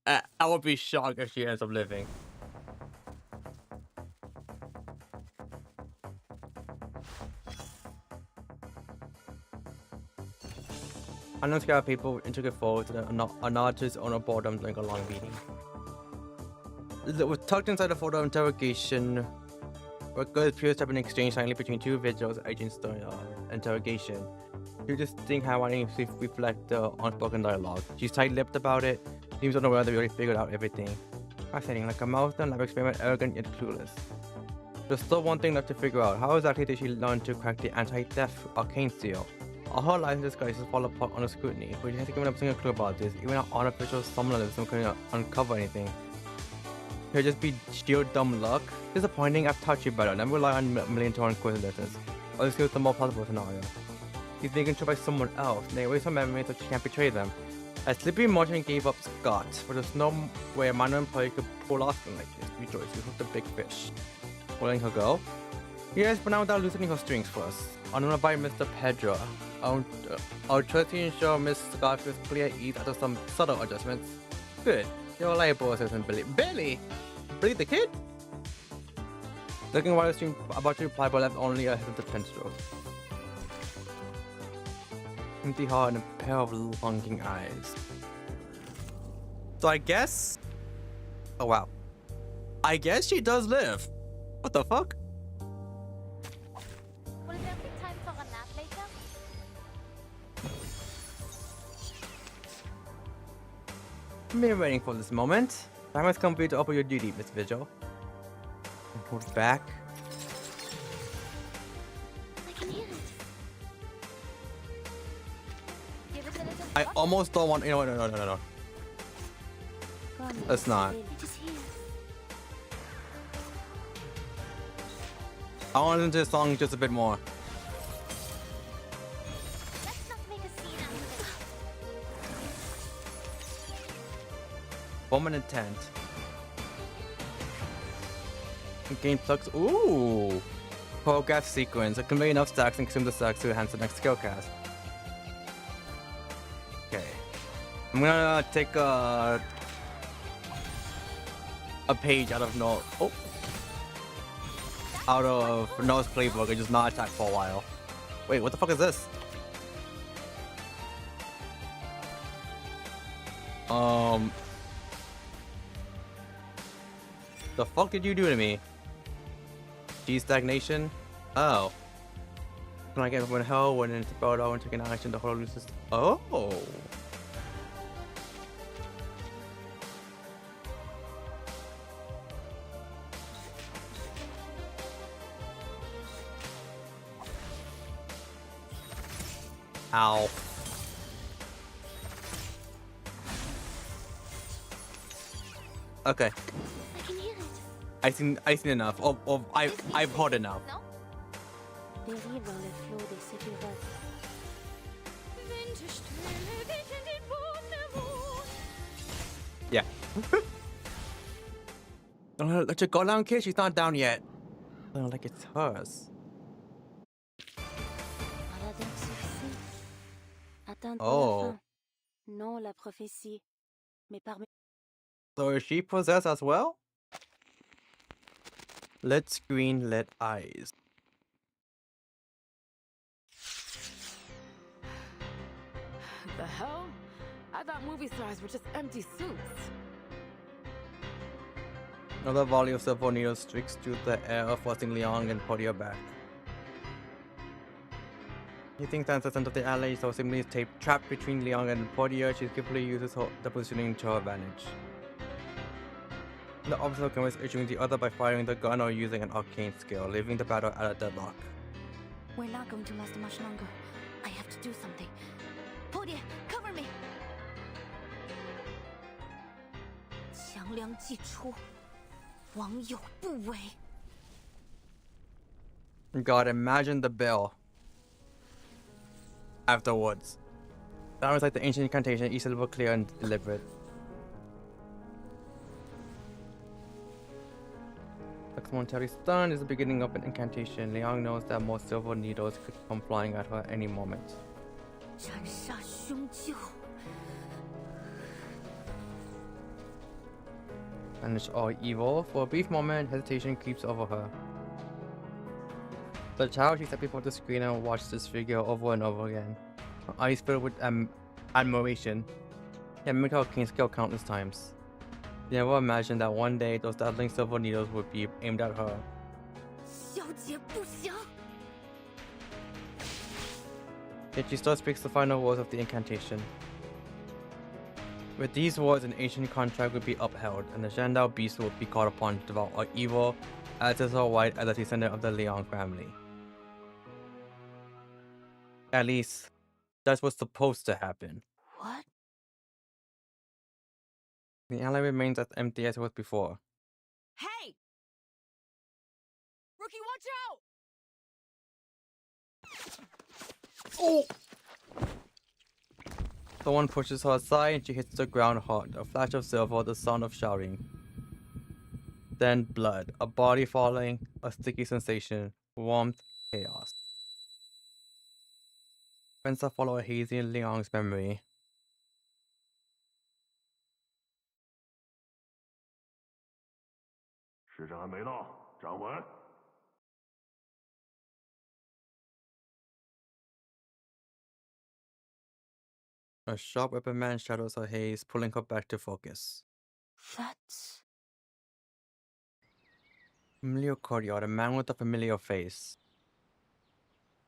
[SPEAKER 1] I would be shocked if she ends up living. Unscared people integrate forward to a nod to his own boredom during a long meeting. With tucked inside the photo of interrogation, where good appears to have been exchanged silently between two vigils agents during interrogation. Two distinct handwritings reflect the unspoken dialogue. She's tight-lipped about it, seems unaware that we already figured out everything. Fascinating, like a milestone lab experiment, arrogant yet clueless. There's still one thing left to figure out. How exactly did she learn to crack the anti-theft arcane seal? All her life in disguises fall apart under scrutiny, but she hasn't given up a single clue about this. Even our unofficial somnambulism couldn't uncover anything. Could it just be sheer dumb luck? Disappointing, I've taught you better. Never rely on million-to-one coincidences. Or let's go with the more possible scenario. He's being controlled by someone else, and they erase her memory so she can't betray them. As Sleepy Martin gave up Scott, but there's no way a minor employee could pull off something like this. Rejoice, we hooked a big fish. Letting her go? Yes, but now without loosening her strings first. I'm gonna invite Mr. Pedro. I'll try to ensure Miss Scott feels clear ease after some subtle adjustments. Good. You're reliable, assistant Billy. Billy? Billy the kid? Looking while stream about to reply, but left only a hesitant pen stroke. Empty heart and a pair of longing eyes. So I guess... Oh wow. I guess she does live. What the fuck?
[SPEAKER 12] Will there be time for a nap later?
[SPEAKER 1] I've been waiting for this moment. Time has come for you to open your duty, Miss Vigil. And hold back.
[SPEAKER 12] I can hear it. Give it a little
[SPEAKER 1] I
[SPEAKER 12] thought.
[SPEAKER 1] almost don't want... You know what? No. Let's not.
[SPEAKER 12] It is here.
[SPEAKER 1] I want to listen to this song just a bit more.
[SPEAKER 12] Let's not make a scene out of it.
[SPEAKER 1] Woman intent. Game plugs. Ooh! Choreograph sequence. Accumulate enough stacks and consume the stacks to enhance the next skill cast. Okay. I'm gonna take a page out of Noah's playbook and just not attack for a while. Wait, what the fuck is this? The fuck did you do to me? Stagnation? Oh. When I get when hell went into Bodo and took an action to hold loses. Oh. Ow. Okay.
[SPEAKER 12] I can hear it.
[SPEAKER 1] I seen enough. I've heard enough.
[SPEAKER 12] Les rives dans le flot des cités vertes.
[SPEAKER 1] Yeah. Let her go down, kid. She's not down yet. Like it's hers. Oh.
[SPEAKER 6] Non, la prophétie. Mais parmi...
[SPEAKER 1] So is she possessed as well? Let screen, let eyes.
[SPEAKER 7] The hell? I thought movie stars were just empty suits.
[SPEAKER 1] Another volley of silver needles streaks through the air, forcing Liang and Portia back. He thinks that's the center of the alley, so simply is trapped between Liang and Portia. She skillfully uses the positioning to her advantage. The obstacle can risk issuing the other by firing the gun or using an arcane skill, leaving the battle at a deadlock.
[SPEAKER 6] We're not going to last much longer. I have to do something. Portia, cover me! 强梁既出，王有不为。
[SPEAKER 1] God, imagine the bill. Afterwards. That was like the ancient incantation, each syllable clear and deliberate. Like momentarily stunned is the beginning of an incantation. Liang knows that more silver needles could come flying at her any moment.
[SPEAKER 6] 斩杀凶舅。
[SPEAKER 1] Banish all evil. For a brief moment, hesitation creeps over her. The child she sat before the screen and watched this figure over and over again. Her eyes filled with admiration. He had made her arcane skill countless times. She never imagined that one day those dazzling silver needles would be aimed at her.
[SPEAKER 6] 小姐不行。
[SPEAKER 1] Yet she still speaks the final words of the incantation. With these words, an ancient contract would be upheld, and the Showdown beast would be called upon to devour all evil, as is her right as a descendant of the Liang family. At least, that's what's supposed to happen.
[SPEAKER 6] What?
[SPEAKER 1] The alley remains as empty as it was before.
[SPEAKER 7] Hey! Rookie, watch out!
[SPEAKER 1] Oh! Someone pushes her aside and she hits the ground hard. A flash of silver, the sound of shouting. Then blood, a body falling, a sticky sensation, warmth, chaos. Spencer followed hazy in Liang's memory.
[SPEAKER 5] 时辰还没到，站稳。
[SPEAKER 1] A sharp weapon man shadows her haze, pulling her back to focus.
[SPEAKER 6] That's...
[SPEAKER 1] Familiar courtyard, a man with a familiar face.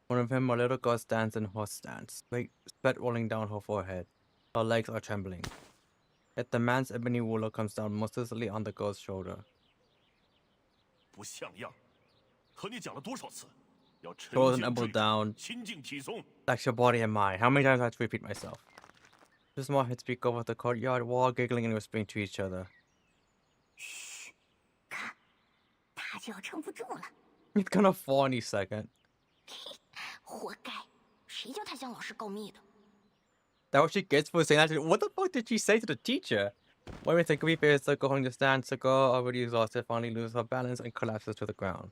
[SPEAKER 1] One of him, a little girl, stands in horse stance, sweat rolling down her forehead. Her legs are trembling. Yet the man's ebony ruler comes down mercilessly on the girl's shoulder.
[SPEAKER 5] 不像样，和你讲了多少次，要沉
[SPEAKER 1] Throws an
[SPEAKER 5] 静
[SPEAKER 1] elbow
[SPEAKER 5] 坠
[SPEAKER 1] down.
[SPEAKER 5] 心静体松。
[SPEAKER 1] Like your body and mine. How many times do I have to repeat myself? Two small heads peek over the courtyard wall, giggling and whispering to each other.
[SPEAKER 6] 他就要撑不住了。
[SPEAKER 1] It's gonna fall any second.
[SPEAKER 6] 活该，谁叫他向老师告密的？
[SPEAKER 1] That's what she gets for saying that. What the fuck did she say to the teacher? Women think we face the girl holding the stance. The girl, already exhausted, finally loses her balance and collapses to the ground.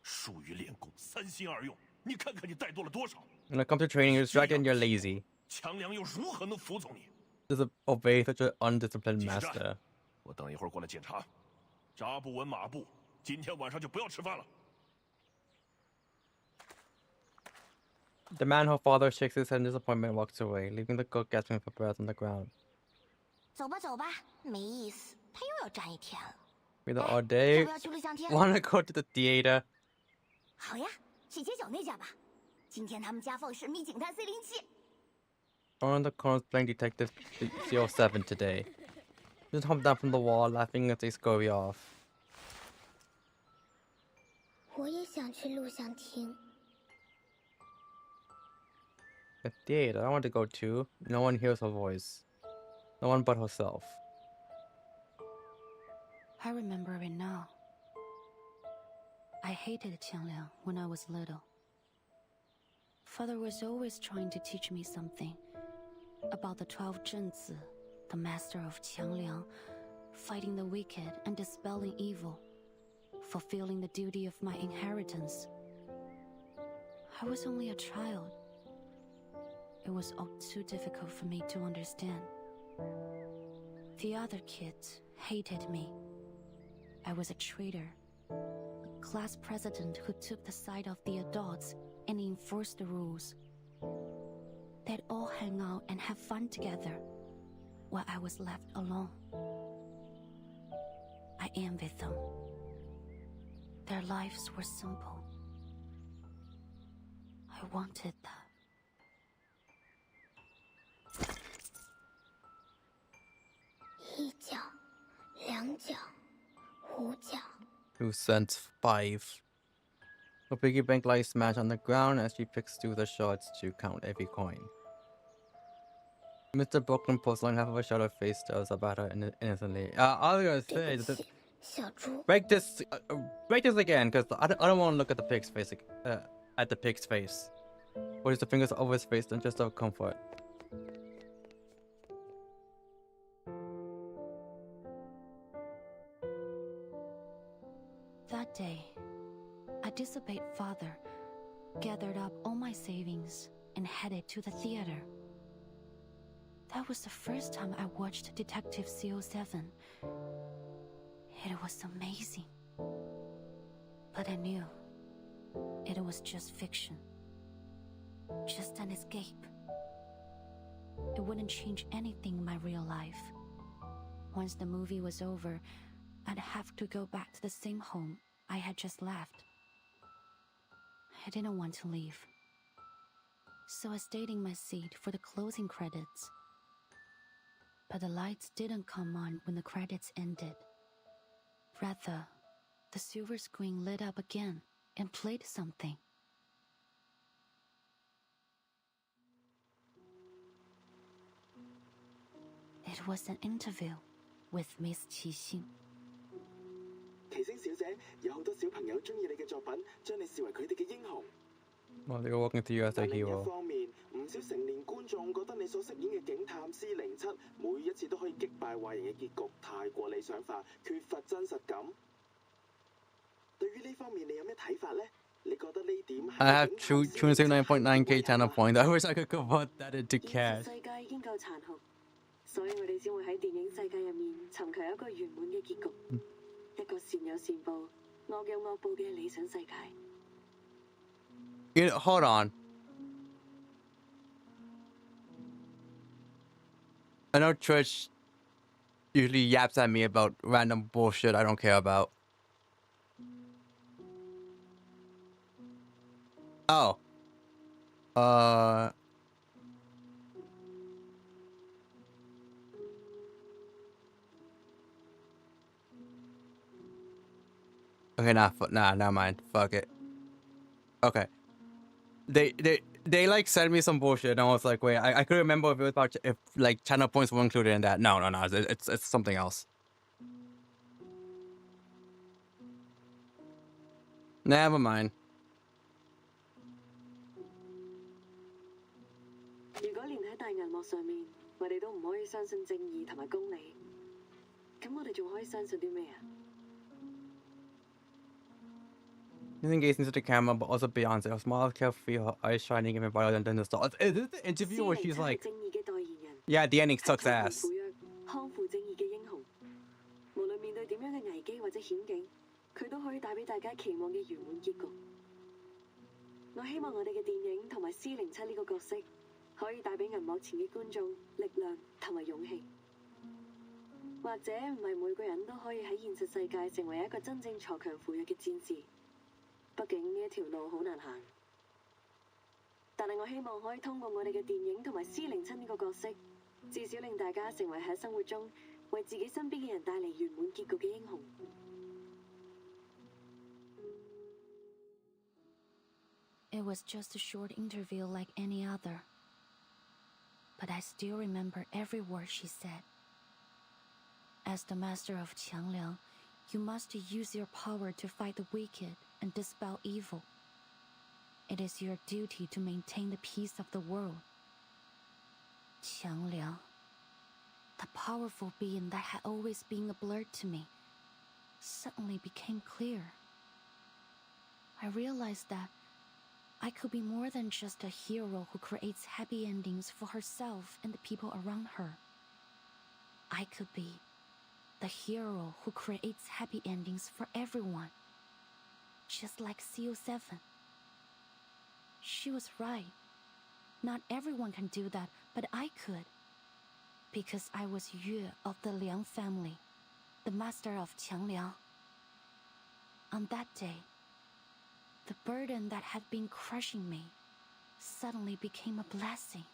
[SPEAKER 5] 疏于练功，三心二用，你看看你怠惰了多少？
[SPEAKER 1] When it comes to training, you're distracted and you're lazy.
[SPEAKER 5] 强梁又如何能服从你？
[SPEAKER 1] Just obey such an undisciplined master.
[SPEAKER 5] 我等一会儿过来检查，扎不稳马步，今天晚上就不要吃饭了。
[SPEAKER 1] The man, her father, shakes his head in disappointment and walks away, leaving the girl gasping for breath on the ground.
[SPEAKER 6] 走吧走吧，没意思，他又要站一天了。
[SPEAKER 1] Either all day.
[SPEAKER 6] 要不要去录像厅？
[SPEAKER 1] Wanna go to the theater?
[SPEAKER 6] 好呀，去街角那家吧。今天他们家放神秘警探407。
[SPEAKER 1] Around the corner playing Detective 07 today. Just hop down from the wall, laughing as they scurry off.
[SPEAKER 12] 我也想去录像厅。
[SPEAKER 1] 58. I don't want to go too. No one hears her voice. No one but herself.
[SPEAKER 6] I remember it now. I hated Qiangliang when I was little. Father was always trying to teach me something about the 12 Zhenzi, the master of Qiangliang, fighting the wicked and dispelling evil, fulfilling the duty of my inheritance. I was only a child. It was all too difficult for me to understand. The other kids hated me. I was a traitor, a class president who took the side of the adults and enforced the rules. They'd all hang out and have fun together, while I was left alone. I envied them. Their lives were simple. I wanted that.
[SPEAKER 1] Who sent 5? A piggy bank lies smashed on the ground as she picks through the shards to count every coin. Mr. Brooklyn pulls on half of a shadowed face, stares about her innocently. I was gonna say, break this again, because I don't want to look at the pig's face. At the pig's face. Puts the fingers over his face and just out of comfort.
[SPEAKER 6] That day, I disobeyed Father, gathered up all my savings, and headed to the theater. That was the first time I watched Detective CO7. It was amazing. But I knew it was just fiction. Just an escape. It wouldn't change anything in my real life. Once the movie was over, I'd have to go back to the same home I had just left. I didn't want to leave. So I stayed in my seat for the closing credits. But the lights didn't come on when the credits ended. Rather, the silver screen lit up again and played something. It was an interview with Miss Qixing.
[SPEAKER 4] 奇星小姐，有好多小朋友中意你嘅作品，將你視為佢哋嘅英雄。
[SPEAKER 1] Well, they're walking through you as a
[SPEAKER 4] 另一
[SPEAKER 1] hero.
[SPEAKER 4] 方面，唔少成年觀眾覺得你所飾演嘅警探C07每一次都可以擊敗壞人嘅結局太過理想化，缺乏真實感。對於呢方面，你有咩睇法呢？你覺得呢點係
[SPEAKER 1] I have 269.9k channel points. I wish I could convert that into cash.
[SPEAKER 22] 世界已經夠殘酷，所以我哋先會喺電影世界入面尋求一個圓滿嘅結局，一個善有善報、惡有惡報嘅理想世界。
[SPEAKER 1] Hold on. I know Trish usually yaps at me about random bullshit I don't care about. Oh. Okay, nah, never mind. Fuck it. Okay. They like sent me some bullshit and I was like, wait, I couldn't remember if it was about if like channel points were included in that. No, it's something else. Never mind.
[SPEAKER 22] 如果連喺大銀幕上面，我哋都唔可以相信正義同埋公理，咁我哋仲可以相信啲咩啊？
[SPEAKER 1] He's engaged into the camera, but also Beyonce. Her smile carefree, her eyes shining even brighter than the stars. Is this the interview where she's like, yeah, the ending sucks ass.
[SPEAKER 22] 康負正義嘅英雄，無論面對點樣嘅危機或者險境，佢都可以帶俾大家期望嘅圓滿結局。我希望我哋嘅電影同埋C07呢個角色，可以帶俾銀幕前嘅觀眾力量同埋勇氣。或者唔係每個人都可以喺現實世界成為一個真正鋤強扶弱嘅戰士。 畢竟呢一條路好難行，但係我希望可以通過我哋嘅電影同埋C07呢個角色，至少令大家成為喺生活中為自己身邊嘅人帶嚟圓滿結局嘅英雄。
[SPEAKER 6] It was just a short interview like any other. but I still remember every word she said. As the master of Qiangliang, you must use your power to fight the wicked and dispel evil. It is your duty to maintain the peace of the world. Qiangliang, the powerful being that had always been a blur to me, suddenly became clear. I realized that I could be more than just a hero who creates happy endings for herself and the people around her. I could be the hero who creates happy endings for everyone, just like CO7. She was right. Not everyone can do that, but I could. Because I was Yue of the Liang family, the master of Qiangliang. On that day, the burden that had been crushing me suddenly became a blessing.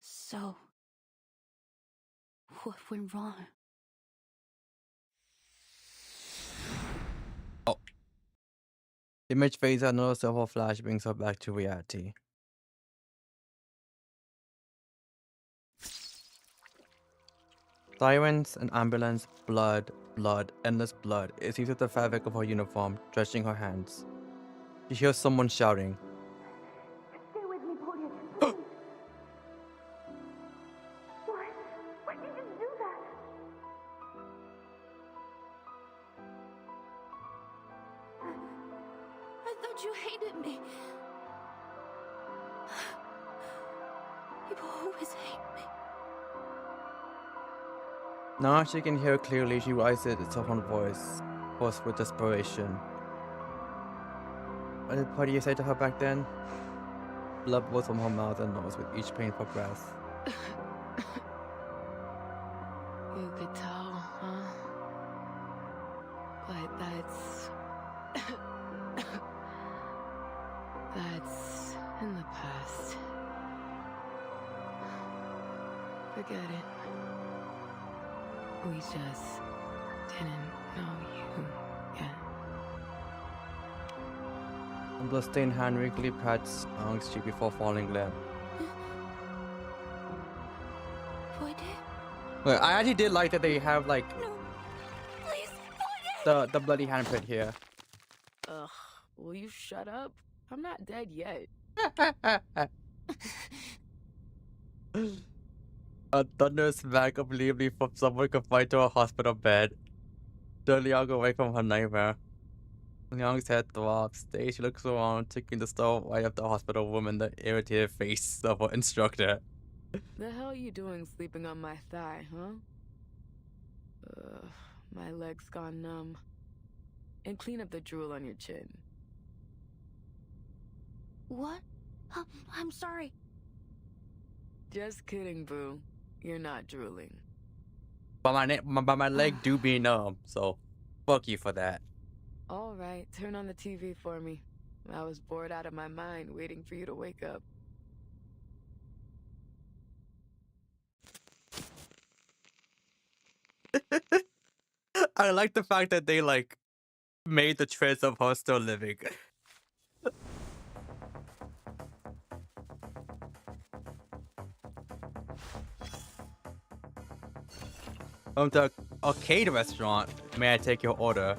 [SPEAKER 6] So, what went wrong?
[SPEAKER 1] Oh. Image fades out, another silver flash brings her back to reality. Sirens, an ambulance, blood, endless blood. It seems that the fabric of her uniform, drenching her hands. She hears someone shouting.
[SPEAKER 22] Stay with me, Pauline. Please. Why did you do that?
[SPEAKER 6] I thought you hated me. People always hate me.
[SPEAKER 1] Now she can hear clearly. She rises its own voice, hoarse with desperation. What did you say to her back then? Blood was from her mouth and nose with each painful breath.
[SPEAKER 10] You could tell, huh? But that's in the past. Forget it. We just didn't know you yet.
[SPEAKER 1] A bloodstained hand weakly pats Ang's cheek before falling limp. Look, I actually did like that they have like the bloody handprint here.
[SPEAKER 10] Ugh, will you shut up? I'm not dead yet.
[SPEAKER 1] A thunderous smack obliquely from someone confined to a hospital bed. Turn Liang away from her nightmare. Liang's head throbs. She looks around, taking the stove right of the hospital woman, the irritated face of her instructor.
[SPEAKER 10] The hell are you doing sleeping on my thigh, huh? Ugh, my leg's gone numb. And clean up the drool on your chin.
[SPEAKER 6] What? I'm sorry.
[SPEAKER 10] Just kidding, boo. You're not drooling.
[SPEAKER 1] But my leg do be numb, so fuck you for that.
[SPEAKER 10] All right, turn on the TV for me. I was bored out of my mind waiting for you to wake up.
[SPEAKER 1] I like the fact that they like made the trace of her still living. The arcade restaurant. May I take your order?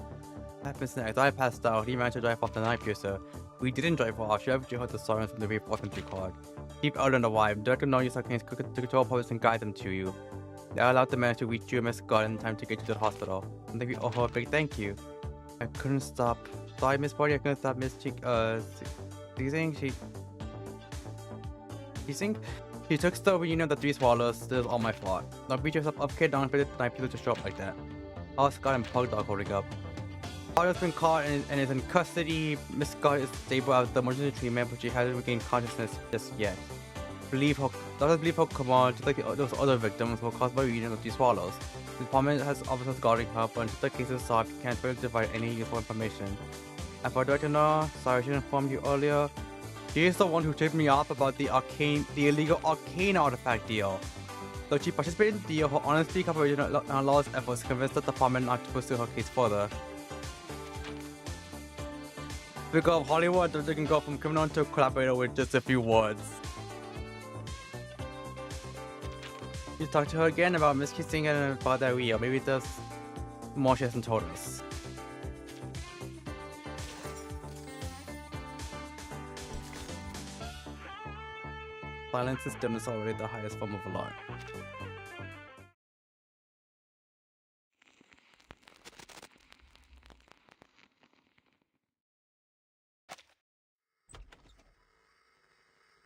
[SPEAKER 1] Happens next. I passed out. He managed to drive off the night piercer. We didn't drive off. She eventually heard the sirens from the reinforcement card. Keep Erlen alive. Director knows you can control police and guide them to you. They allowed the man to reach you and Miss God in time to get you to the hospital. I think we owe her a big thank you. I couldn't stop. Sorry, Miss Body. I couldn't stop Miss Cheek. Do you think she took the reunion of the 3 swallows. This is all my fault. Don't beat yourself up, kid. Don't expect the night people to show up like that. How's Scott and Pug Dog holding up? Scott has been caught and is in custody. Miss Scott is stable after the emergency treatment, but she hasn't regained consciousness just yet. Doctors believe her coma, just like those other victims, were caused by reunion of 3 swallows. The department has officers guarding her, but until the case is solved, you can't provide any useful information. And for Director Noah, sorry I should inform you earlier. She is the one who tipped me off about the illegal arcane artifact deal. Though she participated in the deal, her honesty, cooperation, and lawless efforts convinced the department not to pursue her case further. Speaking of Hollywood, they can go from criminal to collaborator with just a few words. You talk to her again about Miss Kissing and about that or maybe there's more she hasn't told us. Silent system is already the highest form of alarm.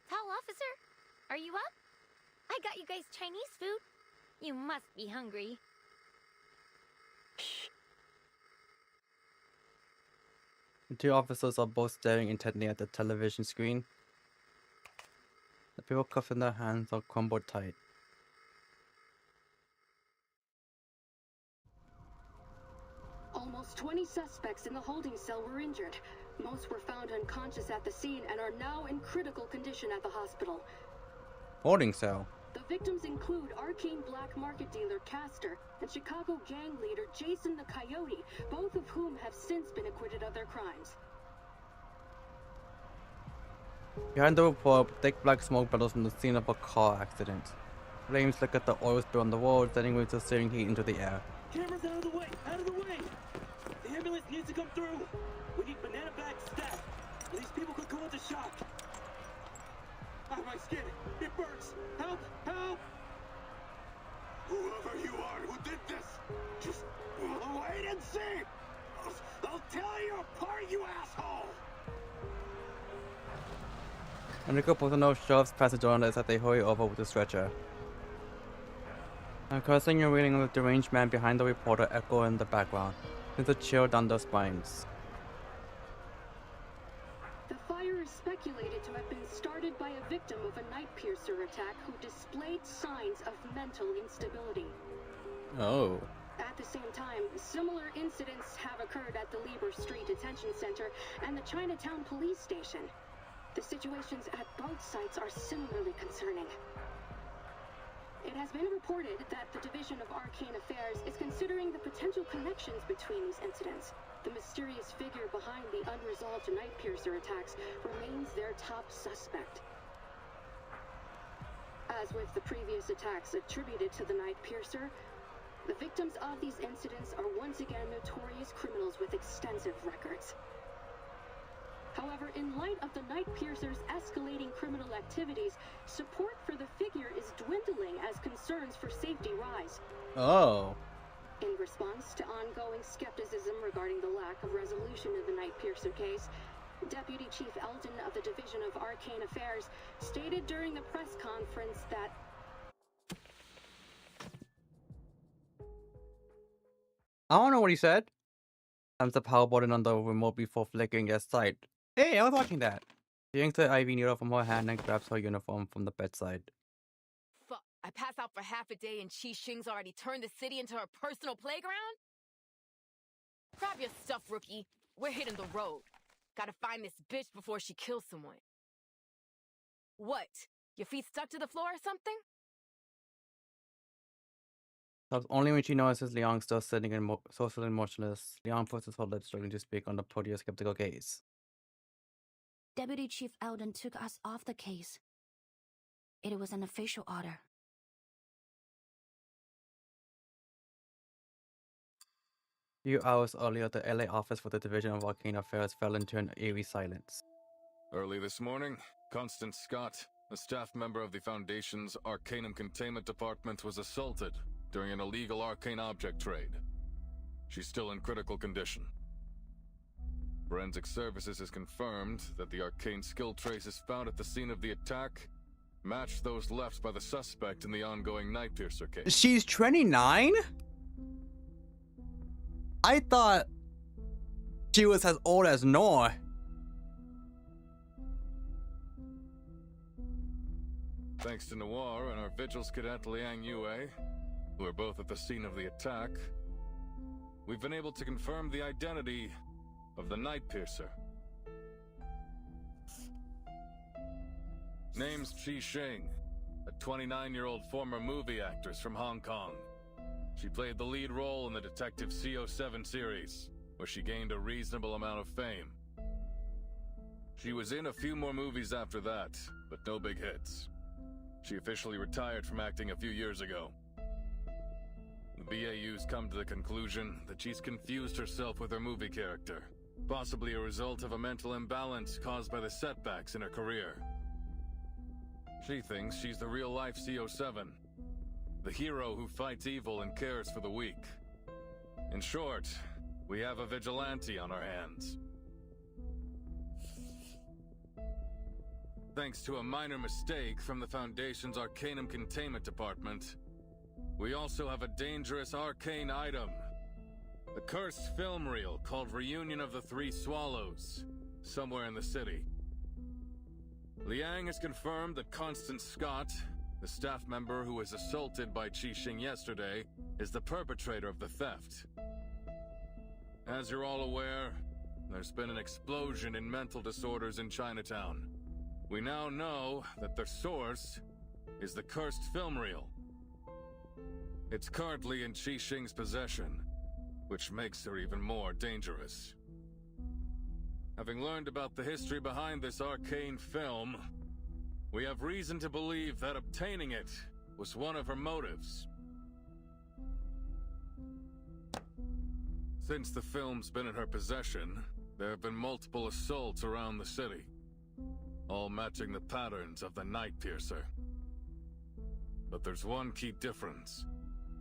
[SPEAKER 12] Tall officer, are you up? I got you guys Chinese food. You must be hungry.
[SPEAKER 1] The two officers are both staring intently at the television screen. The people cuffing their hands are crumbled tight.
[SPEAKER 22] Almost 20 suspects in the holding cell were injured. Most were found unconscious at the scene and are now in critical condition at the hospital.
[SPEAKER 1] Holding cell?
[SPEAKER 22] The victims include arcane black market dealer Castor and Chicago gang leader Jason the Coyote, both of whom have since been acquitted of their crimes.
[SPEAKER 1] Behind the report, thick black smoke billows from the scene of a car accident. Flames lick at the oil spill on the road, sending waves of searing heat into the air.
[SPEAKER 11] Cameras out of the way! Out of the way! The ambulance needs to come through! We need banana bags stat! Or these people could go into shock! Ah, my skin! It burns! Help! Help!
[SPEAKER 4] Whoever you are who did this, just wait and see! I'll tear you apart, you asshole!
[SPEAKER 1] And a couple of those shoves past the journalists as they hurry over with the stretcher. A cursing and wailing of the deranged man behind the reporter echo in the background, sends a chill down their spines.
[SPEAKER 22] The fire is speculated to have been started by a victim of a night piercer attack who displayed signs of mental instability.
[SPEAKER 1] Oh.
[SPEAKER 22] At the same time, similar incidents have occurred at the Lieber Street Detention Center and the Chinatown police station. The situations at both sites are similarly concerning. It has been reported that the Division of Arcane Affairs is considering the potential connections between these incidents. The mysterious figure behind the unresolved night piercer attacks remains their top suspect. As with the previous attacks attributed to the night piercer, the victims of these incidents are once again notorious criminals with extensive records. However, in light of the night piercer's escalating criminal activities, support for the figure is dwindling as concerns for safety rise.
[SPEAKER 1] Oh.
[SPEAKER 22] In response to ongoing skepticism regarding the lack of resolution of the night piercer case, Deputy Chief Eldon of the Division of Arcane Affairs stated during the press conference that
[SPEAKER 1] I don't know what he said. Slams the power button on the remote before flicking at sight. Hey, I was watching that. She yanks the IV needle from her hand and grabs her uniform from the bedside.
[SPEAKER 7] Fuck, I pass out for half a day and Chi Xing's already turned the city into her personal playground? Grab your stuff, rookie. We're hitting the road. Gotta find this bitch before she kills someone. What? Your feet stuck to the floor or something?
[SPEAKER 1] Stops only when she notices Liang still sitting socially motionless. Liang forces her lips, struggling to speak under Podia's skeptical gaze.
[SPEAKER 6] Deputy Chief Eldon took us off the case. It was an official order.
[SPEAKER 1] A few hours earlier, the LA office for the Division of Arcane Affairs fell into an eerie silence.
[SPEAKER 3] Early this morning, Constance Scott, a staff member of the Foundation's Arcanum Containment Department, was assaulted during an illegal arcane object trade. She's still in critical condition. Forensic Services has confirmed that the arcane skill traces found at the scene of the attack matched those left by the suspect in the ongoing Night Piercer case.
[SPEAKER 1] She's 29? I thought she was as old as Noor.
[SPEAKER 3] Thanks to Noir and our Vigils cadet Liang Yue, who are both at the scene of the attack, we've been able to confirm the identity of the Night Piercer. Name's Chi Xing, a 29-year-old former movie actress from Hong Kong. She played the lead role in the Detective CO7 series, where she gained a reasonable amount of fame. She was in a few more movies after that, but no big hits. She officially retired from acting a few years ago. The BAU's come to the conclusion that she's confused herself with her movie character, possibly a result of a mental imbalance caused by the setbacks in her career. She thinks she's the real-life CO7, the hero who fights evil and cares for the weak. In short, we have a vigilante on our hands. Thanks to a minor mistake from the Foundation's Arcanum Containment Department, we also have a dangerous arcane item. A cursed film reel called Reunion of the Three Swallows, somewhere in the city. Liang has confirmed that Constance Scott, the staff member who was assaulted by Qixing yesterday, is the perpetrator of the theft. As you're all aware, there's been an explosion in mental disorders in Chinatown. We now know that the source is the cursed film reel. It's currently in Qixing's possession, which makes her even more dangerous. Having learned about the history behind this arcane film, we have reason to believe that obtaining it was one of her motives. Since the film's been in her possession, there have been multiple assaults around the city, all matching the patterns of the Night Piercer. But there's one key difference.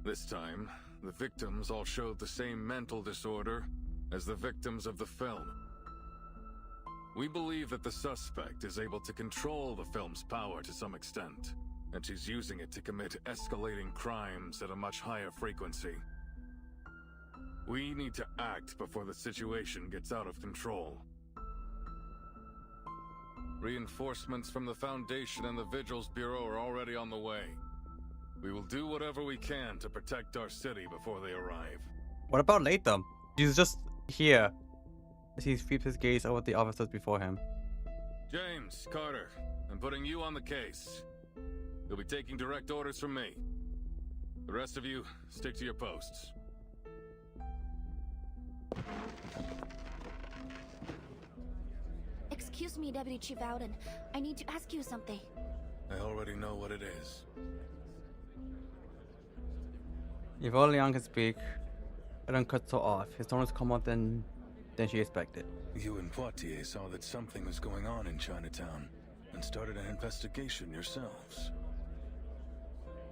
[SPEAKER 3] This time, the victims all showed the same mental disorder as the victims of the film. We believe that the suspect is able to control the film's power to some extent, and she's using it to commit escalating crimes at a much higher frequency. We need to act before the situation gets out of control. Reinforcements from the Foundation and the Vigils Bureau are already on the way. We will do whatever we can to protect our city before they arrive.
[SPEAKER 1] What about Latham? He's just here as he sweeps his gaze over the officers before him.
[SPEAKER 3] James, Carter, I'm putting you on the case. You'll be taking direct orders from me. The rest of you, stick to your posts.
[SPEAKER 6] Excuse me, Deputy Chief Alden. I need to ask you something.
[SPEAKER 3] I already know what it is.
[SPEAKER 1] If only Liang can speak, I don't cut so off. His tone was calmer than she expected.
[SPEAKER 14] You and Poitier saw that something was going on in Chinatown and started an investigation yourselves.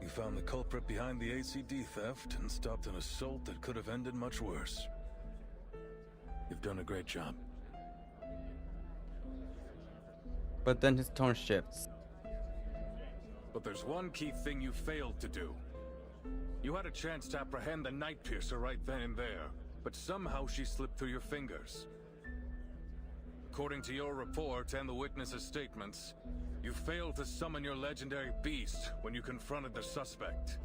[SPEAKER 14] You found the culprit behind the ACD theft and stopped an assault that could have ended much worse. You've done a great job.
[SPEAKER 1] But then his tone shifts.
[SPEAKER 3] But there's one key thing you failed to do. You had a chance to apprehend the Night Piercer right then and there, but somehow she slipped through your fingers. According to your report and the witnesses' statements, you failed to summon your legendary beast when you confronted the suspect.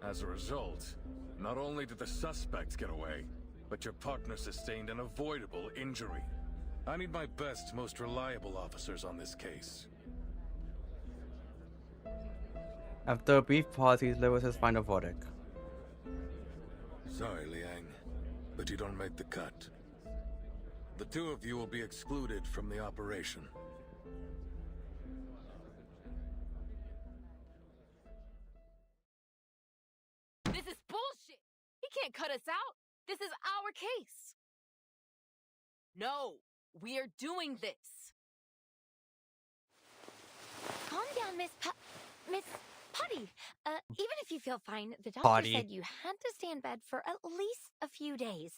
[SPEAKER 3] As a result, not only did the suspect get away, but your partner sustained an avoidable injury. I need my best, most reliable officers on this case.
[SPEAKER 1] After a brief pause, he delivers his final verdict.
[SPEAKER 14] Sorry, Liang, but you don't make the cut. The two of you will be excluded from the operation.
[SPEAKER 7] This is bullshit! He can't cut us out! This is our case! No! We're doing this!
[SPEAKER 12] Calm down, Miss Putty. Even if you feel fine, the doctor
[SPEAKER 1] Potty.
[SPEAKER 12] said you had to stay in bed for at least a few days.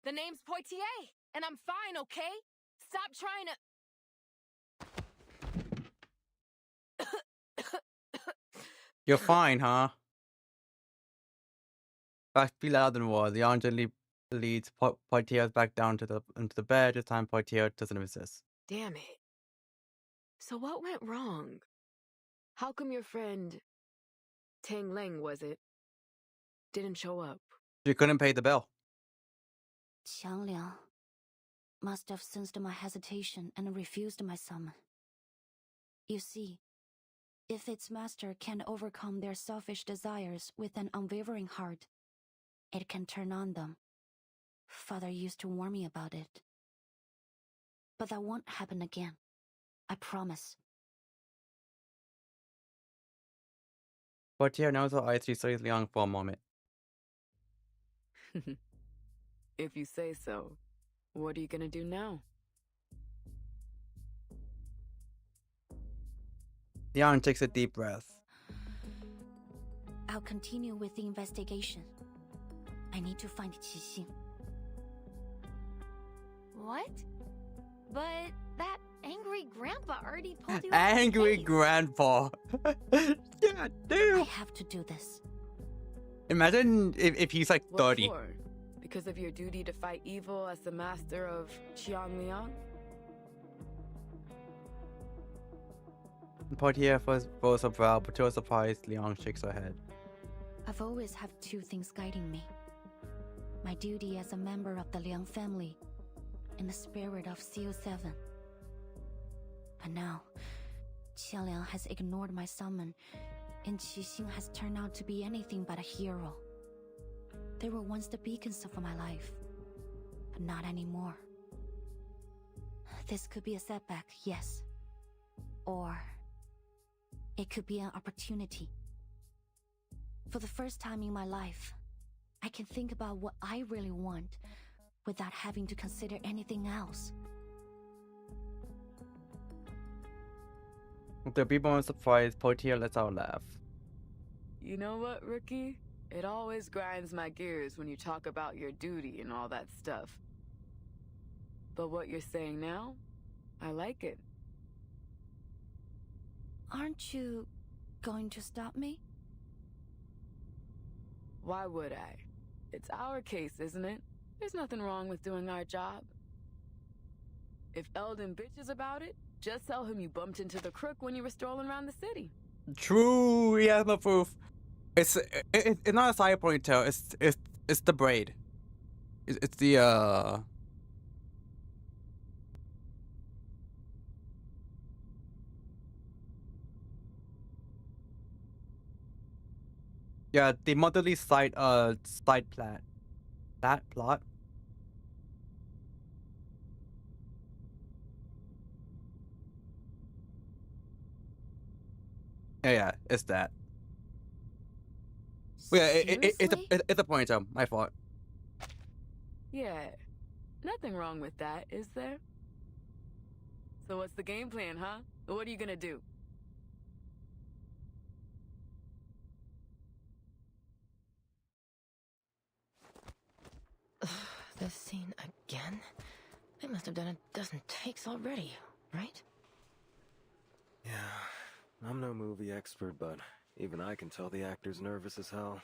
[SPEAKER 7] The name's Poitier, and I'm fine, okay? Stop trying to...
[SPEAKER 1] You're fine, huh? Back be louder than was. The gently leads Poitiers back down into the bed. This time Poitiers doesn't resist.
[SPEAKER 10] Damn it. So what went wrong? How come your friend, Tang Leng was it, didn't show up?
[SPEAKER 1] She couldn't pay the bill.
[SPEAKER 6] Qiang Liang must have sensed my hesitation and refused my summon. You see, if its master can overcome their selfish desires with an unwavering heart, it can turn on them. Father used to warn me about it. But that won't happen again. I promise.
[SPEAKER 1] Portier knows her eyes sees Liang for a moment.
[SPEAKER 10] If you say so, what are you gonna do now?
[SPEAKER 1] Liang takes a deep breath.
[SPEAKER 6] I'll continue with the investigation. I need to find Qixing.
[SPEAKER 2] What? But that angry grandpa already pulled you
[SPEAKER 1] Angry grandpa. Yeah, damn.
[SPEAKER 6] I have to do this.
[SPEAKER 1] Imagine if he's like 30.
[SPEAKER 10] What for? Because of your duty to fight evil as the master of Qiangliang?
[SPEAKER 1] Portier first throws a brow, but to her surprise, Liang shakes her head.
[SPEAKER 6] I've always had two things guiding me. My duty as a member of the Liang family and the spirit of CO7. But now, Qianliang has ignored my summon, and Qixing has turned out to be anything but a hero. They were once the beacons of my life, but not anymore. This could be a setback, yes. Or it could be an opportunity. For the first time in my life, I can think about what I really want without having to consider anything else.
[SPEAKER 1] The people are surprised, Portier lets out a laugh.
[SPEAKER 10] You know what, Rookie? It always grinds my gears when you talk about your duty and all that stuff. But what you're saying now, I like it.
[SPEAKER 6] Aren't you going to stop me?
[SPEAKER 10] Why would I? It's our case, isn't it? There's nothing wrong with doing our job. If Eldon bitches about it, just tell him you bumped into the crook when you were strolling around the city.
[SPEAKER 1] True, he has no proof. It's not a side ponytail. It's the braid. It's the yeah, the motherly side plot. That plot. Yeah, it's that. Yeah, it's a ponytail. My fault.
[SPEAKER 10] Yeah, nothing wrong with that, is there? So what's the game plan, huh? What are you gonna do?
[SPEAKER 18] This scene again? They must have done a dozen takes already, right?
[SPEAKER 21] Yeah, I'm no movie expert, but even I can tell the actor's nervous as hell.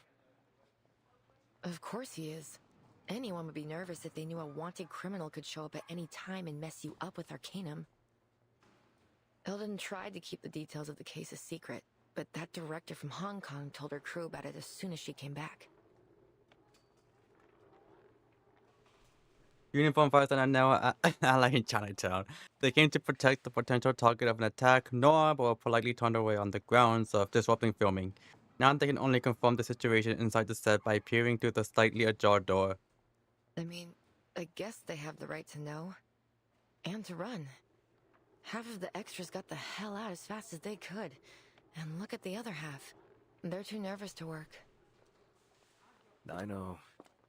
[SPEAKER 18] Of course he is. Anyone would be nervous if they knew a wanted criminal could show up at any time and mess you up with Arcanum. Eldon tried to keep the details of the case a secret, but that director from Hong Kong told her crew about it as soon as she came back.
[SPEAKER 1] Uniform fighters are now allied in Chinatown. They came to protect the potential target of an attack, nor were politely turned away on the grounds of disrupting filming. Now they can only confirm the situation inside the set by peering through the slightly ajar door.
[SPEAKER 18] I mean, I guess they have the right to know. And to run. Half of the extras got the hell out as fast as they could. And look at the other half. They're too nervous to work.
[SPEAKER 21] I know.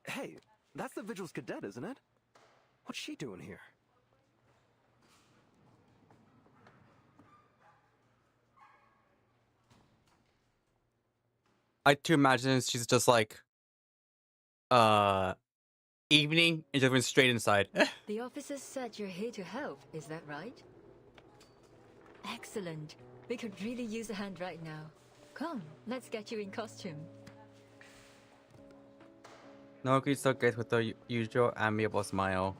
[SPEAKER 21] Hey, that's the Vigil's cadet, isn't it? What's she doing here?
[SPEAKER 1] I too imagine she's just like, evening and just went straight inside.
[SPEAKER 2] The officers said you're here to help, is that right? Excellent. We could really use a hand right now. Come, let's get you in costume.
[SPEAKER 1] Naoki still gets with the usual amiable smile.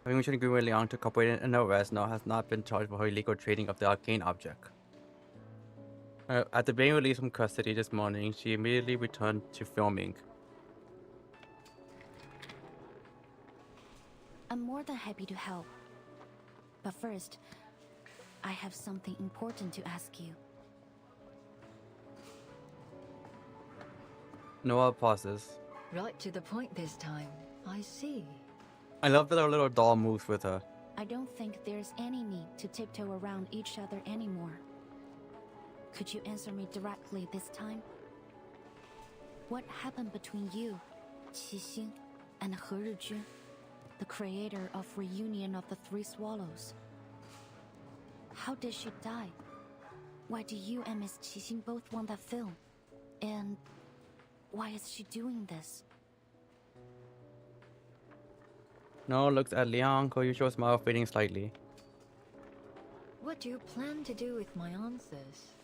[SPEAKER 1] Having mentioned agree with Liang to cooperate in an arrest, now has not been charged for her illegal trading of the arcane object. After being released from custody this morning, she immediately returned to filming.
[SPEAKER 6] I'm more than happy to help. But first, I have something important to ask you.
[SPEAKER 1] Noah pauses.
[SPEAKER 2] Right to the point this time. I see.
[SPEAKER 1] I love that our little doll moves with her.
[SPEAKER 6] I don't think there's any need to tiptoe around each other anymore. Could you answer me directly this time? What happened between you, Qixing, and He Rijun, the creator of Reunion of the Three Swallows? How did she die? Why do you and Miss Qixing both want that film? And why is she doing this?
[SPEAKER 1] No looks at Liang, who usual smile fading slightly.
[SPEAKER 2] What do you plan to do with my answers?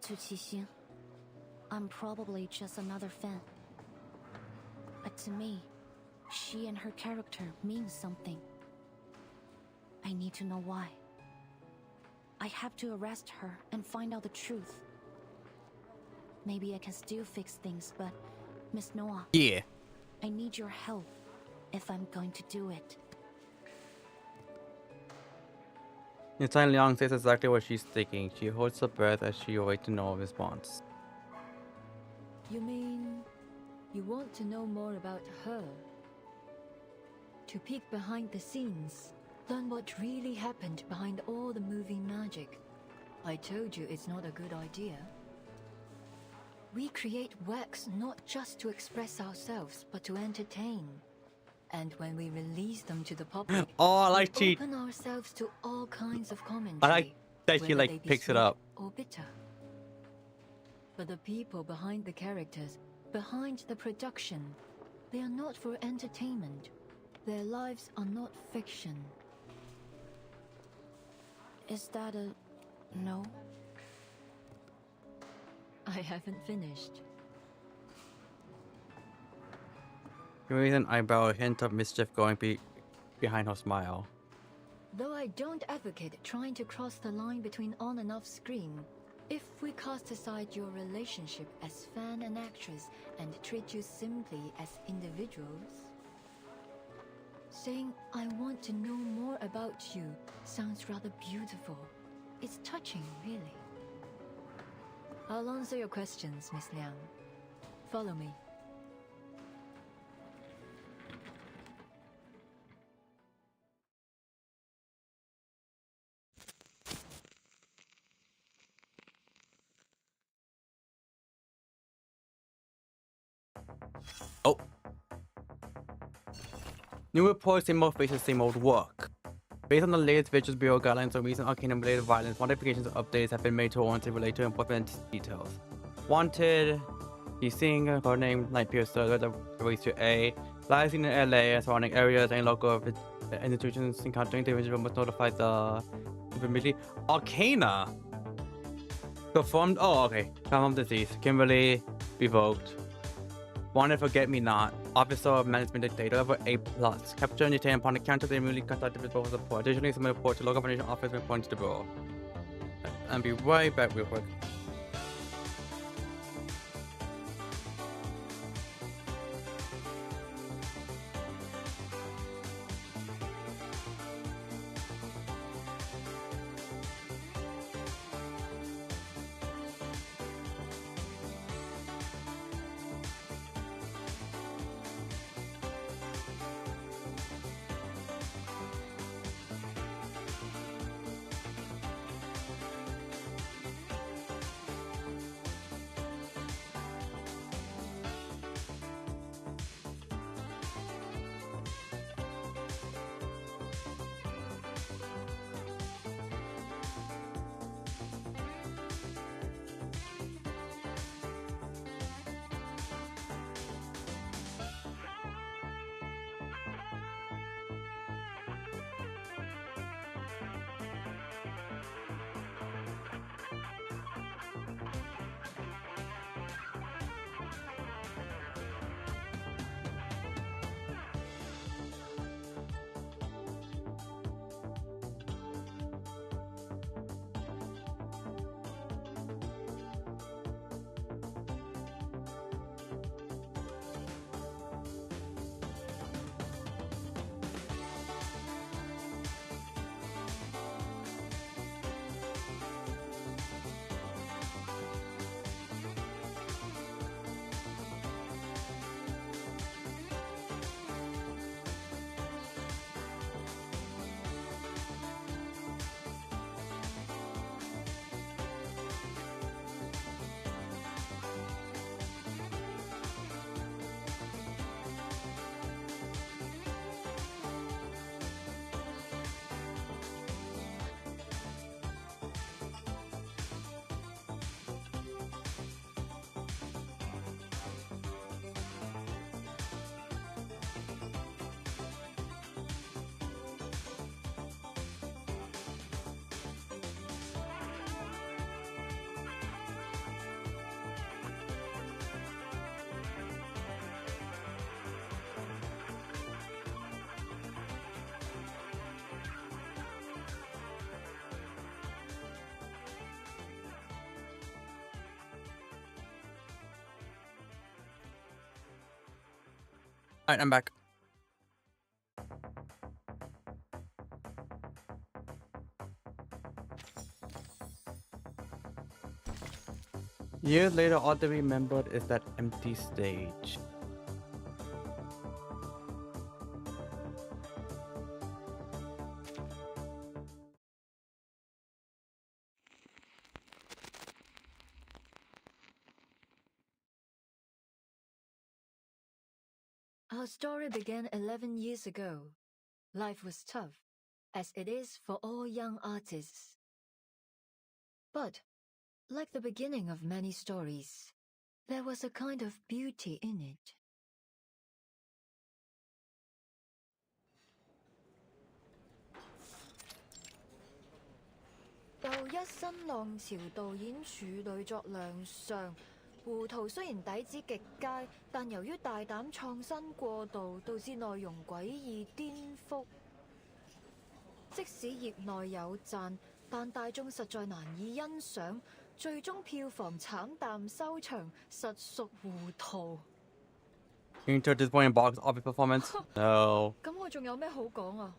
[SPEAKER 6] To Qixing, I'm probably just another fan. But to me, she and her character means something. I need to know why. I have to arrest her and find out the truth. Maybe I can still fix things, but Miss Noah.
[SPEAKER 1] Yeah.
[SPEAKER 6] I need your help if I'm going to do it.
[SPEAKER 1] Inside Liang says exactly what she's thinking. She holds her breath as she waits to know a response.
[SPEAKER 2] You mean you want to know more about her? To peek behind the scenes, learn what really happened behind all the movie magic. I told you it's not a good idea. We create works not just to express ourselves, but to entertain. And when we release them to the public,
[SPEAKER 1] oh, I like
[SPEAKER 2] we
[SPEAKER 1] she
[SPEAKER 2] open ourselves to all kinds of commentary.
[SPEAKER 1] I like that she
[SPEAKER 2] whether
[SPEAKER 1] like
[SPEAKER 2] they be
[SPEAKER 1] picks it
[SPEAKER 2] sweet
[SPEAKER 1] up.
[SPEAKER 2] or bitter. But the people behind the characters, behind the production, they are not for entertainment. Their lives are not fiction.
[SPEAKER 6] Is that a no?
[SPEAKER 2] I haven't finished.
[SPEAKER 1] You raise an eyebrow, a hint of mischief going behind her smile.
[SPEAKER 2] Though I don't advocate trying to cross the line between on and off screen, if we cast aside your relationship as fan and actress and treat you simply as individuals, saying I want to know more about you sounds rather beautiful. It's touching, really. I'll answer your questions, Miss Liang. Follow me.
[SPEAKER 1] Oh. New reports, same old faces, same old work. Based on the latest Visuals Bureau guidelines on recent Arcanum-related violence, modifications and updates have been made to Wanted related to important details. Wanted, he's seeing a code name Nightpiercer, the race to A, lies in LA and surrounding areas and local institutions encountering the individual must notify the immediately. Arcana! Performed, oh okay, Calm disease, Kimberly, revoked. Wanted Forget Me Not, Officer of Management Data level A+. Capture and detain upon account of the immediately contacted with both report. Additionally, submit a report to local foundation office reporting to the bureau. And be right back real quick. Alright, I'm back. Years later, all they remembered is that empty stage.
[SPEAKER 2] Our story began 11 years ago. Life was tough, as it is for all young artists. But, like the beginning of many stories, there was a kind of beauty in it. 又一新浪潮導演處女作亮相，胡圖雖然底子極佳，但由於大膽創新過度，導致內容詭異顛覆。即使業內有讚，但大眾實在難以欣賞，最終票房慘淡收場，實屬糊塗。
[SPEAKER 1] Into a disappointing box office performance? No.
[SPEAKER 2] 咁我仲有咩好講啊？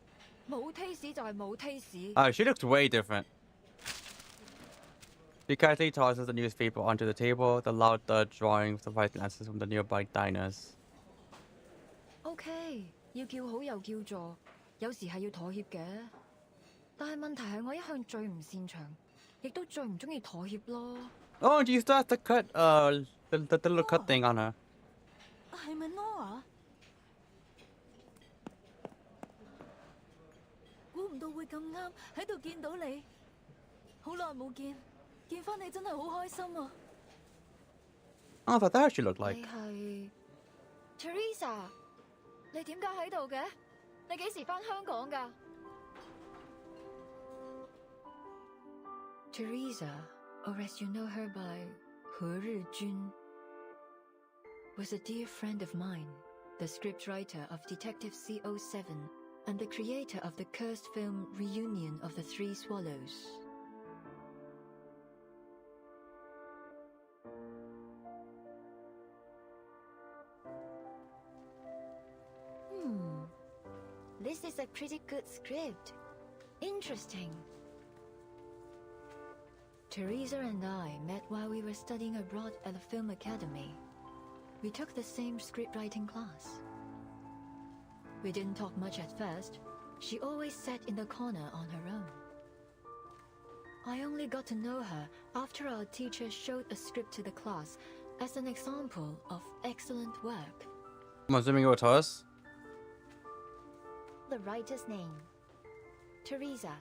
[SPEAKER 2] 冇 taste 就係冇 taste。She
[SPEAKER 1] looks way different. She casually tosses the newspaper onto the table, the loud thud drawing surprised glances from the nearby diners.
[SPEAKER 2] OK， 要叫好又叫座，有時係要妥協嘅。但係問題係我一向最唔擅長，亦都最唔中意妥協咯。
[SPEAKER 1] Oh, and she still has to cut the little cut thing on her.
[SPEAKER 15] 係咪 Nora？ 估唔到會咁啱喺度見到你，好耐冇見。見返你真係好開心啊
[SPEAKER 1] Oh, that's how she looked like.
[SPEAKER 2] 你係 Teresa， 你點解喺度嘅？你幾時返香港㗎 ？Teresa, or as you know her by 何日君, was a dear friend of mine, the scriptwriter of Detective CO7 and the creator of the cursed film Reunion of the Three Swallows. This is a pretty good script. Interesting. Teresa and I met while we were studying abroad at the film academy. We took the same scriptwriting class. We didn't talk much at first. She always sat in the corner on her own. I only got to know her after our teacher showed a script to the class as an example of excellent work.
[SPEAKER 1] I'm assuming it was hers.
[SPEAKER 2] The writer's name, Teresa.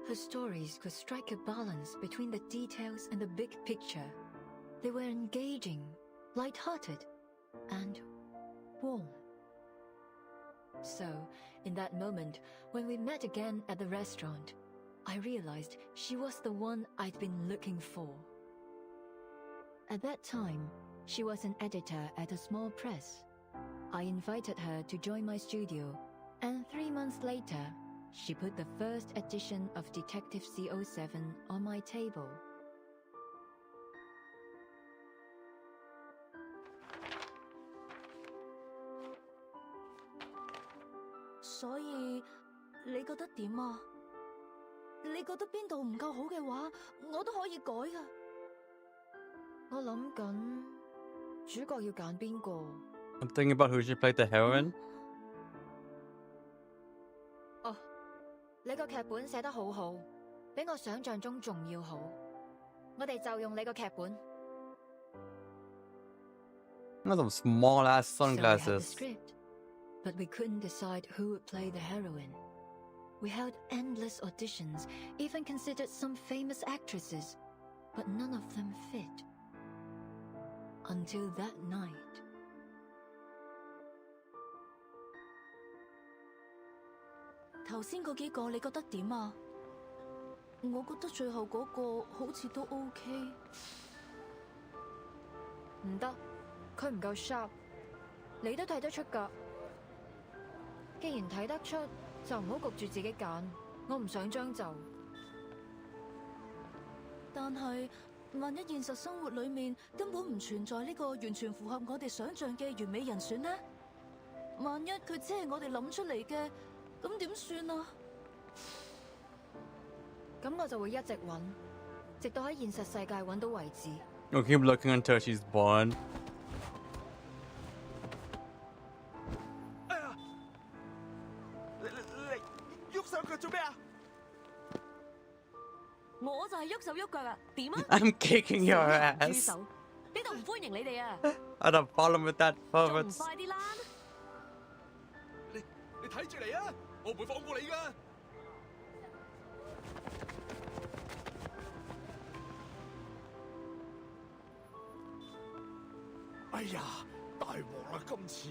[SPEAKER 2] Her stories could strike a balance between the details and the big picture. They were engaging, light-hearted, and warm. So, in that moment, when we met again at the restaurant, I realized she was the one I'd been looking for. At that time, she was an editor at a small press. I invited her to join my studio, and 3 months later, she put the first edition of Detective CO7 on my table.
[SPEAKER 15] So, 你覺得點啊？你覺得邊度唔夠好嘅話，我都可以改㗎。
[SPEAKER 2] 我諗緊主角要揀邊個。
[SPEAKER 1] I'm thinking about who should play the heroine.
[SPEAKER 2] 哦，你個劇本寫得好好，比我想象中仲要好。我哋就用你個劇本。
[SPEAKER 1] Look at some small ass
[SPEAKER 2] So we had the
[SPEAKER 1] sunglasses.
[SPEAKER 2] script, but we couldn't decide who would play the heroine. We held endless auditions, even considered some famous actresses, but none of them fit. Until that night.
[SPEAKER 15] 頭先嗰幾個你覺得點啊？我覺得最後嗰個好似都 OK。
[SPEAKER 2] 唔得，佢唔夠 sharp。你都睇得出㗎。既然睇得出，就唔好焗住自己揀。我唔想將就。
[SPEAKER 15] 但係
[SPEAKER 9] 萬一現實生活裏面根本唔存在呢個完全符合我哋想象嘅完美人選呢？萬一佢只係我哋諗出嚟嘅，咁點算啊？
[SPEAKER 2] 咁我就會一直揾，直到喺現實世界揾到為止。
[SPEAKER 1] You'll keep looking until she's born.
[SPEAKER 11] 哎呀！你喐手腳做咩啊？
[SPEAKER 9] 我就係喐手喐腳啊，點啊
[SPEAKER 1] I'm kicking your
[SPEAKER 9] 豬
[SPEAKER 1] ass.
[SPEAKER 9] 手，呢度唔歡迎你哋啊！
[SPEAKER 1] I don't follow with that
[SPEAKER 9] 仲唔
[SPEAKER 1] perverts.
[SPEAKER 9] 快啲啦！
[SPEAKER 11] 你睇住嚟啊！我唔會放過你噶。哎呀，大鑊啦！今次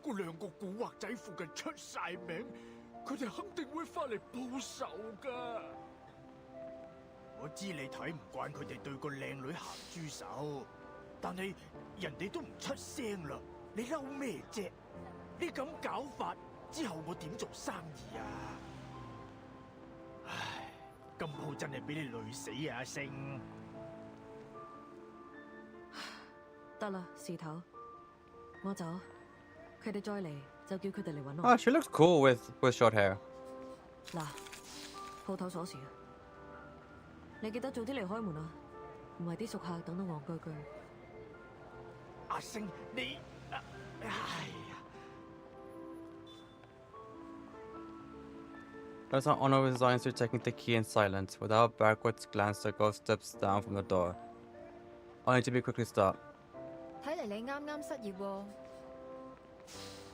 [SPEAKER 11] 嗰兩個古惑仔附近出晒名，佢哋肯定會翻嚟報仇噶。
[SPEAKER 20] 我知你睇唔慣佢哋對個靚女行豬手，但係人哋都唔出聲啦，你嬲咩啫？你咁搞法之後我點做生意啊？唉，今鋪真係俾你累死啊，阿星！
[SPEAKER 13] 得啦，事頭，我走。佢哋再嚟就叫佢哋嚟揾我。
[SPEAKER 1] Oh, she looks cool with short hair.
[SPEAKER 13] 嗱，鋪頭鎖匙，你記得早啲嚟開門啊，唔係啲熟客等到戇居居。
[SPEAKER 20] 阿星，你，哎呀！
[SPEAKER 1] Person Honor resigns to taking the key in silence. Without a backwards glance, the ghost steps down from the door. I need to be quickly stopped.
[SPEAKER 2] 睇嚟你啱啱失業喎。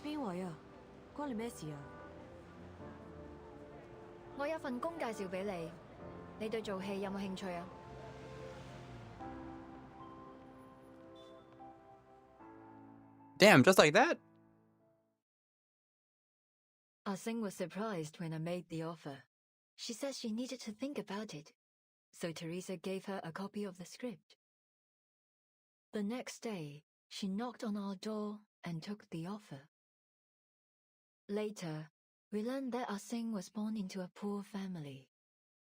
[SPEAKER 13] 邊位啊？關你咩事啊？
[SPEAKER 2] 我有份工介紹俾你，你對做戲有冇興趣啊？
[SPEAKER 1] Damn, just like that?
[SPEAKER 2] Ah Sing was surprised when I made the offer. She said she needed to think about it, so Teresa gave her a copy of the script. The next day, she knocked on our door and took the offer. Later, we learned that Ah Sing was born into a poor family.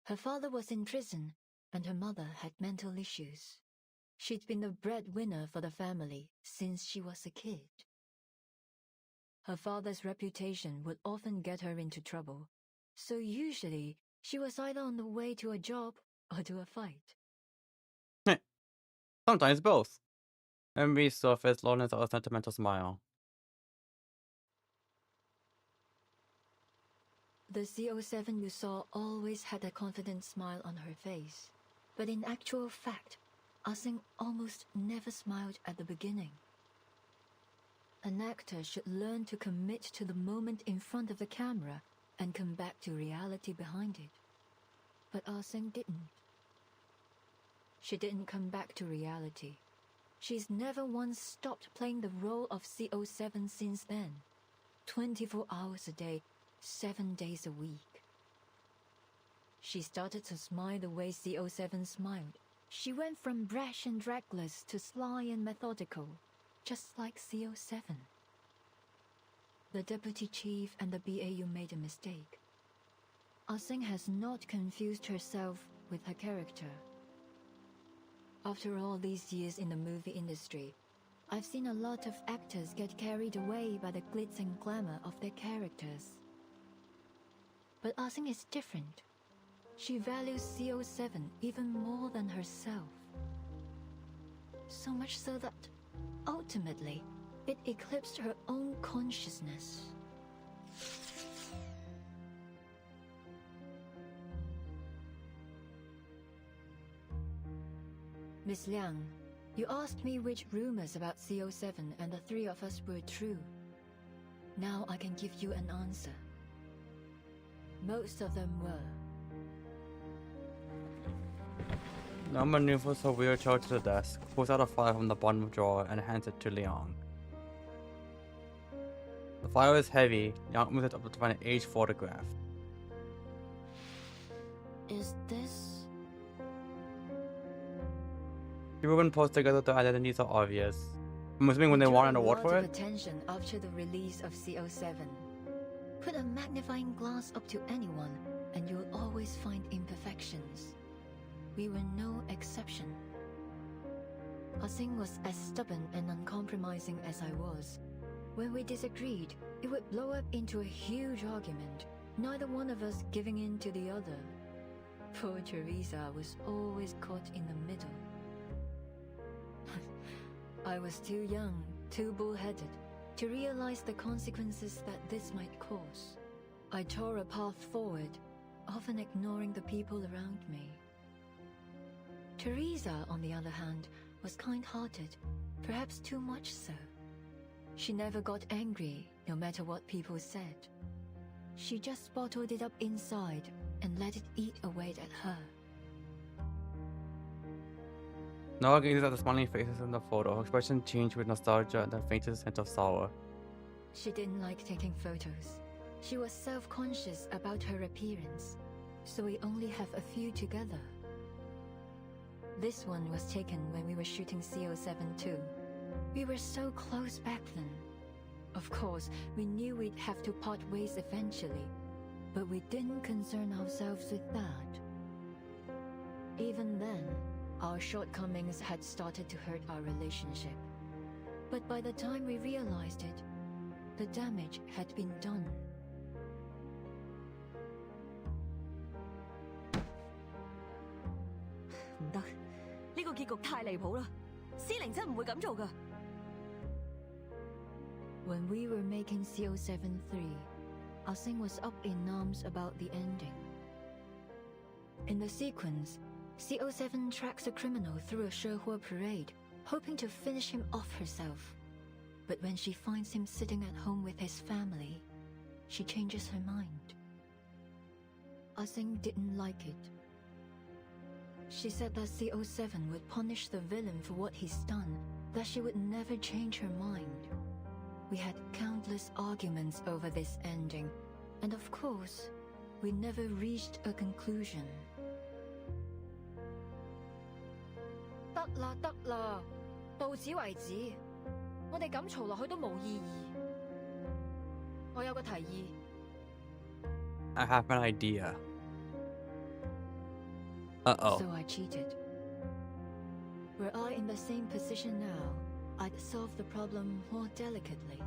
[SPEAKER 2] Her father was in prison, and her mother had mental issues. She'd been the breadwinner for the family since she was a kid. Her father's reputation would often get her into trouble, so usually she was either on the way to a job or to a fight.
[SPEAKER 1] Sometimes both. Memory surface, loneliness, or a sentimental smile.
[SPEAKER 2] The CO7 you saw always had a confident smile on her face, but in actual fact, Ah Sing almost never smiled at the beginning. An actor should learn to commit to the moment in front of the camera and come back to reality behind it. But Ah Sing didn't. She didn't come back to reality. She's never once stopped playing the role of CO7 since then. 24 hours a day, 7 days a week. She started to smile the way CO7 smiled. She went from brash and reckless to sly and methodical, just like CO7. The deputy chief and the BAU made a mistake. Ah Sing has not confused herself with her character. After all these years in the movie industry, I've seen a lot of actors get carried away by the glitz and glamour of their characters. But Ah Sing is different. She values CO7 even more than herself. So much so that, ultimately, it eclipsed her own consciousness. Miss Liang, you asked me which rumors about CO7 and the three of us were true. Now I can give you an answer. Most of them were.
[SPEAKER 1] Now maneuvers her wheelchair to the desk, pulls out a file from the bottom drawer, and hands it to Liang. The file is heavy. Liang moves it up to find an aged photograph.
[SPEAKER 9] Is this?
[SPEAKER 1] People have been posed together, their identities are obvious. I'm assuming when they want an award for
[SPEAKER 2] A lot
[SPEAKER 1] it?
[SPEAKER 2] of attention after the release of CO7. Put a magnifying glass up to anyone, and you'll always find imperfections. We were no exception. Ah-Sing was as stubborn and uncompromising as I was. When we disagreed, it would blow up into a huge argument, neither one of us giving in to the other. Poor Teresa was always caught in the middle. I was too young, too bullheaded, to realize the consequences that this might cause. I tore a path forward, often ignoring the people around me. Teresa, on the other hand, was kind-hearted, perhaps too much so. She never got angry, no matter what people said. She just bottled it up inside and let it eat away at her.
[SPEAKER 1] Now gazes at the smiling faces in the photo. Her expression changed with nostalgia and the faintest hint of sour.
[SPEAKER 2] She didn't like taking photos. She was self-conscious about her appearance, so we only have a few together. This one was taken when we were shooting CO7 too. We were so close back then. Of course, we knew we'd have to part ways eventually, but we didn't concern ourselves with that. Even then, our shortcomings had started to hurt our relationship. But by the time we realized it, the damage had been done.
[SPEAKER 9] 唔得，呢個結局太離譜啦！司靈真唔會咁做㗎。
[SPEAKER 2] When we were making CO7-3, Ah-Sing was up in arms about the ending. In the sequence, CO7 tracks a criminal through a Shehua parade, hoping to finish him off herself. But when she finds him sitting at home with his family, she changes her mind. Ah-Sing didn't like it. She said that CO7 would punish the villain for what he's done, that she would never change her mind. We had countless arguments over this ending, and of course, we never reached a conclusion.
[SPEAKER 9] 得啦得啦，到此為止。我哋咁嘈落去都冇意義。我有個提議。
[SPEAKER 1] I have an idea. Uh-oh.
[SPEAKER 2] So I cheated. Were I in the same position now, I'd solve the problem more delicately.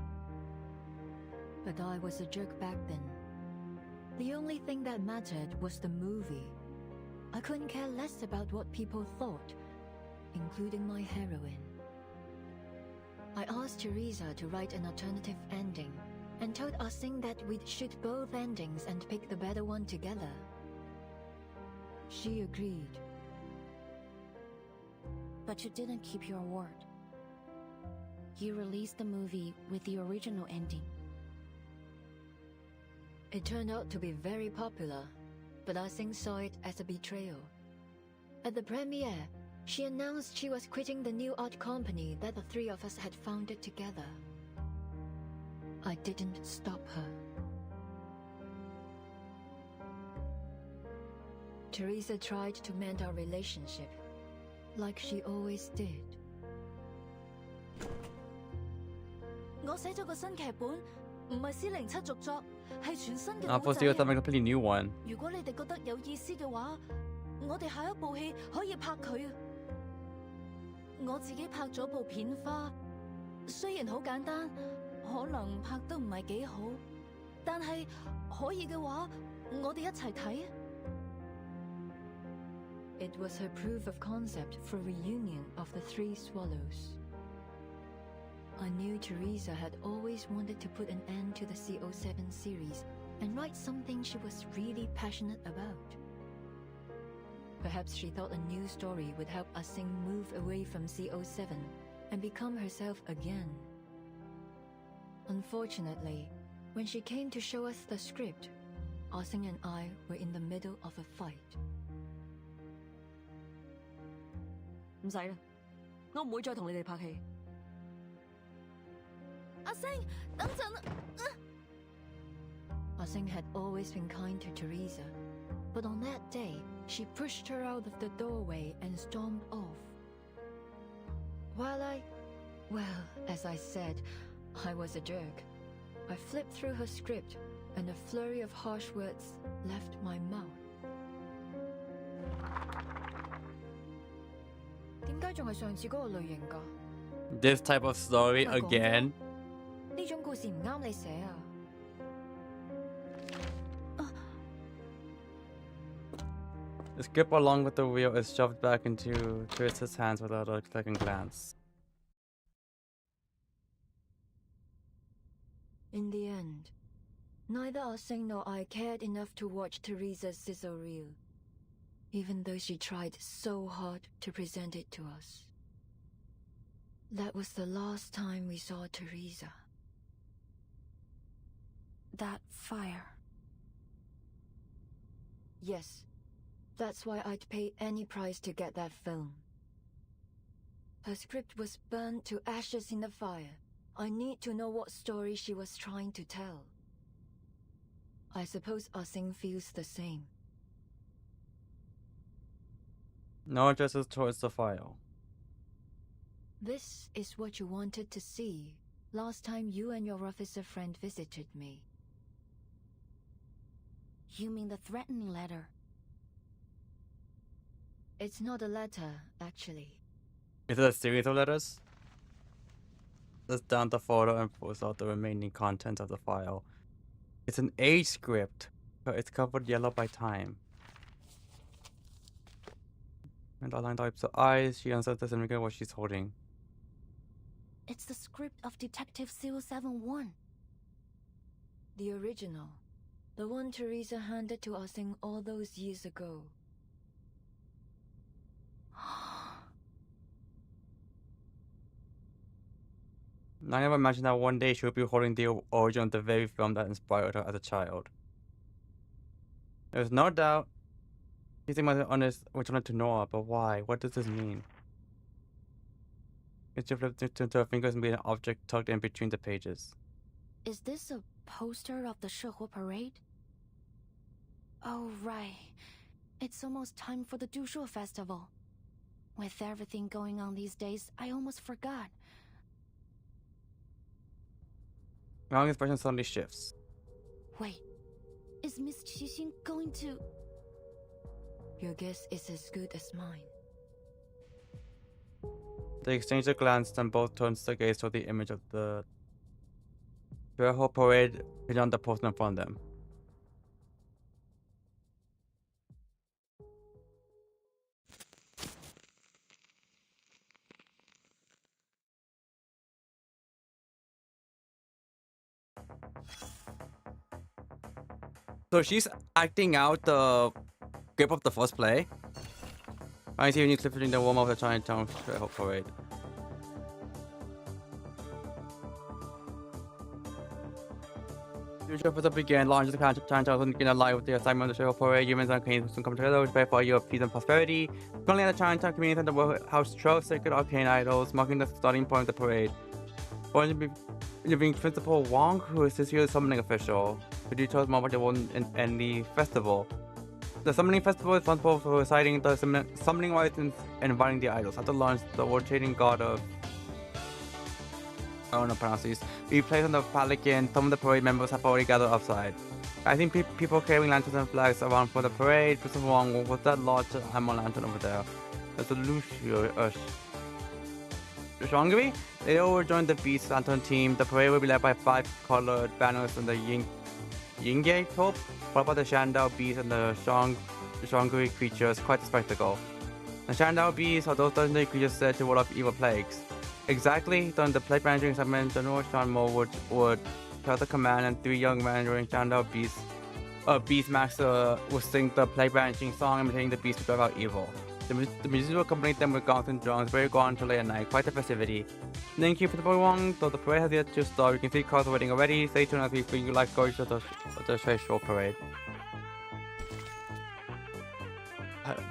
[SPEAKER 2] But I was a jerk back then. The only thing that mattered was the movie. I couldn't care less about what people thought, including my heroine. I asked Teresa to write an alternative ending, and told Ah-Sing that we'd shoot both endings and pick the better one together. She agreed.
[SPEAKER 6] But you didn't keep your word. You released the movie with the original ending.
[SPEAKER 2] It turned out to be very popular, but Ah-Sing saw it as a betrayal. At the premiere, she announced she was quitting the new art company that the three of us had founded together. I didn't stop her. Teresa tried to mend our relationship, like she always did.
[SPEAKER 9] 我寫咗個新劇本，唔係407續作，係全新嘅
[SPEAKER 1] For
[SPEAKER 9] 故
[SPEAKER 1] CO7
[SPEAKER 9] 仔。
[SPEAKER 1] make a completely new one.
[SPEAKER 9] 如果你哋覺得有意思嘅話，我哋下一部戲可以拍佢啊！我自己拍咗部片花，雖然好簡單，可能拍得唔係幾好，但係可以嘅話，我哋一齊睇啊！
[SPEAKER 2] It was her proof of concept for reunion of the three swallows. I knew Teresa had always wanted to put an end to the CO7 series and write something she was really passionate about. Perhaps she thought a new story would help Ah-Sing move away from CO7 and become herself again. Unfortunately, when she came to show us the script, Ah-Sing and I were in the middle of a fight.
[SPEAKER 9] 唔使啦，我唔會再同你哋拍戲。阿星，等陣啊
[SPEAKER 2] Ah-Sing had always been kind to Teresa, but on that day, she pushed her out of the doorway and stormed off. Well, as I said, I was a jerk. I flipped through her script, and a flurry of harsh words left my mouth. 點解解仲係上次嗰個類型㗎？
[SPEAKER 1] This type of story
[SPEAKER 2] 咪講咗
[SPEAKER 1] again.
[SPEAKER 2] 呢種故事唔啱你寫啊！
[SPEAKER 1] The script along with the wheel is shoved back into Twist's hands without a second glance.
[SPEAKER 2] In the end, neither Ah-Seng nor I cared enough to watch Teresa's sizzle reel, even though she tried so hard to present it to us. That was the last time we saw Teresa.
[SPEAKER 6] That fire.
[SPEAKER 2] Yes, that's why I'd pay any price to get that film. Her script was burned to ashes in the fire. I need to know what story she was trying to tell. I suppose Ah-Seng feels the same.
[SPEAKER 1] No addresses towards the file.
[SPEAKER 2] This is what you wanted to see last time you and your officer friend visited me.
[SPEAKER 6] You mean the threatening letter?
[SPEAKER 2] It's not a letter, actually.
[SPEAKER 1] Is it a series of letters? Let's down the photo and pulls out the remaining contents of the file. It's an age script, but it's covered yellow by time. And Adeline wipes her eyes. She answers doesn't regret what she's holding.
[SPEAKER 6] It's the script of Detective 071.
[SPEAKER 2] The original. The one Teresa handed to Ah-Seng all those years ago.
[SPEAKER 1] I never imagined that one day she would be holding the origin of the very film that inspired her as a child. There's no doubt she's honest which wanted to know her, but why? What does this mean? She flipped into her fingers and made an object tucked in between the pages.
[SPEAKER 6] Is this a poster of the Shehuo parade? Oh, right. It's almost time for the Dushuo festival. With everything going on these days, I almost forgot.
[SPEAKER 1] Wrong's expression suddenly shifts.
[SPEAKER 6] Wait, is Miss Qixin going to...
[SPEAKER 2] Your guess is as good as mine.
[SPEAKER 1] They exchange a glance, then both turn their gaze toward the image of the Shehuo parade pinned on the poster in front of them. So she's acting out the grip of the first play. I see a new clip between the warm-up of the Chinatown parade. The usual episode began, launches the Chinatown begin alive with the assignment of the parade. Humans and Arcanes soon come together, which pray for a year of peace and prosperity. Currently at the Chinatown community center will house 12 sacred arcane idols, marking the starting point of the parade. Being Principal Wong, who is this year's summoning official, who details more about the role in the festival. The summoning festival is responsible for reciting the summoning rites and inviting the idols. After launch, the rotating god of I don't know pronounce these. We placed on the pelican. Some of the parade members have already gathered outside. I think people carrying lanterns and flags around for the parade. Principal Wong, what's that large ammo lantern over there? There's a Lucio. Shangri? They all joined the Beast Lantern team. The parade will be led by 5 colored banners and the Yingye Pope, followed by the Shandao Beast and the Shangri creatures. Quite a spectacle. The Shandao Beasts are those legendary creatures said to ward off evil plagues. Exactly, during the plague managing segment, General Shan Mo would tell the command, and 3 young men during Shandao Beast Master would sing the plague managing song imitating the beast to drive out evil. The musicians will accompany them with gongs and drums, very gone until late at night, quite a festivity. Thank you for the Wong, though the parade has yet to start. You can see cars waiting already. Stay tuned as we bring you live coverage of the Shehuo parade.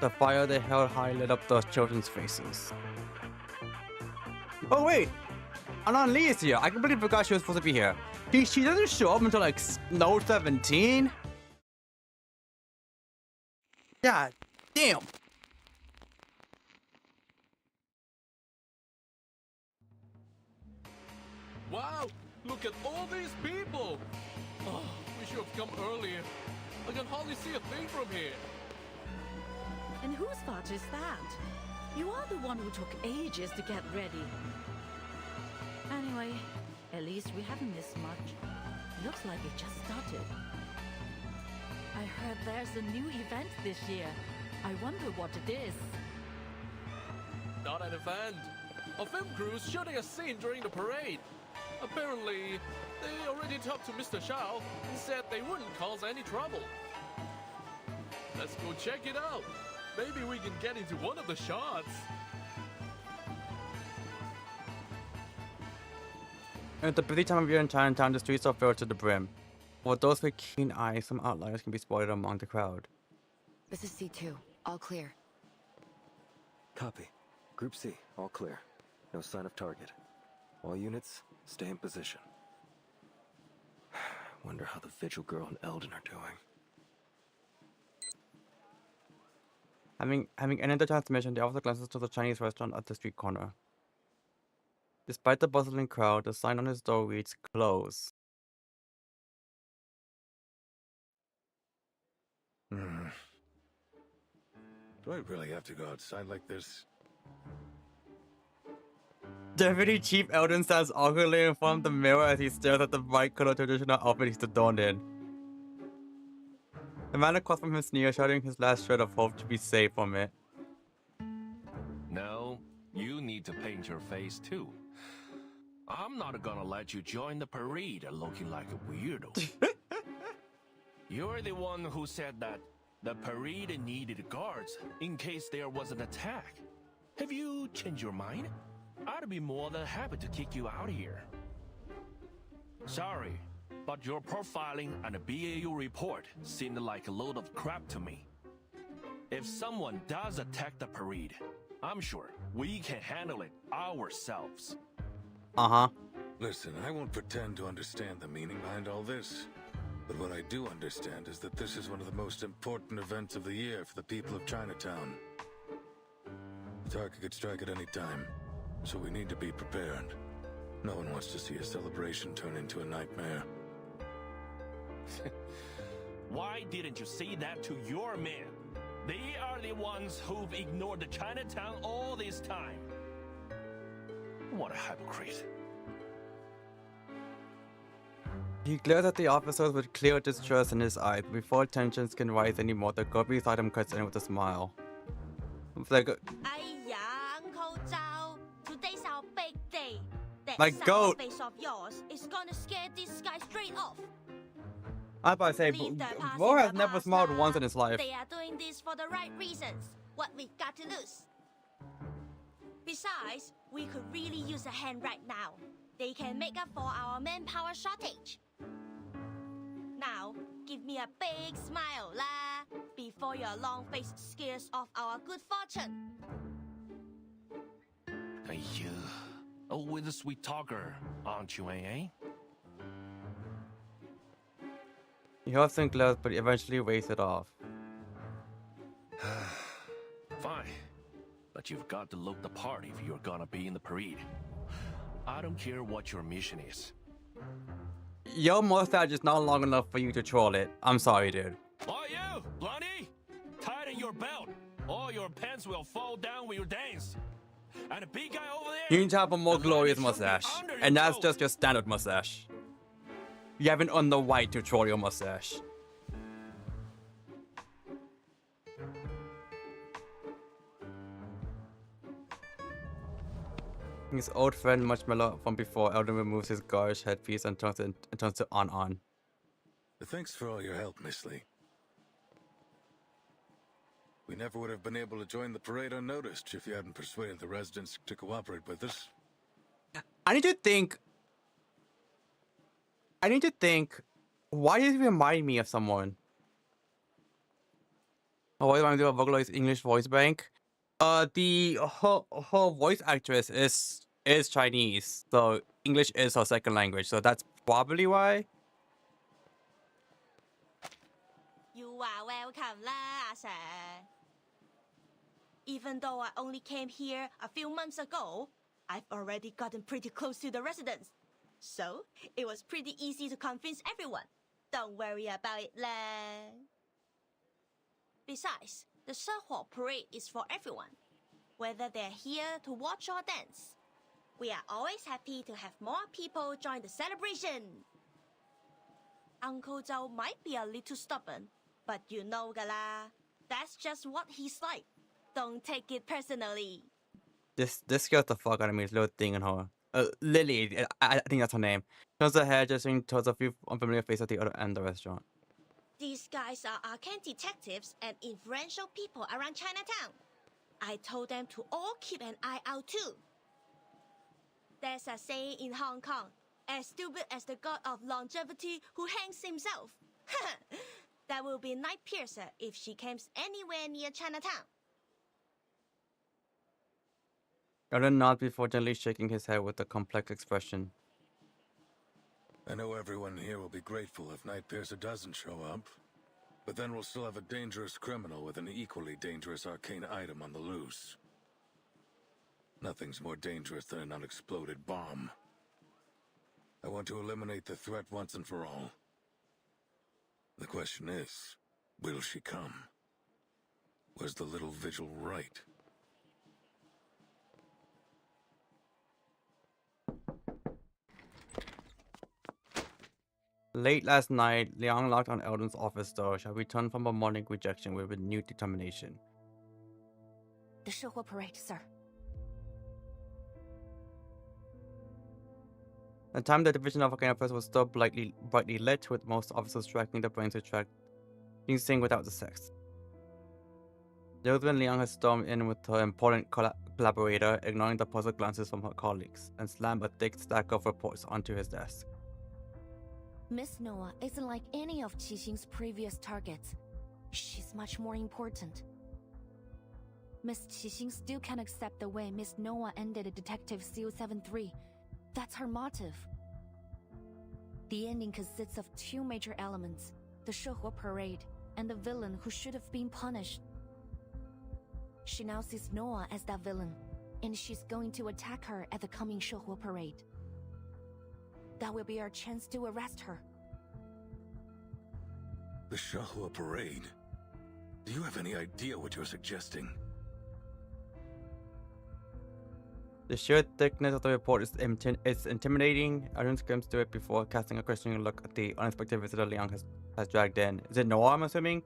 [SPEAKER 1] The fire they held high lit up the children's faces. Oh wait! Anan Lee is here. I completely forgot she was supposed to be here. She doesn't show up until like no 17? God damn!
[SPEAKER 11] Wow! Look at all these people! Oh, we should have come earlier. I can hardly see a thing from here.
[SPEAKER 8] And whose fault is that?
[SPEAKER 15] You are the one who took ages to get ready. Anyway, at least we haven't missed much. Looks like it just started. I heard there's a new event this year. I wonder what it is.
[SPEAKER 8] Not an event. A film crew's shooting a scene during the parade. Apparently, they already talked to Mr. Shao and said they wouldn't cause any trouble. Let's go check it out. Maybe we can get into one of the shots.
[SPEAKER 1] At the busy time of year in Chinatown, the streets are filled to the brim. For those with keen eyes, some outliers can be spotted among the crowd.
[SPEAKER 18] This is C2. All clear.
[SPEAKER 21] Copy. Group C, all clear. No sign of target. All units, stay in position. Wonder how the Vigil Girl and Eldon are doing.
[SPEAKER 1] Having ended the transmission, the officer glances to the Chinese restaurant at the street corner. Despite the bustling crowd, the sign on his door reads "Close."
[SPEAKER 14] Do I really have to go outside like this?
[SPEAKER 1] Deputy Chief Eldon stands awkwardly in front of the mirror as he stares at the bright-colored traditional outfit he's adorned in. The man across from him sneers, shouting his last shred of hope to be safe from it.
[SPEAKER 5] No, you need to paint your face too. I'm not gonna let you join the parade looking like a weirdo. You're the one who said that the parade needed guards in case there was an attack. Have you changed your mind? I'd be more than happy to kick you out here. Sorry, but your profiling and a BAU report seemed like a load of crap to me. If someone does attack the parade, I'm sure we can handle it ourselves.
[SPEAKER 14] Listen, I won't pretend to understand the meaning behind all this. But what I do understand is that this is one of the most important events of the year for the people of Chinatown. The target could strike at any time, so we need to be prepared. No one wants to see a celebration turn into a nightmare.
[SPEAKER 5] Why didn't you say that to your men? They are the ones who've ignored the Chinatown all this time. What a hypocrite.
[SPEAKER 1] He glares at the officers with clear distrust in his eyes. Before tensions can rise anymore, the girl beside him cuts in with a smile. It's like
[SPEAKER 9] Uncle Zhao, today's our big day. That
[SPEAKER 1] my goat.
[SPEAKER 9] Face of yours is gonna scare this guy straight off.
[SPEAKER 1] I was about to say, Bo has never smiled once in his life.
[SPEAKER 9] They are doing this for the right reasons. What we've got to lose. Besides, we could really use a hand right now. They can make up for our manpower shortage. Now, give me a big smile, lah, before your long face scares off our good fortune.
[SPEAKER 5] You always a sweet talker, aren't you, eh?
[SPEAKER 1] He huffs and glares, but eventually waves it off.
[SPEAKER 5] Fine, but you've got to look the part if you're gonna be in the parade. I don't care what your mission is.
[SPEAKER 1] Your mustache is not long enough for you to troll it. I'm sorry, dude.
[SPEAKER 5] Oh, you, Blondie! Tighten your belt, or your pants will fall down with your dance. And the big guy over there...
[SPEAKER 1] You need to have a more glorious mustache. And that's just your standard mustache. You haven't earned the right to troll your mustache. His old friend Marshmallow from before, Eldon removes his garish headpiece and turns to on.
[SPEAKER 14] Thanks for all your help, Miss Lee. We never would have been able to join the parade unnoticed if you hadn't persuaded the residents to cooperate with us.
[SPEAKER 1] I need to think, why does it remind me of someone? Oh, why do I do a vocalized English voice bank? Her voice actress is Chinese, so English is her second language, so that's probably why.
[SPEAKER 9] You are welcome, lah, sir. Even though I only came here a few months ago, I've already gotten pretty close to the residents. So, it was pretty easy to convince everyone. Don't worry about it, lah. Besides, the Sehua parade is for everyone.
[SPEAKER 17] whether they're here to watch or dance. We are always happy to have more people join the celebration. Uncle Zhou might be a little stubborn, but you know gala, that's just what he's like. Don't take it personally.
[SPEAKER 1] This scares the fuck out of me. This little thing in her. Lily, I think that's her name. Turns her head, gesturing towards a few unfamiliar faces at the other end of the restaurant.
[SPEAKER 17] These guys are arcane detectives and influential people around Chinatown. I told them to all keep an eye out too. There's a saying in Hong Kong, as stupid as the god of longevity who hangs himself. That will be Night Piercer if she comes anywhere near Chinatown.
[SPEAKER 1] Eldon nods before gently shaking his head with a complex expression.
[SPEAKER 14] I know everyone here will be grateful if Night Piercer doesn't show up, but then we'll still have a dangerous criminal with an equally dangerous arcane item on the loose. Nothing's more dangerous than an unexploded bomb. I want to eliminate the threat once and for all. The question is, will she come? Was the little vigil right?
[SPEAKER 1] Late last night, Liang knocked on Eldon's office door. She returned from a morning rejection with renewed determination.
[SPEAKER 6] The Shihua parade, sir.
[SPEAKER 1] The time the division of campus was still brightly lit, with most officers tracking the brains to track being seen without the sex. There was when Liang had stormed in with her important collaborator, ignoring the puzzled glances from her colleagues, and slammed a thick stack of reports onto his desk.
[SPEAKER 6] Miss Noah isn't like any of Qixing's previous targets. She's much more important. Miss Qixing still can't accept the way Miss Noah ended Detective CO73. That's her motive. The ending consists of two major elements, the Shihua parade and the villain who should have been punished. She now sees Noah as that villain, and she's going to attack her at the coming Shihua parade. That will be our chance to arrest her.
[SPEAKER 14] The Shihua parade? Do you have any idea what you're suggesting?
[SPEAKER 1] The sheer thickness of the report is intimidating. Arun scrims to it before casting a questioning look at the unexpected visitor Liang has dragged in. Is it Noah, I'm assuming?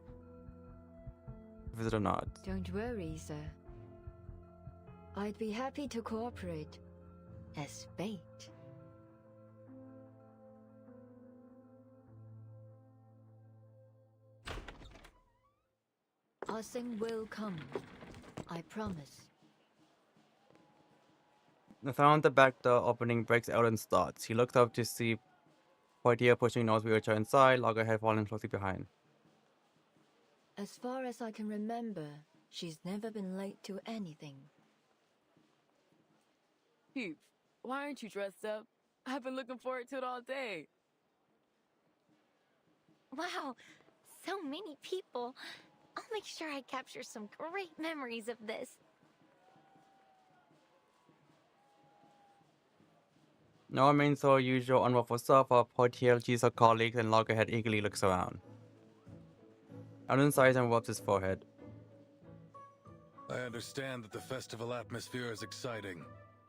[SPEAKER 1] Visitor nods.
[SPEAKER 2] Don't worry, sir. I'd be happy to cooperate. As fate. Asing will come. I promise.
[SPEAKER 1] The sound at the back door opening breaks Eldon's thoughts. He looks up to see Portier pushing Noah's wheelchair inside, Loggerhead following closely behind.
[SPEAKER 2] As far as I can remember, she's never been late to anything.
[SPEAKER 10] Peeps, why aren't you dressed up? I've been looking forward to it all day.
[SPEAKER 12] Wow, so many people. I'll make sure I capture some great memories of this.
[SPEAKER 1] Noah remains her usual unruffled self while Portier sees her colleagues and Loggerhead eagerly looks around. Eldon sighs and rubs his forehead.
[SPEAKER 14] I understand that the festival atmosphere is exciting,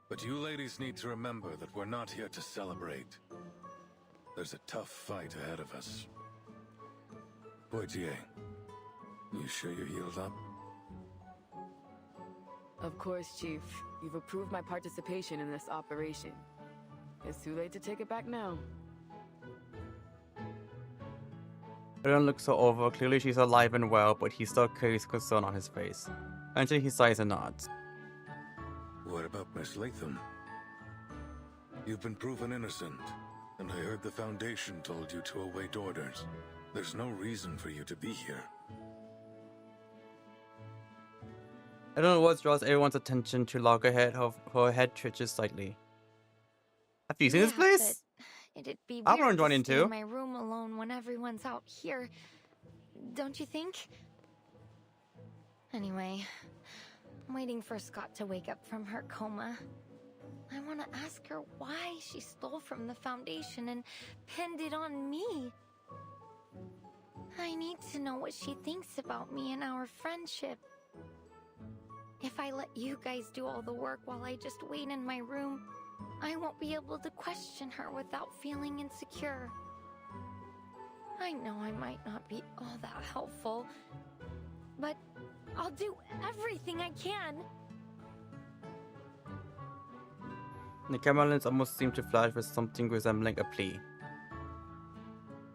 [SPEAKER 14] but you ladies need to remember that we're not here to celebrate. There's a tough fight ahead of us. Portier, you sure you're healed up?
[SPEAKER 10] Of course, Chief. You've approved my participation in this operation. It's too late to take it back now.
[SPEAKER 1] Eldon looks her over. Clearly she's alive and well, but he still carries concern on his face. Eventually he sighs and nods.
[SPEAKER 14] What about Miss Latham? You've been proven innocent, and I heard the Foundation told you to await orders. There's no reason for you to be here.
[SPEAKER 1] Eldon's words draws everyone's attention to Loggerhead. Her head twitches slightly. Have you seen this place?
[SPEAKER 12] It'd be
[SPEAKER 1] I
[SPEAKER 12] weird
[SPEAKER 1] wanna join
[SPEAKER 12] to
[SPEAKER 1] in
[SPEAKER 12] stay
[SPEAKER 1] too.
[SPEAKER 12] in my room alone when everyone's out here. Don't you think? Anyway, I'm waiting for Scott to wake up from her coma. I want to ask her why she stole from the Foundation and pinned it on me. I need to know what she thinks about me and our friendship. If I let you guys do all the work while I just wait in my room, I won't be able to question her without feeling insecure. I know I might not be all that helpful, but I'll do everything I can.
[SPEAKER 1] The camera lens almost seemed to flash with something resembling a plea.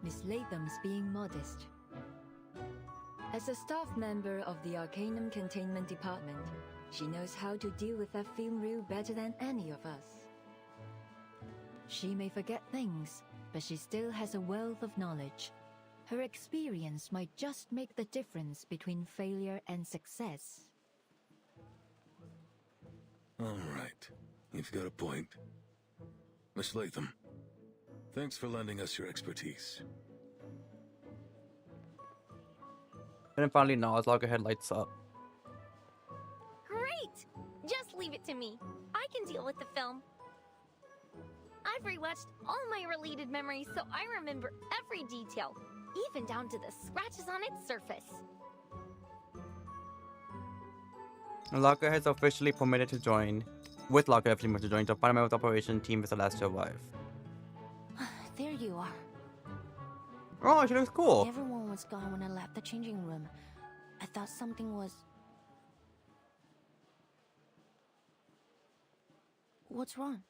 [SPEAKER 2] Miss Latham's being modest. As a staff member of the Arcanum Containment Department, she knows how to deal with that film reel better than any of us. She may forget things, but she still has a wealth of knowledge. Her experience might just make the difference between failure and success.
[SPEAKER 14] All right. You've got a point. Miss Latham, thanks for lending us your expertise.
[SPEAKER 1] And finally nods, Loggerhead lights up.
[SPEAKER 12] Great! Just leave it to me. I can deal with the film. I've rewatched all my related memories, so I remember every detail, even down to the scratches on its surface.
[SPEAKER 1] Loggerhead's officially permitted to join. With Loggerhead permitted to join the fundamental operation team with the last to arrive.
[SPEAKER 6] There you are.
[SPEAKER 1] Oh, she looks cool.
[SPEAKER 6] Everyone was gone when I left the changing room. I thought something was... What's wrong?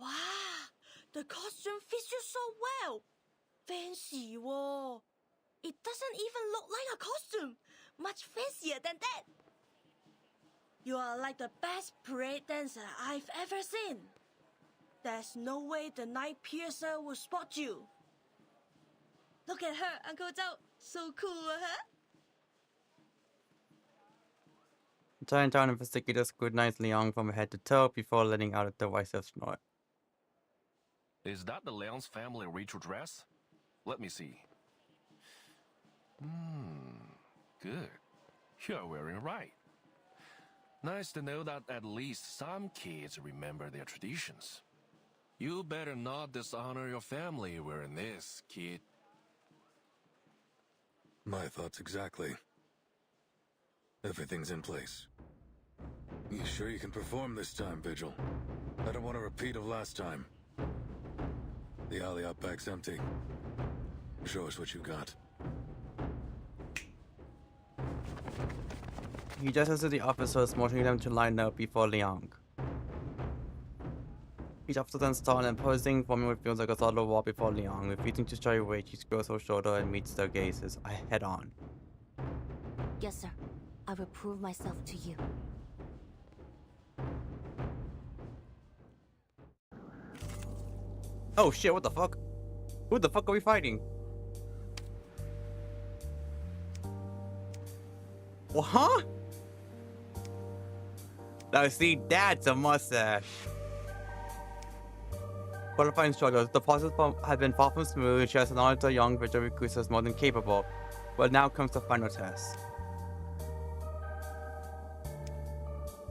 [SPEAKER 17] Wow, the costume fits you so well. Fancy, whoa. It doesn't even look like a costume. Much fancier than that. You are like the best parade dancer I've ever seen. There's no way the night piercer will spot you. Look at her, Uncle Zhao. So cool, huh?
[SPEAKER 1] Chinatown investigators scrutinize Liang from head to toe before letting out a derisive snort.
[SPEAKER 5] Is that the Liang's family ritual dress? Let me see. Good. You're wearing it right. Nice to know that at least some kids remember their traditions. You better not dishonor your family wearing this, kid.
[SPEAKER 14] My thoughts exactly. Everything's in place. You sure you can perform this time, Vigil? I don't want a repeat of last time. The alley out back's empty. Show us what you got.
[SPEAKER 1] He gestures to the officers, motioning them to line up before Liang. Each officer then stands and posing, forming what feels like a solid wall before Liang. Refusing to shy away, she squares her shoulder and meets their gazes head on.
[SPEAKER 6] Yes, sir. I will prove myself to you.
[SPEAKER 1] Oh shit, what the fuck? Who the fuck are we fighting? What? Huh? Now see, that's a mustache. Qualifying struggles. The process has been far from smooth. She has acknowledged the young Vigil recruiter as more than capable. But now comes the final test.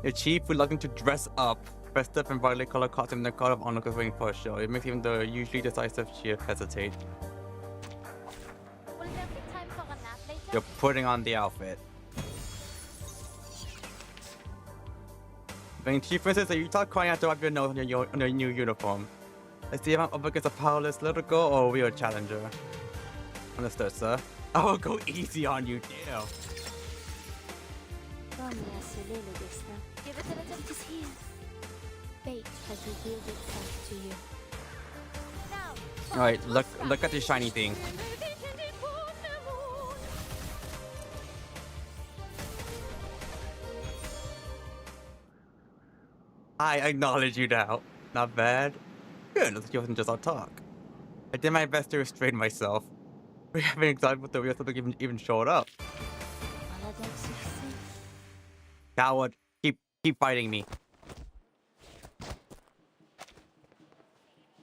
[SPEAKER 1] Your chief, reluctant to dress up, dressed up in brightly colored costume in the code of honor is waiting for a show. It makes even the usually decisive chief hesitate.
[SPEAKER 12] Will there be time for a nap later?
[SPEAKER 1] You're putting on the outfit. When Chief insists that you start crying out to wipe your nose on your new uniform. I see if I'm up against a powerless little girl or a real challenger. Understood, sir. I will go easy on you, damn.
[SPEAKER 12] Give it a little kiss here.
[SPEAKER 6] Fate has revealed itself to you.
[SPEAKER 12] Now,
[SPEAKER 1] Alright, look at this shiny thing. I acknowledge you now. Not bad. Good, looks like you wasn't just our talk. I did my best to restrain myself. We haven't examined what the real something even showed up. Coward, keep fighting me.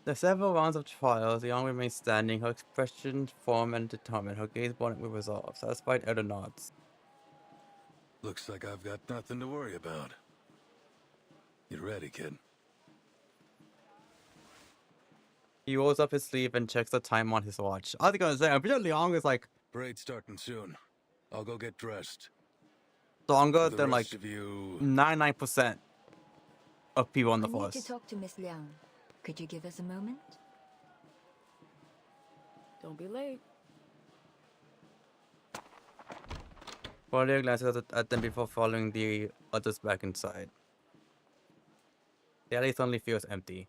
[SPEAKER 1] The several rounds of trials, the young remains standing, her expression firm and determined, her gaze burning with resolve, satisfied elder nods.
[SPEAKER 14] Looks like I've got nothing to worry about. You ready, kid?
[SPEAKER 1] He rolls up his sleeve and checks the time on his watch. I was gonna say, I'm pretty sure Liang is like...
[SPEAKER 14] Parade's starting soon. I'll go get dressed.
[SPEAKER 1] stronger
[SPEAKER 14] The
[SPEAKER 1] than like
[SPEAKER 14] rest of you...
[SPEAKER 1] 99% of people on the
[SPEAKER 2] I need
[SPEAKER 1] force.
[SPEAKER 2] to talk to Miss Liang. Could you give us a moment?
[SPEAKER 7] Don't be late.
[SPEAKER 1] Claudia glances at them before following the others back inside. The alley suddenly feels empty.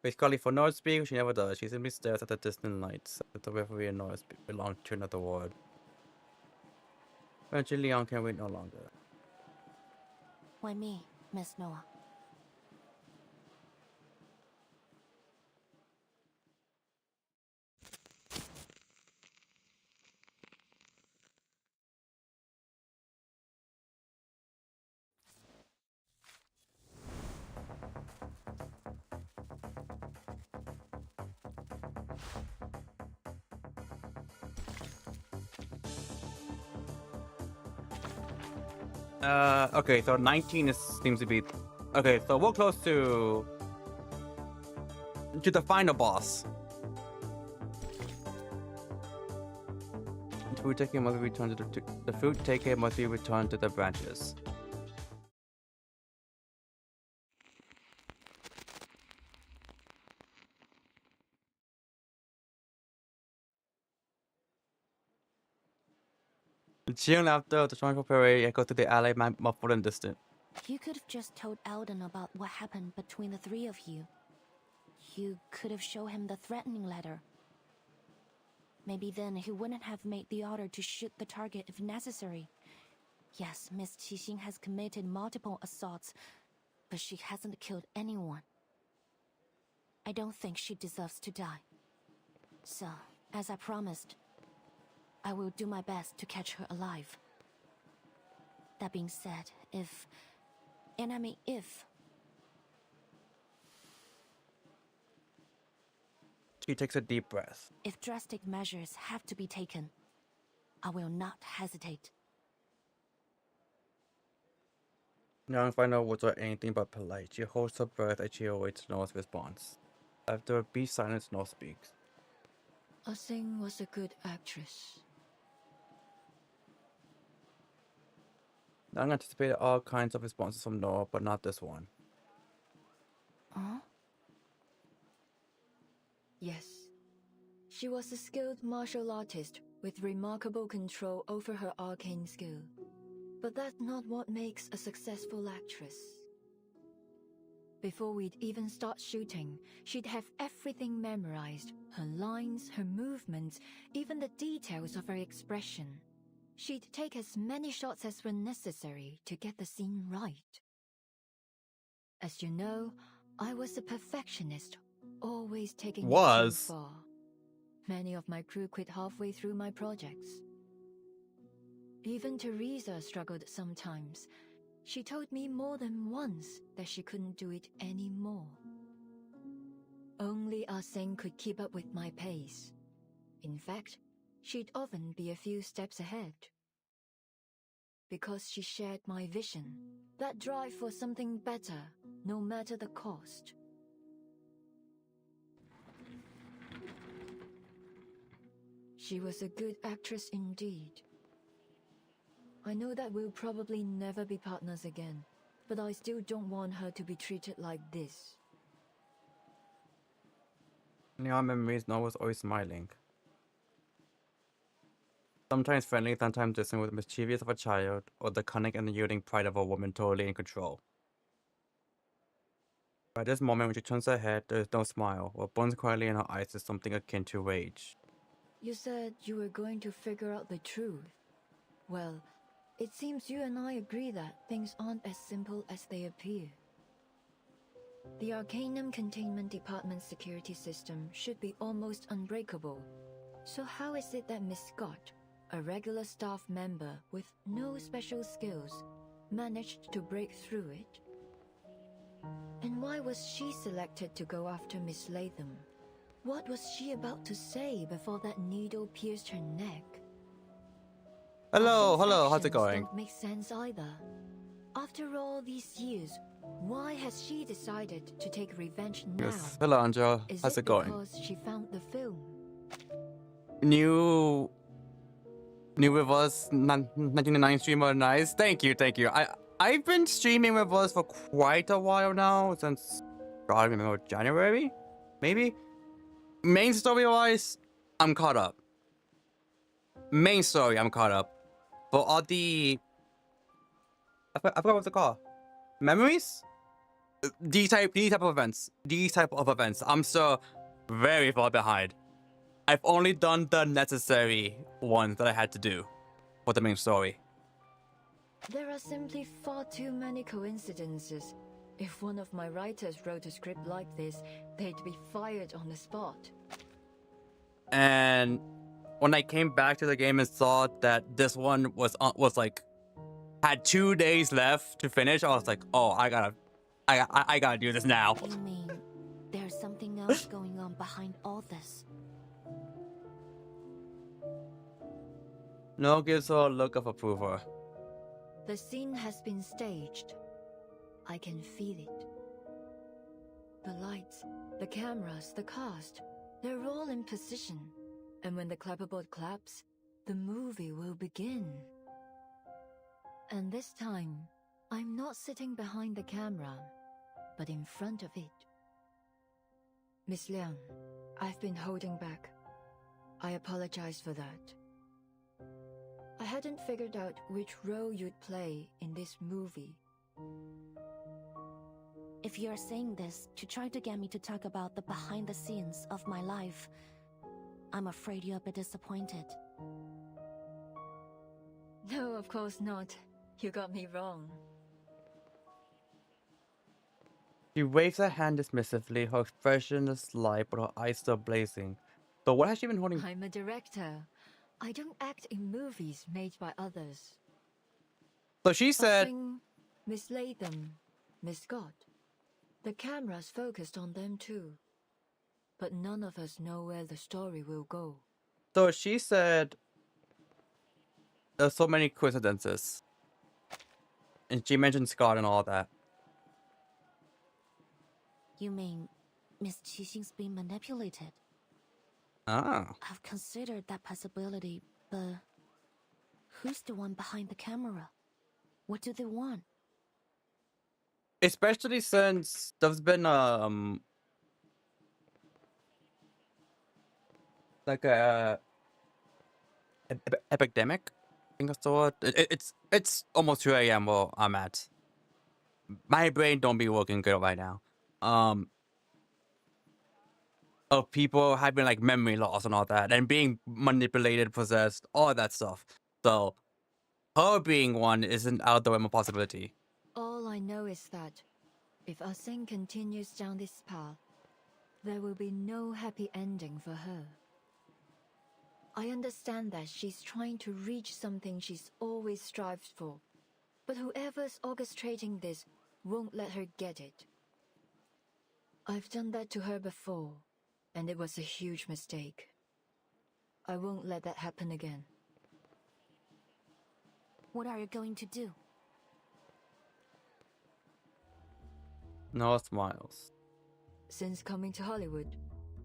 [SPEAKER 1] With calling for no speak, she never does. She simply stares at the distant lights, as if the referee and noise belong to another world. Eventually, Leon can wait no longer.
[SPEAKER 6] Why me, Miss Noah?
[SPEAKER 1] Okay, so 19 seems to be... Okay, so we're close to the final boss. The fruit taker must be returned to the fruit taker must be returned to the branches. The cheer and laughter of the triumphal parade echoed through the alley, muffled and distant.
[SPEAKER 6] You could have just told Eldon about what happened between the three of you. You could have shown him the threatening letter. Maybe then he wouldn't have made the order to shoot the target if necessary. Yes, Miss Qixing has committed multiple assaults, but she hasn't killed anyone. I don't think she deserves to die. So, as I promised, I will do my best to catch her alive. That being said, if...
[SPEAKER 1] She takes a deep breath.
[SPEAKER 6] If drastic measures have to be taken, I will not hesitate.
[SPEAKER 1] Young final words are anything but polite. She holds her breath as she awaits Noah's response. After a brief silence, Noah speaks.
[SPEAKER 2] Ah-Seng was a good actress.
[SPEAKER 1] Young anticipated all kinds of responses from Noah, but not this one.
[SPEAKER 2] Huh? Yes. She was a skilled martial artist with remarkable control over her arcane skill. But that's not what makes a successful actress. Before we'd even start shooting, she'd have everything memorized. Her lines, her movements, even the details of her expression. She'd take as many shots as were necessary to get the scene right. As you know, I was a perfectionist, always taking it too far. Many of my crew quit halfway through my projects. Even Teresa struggled sometimes. She told me more than once that she couldn't do it anymore. Only Ah-Seng could keep up with my pace. In fact, she'd often be a few steps ahead. Because she shared my vision, that drive for something better, no matter the cost. She was a good actress indeed. I know that we'll probably never be partners again, but I still don't want her to be treated like this.
[SPEAKER 1] In our memories, Noah was always smiling. Sometimes friendly, sometimes distant, with the mischievous of a child, or the cunning and yielding pride of a woman totally in control. By this moment, when she turns her head, there is no smile. What burns quietly in her eyes is something akin to rage.
[SPEAKER 2] You said you were going to figure out the truth. Well, it seems you and I agree that things aren't as simple as they appear. The Arcanum Containment Department's security system should be almost unbreakable. So how is it that Miss Scott, a regular staff member with no special skills, managed to break through it? And why was she selected to go after Miss Latham? What was she about to say before that needle pierced her neck?
[SPEAKER 1] Hello, how's it going?
[SPEAKER 2] Don't make sense either. After all these years, why has she decided to take revenge now?
[SPEAKER 1] Yes. Hello, Angela. How's it going?
[SPEAKER 2] Because she found the film?
[SPEAKER 1] New new with us, 1999 streamer. Nice. Thank you. I've been streaming with us for quite a while now, since I don't remember, January, maybe. Main story wise, I'm caught up. Main story, I'm caught up. But all the I forgot what it's called. Memories? These type of events. I'm still very far behind. I've only done the necessary ones that I had to do for the main story.
[SPEAKER 2] There are simply far too many coincidences. If one of my writers wrote a script like this, they'd be fired on the spot.
[SPEAKER 1] And when I came back to the game and saw that this one was like had 2 days left to finish, I was like, oh, I gotta do this now.
[SPEAKER 6] You mean there's something else going on behind all this?
[SPEAKER 1] No gives her a look of approval.
[SPEAKER 2] The scene has been staged. I can feel it. The lights, the cameras, the cast, they're all in position. And when the clapperboard claps, the movie will begin. And this time, I'm not sitting behind the camera, but in front of it. Miss Liang, I've been holding back. I apologize for that. I hadn't figured out which role you'd play in this movie.
[SPEAKER 6] If you're saying this to try to get me to talk about the behind the scenes of my life, I'm afraid you're a bit disappointed.
[SPEAKER 2] No, of course not. You got me wrong.
[SPEAKER 1] She waves her hand dismissively, her expression is slight, but her eyes still blazing. So what has she been holding?
[SPEAKER 2] I'm a director. I don't act in movies made by others.
[SPEAKER 1] So she said,
[SPEAKER 2] Miss Latham, Miss Scott. The camera's focused on them too. But none of us know where the story will go.
[SPEAKER 1] So she said, there's so many coincidences. And she mentioned Scott and all that.
[SPEAKER 6] You mean Miss Qixing's being manipulated?
[SPEAKER 1] Ah.
[SPEAKER 6] I've considered that possibility, but who's the one behind the camera? What do they want?
[SPEAKER 1] Especially since there's been like a epidemic. I think that's the word. It's almost 2 a.m. where I'm at. My brain don't be working good right now. Of people having like memory loss and all that, and being manipulated, possessed, all that stuff. So her being one isn't out of the realm of possibility.
[SPEAKER 2] All I know is that if Ah Sing continues down this path, there will be no happy ending for her. I understand that she's trying to reach something she's always strived for, but whoever's orchestrating this won't let her get it. I've done that to her before, and it was a huge mistake. I won't let that happen again.
[SPEAKER 6] What are you going to do?
[SPEAKER 1] No smiles.
[SPEAKER 2] Since coming to Hollywood,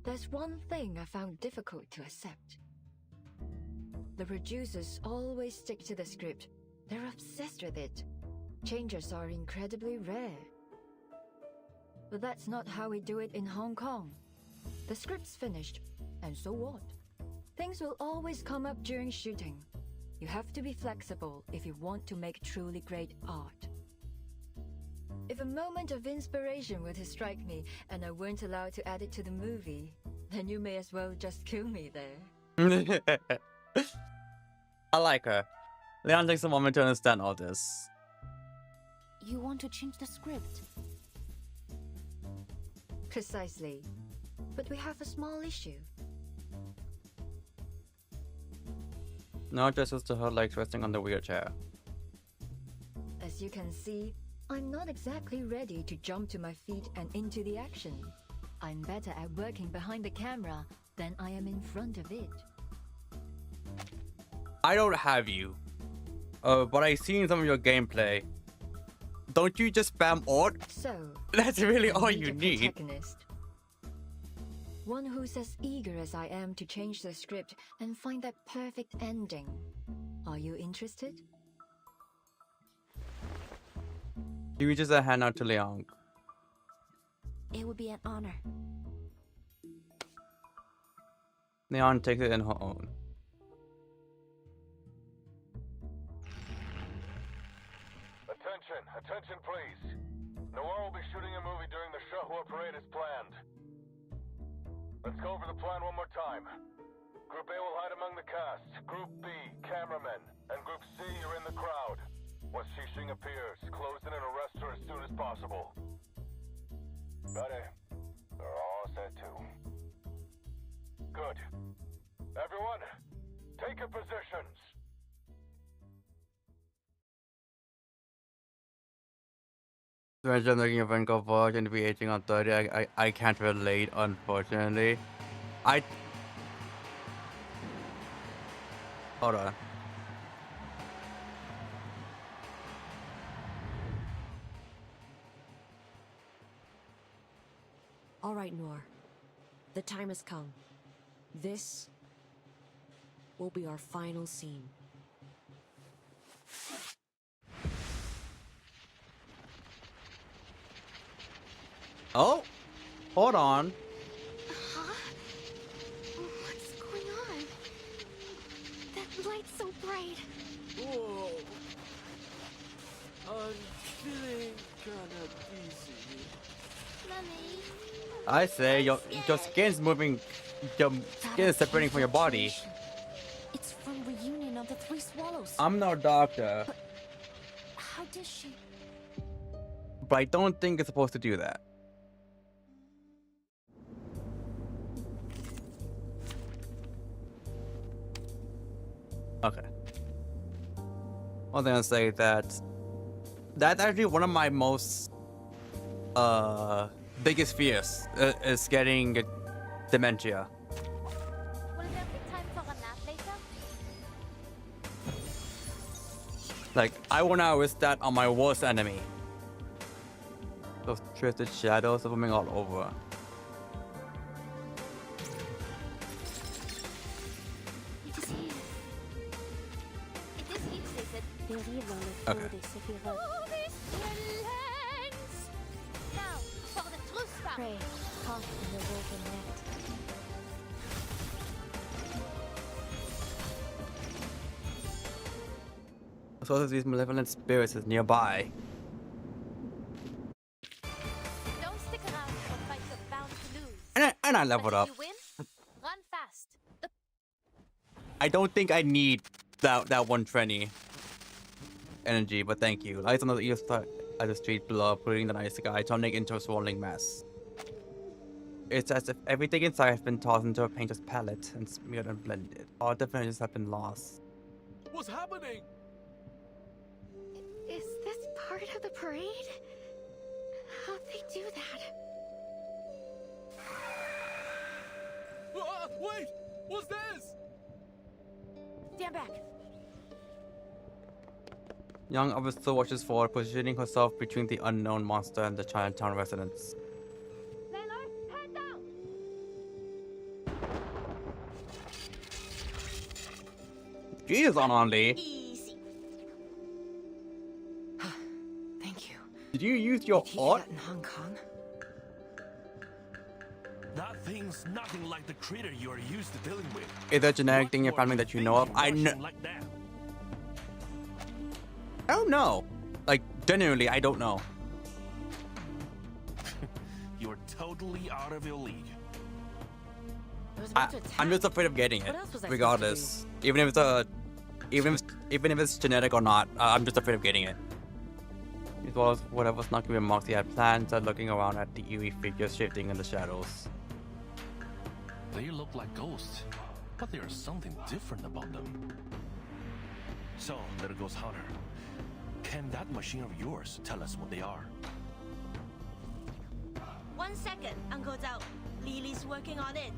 [SPEAKER 2] there's one thing I found difficult to accept. The producers always stick to the script. They're obsessed with it. Changes are incredibly rare. But that's not how we do it in Hong Kong. The script's finished, and so what? Things will always come up during shooting. You have to be flexible if you want to make truly great art. If a moment of inspiration were to strike me and I weren't allowed to add it to the movie, then you may as well just kill me there.
[SPEAKER 1] I like her. Leon takes a moment to understand all this.
[SPEAKER 6] You want to change the script?
[SPEAKER 2] Precisely. But we have a small issue.
[SPEAKER 1] Now gestures to her legs resting on the wheelchair.
[SPEAKER 2] As you can see, I'm not exactly ready to jump to my feet and into the action. I'm better at working behind the camera than I am in front of it.
[SPEAKER 1] I don't have you. But I've seen some of your gameplay. Don't you just spam alt?
[SPEAKER 2] So,
[SPEAKER 1] that's really
[SPEAKER 2] I
[SPEAKER 1] all you
[SPEAKER 2] a
[SPEAKER 1] need.
[SPEAKER 2] protagonist. One who's as eager as I am to change the script and find that perfect ending. Are you interested?
[SPEAKER 1] He reaches a hand out to Leon.
[SPEAKER 6] It would be an honor.
[SPEAKER 1] Leon takes it in her own.
[SPEAKER 3] Attention please. Noir will be shooting a movie during the Showdown parade as planned. Let's go over the plan one more time. Group A will hide among the cast. Group B, cameramen. And Group C, you're in the crowd. Once Xixing appears, close in and arrest her as soon as possible. Got it. They're all set too. Good. Everyone, take your positions.
[SPEAKER 1] I'm looking at Vancouver version to be aging on 30. I can't relate, unfortunately. Hold on.
[SPEAKER 13] All right, Noir. The time has come. This will be our final scene.
[SPEAKER 1] Oh, hold on.
[SPEAKER 12] Huh? What's going on? That light's so bright.
[SPEAKER 8] Whoa. I'm feeling kinda dizzy.
[SPEAKER 12] Mummy.
[SPEAKER 1] I say your skin's moving. Your skin is separating from your body.
[SPEAKER 6] It's from reunion of the Three Swallows.
[SPEAKER 1] I'm no doctor,
[SPEAKER 6] But how did she?
[SPEAKER 1] but I don't think it's supposed to do that. Okay. One thing I'll say that's actually one of my most biggest fears is getting dementia.
[SPEAKER 12] Will there be time for a nap later?
[SPEAKER 1] Like, I will not risk that on my worst enemy. Those twisted shadows swimming all over.
[SPEAKER 12] It is here. It is here, they said.
[SPEAKER 1] Okay.
[SPEAKER 12] Oh, this lens! Now, for the true stuff.
[SPEAKER 6] Pray, caught in the woven net.
[SPEAKER 1] The source of these malevolent spirits is nearby.
[SPEAKER 12] Don't stick around for a fight you're bound to lose.
[SPEAKER 1] And I leveled
[SPEAKER 12] But
[SPEAKER 1] up.
[SPEAKER 12] if you win, run fast.
[SPEAKER 1] I don't think I need that 120 energy, but thank you. Lights on the east side of the street below, putting the night sky, turning into a swirling mess. It's as if everything inside has been tossed into a painter's palette and smeared and blended. All definitions have been lost.
[SPEAKER 8] What's happening?
[SPEAKER 12] Is this part of the parade? How'd they do that?
[SPEAKER 8] Wait! What's this?
[SPEAKER 6] Stand back.
[SPEAKER 1] Young officer watches forward, positioning herself between the unknown monster and the Chinatown residents.
[SPEAKER 12] Head down!
[SPEAKER 1] Jesus, Anandi.
[SPEAKER 17] Easy.
[SPEAKER 18] Thank you.
[SPEAKER 1] Did you use your art?
[SPEAKER 18] In Hong Kong?
[SPEAKER 5] That thing's nothing like the critter you are used to dealing with.
[SPEAKER 1] Is there a genetic thing in your family that you know of? I
[SPEAKER 5] Like that.
[SPEAKER 1] don't know. Like, genuinely, I don't know.
[SPEAKER 5] You're totally out of your league.
[SPEAKER 1] I'm just afraid of getting it,
[SPEAKER 18] What else was I
[SPEAKER 1] regardless. Even if it's genetic or not, I'm just afraid of getting it. As well as whatever's not giving Moxie had planned, looking around at the eerie figures shifting in the shadows.
[SPEAKER 5] They look like ghosts, but there's something different about them. So, Little Ghost Hunter, can that machine of yours tell us what they are?
[SPEAKER 17] 1 second, Uncle Zhao. Lily's working on it.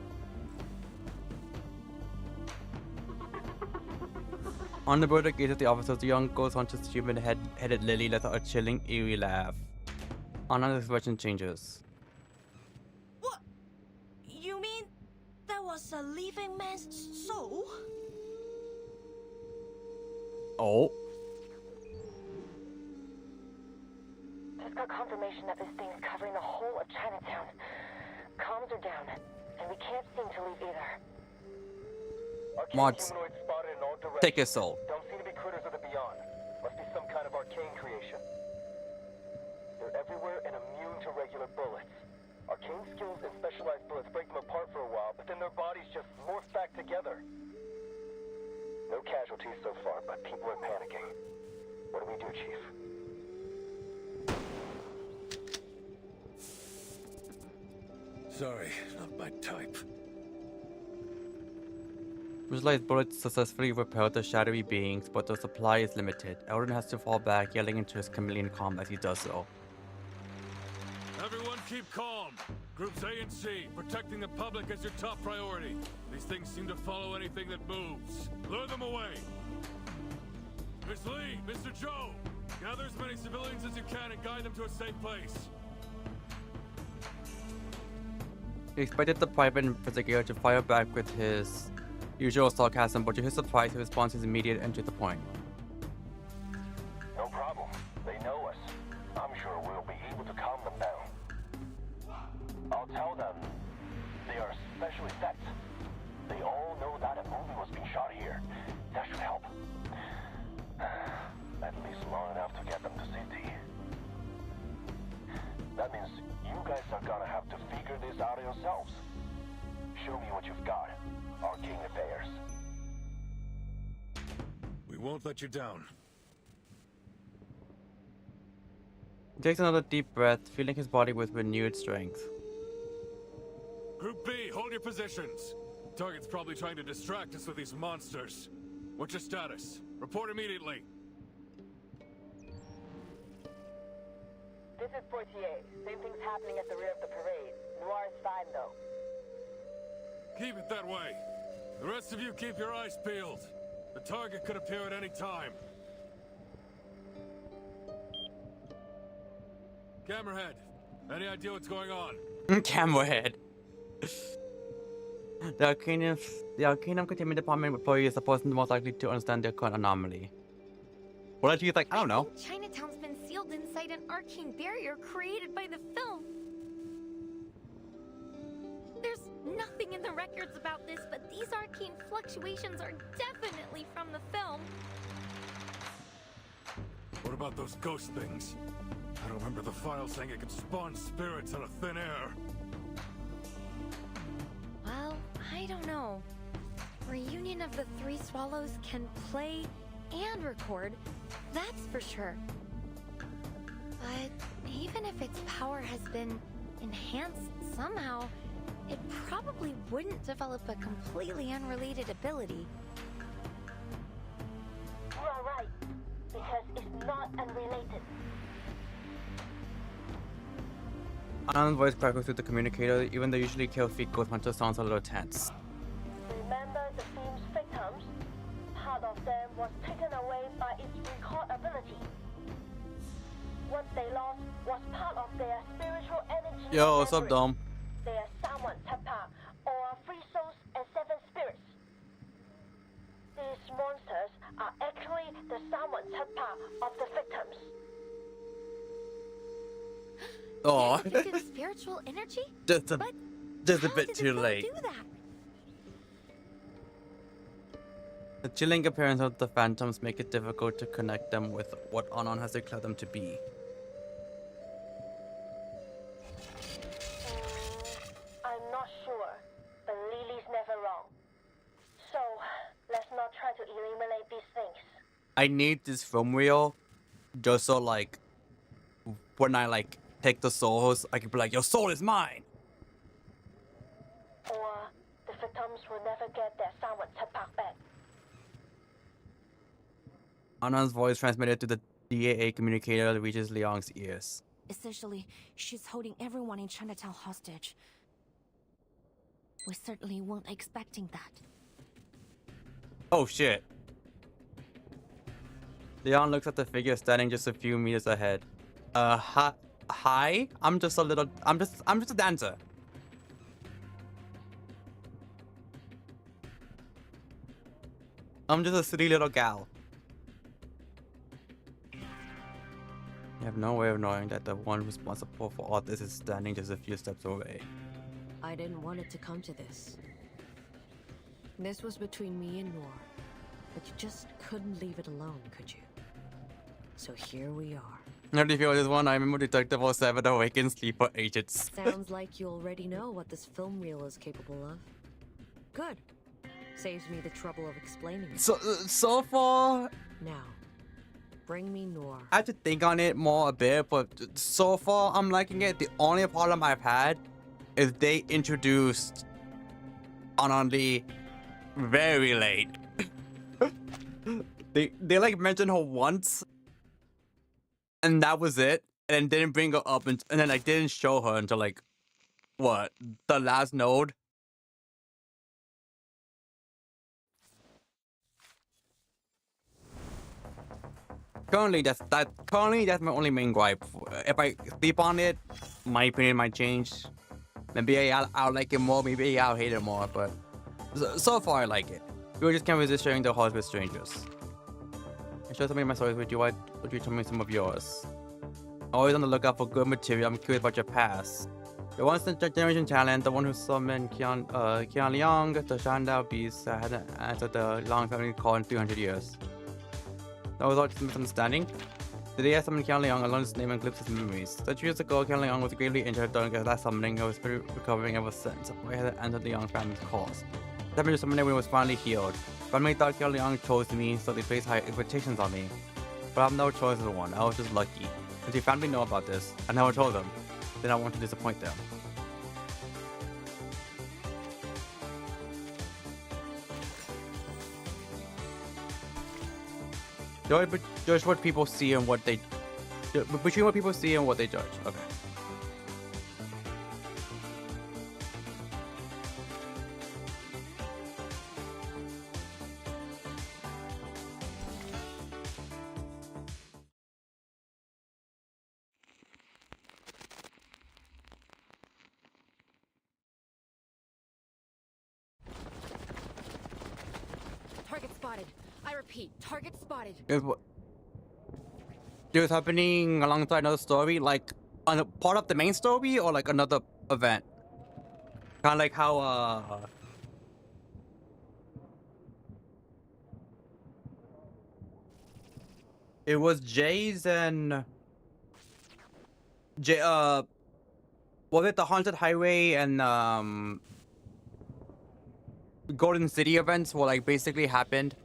[SPEAKER 1] On the border gate of the officers, the young ghost-conscious human-headed Lily lets out a chilling, eerie laugh. Anna's expression changes.
[SPEAKER 17] What? You mean that was a living man's soul?
[SPEAKER 1] Oh.
[SPEAKER 16] Just got confirmation that this thing's covering the whole of Chinatown. Comms are down, and we can't seem to leave either.
[SPEAKER 1] Mods, take your soul.
[SPEAKER 21] Don't seem to be critters of the beyond. Must be some kind of arcane creation. They're everywhere and immune to regular bullets. Arcane skills and specialized bullets break them apart for a while, but then their bodies just morph back together. No casualties so far, but people are panicking. What do we do, Chief?
[SPEAKER 14] Sorry, not my type.
[SPEAKER 1] Visualized bullets successfully repel the shadowy beings, but the supply is limited. Eldon has to fall back, yelling into his chameleon calm as he does so.
[SPEAKER 3] Everyone keep calm. Groups A and C, protecting the public is your top priority. These things seem to follow anything that moves. Lure them away. Miss Lee, Mr. Joe, gather as many civilians as you can and guide them to a safe place.
[SPEAKER 1] He expected the private investigator to fire back with his usual sarcasm, but to his surprise, his response is immediate and to the point.
[SPEAKER 5] No problem. They know us. I'm sure we'll be able to calm them down. I'll tell them they are special effects. They all know that a movie was being shot here. That should help. At least long enough to get them to safety. That means you guys are gonna have to figure this out yourselves. Show me what you've got. Arcane affairs.
[SPEAKER 14] We won't let you down.
[SPEAKER 1] He takes another deep breath, feeling his body with renewed strength.
[SPEAKER 3] Group B, hold your positions. Target's probably trying to distract us with these monsters. What's your status? Report immediately.
[SPEAKER 16] This is Portier. Same thing's happening at the rear of the parade. Noir's fine, though.
[SPEAKER 3] Keep it that way. The rest of you keep your eyes peeled. The target could appear at any time. Camerahead, any idea what's going on?
[SPEAKER 1] Camerahead. The Arcanum Containment Department employee is the person most likely to understand the current anomaly. Well, he's like, I don't know.
[SPEAKER 2] Chinatown's been sealed inside an arcane barrier created by the film. There's nothing in the records about this, but these arcane fluctuations are definitely from the film.
[SPEAKER 3] What about those ghost things? I don't remember the file saying it could spawn spirits out of thin air.
[SPEAKER 2] Well, I don't know. Reunion of the Three Swallows can play and record, that's for sure. But even if its power has been enhanced somehow, it probably wouldn't develop a completely unrelated ability.
[SPEAKER 16] You are right, because it's not unrelated.
[SPEAKER 1] Anand's voice crackles through the communicator. Even the usually carefree ghost hunter sounds a little tense.
[SPEAKER 16] Remember the film's victims? Part of them was taken away by its record ability. What they lost was part of their spiritual energy.
[SPEAKER 1] Yo, what's up, Dom?
[SPEAKER 16] They are Sawan Tapa, or free souls and seven spirits. These monsters are actually the Sawan Tapa of the victims.
[SPEAKER 1] Oh,
[SPEAKER 2] Spiritual energy?
[SPEAKER 1] just a bit too late.
[SPEAKER 2] Do that?
[SPEAKER 1] The chilling appearance of the phantoms make it difficult to connect them with what Anon has declared them to be.
[SPEAKER 16] I'm not sure, but Lily's never wrong. So, let's not try to eliminate these things.
[SPEAKER 1] I need this film reel just so like when I take the souls, I can be like, your soul is mine.
[SPEAKER 16] Or the victims will never get their Sawan Tapak back.
[SPEAKER 1] Anand's voice transmitted to the DAA communicator reaches Liang's ears.
[SPEAKER 6] Essentially, she's holding everyone in Chinatown hostage. We certainly weren't expecting that.
[SPEAKER 1] Oh shit. Liang looks at the figure standing just a few meters ahead. Hi? I'm just a dancer. I'm just a silly little gal. You have no way of knowing that the one responsible for all this is standing just a few steps away.
[SPEAKER 13] I didn't want it to come to this. This was between me and Noir, but you just couldn't leave it alone, could you? So here we are.
[SPEAKER 1] How do you feel this one? I remember Detective 07 Awakened Sleeper Agents.
[SPEAKER 13] Sounds like you already know what this film reel is capable of. Good. Saves me the trouble of explaining it.
[SPEAKER 1] So far...
[SPEAKER 13] Now, bring me Noir.
[SPEAKER 1] I have to think on it more a bit, but so far I'm liking it. The only problem I've had is they introduced Anandi very late. they like mentioned her once, and that was it, and didn't bring her up, and then like didn't show her until like what, the last node. Currently, that's my only main gripe. If I sleep on it, my opinion might change. Maybe I'll like it more. Maybe I'll hate it more. But so far, I like it. We just can't resist sharing the hearts with strangers. I share some of my stories with you. Why would you tell me some of yours? Always on the lookout for good material. I'm curious about your past. Your once-in-a-generation talent, the one who summoned Qian Liang, the Showdown beast that hadn't answered the long family call in 300 years. That was all just a misunderstanding. Today I summoned Qian Liang, I learned his name and glimpsed his memories. 30 years ago, Qian Liang was gravely injured during his last summoning. I was recovering ever since. I had entered the Liang family's cause. That made summoning when he was finally healed. Family thought Qian Liang chose me, so they placed high expectations on me. But I have no choice as one. I was just lucky. Since the family know about this, I never told them. Then I want to disappoint them. Judge what people see and what they... Between what people see and what they judge. Okay.
[SPEAKER 13] Target spotted. I repeat, target spotted.
[SPEAKER 1] It's happening alongside another story, like on a part of the main story, or like another event. Kind of like how it was Jay's and was it the Haunted Highway and Golden City events were like basically happened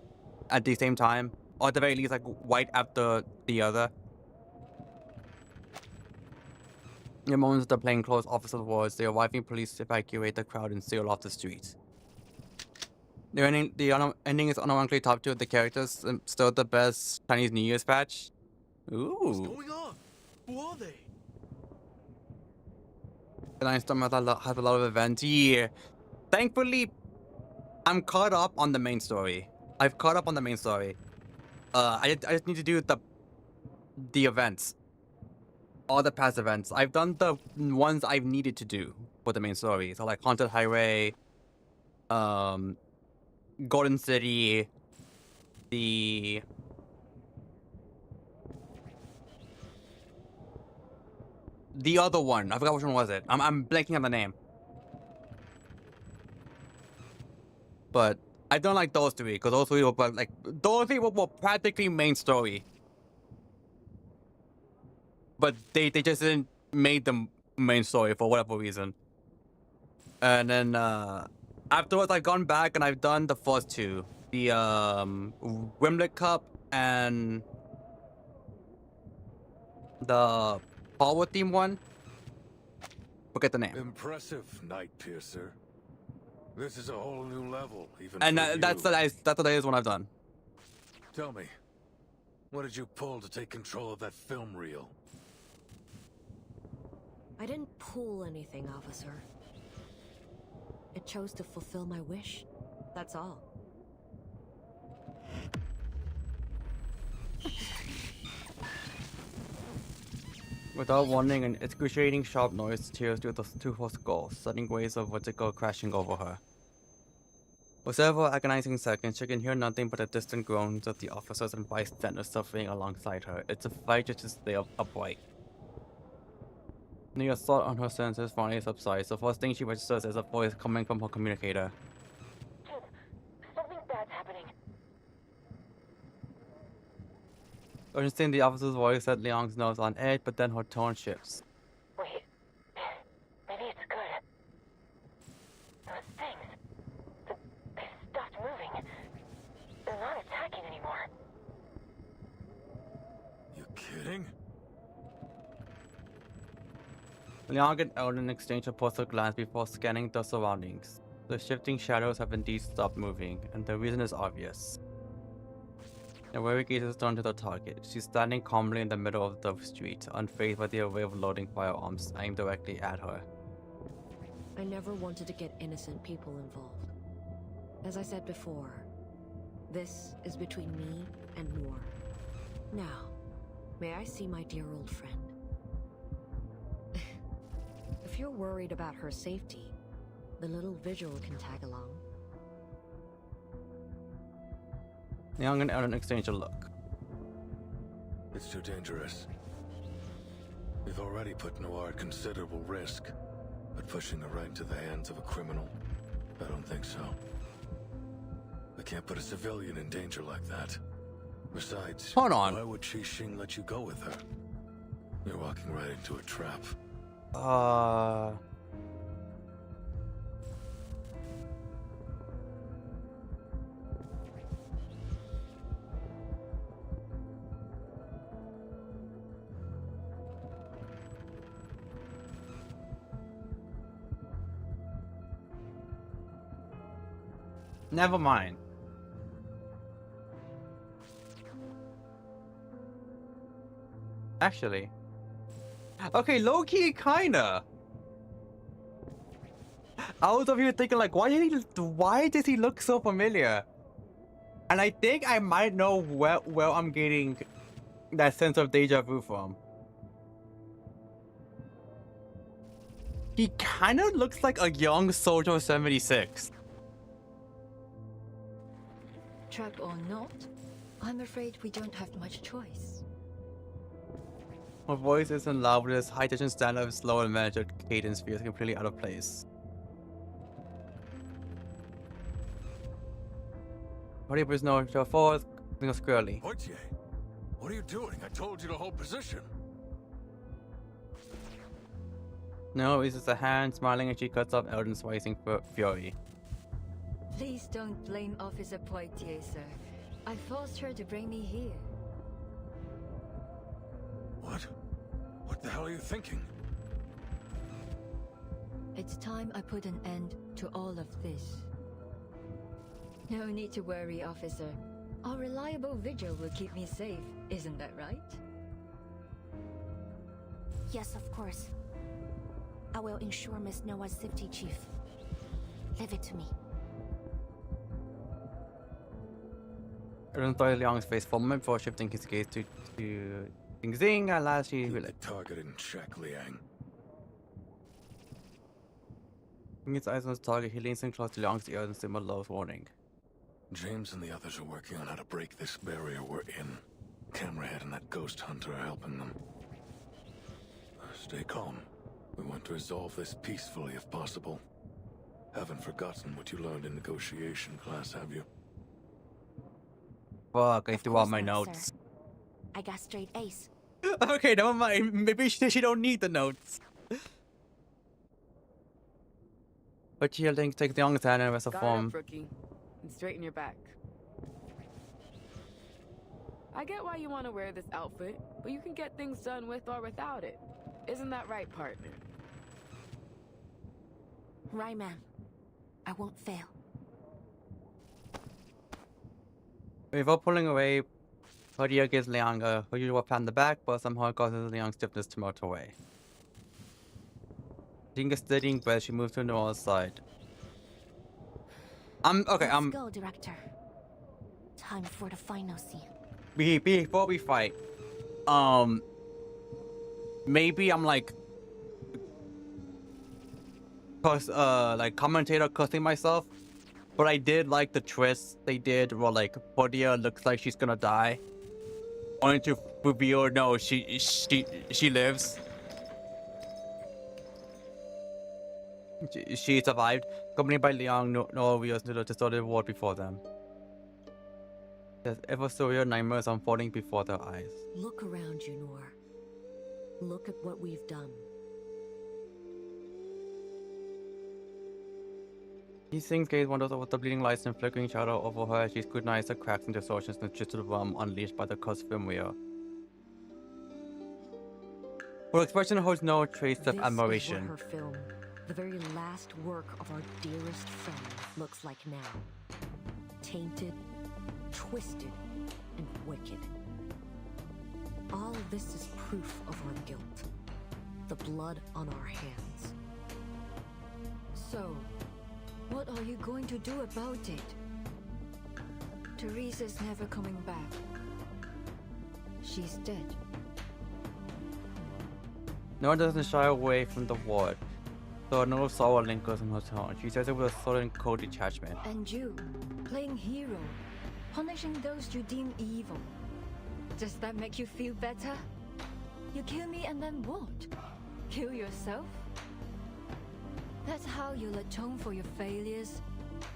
[SPEAKER 1] at the same time, or at the very least like right after the other. In the moments the plainclothes officers was, the arriving police evacuate the crowd and seal off the streets. The ending is unironically top 2 of the characters, and still the best Chinese New Year's patch. Ooh.
[SPEAKER 8] What's going on? Who are they?
[SPEAKER 1] The Nine Storm has a lot of events. Yeah. Thankfully, I'm caught up on the main story. I've caught up on the main story. I just need to do the events. All the past events. I've done the ones I've needed to do for the main story. So like Haunted Highway, Golden City, the other one. I forgot which one was it. I'm blanking on the name. But I don't like those 3 because those 3 were like were practically main story. But they just didn't make them main story for whatever reason. And then afterwards I've gone back and I've done the first 2. The Wimlet Cup and the Power Team one. Forget the name.
[SPEAKER 14] Impressive, Night Piercer. This is a whole new level, even
[SPEAKER 1] and
[SPEAKER 14] for
[SPEAKER 1] that's the latest one I've done.
[SPEAKER 14] Tell me, what did you pull to take control of that film reel?
[SPEAKER 13] I didn't pull anything, officer. It chose to fulfill my wish. That's all.
[SPEAKER 1] Without warning, an excruciating sharp noise tears through her skull, sudden waves of vertigo crashing over her. For several agonizing seconds, she can hear nothing but the distant groans of the officers and bystanders suffering alongside her. It's a fight just to stay upright. The assault on her senses finally subsides. The first thing she registers is a voice coming from her communicator.
[SPEAKER 16] Kid, something bad's happening.
[SPEAKER 1] Urgency in the officer's voice set Liang's nerves on edge, but then her tone shifts.
[SPEAKER 16] Wait, maybe it's good. Those things, they stopped moving. They're not attacking anymore.
[SPEAKER 14] You kidding?
[SPEAKER 1] Liang and Eldon exchange a puzzled glance before scanning the surroundings. The shifting shadows have indeed stopped moving, and the reason is obvious. The wary gaze is turned to the target. She's standing calmly in the middle of the street, unfazed by the array of loading firearms aimed directly at her.
[SPEAKER 13] I never wanted to get innocent people involved. As I said before, this is between me and Moore. Now, may I see my dear old friend? If you're worried about her safety, the little visual can tag along.
[SPEAKER 1] Liang and Eldon exchange a look.
[SPEAKER 14] It's too dangerous. We've already put Noir at considerable risk, but pushing her right into the hands of a criminal, I don't think so. We can't put a civilian in danger like that. Besides,
[SPEAKER 1] hold on.
[SPEAKER 14] Why would Xing let you go with her? You're walking right into a trap.
[SPEAKER 1] Never mind. Actually. Okay, low-key kinda. I was over here thinking like, why does he look so familiar? And I think I might know where I'm getting that sense of deja vu from. He kind of looks like a young Soldier 76.
[SPEAKER 2] Trap or not, I'm afraid we don't have much choice.
[SPEAKER 1] Her voice isn't loud, but its high-tension stand-up slow and measured cadence feels completely out of place. What do you know? Your forward, squarely.
[SPEAKER 5] Portier, what are you doing? I told you to hold position.
[SPEAKER 1] No, it's just a hand smiling as she cuts off Eldon's rising fury.
[SPEAKER 2] Please don't blame Officer Poitier, sir. I forced her to bring me here.
[SPEAKER 5] What? What the hell are you thinking?
[SPEAKER 2] It's time I put an end to all of this. No need to worry, officer. Our reliable vigil will keep me safe, isn't that right?
[SPEAKER 6] Yes, of course. I will ensure Miss Noah's safety, Chief. Leave it to me.
[SPEAKER 1] Eldon studied Liang's face for a moment before shifting his gaze to Xing, and last he realized.
[SPEAKER 14] Target in check, Liang.
[SPEAKER 1] Keeping his eyes on his target, he leans in close to Liang's ear and similar low warning.
[SPEAKER 14] James and the others are working on how to break this barrier we're in. Camerahead and that ghost hunter are helping them. Stay calm. We want to resolve this peacefully if possible. Haven't forgotten what you learned in negotiation class, have you?
[SPEAKER 1] Fuck, I threw out my notes.
[SPEAKER 6] Sir. I got straight A's.
[SPEAKER 1] Okay, never mind. Maybe she don't need the notes. But here, Link takes the young's hand and rests a form.
[SPEAKER 10] Up, rookie, and straighten your back. I get why you want to wear this outfit, but you can get things done with or without it. Isn't that right, partner?
[SPEAKER 6] Right, ma'am. I won't fail.
[SPEAKER 1] Before pulling away, Claudia gives Liang her usual pat on the back, but somehow causes Liang's stiffness to melt away. Taking a steadying breath, she moves to Noah's side.
[SPEAKER 6] Let's go, Director. Time for the final scene.
[SPEAKER 1] Before we fight, maybe I'm like commentator cussing myself, But I did like the twist they did where like Podia looks like she's gonna die. Only to reveal no, she lives. She survived. Accompanied by Liang, no reals to the story world before them. There's ever surreal nightmares unfolding before their eyes.
[SPEAKER 13] Look around you, Noor. Look at what we've done.
[SPEAKER 1] These things gaze wonders over the bleeding lights and flickering shadow over her as she scrutinizes the cracks and distortions in the twisted realm unleashed by the cursed film wheel. Her expression holds no trace of admiration.
[SPEAKER 13] This is what her film, the very last work of our dearest friend, looks like now. Tainted, twisted, and wicked. All of this is proof of our guilt. The blood on our hands.
[SPEAKER 2] So, what are you going to do about it? Teresa's never coming back. She's dead.
[SPEAKER 1] No one doesn't shy away from the word, though a note of sorrow lingers in her tone. She says it with a sudden cold detachment.
[SPEAKER 2] And you, playing hero, punishing those you deem evil. Does that make you feel better? You kill me and then what? Kill yourself? That's how you'll atone for your failures.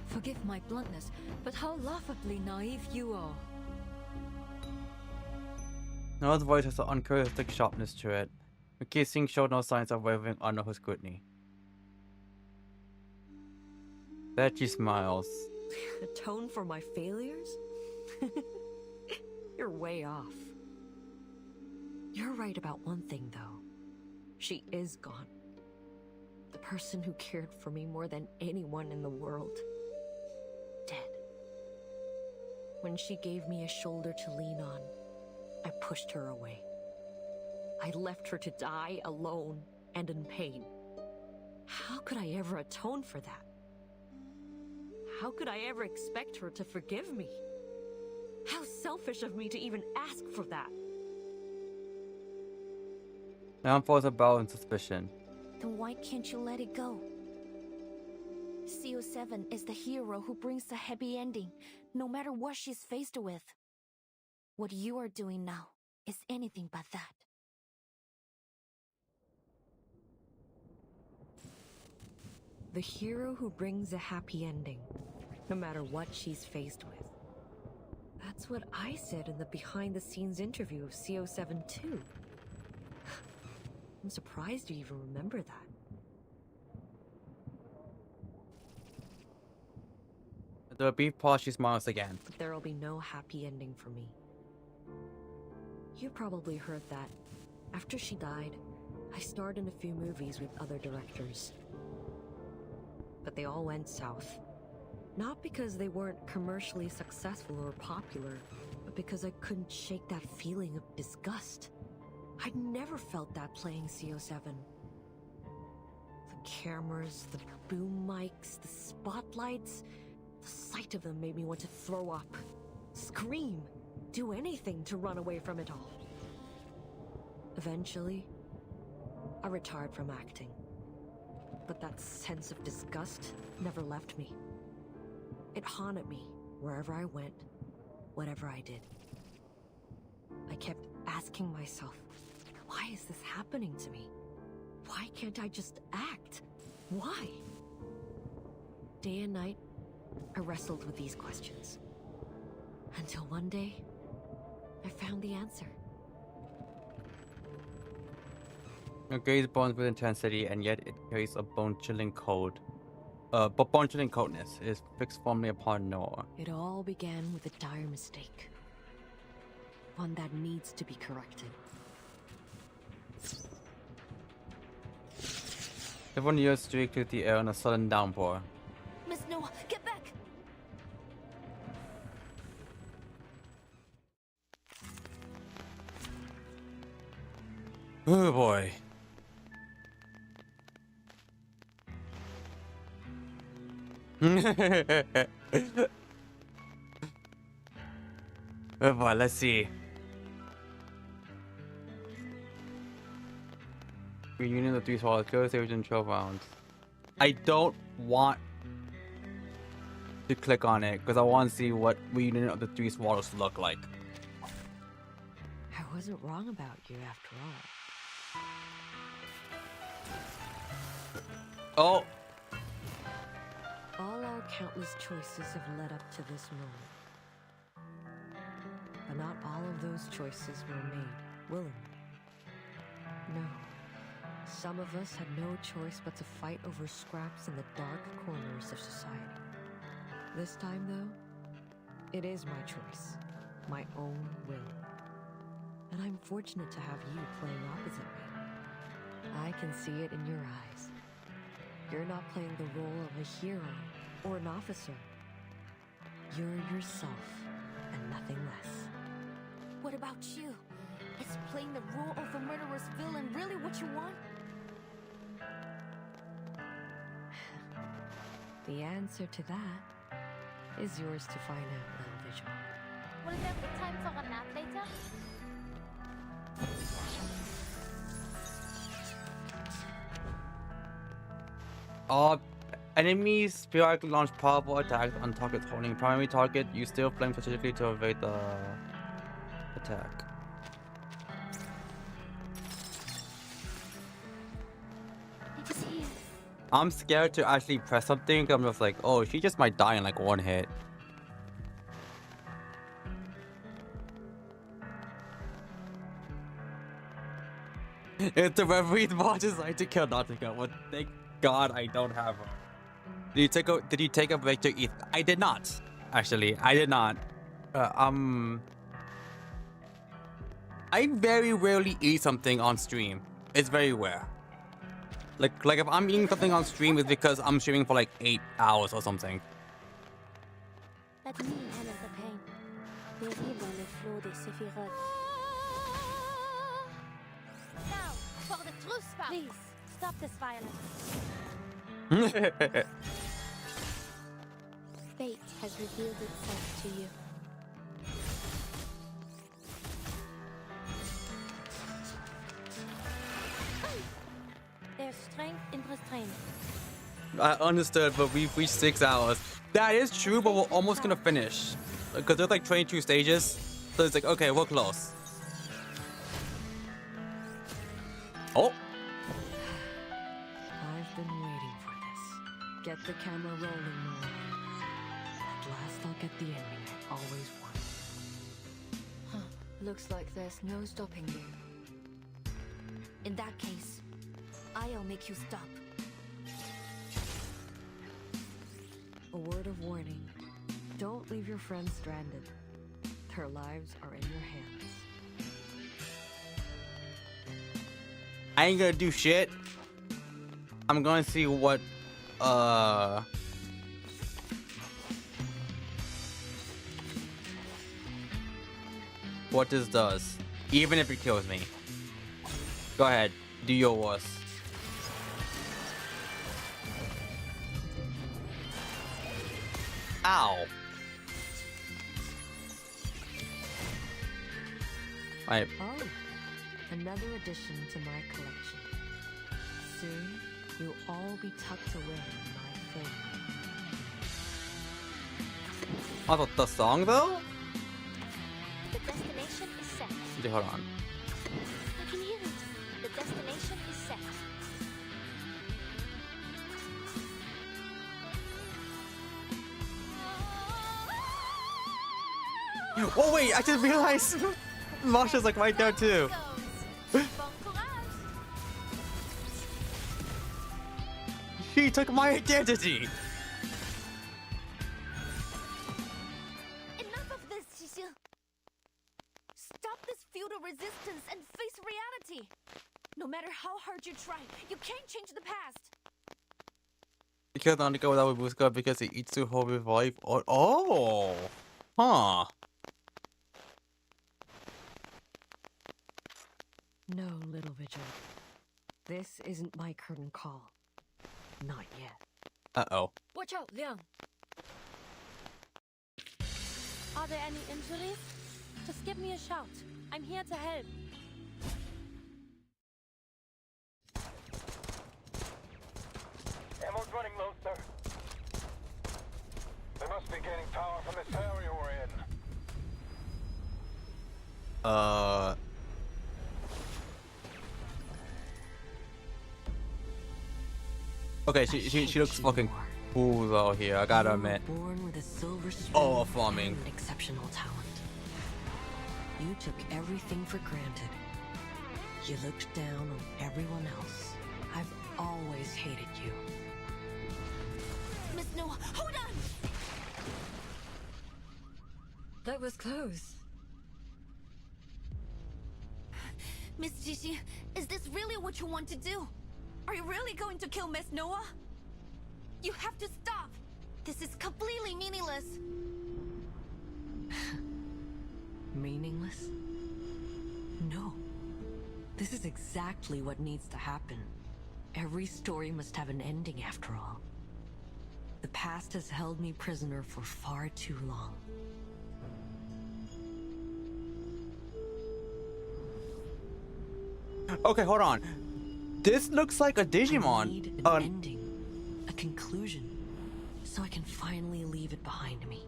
[SPEAKER 2] Forgive my bluntness, but how laughably naive you are.
[SPEAKER 1] Noah's voice has an uncharacteristic sharpness to it. Her kissing showed no signs of wavering under her scrutiny. Then she smiles.
[SPEAKER 13] Atone for my failures? You're way off. You're right about one thing, though. She is gone. The person who cared for me more than anyone in the world. Dead. When she gave me a shoulder to lean on, I pushed her away. I left her to die alone and in pain. How could I ever atone for that? How could I ever expect her to forgive me? How selfish of me to even ask for that.
[SPEAKER 1] Now falls about in suspicion.
[SPEAKER 6] Then why can't you let it go? CO7 is the hero who brings the happy ending, no matter what she's faced with. What you are doing now is anything but that.
[SPEAKER 13] The hero who brings a happy ending, no matter what she's faced with. That's what I said in the behind-the-scenes interview of CO7 too. I'm surprised you even remember that.
[SPEAKER 1] After a brief pause, she smiles again.
[SPEAKER 13] But there'll be no happy ending for me. You probably heard that. After she died, I starred in a few movies with other directors. But they all went south. Not because they weren't commercially successful or popular, but because I couldn't shake that feeling of disgust. I'd never felt that playing CO7. The cameras, the boom mics, the spotlights, the sight of them made me want to throw up, scream, do anything to run away from it all. Eventually, I retired from acting. But that sense of disgust never left me. It haunted me wherever I went, whatever I did. I kept asking myself, why is this happening to me? Why can't I just act? Why? Day and night, I wrestled with these questions. Until one day, I found the answer.
[SPEAKER 1] Her gaze burns with intensity, and yet it carries a bone-chilling cold. But bone-chilling coldness. It is fixed firmly upon Noah.
[SPEAKER 13] It all began with a dire mistake. One that needs to be corrected.
[SPEAKER 1] Everyone yells streaked through the air in a sudden downpour.
[SPEAKER 6] Miss Noah, get back!
[SPEAKER 1] Oh boy. Oh boy, let's see. Reunion of 3 swallows, go save in 12 rounds. I don't want to click on it because I want to see what reunion of the three swallows look like.
[SPEAKER 13] I wasn't wrong about you after all.
[SPEAKER 1] Oh.
[SPEAKER 13] All our countless choices have led up to this moment. But not all of those choices were made willingly. No. Some of us had no choice but to fight over scraps in the dark corners of society. This time, though, it is my choice, my own will. And I'm fortunate to have you playing opposite me. I can see it in your eyes. You're not playing the role of a hero or an officer. You're yourself and nothing less.
[SPEAKER 9] What about you? Is playing the role of a murderous villain really what you want?
[SPEAKER 13] The answer to that is yours to find out, little Vigil.
[SPEAKER 12] Will there be time for a nap later?
[SPEAKER 1] Enemies periodically launch powerful attacks on targets holding primary target. You still flame strategically to evade the attack. I'm scared to actually press something. I'm just like, oh, she just might die in like one hit. It's the referee's watches I to kill, not to kill. Well, thank God I don't have her. Did you take a break to eat? I did not. Actually, I did not. I very rarely eat something on stream. It's very rare. Like if I'm eating something on stream, it's because I'm streaming for like 8 hours or something.
[SPEAKER 12] Let me handle the pain. Terrible le flot des séphirotes. Now, for the truth spout. Please, stop this violence. Fate has revealed itself to you. There's strength in restraint.
[SPEAKER 1] I understood, but we've reached 6 hours. That is true, but we're almost gonna finish. Because there's like 22 stages. So it's like, okay, we're close. Oh!
[SPEAKER 13] I've been waiting for this. Get the camera rolling, Nora. At last I'll get the ending I always wanted.
[SPEAKER 2] Huh. Looks like there's no stopping you.
[SPEAKER 9] In that case, I'll make you stop.
[SPEAKER 13] A word of warning. Don't leave your friends stranded. Their lives are in your hands.
[SPEAKER 1] I ain't gonna do shit. I'm gonna see what this does. Even if it kills me. Go ahead, do your worst. Ow. Right.
[SPEAKER 13] Oh, another addition to my collection. Soon, you'll all be tucked away in my flame.
[SPEAKER 1] Oh, the song though?
[SPEAKER 12] The destination is set.
[SPEAKER 1] Hold on.
[SPEAKER 12] I can hear it. The destination is set.
[SPEAKER 1] Oh wait, I just realized Marsha's like right there too. She took my identity.
[SPEAKER 9] Enough of this, Cecile. Stop this feudal resistance and face reality. No matter how hard you try, you can't change the past.
[SPEAKER 1] You can't undergo without Busca because he eats to hold his life. Oh, huh.
[SPEAKER 13] No, little Vigil. This isn't my curtain call. Not yet.
[SPEAKER 1] Uh-oh.
[SPEAKER 9] Watch out, Liang. Are there any injuries? Just give me a shout. I'm here to help.
[SPEAKER 21] Ammo's running low, sir. There must
[SPEAKER 1] Okay, she looks fucking cool though here, I gotta admit.
[SPEAKER 13] Born with a silver spoon
[SPEAKER 1] Oh, farming.
[SPEAKER 13] and exceptional talent. You took everything for granted. You looked down on everyone else. I've always hated you.
[SPEAKER 9] Miss Noah, hold on!
[SPEAKER 13] That was close.
[SPEAKER 9] Miss Jixi, is this really what you want to do? Are you really going to kill Miss Noah? You have to stop! This is completely meaningless!
[SPEAKER 13] Meaningless? No. This is exactly what needs to happen. Every story must have an ending after all. The past has held me prisoner for far too long.
[SPEAKER 1] Okay, hold on. This looks like a Digimon.
[SPEAKER 13] I need an ending, a conclusion, so I can finally leave it behind me.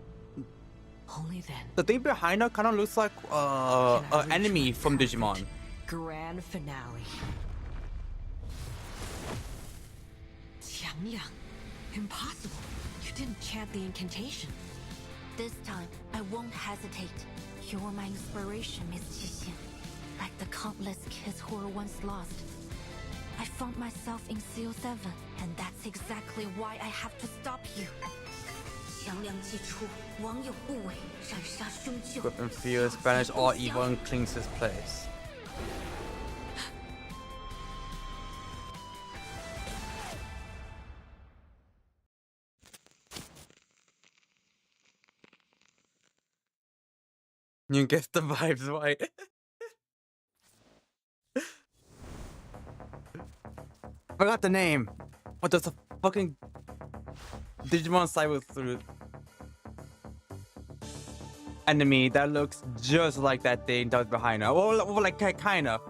[SPEAKER 13] Only then.
[SPEAKER 1] The thing behind her kind of looks like an enemy from Digimon.
[SPEAKER 13] Grand finale. Qiangliang, impossible. You didn't chant the incantation.
[SPEAKER 9] This time, I won't hesitate. You're my inspiration, Miss Jixi. Like the countless kids who were once lost. I found myself in CO7, and that's exactly why I have to stop you.
[SPEAKER 1] Grip and fears, banish all evil and clings his place. You get the vibes, right? Forgot the name. What does the fucking Digimon cyber through enemy that looks just like that thing that was behind her? Well, like kind of.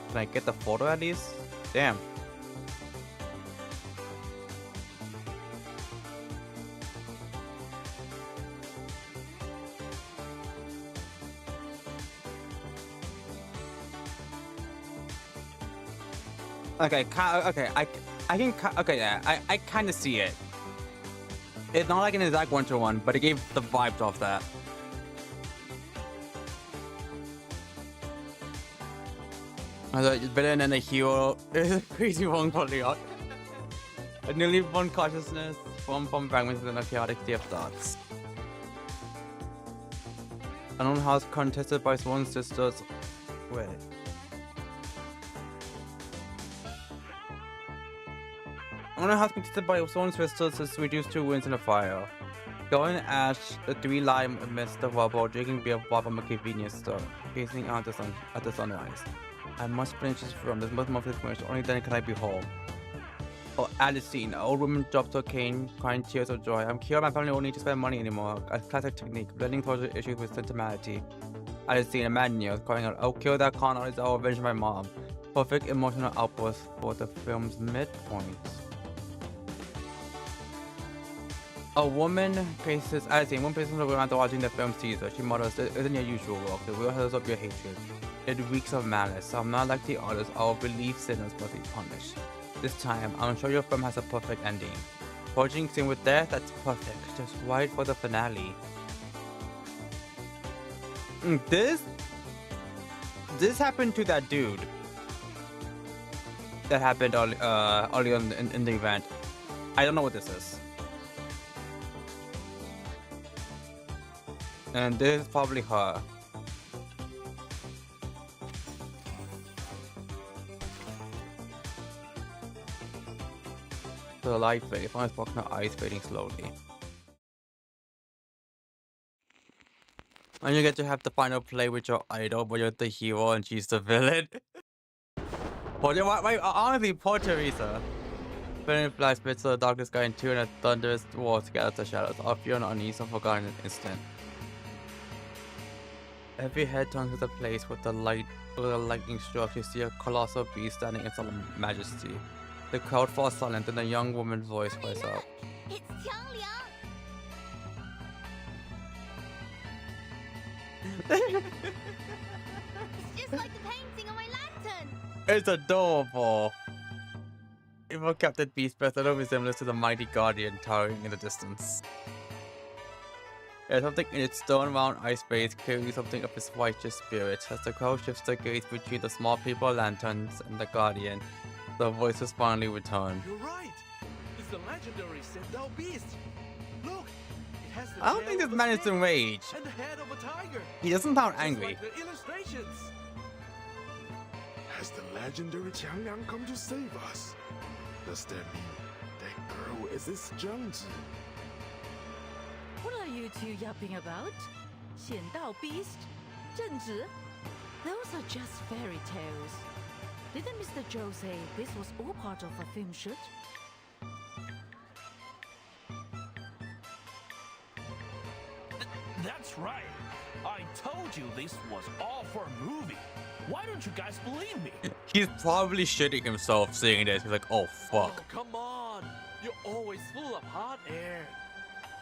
[SPEAKER 1] Can I get the photo at least? Damn. Okay, okay, I can, okay, yeah, I kind of see it. It's not like an exact one-to-one, but it gave the vibes off that. I thought it's better than a hero. It's a crazy one calling out. A newly born consciousness formed from fragments within a chaotic sea of thoughts. Unknown house contested by sworn sisters. Wait. Unknown house contested by sworn sisters is reduced to winds in a fire. Going ash, the three lie amidst the rubble, drinking beer from a convenience store, gazing out at the sunrise. I must finish this film. This must finish. Only then can I be whole. Oh, at the scene, an old woman drops her cane, crying tears of joy. I'm cured. My family won't need to spend money anymore. A classic technique, blending social issues with sentimentality. At the scene, a man kneels, crying out, "I'll kill that con artist. I'll avenge my mom." Perfect emotional outburst for the film's midpoint. A woman paces, at the scene, one paces around after watching the film Caesar. She mutters, "It isn't your usual work. The real heads of your hatred. It reeks of malice. I'm not like the others. I'll believe sinners must be punished. This time, I'm sure your film has a perfect ending. Forging sin with death, that's perfect. Just right for the finale." This happened to that dude. That happened early on in the event. I don't know what this is. And this is probably her. The light fade. If I was walking, her eyes fading slowly. And you get to have the final play with your idol, but you're the hero and she's the villain. Wait, honestly, poor Teresa. Burning flags spits the darkness sky in two, and a thunderous war scatters the shadows of fear and unease and forgotten in an instant. Every head turns to the place with a lightning stroke. You see a colossal beast standing in solemn majesty. The crowd falls silent, and a young woman's voice cries out.
[SPEAKER 12] It's Qiangliang! It's just like the painting on my lantern!
[SPEAKER 1] It's adorable! Evil Captain Beast bears no resemblance to the mighty guardian towering in the distance. There's something in its stone round ice face carrying something of its righteous spirit. As the crowd shifts their gaze between the small people lanterns and the guardian, the voices finally return.
[SPEAKER 8] You're right! It's the legendary Showdown beast! Look! It has the
[SPEAKER 1] I don't think this man is enraged.
[SPEAKER 8] And the head of a tiger!
[SPEAKER 1] He doesn't sound angry.
[SPEAKER 8] Like the illustrations!
[SPEAKER 4] Has the legendary Qiangliang come to save us? Does that mean that girl is this Zhangzi?
[SPEAKER 9] What are you two yapping about? 显道 beast? 正直? Those are just fairy tales. Didn't Mr. Zhou say this was all part of a film shoot?
[SPEAKER 5] That's right. I told you this was all for a movie. Why don't you guys believe me?
[SPEAKER 1] He's probably shitting himself seeing this. He's like, oh fuck.
[SPEAKER 8] Oh, come on! You're always full of hot air.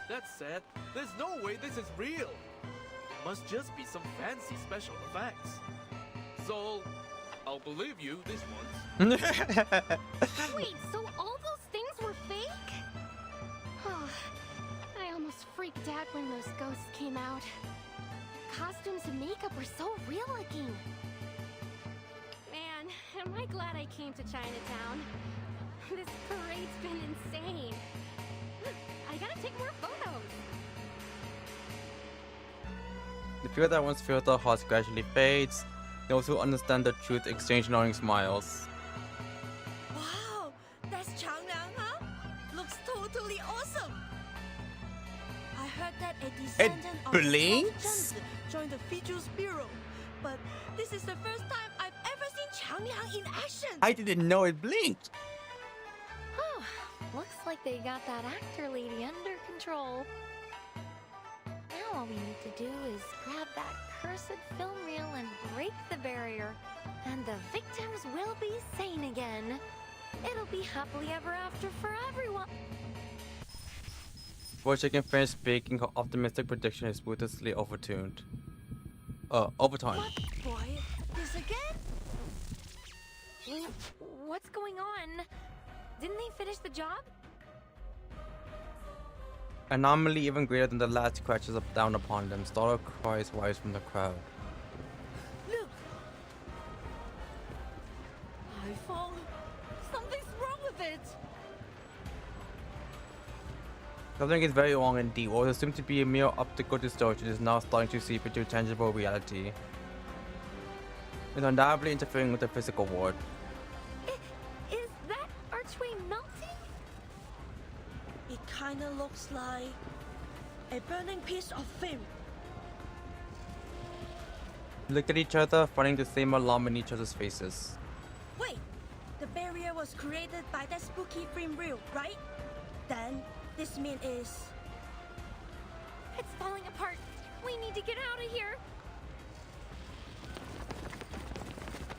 [SPEAKER 8] That said, there's no way this is real. It must just be some fancy special effects. So, I'll believe you this once.
[SPEAKER 12] Wait, so all those things were fake? I almost freaked out when those ghosts came out. Costumes and makeup were so real looking. Man, am I glad I came to Chinatown. This parade's been insane. I gotta take more photos.
[SPEAKER 1] The fear that once filled their hearts gradually fades. Those who understand the truth exchange knowing smiles.
[SPEAKER 15] Wow, that's Qiangliang, huh? Looks totally awesome. I heard that a descendant of
[SPEAKER 1] blinks?
[SPEAKER 15] Zhangzi joined the Features Bureau, but this is the first time I've ever seen Qiangliang in action.
[SPEAKER 1] I didn't know it blinked.
[SPEAKER 2] Oh, looks like they got that actor lady under control. Now all we need to do is grab that cursed film reel and break the barrier. And the victims will be sane again. It'll be happily ever after for everyone.
[SPEAKER 1] Before she can finish speaking, her optimistic prediction is ruthlessly overturned. Overtime.
[SPEAKER 2] What, boy? This again? What's going on? Didn't they finish the job?
[SPEAKER 1] Anomaly even greater than the last crashes up down upon them. Startled cries rise from the crowd.
[SPEAKER 15] Look! iPhone! Something's wrong with it!
[SPEAKER 1] Something is very wrong indeed. What was assumed to be a mere optical distortion is now starting to seep into tangible reality. It's undoubtedly interfering with the physical world.
[SPEAKER 2] Is that archway melting?
[SPEAKER 15] It kinda looks like a burning piece of film.
[SPEAKER 1] We looked at each other, finding the same alarm in each other's faces.
[SPEAKER 15] Wait! The barrier was created by that spooky film reel, right? Then, this means is...
[SPEAKER 2] It's falling apart. We need to get out of here.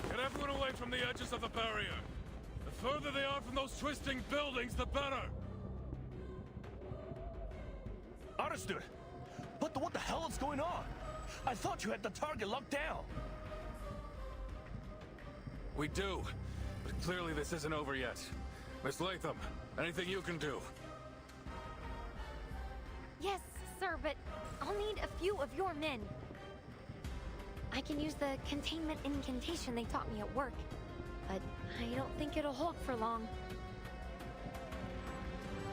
[SPEAKER 3] Get everyone away from the edges of the barrier. The further they are from those twisting buildings, the better.
[SPEAKER 5] Understood. But what the hell is going on? I thought you had the target locked down.
[SPEAKER 3] We do, but clearly this isn't over yet. Miss Latham, anything you can do?
[SPEAKER 2] Yes, sir, but I'll need a few of your men. I can use the containment incantation they taught me at work, but I don't think it'll hold for long.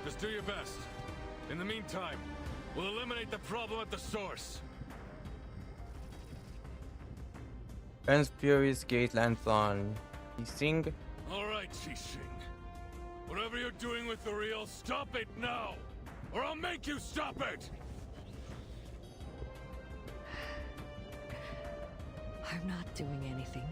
[SPEAKER 3] Just do your best. In the meantime, we'll eliminate the problem at the source.
[SPEAKER 1] Ben's furious gaze lands on Xing.
[SPEAKER 3] All right, Xing. Whatever you're doing with the reel, stop it now, or I'll make you stop it.
[SPEAKER 13] I'm not doing anything.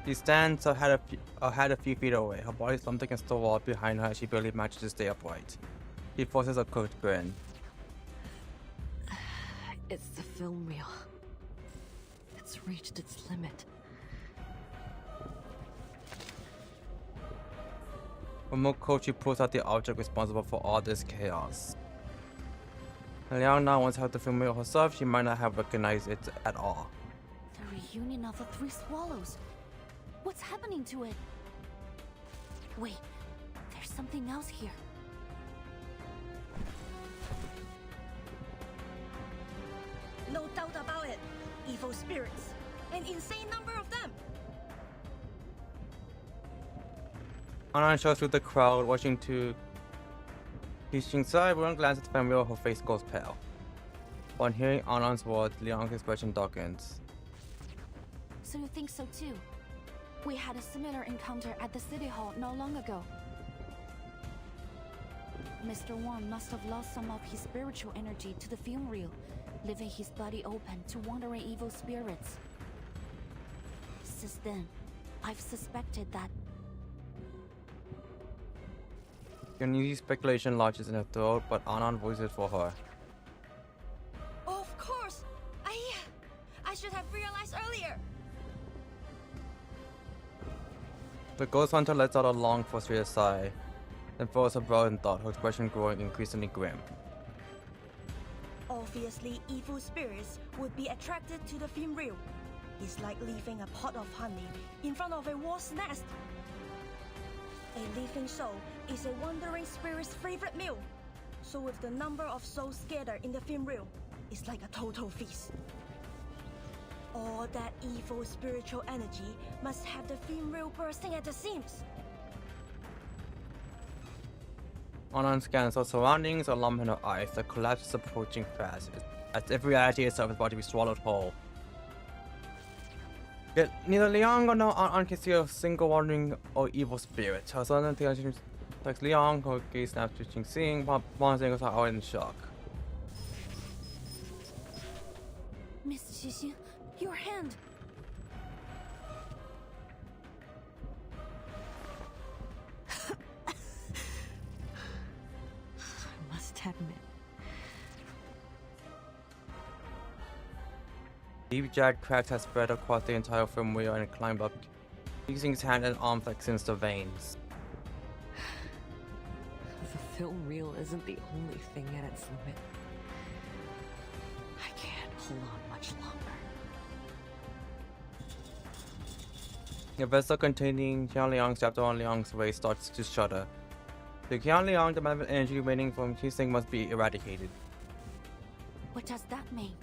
[SPEAKER 1] She stands a head a few feet away. Her body slumped against the wall behind her as she barely manages to stay upright. She forces a quick grin.
[SPEAKER 13] It's the film reel. It's reached its limit.
[SPEAKER 1] From her coat, she pulls out the object responsible for all this chaos. Liang now once held the film reel herself, she might not have recognized it at all.
[SPEAKER 6] The reunion of the three swallows. What's happening to it? Wait, there's something else here.
[SPEAKER 17] No doubt about it. Evil spirits. An insane number of them.
[SPEAKER 1] Anan shows through the crowd, watching to Xing's side. One glance at the film reel, her face goes pale. On hearing Anan's words, Liang's expression darkens.
[SPEAKER 6] So you think so too? We had a similar encounter at the city hall not long ago. Mr. Wang must have lost some of his spiritual energy to the film reel, leaving his body open to wandering evil spirits. Since then, I've suspected that.
[SPEAKER 1] An easy speculation lodges in her throat, but Anan voices it for her.
[SPEAKER 17] Of course! I should have realized earlier!
[SPEAKER 1] The ghost hunter lets out a long, frustrated sigh, then follows her brow in thought, her expression growing increasingly grim.
[SPEAKER 17] Obviously, evil spirits would be attracted to the film reel. It's like leaving a pot of honey in front of a wasp's nest. A living soul is a wandering spirit's favorite meal. So with the number of souls scattered in the film reel, it's like a total feast. All that evil spiritual energy must have the film reel bursting at the seams.
[SPEAKER 1] Anan scans her surroundings, a lump in her eyes. The collapse is approaching fast, as if reality itself is about to be swallowed whole. Yet neither Liang nor Anan can see a single wandering or evil spirit. Her sudden attention takes Liang, her gaze snaps to Xing, while Monsters are out in shock.
[SPEAKER 6] Miss Xixin, your hand!
[SPEAKER 13] I must admit.
[SPEAKER 1] Deep jagged cracks have spread across the entire film reel and climbed up, using his hand and arms like sinister veins.
[SPEAKER 13] The film reel isn't the only thing at its limit. I can't hold on much longer.
[SPEAKER 1] The vessel containing Qian Liang strapped around Liang's waist starts to shudder. The Qian Liang, the malevolent energy remaining from Xing must be eradicated.
[SPEAKER 6] What does that mean?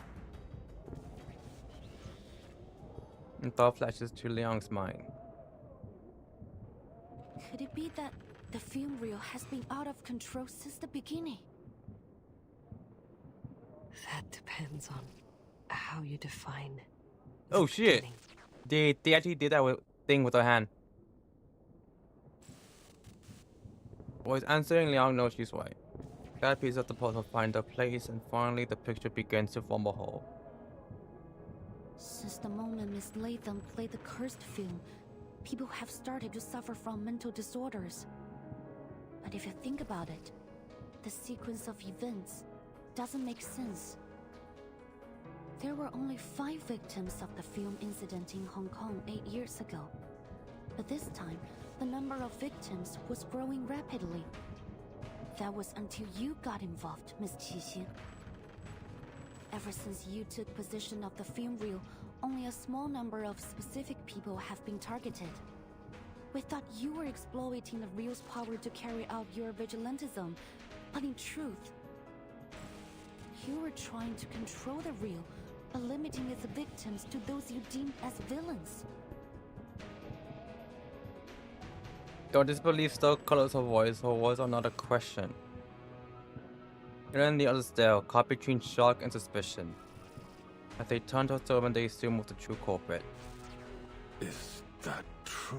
[SPEAKER 1] And thought flashes to Liang's mind.
[SPEAKER 6] Could it be that the film reel has been out of control since the beginning?
[SPEAKER 13] That depends on how you define.
[SPEAKER 1] Oh shit! They actually did that thing with her hand. Voice answering, Liang knows she's right. That piece of the puzzle finds a place, and finally the picture begins to form a whole.
[SPEAKER 6] Since the moment Miss Latham played the cursed film, people have started to suffer from mental disorders. But if you think about it, the sequence of events doesn't make sense. There were only 5 victims of the film incident in Hong Kong 8 years ago. But this time, the number of victims was growing rapidly. That was until you got involved, Miss Qixin. Ever since you took possession of the film reel, only a small number of specific people have been targeted. We thought you were exploiting the reel's power to carry out your vigilantism, but in truth, you were trying to control the reel by limiting its victims to those you deemed as villains.
[SPEAKER 1] Though disbelief still colors her voice, her words are not a question. Then the others stare, caught between shock and suspicion. As they turn to her servant, they assume was the true culprit.
[SPEAKER 14] Is that true?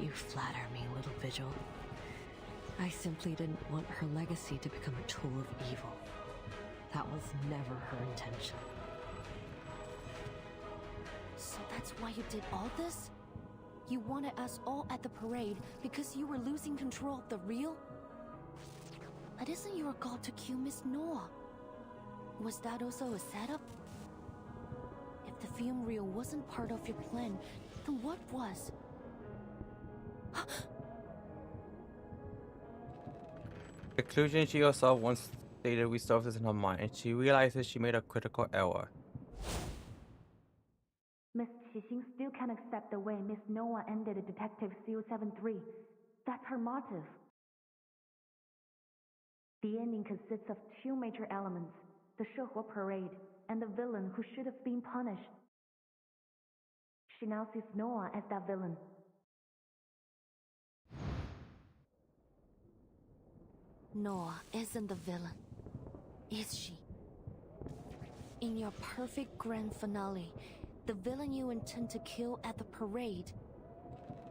[SPEAKER 13] You flatter me, little Vigil. I simply didn't want her legacy to become a tool of evil. That was never her intention.
[SPEAKER 6] So that's why you did all this? You wanted us all at the parade because you were losing control of the reel? It isn't your goal to kill Miss Noah. Was that also a setup? If the film reel wasn't part of your plan, then what was?
[SPEAKER 1] The conclusion she herself once stated resurfaces in her mind, and she realizes she made a critical error.
[SPEAKER 19] Miss Qixing still can't accept the way Miss Noah ended Detective CO73. That's her motive. The ending consists of two major elements, the Shehua parade and the villain who should have been punished. She now sees Noah as that villain.
[SPEAKER 6] Noah isn't the villain, is she? In your perfect grand finale, the villain you intend to kill at the parade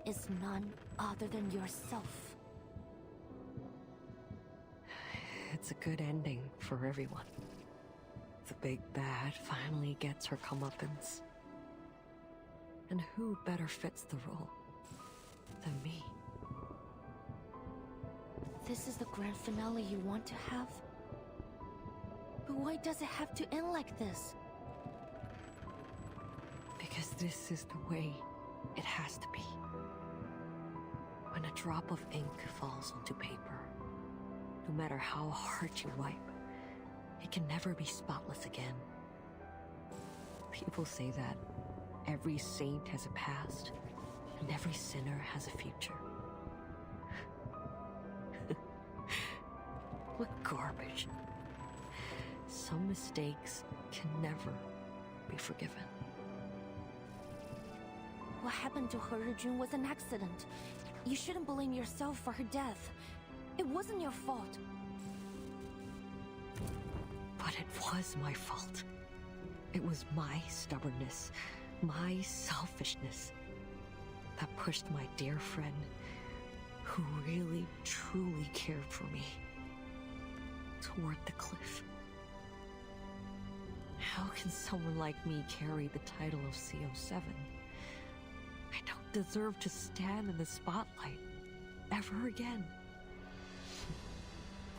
[SPEAKER 6] is none other than yourself.
[SPEAKER 13] It's a good ending for everyone. The big bad finally gets her comeuppance. And who better fits the role than me?
[SPEAKER 6] This is the grand finale you want to have? But why does it have to end like this?
[SPEAKER 13] Because this is the way it has to be. When a drop of ink falls onto paper, no matter how hard you wipe, it can never be spotless again. People say that every saint has a past, and every sinner has a future. What garbage. Some mistakes can never be forgiven.
[SPEAKER 6] What happened to He Rijun was an accident. You shouldn't blame yourself for her death. It wasn't your fault.
[SPEAKER 13] But it was my fault. It was my stubbornness, my selfishness, that pushed my dear friend, who really, truly cared for me, toward the cliff. How can someone like me carry the title of CO7? I don't deserve to stand in the spotlight ever again.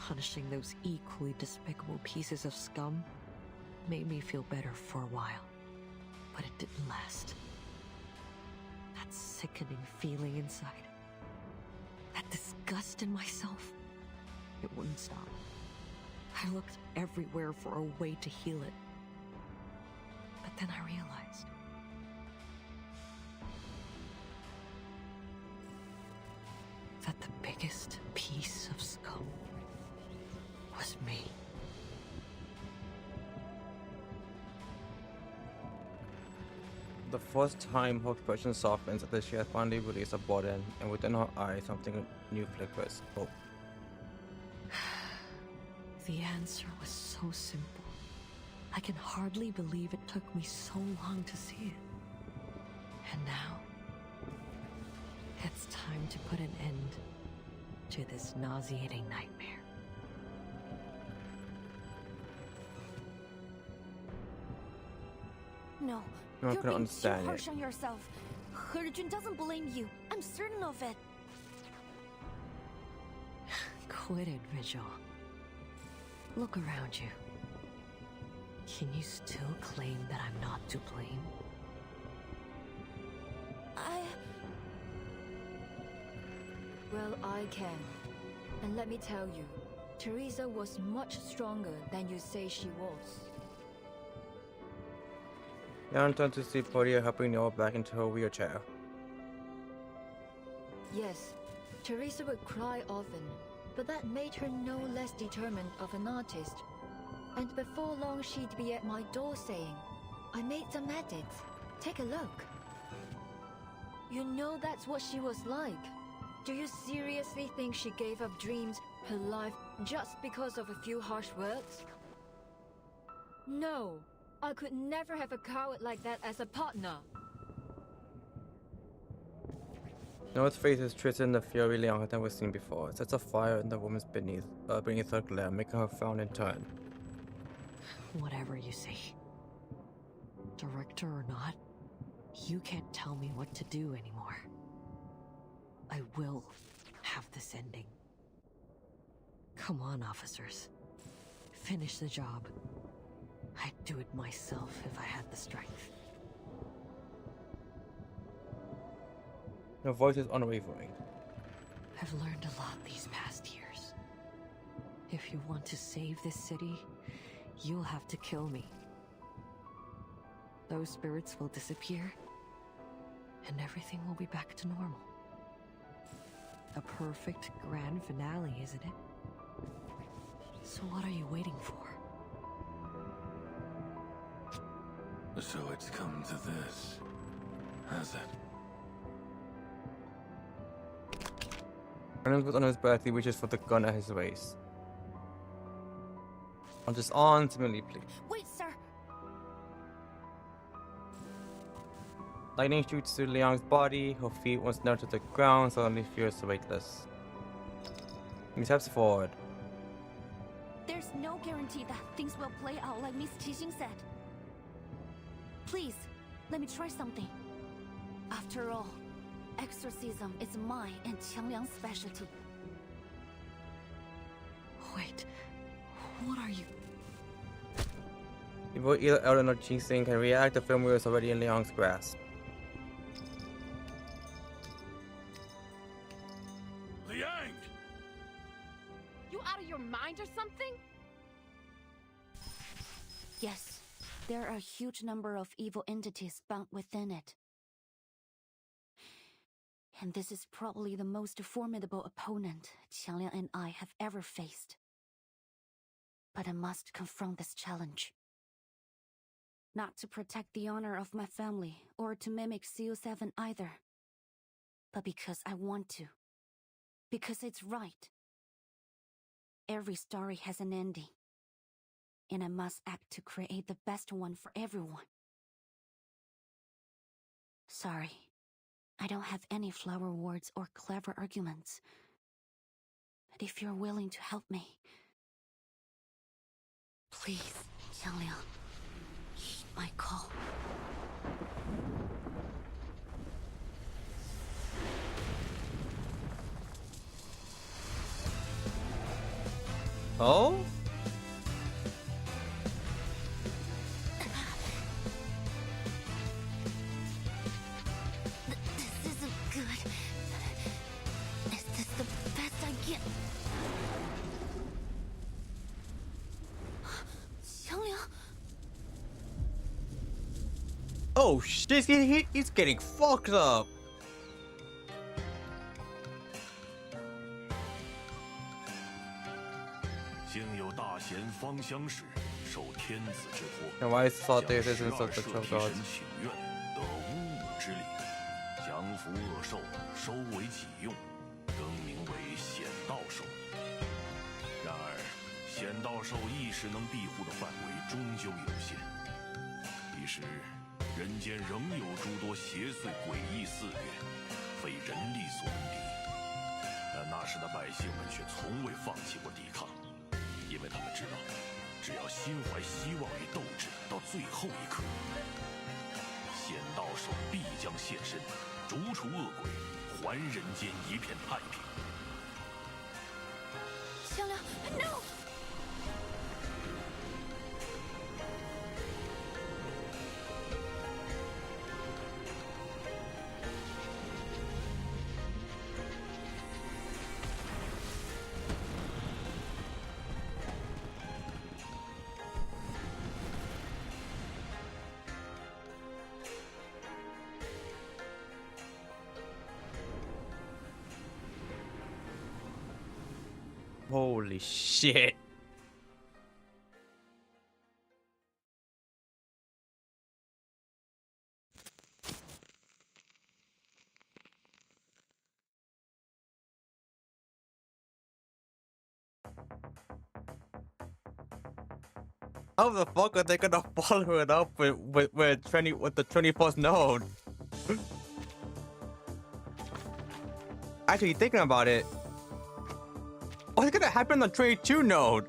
[SPEAKER 13] Punishing those equally despicable pieces of scum made me feel better for a while, but it didn't last. That sickening feeling inside, that disgust in myself, it wouldn't stop. I looked everywhere for a way to heal it. But then I realized that the biggest piece of scum was me.
[SPEAKER 1] The first time her expression softens after she has finally released a burden, and within her eyes something new flickers. Hope.
[SPEAKER 13] The answer was so simple. I can hardly believe it took me so long to see it. And now, it's time to put an end to this nauseating nightmare.
[SPEAKER 6] No,
[SPEAKER 1] I
[SPEAKER 6] you're
[SPEAKER 1] can
[SPEAKER 6] being
[SPEAKER 1] understand
[SPEAKER 6] too
[SPEAKER 1] it.
[SPEAKER 6] harsh on yourself. He Rijun doesn't blame you. I'm certain of it.
[SPEAKER 13] Quit it, Vigil. Look around you. Can you still claim that I'm not to blame?
[SPEAKER 2] Well, I can. And let me tell you, Teresa was much stronger than you say she was.
[SPEAKER 1] Now turns to see Podia helping Noah back into her wheelchair.
[SPEAKER 2] Yes, Teresa would cry often, but that made her no less determined of an artist. And before long she'd be at my door saying, "I made some edits. Take a look." You know that's what she was like. Do you seriously think she gave up dreams, her life, just because of a few harsh words? No, I could never have a coward like that as a partner.
[SPEAKER 1] Noah's face is twisted, the fury Liang had never seen before. It sets a fire in the woman's beneath her glare, making her frown in turn.
[SPEAKER 13] Whatever you say. Director or not, you can't tell me what to do anymore. I will have this ending. Come on, officers. Finish the job. I'd do it myself if I had the strength.
[SPEAKER 1] Her voice is unwavering.
[SPEAKER 13] I've learned a lot these past years. If you want to save this city, you'll have to kill me. Those spirits will disappear, and everything will be back to normal. A perfect grand finale, isn't it? So what are you waiting for?
[SPEAKER 14] So it's come to this, has it?
[SPEAKER 1] Reynolds was on his breath, he reaches for the gun at his waist. I'll just ultimately please.
[SPEAKER 6] Wait, sir.
[SPEAKER 1] Lightning shoots through Liang's body, her feet once down to the ground, suddenly feels weightless. He steps forward.
[SPEAKER 6] There's no guarantee that things will play out like Miss Qixing said. Please, let me try something. After all, exorcism is mine and Qiangliang's specialty.
[SPEAKER 13] Wait, what are you?
[SPEAKER 1] Before either Ellen or Qixing can react, the film wheel is already in Liang's grasp.
[SPEAKER 5] Liang!
[SPEAKER 7] You out of your mind or something?
[SPEAKER 6] Yes, there are a huge number of evil entities bound within it. And this is probably the most formidable opponent Qiangliang and I have ever faced. But I must confront this challenge. Not to protect the honor of my family, or to mimic CO7 either. But because I want to. Because it's right. Every story has an ending. And I must act to create the best one for everyone. Sorry, I don't have any flower words or clever arguments. But if you're willing to help me, please, Qiangliang, heed my call.
[SPEAKER 1] Oh?
[SPEAKER 6] This isn't good. Is this the best I get? Qiangliang?
[SPEAKER 1] Oh shit, he's getting fucked up. And why is thought this isn't such a trouble god?
[SPEAKER 5] 降服恶兽，收为己用，更名为显道兽。然而，显道兽一时能庇护的范围终究有限，一时人间仍有诸多邪祟诡异肆虐，非人力所能敌。但那时的百姓们却从未放弃过抵抗，因为他们知道，只要心怀希望与斗志到最后一刻，显道兽必将现身。 逐除恶鬼，还人间一片太平。
[SPEAKER 6] Qiangliang, no!
[SPEAKER 1] Holy shit. How the fuck are they gonna follow it up with the 21st node? actually thinking about it, what's gonna happen on the 22 node?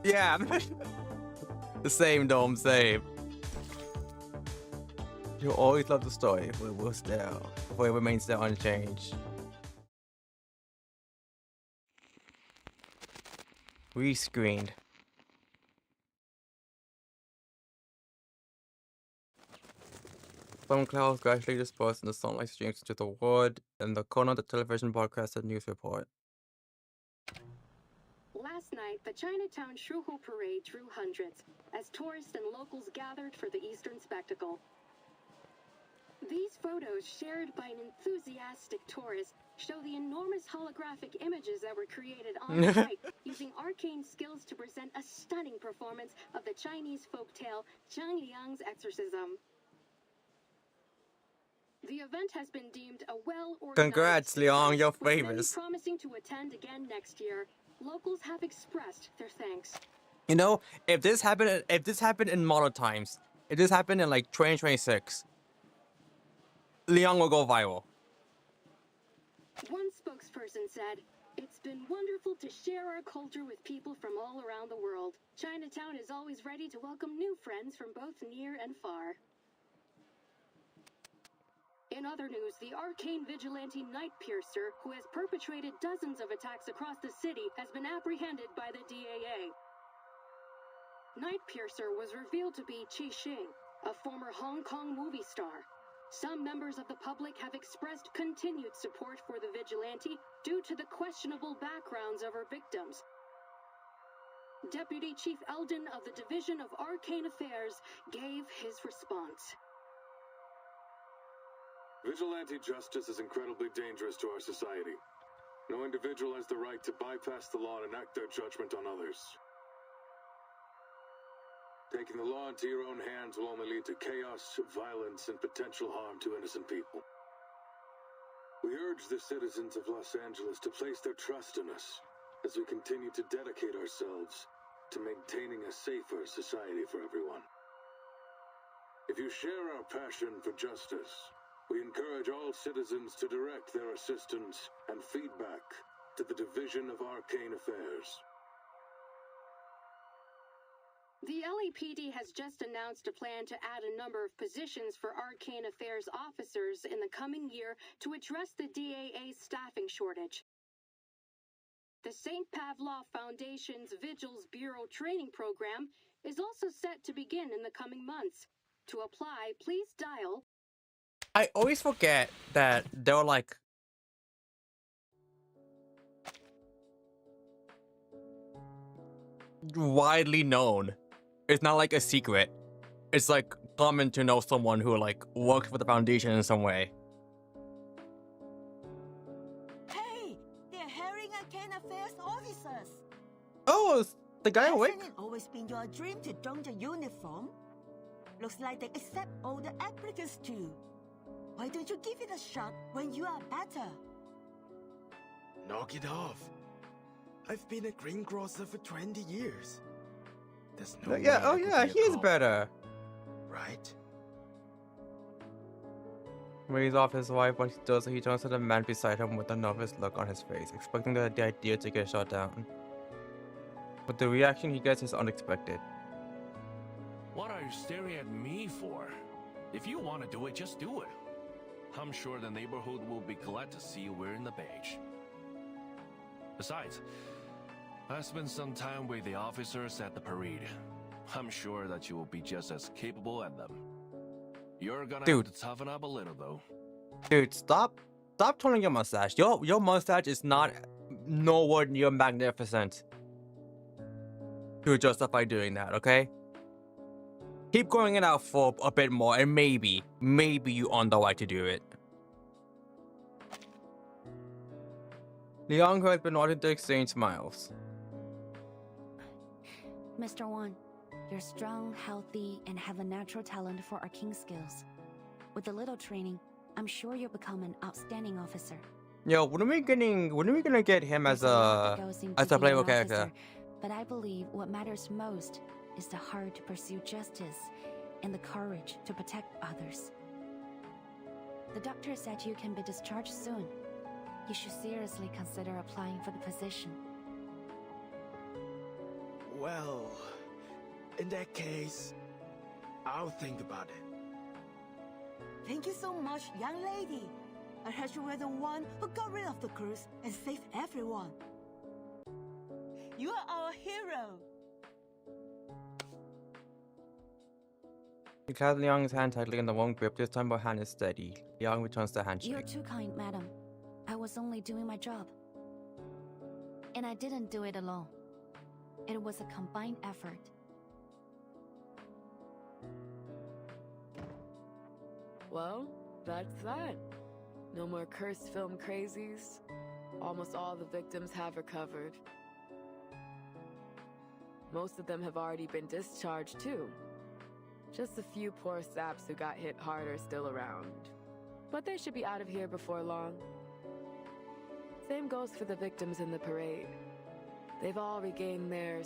[SPEAKER 1] Yeah. The same, Dome, same. You'll always love the story, but it remains still unchanged. Rescreened. Some clouds gradually dispersed and the sunlight streams into the wood, and the corner of the television broadcast a news report.
[SPEAKER 20] Last night, the Chinatown Shuhu Parade drew hundreds, as tourists and locals gathered for the Eastern spectacle. These photos, shared by an enthusiastic tourist, show the enormous holographic images that were created on site using arcane skills to present a stunning performance of the Chinese folktale Zhang Liang's exorcism. The event has been deemed a well-organized.
[SPEAKER 1] Congrats, Liang, you're
[SPEAKER 20] with many
[SPEAKER 1] famous.
[SPEAKER 20] promising to attend again next year. Locals have expressed their thanks.
[SPEAKER 1] You know, if this happened in modern times, if this happened in like 2026, Liang will go viral.
[SPEAKER 20] One spokesperson said, "It's been wonderful to share our culture with people from all around the world. Chinatown is always ready to welcome new friends from both near and far." In other news, the arcane vigilante Night Piercer, who has perpetrated dozens of attacks across the city, has been apprehended by the DAA. Night Piercer was revealed to be Qi Xing, a former Hong Kong movie star. Some members of the public have expressed continued support for the vigilante due to the questionable backgrounds of her victims. Deputy Chief Eldon of the Division of Arcane Affairs gave his response.
[SPEAKER 22] Vigilante justice is incredibly dangerous to our society. No individual has the right to bypass the law and enact their judgment on others. Taking the law into your own hands will only lead to chaos, violence, and potential harm to innocent people. We urge the citizens of Los Angeles to place their trust in us as we continue to dedicate ourselves to maintaining a safer society for everyone. If you share our passion for justice, we encourage all citizens to direct their assistance and feedback to the Division of Arcane Affairs.
[SPEAKER 20] The LAPD has just announced a plan to add a number of positions for Arcane Affairs officers in the coming year to address the DAA's staffing shortage. The St. Pavlov Foundation's Vigils Bureau training program is also set to begin in the coming months. To apply, please dial...
[SPEAKER 1] I always forget that they're like widely known. It's not like a secret. It's like common to know someone who like works for the foundation in some way.
[SPEAKER 15] Hey, they're hiring Arcane Affairs officers.
[SPEAKER 1] Oh, is the guy awake?
[SPEAKER 15] Hasn't it always been your dream to don the uniform? Looks like they accept all the applicants too. Why don't you give it a shot when you are better?
[SPEAKER 4] Knock it off. I've been a greengrosser for 20 years. There's no
[SPEAKER 1] Yeah,
[SPEAKER 4] way
[SPEAKER 1] oh
[SPEAKER 4] I could
[SPEAKER 1] yeah,
[SPEAKER 4] be a
[SPEAKER 1] he's
[SPEAKER 4] cop,
[SPEAKER 1] better.
[SPEAKER 4] right?
[SPEAKER 1] When he's off his wife, what he does, he turns to the man beside him with a nervous look on his face, expecting the idea to get shot down. But the reaction he gets is unexpected.
[SPEAKER 5] What are you staring at me for? If you want to do it, just do it. I'm sure the neighborhood will be glad to see you wearing the badge. Besides, I spent some time with the officers at the parade. I'm sure that you will be just as capable as them. You're gonna have to toughen up a little, though.
[SPEAKER 1] Dude, stop twirling your mustache. Your mustache is not nowhere near magnificent to justify doing that, okay? Keep growing it out for a bit more, and maybe you on the way to do it. Liang, who has been wanting to exchange smiles.
[SPEAKER 6] Mr. Wan, you're strong, healthy, and have a natural talent for arcane skills. With a little training, I'm sure you'll become an outstanding officer.
[SPEAKER 1] Yo, when are we gonna get him as a playable character?
[SPEAKER 6] But I believe what matters most is the heart to pursue justice and the courage to protect others. The doctor said you can be discharged soon. You should seriously consider applying for the position.
[SPEAKER 4] Well, in that case, I'll think about it.
[SPEAKER 15] Thank you so much, young lady. I heard you were the one who got rid of the crews and saved everyone. You are our hero.
[SPEAKER 1] He has Liang's hand tightly in the warm grip. This time her hand is steady. Liang returns the handshake.
[SPEAKER 6] You're too kind, madam. I was only doing my job. And I didn't do it alone. It was a combined effort.
[SPEAKER 10] Well, that's that. No more cursed film crazies. Almost all the victims have recovered. Most of them have already been discharged too. Just a few poor saps who got hit hard are still around. But they should be out of here before long. Same goes for the victims in the parade. They've all regained their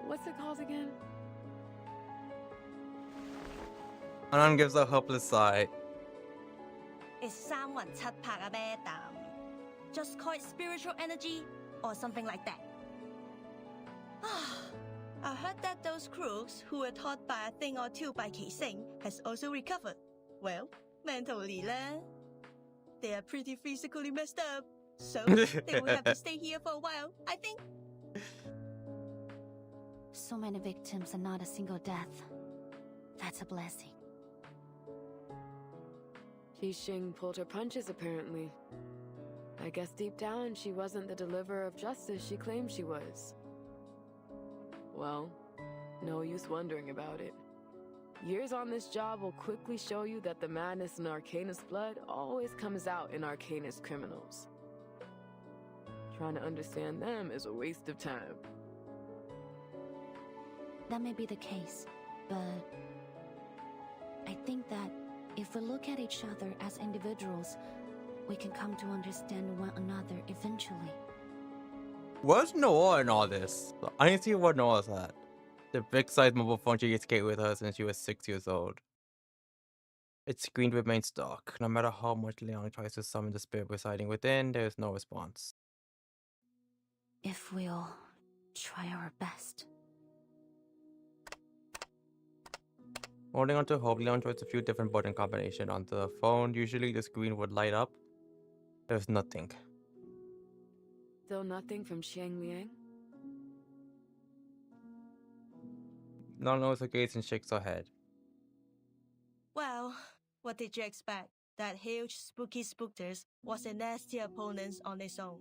[SPEAKER 10] what's it called again?
[SPEAKER 1] Anan gives a hopeless sigh.
[SPEAKER 17] It's 三魂七魄啊 madam. Just call it spiritual energy or something like that. I heard that those crooks who were taught by a thing or two by Qi has also recovered. Well, mentally they are pretty physically messed up, so they will have to stay here for a while, I think.
[SPEAKER 6] So many victims and not a single death. That's a blessing.
[SPEAKER 10] Qixing pulled her punches, apparently. I guess deep down she wasn't the deliverer of justice she claimed she was. Well, no use wondering about it. Years on this job will quickly show you that the madness in Arcanist blood always comes out in Arcanist criminals. Trying to understand them is a waste of time.
[SPEAKER 6] That may be the case, but I think that if we look at each other as individuals, we can come to understand one another eventually.
[SPEAKER 1] Where's Noah in all this? I didn't see what Noah's at. The big size mobile phone she escaped with her since she was 6 years old. Its screen remains dark. No matter how much Liang tries to summon the spirit residing within, there is no response.
[SPEAKER 6] If we'll try our best.
[SPEAKER 1] Holding onto hope, Liang tries a few different button combinations on the phone. Usually the screen would light up. There's nothing.
[SPEAKER 10] Still nothing from Xiang Liang?
[SPEAKER 1] Liang lowers her gaze and shakes her head.
[SPEAKER 17] Well, what did you expect? That huge spooky spookters was a nasty opponent on its own.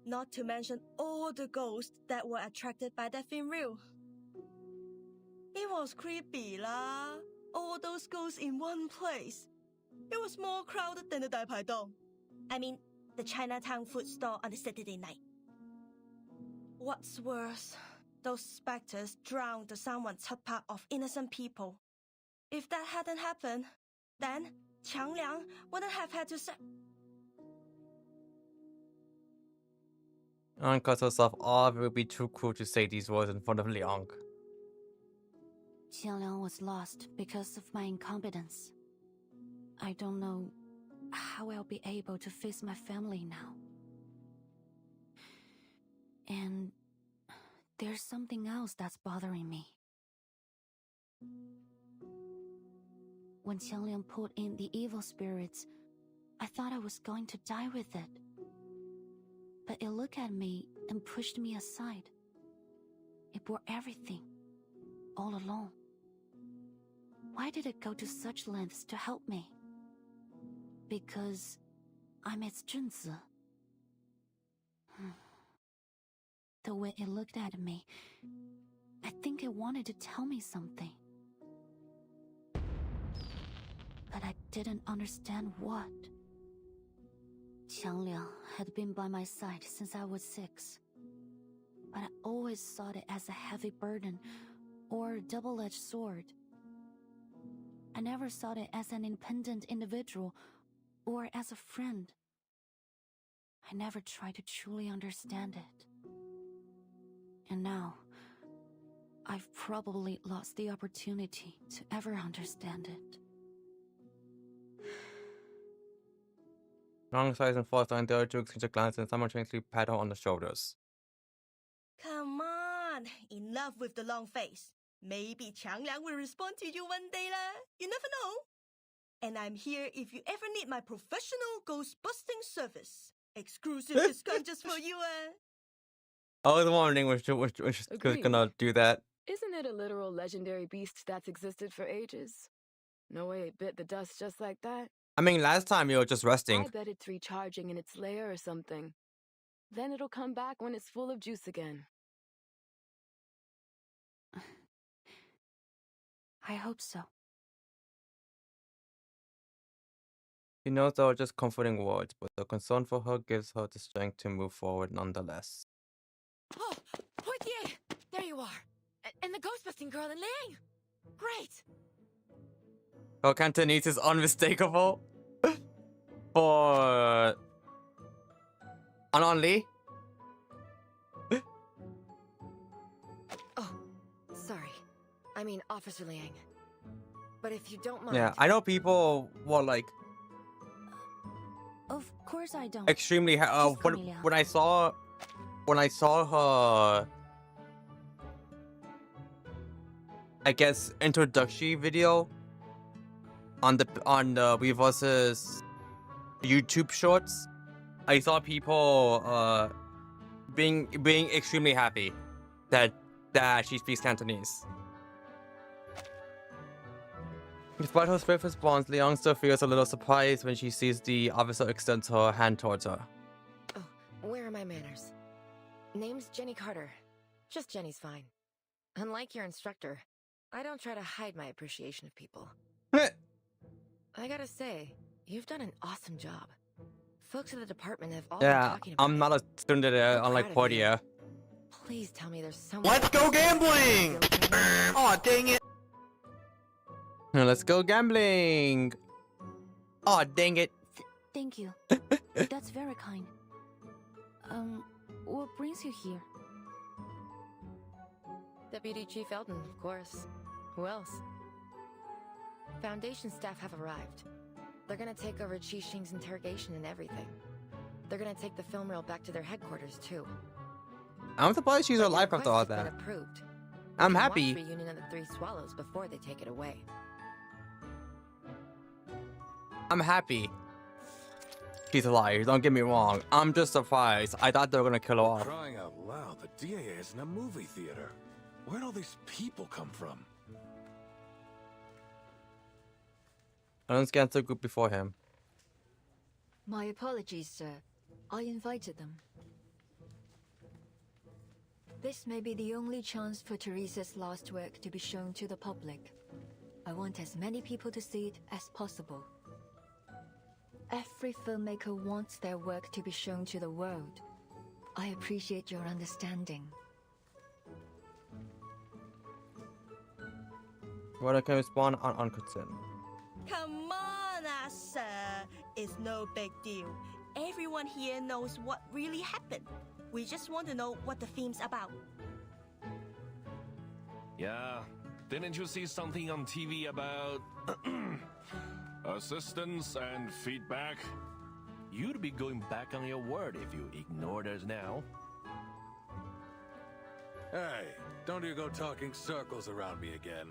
[SPEAKER 17] Not to mention all the ghosts that were attracted by that film reel. It was creepy lah. All those ghosts in one place. It was more crowded than the 大排檔. I mean, the Chinatown food store on a Saturday night. What's worse, those specters drowned the 三魂七魄 of innocent people. If that hadn't happened, then Qiang Liang wouldn't have had to say.
[SPEAKER 1] Liang cuts herself off. It would be too cruel to say these words in front of Liang.
[SPEAKER 6] Qiang Liang was lost because of my incompetence. I don't know how I'll be able to face my family now. And there's something else that's bothering me. When Qiang Liang pulled in the evil spirits, I thought I was going to die with it. But it looked at me and pushed me aside. It bore everything, all alone. Why did it go to such lengths to help me? Because I'm its Junzi. The way it looked at me, I think it wanted to tell me something. But I didn't understand what. Qiang Liang had been by my side since I was 6. But I always saw it as a heavy burden or a double-edged sword. I never saw it as an independent individual or as a friend. I never tried to truly understand it. And now, I've probably lost the opportunity to ever understand it.
[SPEAKER 1] Long size and falls down, the other two exchange a glance and simultaneously pat her on the shoulders.
[SPEAKER 17] Come on, enough with the long face. Maybe Changliang will respond to you one day lah. You never know. And I'm here if you ever need my professional ghost-busting service. Exclusive discount just for you,
[SPEAKER 1] I was wondering which gonna do that.
[SPEAKER 10] Isn't it a literal legendary beast that's existed for ages? No way it bit the dust just like that.
[SPEAKER 1] I mean, last time you were just resting.
[SPEAKER 10] I bet it's recharging in its lair or something. Then it'll come back when it's full of juice again.
[SPEAKER 6] I hope so.
[SPEAKER 1] She knows they were just comforting words, but the concern for her gives her the strength to move forward nonetheless.
[SPEAKER 9] Oh, Poitier! There you are. And the ghost-busting girl in Liang. Great.
[SPEAKER 1] Her Cantonese is unmistakable. For Anon Lee?
[SPEAKER 9] Oh, sorry. I mean, Officer Liang. But if you don't mind...
[SPEAKER 1] Yeah, I know people were like...
[SPEAKER 6] Of course I don't.
[SPEAKER 1] Extremely... when I saw her... I guess introductory video on the Weverse's YouTube shorts, I saw people being extremely happy that she speaks Cantonese. Despite her swift response, Liang still feels a little surprised when she sees the officer extend her hand towards her.
[SPEAKER 9] Oh, where are my manners? Name's Jenny Carter. Just Jenny's fine. Unlike your instructor, I don't try to hide my appreciation of people. I gotta say, you've done an awesome job. Folks at the department have all been talking about
[SPEAKER 1] I'm not a student there, unlike Poitier.
[SPEAKER 9] Please tell me there's someone...
[SPEAKER 11] Let's go gambling! Aw, dang it!
[SPEAKER 1] Let's go gambling! Aw, dang it!
[SPEAKER 6] Thank you. That's very kind. What brings you here?
[SPEAKER 9] Deputy Chief Eldon, of course. Who else? Foundation staff have arrived. They're gonna take over Qi Xing's interrogation and everything. They're gonna take the film reel back to their headquarters, too.
[SPEAKER 1] I'm surprised she's alive after all that.
[SPEAKER 9] Approved.
[SPEAKER 1] I'm happy.
[SPEAKER 9] Watch Reunion of the Three Swallows before they take it away.
[SPEAKER 1] I'm happy she's alive, don't get me wrong. I'm just surprised. I thought they were gonna kill her off.
[SPEAKER 14] Crying out loud, the DAA is in a movie theater. Where'd all these people come from?
[SPEAKER 1] I don't scan the group before him.
[SPEAKER 2] My apologies, sir. I invited them. This may be the only chance for Teresa's last work to be shown to the public. I want as many people to see it as possible. Every filmmaker wants their work to be shown to the world. I appreciate your understanding.
[SPEAKER 1] What I can respond on unconcerned.
[SPEAKER 17] Come on, sir. It's no big deal. Everyone here knows what really happened. We just want to know what the film's about.
[SPEAKER 5] Yeah, didn't you see something on TV about assistance and feedback? You'd be going back on your word if you ignored us now.
[SPEAKER 14] Hey, don't you go talking circles around me again.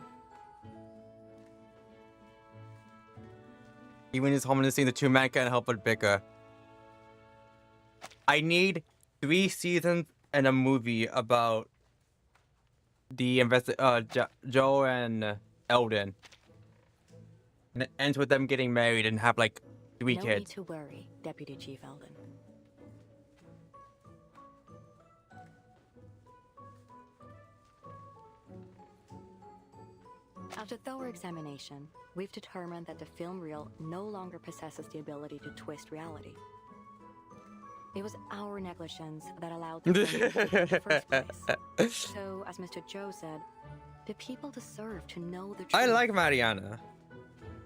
[SPEAKER 1] Even his home scene, the two men can't help but bicker. I need 3 seasons and a movie about the Joe and Eldon. And it ends with them getting married and have like 3 kids.
[SPEAKER 18] No need to worry, Deputy Chief Eldon. After thorough examination, we've determined that the film reel no longer possesses the ability to twist reality. It was our negligence that allowed the film to be in the first place. So, as Mr. Joe said, the people deserve to know the truth.
[SPEAKER 1] I like Mariana.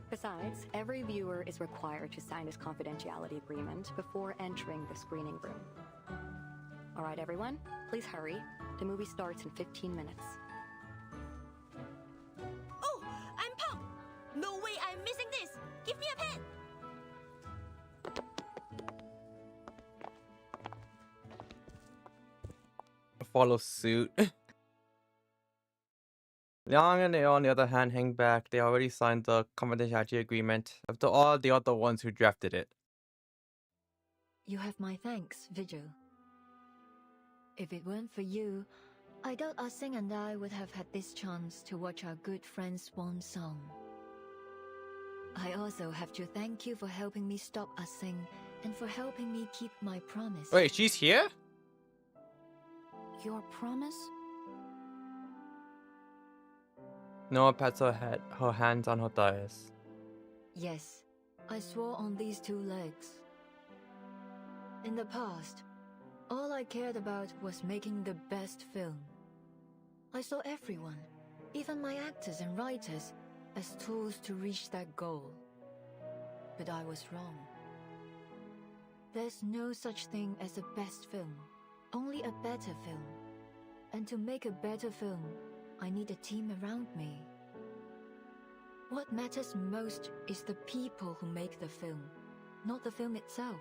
[SPEAKER 18] Besides, every viewer is required to sign this confidentiality agreement before entering the screening room. Alright everyone, please hurry. The movie starts in 15 minutes.
[SPEAKER 17] No way I'm missing this! Give me a pen!
[SPEAKER 1] Follow suit. Liang and Neo, on the other hand, hang back. They already signed the confidentiality agreement. After all, they are the ones who drafted it.
[SPEAKER 2] You have my thanks, Vigil. If it weren't for you, I doubt Ah Sing and I would have had this chance to watch our good friend's swan song. I also have to thank you for helping me stop Ah Sing and for helping me keep my promise.
[SPEAKER 1] Wait, she's here?
[SPEAKER 6] Your promise?
[SPEAKER 1] Noah pats her head, her hands on her thighs.
[SPEAKER 2] Yes, I swore on these two legs. In the past, all I cared about was making the best film. I saw everyone, even my actors and writers, as tools to reach that goal. But I was wrong. There's no such thing as a best film, only a better film. And to make a better film, I need a team around me. What matters most is the people who make the film, not the film itself.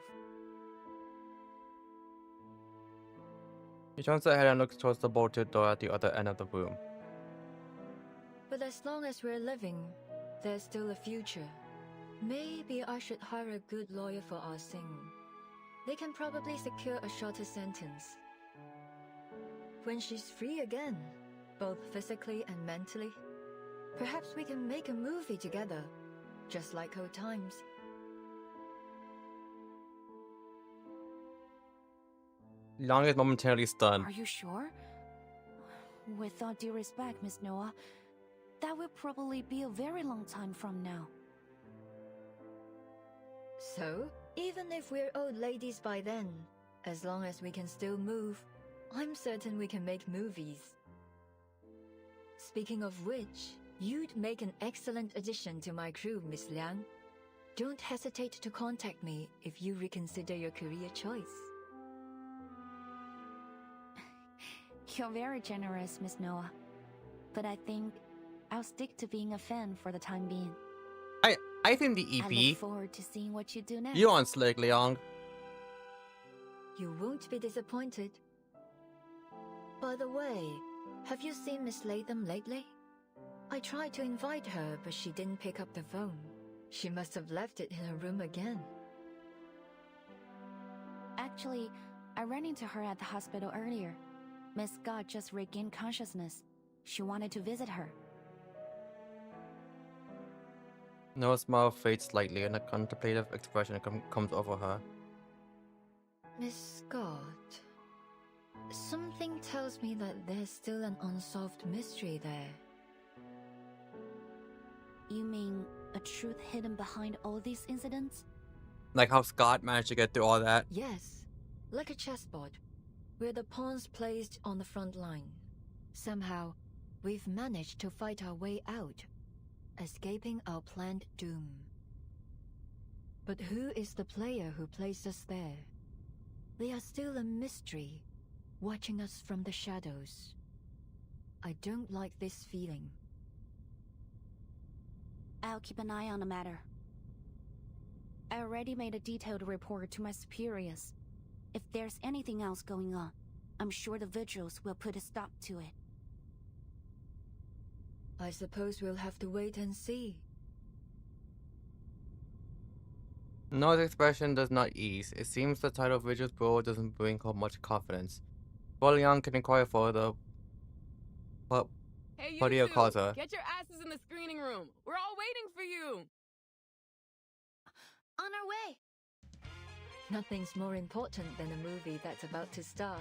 [SPEAKER 1] She turns her head and looks towards the bolted door at the other end of the room.
[SPEAKER 2] But as long as we're living, there's still a future. Maybe I should hire a good lawyer for Ah Sing. They can probably secure a shorter sentence. When she's free again, both physically and mentally, perhaps we can make a movie together, just like old times.
[SPEAKER 1] Liang is momentarily stunned.
[SPEAKER 6] Are you sure? With all due respect, Miss Noah, that will probably be a very long time from now.
[SPEAKER 2] So, even if we're old ladies by then, as long as we can still move, I'm certain we can make movies. Speaking of which, you'd make an excellent addition to my crew, Miss Liang. Don't hesitate to contact me if you reconsider your career choice.
[SPEAKER 6] You're very generous, Miss Noah. But I think I'll stick to being a fan for the time being.
[SPEAKER 1] I think the EP.
[SPEAKER 6] I look forward to seeing what you do next.
[SPEAKER 1] You're on slick, Liang.
[SPEAKER 2] You won't be disappointed. By the way, have you seen Miss Latham lately? I tried to invite her, but she didn't pick up the phone. She must have left it in her room again.
[SPEAKER 6] Actually, I ran into her at the hospital earlier. Miss Scott just regained consciousness. She wanted to visit her.
[SPEAKER 1] Noah's smile fades slightly and a contemplative expression comes over her.
[SPEAKER 2] Miss Scott, something tells me that there's still an unsolved mystery there.
[SPEAKER 6] You mean a truth hidden behind all these incidents?
[SPEAKER 1] Like how Scott managed to get through all that?
[SPEAKER 2] Yes, like a chessboard, where the pawns placed on the front line. Somehow, we've managed to fight our way out, escaping our planned doom. But who is the player who placed us there? They are still a mystery, watching us from the shadows. I don't like this feeling.
[SPEAKER 6] I'll keep an eye on the matter. I already made a detailed report to my superiors. If there's anything else going on, I'm sure the vigils will put a stop to it.
[SPEAKER 2] I suppose we'll have to wait and see.
[SPEAKER 1] Noah's expression does not ease. It seems the title of Vigil's Bureau doesn't bring her much confidence. While Liang can inquire further, but
[SPEAKER 7] Hey,
[SPEAKER 1] Padilla
[SPEAKER 7] you two,
[SPEAKER 1] calls her.
[SPEAKER 7] get your asses in the screening room. We're all waiting for you.
[SPEAKER 2] On our way! Nothing's more important than a movie that's about to start.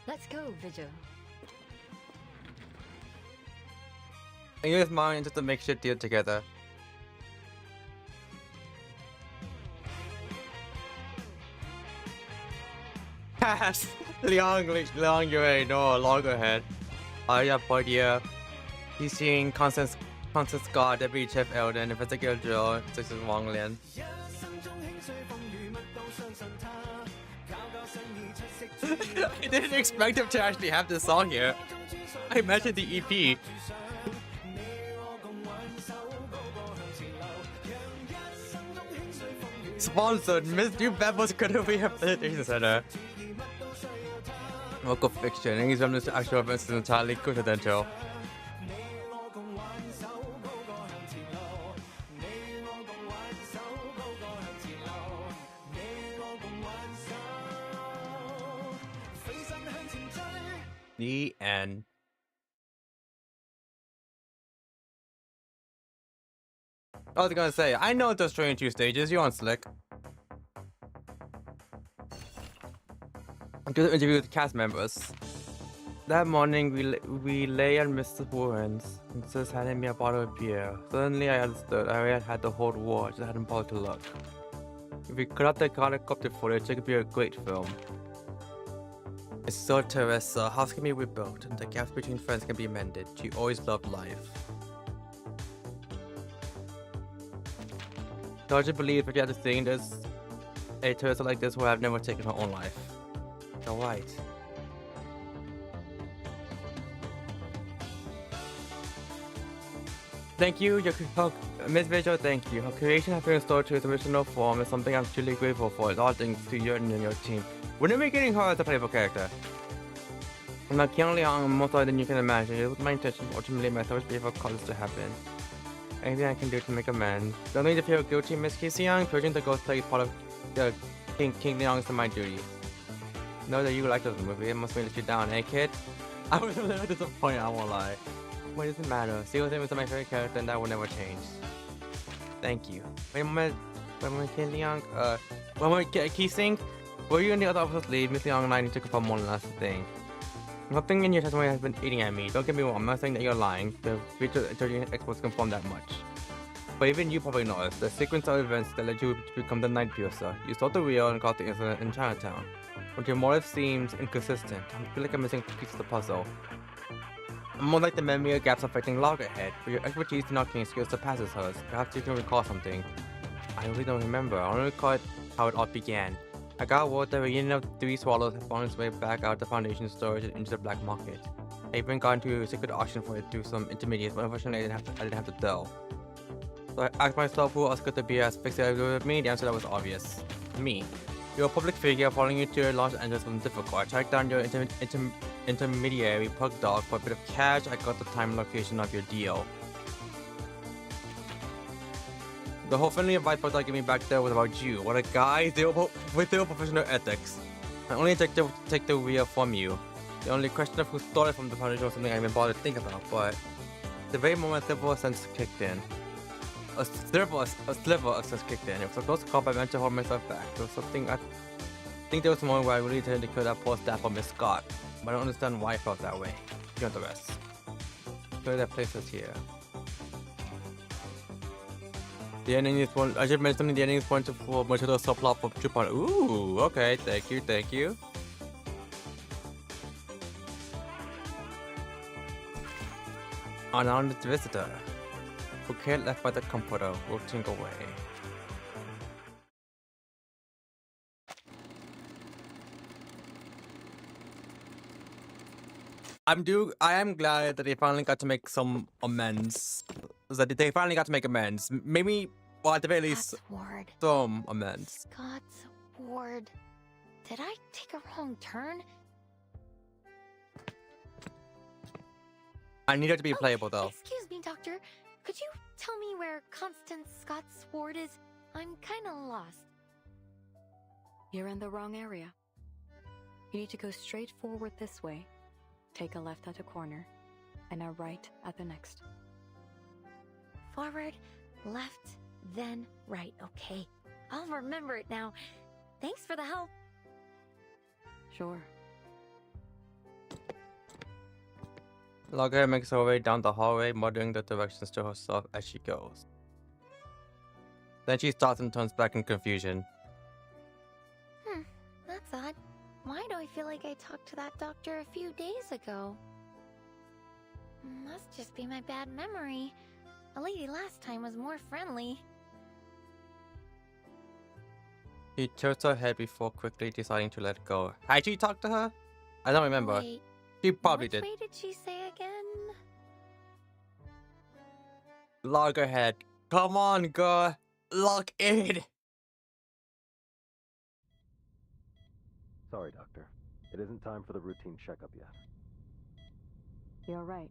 [SPEAKER 2] Let's go, Vigil.
[SPEAKER 1] And use mine into the makeshift deal together. Pass! Liang, you already know, loggerhead. Yeah, Padilla. He's seeing Constant Scott, Deputy Chief Eldon, Investigator Jill, this is Wang Lian. I didn't expect him to actually have this song here. I mentioned the EP. sponsored. Miss New Bevel's gonna be a visitation center. Local fiction. Any resemblance to actual events is entirely coincidental. The end. I was gonna say, I know it's Australian 2 stages, you're on Slick. Good interview with cast members. That morning, we lay at Mr. Warren's, and Sis handed me a bottle of beer. Suddenly, I understood. I already had the whole war, just hadn't bothered to look. If we cut out the helicopter footage, it could be a great film. It's so Teresa, house can be rebuilt, and the gaps between friends can be mended. She always loved life. Don't you believe if you had to think there's a Teresa like this would have never taken her own life? You're right. Thank you, Miss Visual, thank you. Her creation has been restored to its original form is something I'm truly grateful for. It's all thanks to you and your team. We're never getting her as a playable character. I'm not counting on more than you can imagine. It was my intention to ultimately my selfish behavior caused this to happen. Anything I can do to make amends. Don't need to feel guilty, Miss Kiseyang. Purging the ghost plague is part of the King Leong's to my duty. Know that you liked this movie. It must let you down, eh, kid? I was a little disappointed, I won't lie. What does it matter? Seal Sim is my favorite character, and that will never change. Thank you. Wait a moment, King Leong. One more Kiseng. Were you and the other officers leave? Miss Leong and I need to confirm one last thing. Nothing in your testimony has been eating at me. Don't get me wrong, I'm not saying that you're lying. The research experts confirm that much. But even you probably noticed the sequence of events that led you to become the Night Piercer. You saw the real and caused the incident in Chinatown. But your motive seems inconsistent. I feel like I'm missing a piece of the puzzle. I'm more like the memory gaps affecting Loggerhead, but your expertise in arcane skills surpasses hers. Perhaps you can recall something. I really don't remember. I only recall how it all began. I got word that the reunion of 3 swallows had found its way back out the Foundation storage and into the black market. I even got into a secret auction for it through some intermediates, but unfortunately I didn't have to tell. So I asked myself who else could be as fixated with me. The answer that was obvious. Me. You're a public figure. Following you to Los Angeles was difficult. I tracked down your intermediary Pug Dog for a bit of cash. I got the time and location of your deal. The whole friendly advice Pug Dog gave me back there was about you. What a guy with zero professional ethics. My only objective was to take the wheel from you. The only question of who stole it from the Foundation was something I even bothered to think about, but the very moment a sliver of sense kicked in. A sliver of sense kicked in. It was a close call, but I meant to hold myself back. There was something I think there was a moment where I really intended to kill that poor staff of Miss Scott, but I don't understand why I felt that way. You know the rest. Clearly that place is here. The ending is one. I should mention something. The ending is point for much of the subplot for 2.0. Ooh, okay. Thank you. Thank you. Unhonored visitor. Bouquet left by the comforter, wilting away. I am glad that they finally got to make some amends. That they finally got to make amends. Maybe, well, at the very least, some amends.
[SPEAKER 12] Scott's ward. Did I take a wrong turn?
[SPEAKER 1] I need her to be playable, though.
[SPEAKER 12] Excuse me, Doctor. Could you tell me where Constance Scott's ward is? I'm kind of lost.
[SPEAKER 18] You're in the wrong area. You need to go straight forward this way, take a left at a corner, and a right at the next.
[SPEAKER 12] Forward, left, then right. Okay. I'll remember it now. Thanks for the help.
[SPEAKER 18] Sure.
[SPEAKER 1] Logger makes her way down the hallway, muttering the directions to herself as she goes. Then she stops and turns back in confusion.
[SPEAKER 12] That's odd. Why do I feel like I talked to that doctor a few days ago? Must just be my bad memory. The lady last time was more friendly.
[SPEAKER 1] He tilts her head before quickly deciding to let go. Had she talked to her? I don't remember.
[SPEAKER 12] Wait,
[SPEAKER 1] she probably
[SPEAKER 12] which
[SPEAKER 1] did.
[SPEAKER 12] way did she say again?
[SPEAKER 1] Loggerhead. Come on, girl. Lock in.
[SPEAKER 16] Sorry, Doctor. It isn't time for the routine checkup yet.
[SPEAKER 18] You're right.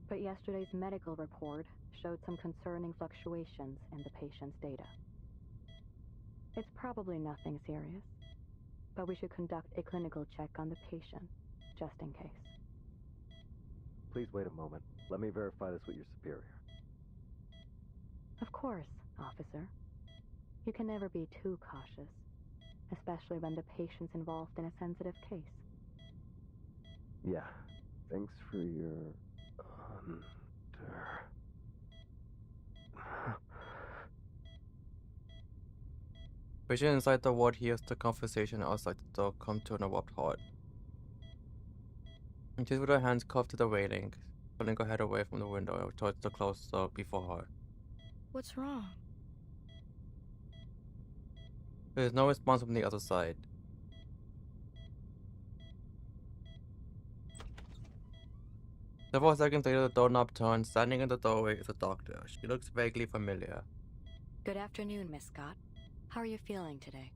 [SPEAKER 18] But yesterday's medical report showed some concerning fluctuations in the patient's data. It's probably nothing serious, but we should conduct a clinical check on the patient, just in case.
[SPEAKER 16] Please wait a moment. Let me verify this with your superior.
[SPEAKER 18] Of course, officer. You can never be too cautious, especially when the patient's involved in a sensitive case.
[SPEAKER 16] Yeah. Thanks for your...
[SPEAKER 1] Patient inside the ward hears the conversation outside the door come to an abrupt halt. And she's with her hands cuffed to the railing, pulling her head away from the window towards the closed door before her.
[SPEAKER 9] What's wrong?
[SPEAKER 1] There is no response from the other side. Several seconds later, the doorknob turns. Standing in the doorway is a doctor. She looks vaguely familiar.
[SPEAKER 18] Good afternoon, Miss Scott. How are you feeling today?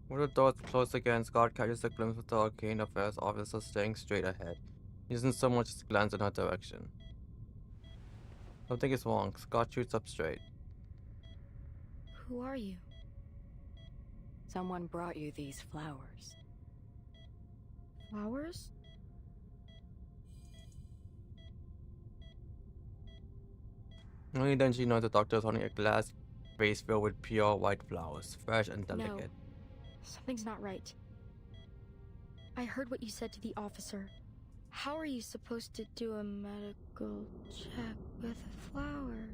[SPEAKER 1] When the doors close again, Scott catches a glimpse of the arcane affairs officer staring straight ahead. He doesn't so much as glance in her direction. Something is wrong. Scott shoots up straight.
[SPEAKER 9] Who are you?
[SPEAKER 18] Someone brought you these flowers.
[SPEAKER 9] Flowers?
[SPEAKER 1] Only then she knows the doctor is holding a glass vase filled with pure white flowers, fresh and delicate.
[SPEAKER 9] No, something's not right. I heard what you said to the officer. How are you supposed to do a medical check with a flower?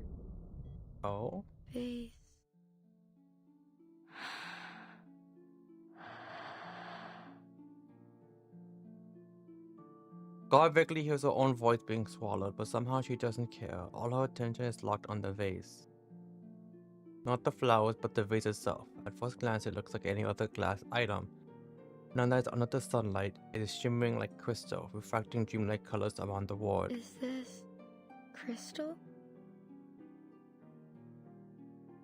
[SPEAKER 1] Oh?
[SPEAKER 9] Vase.
[SPEAKER 1] God vaguely hears her own voice being swallowed, but somehow she doesn't care. All her attention is locked on the vase. Not the flowers, but the vase itself. At first glance, it looks like any other glass item. Now that it's under the sunlight, it is shimmering like crystal, refracting dreamlike colors around the ward.
[SPEAKER 9] Is this crystal?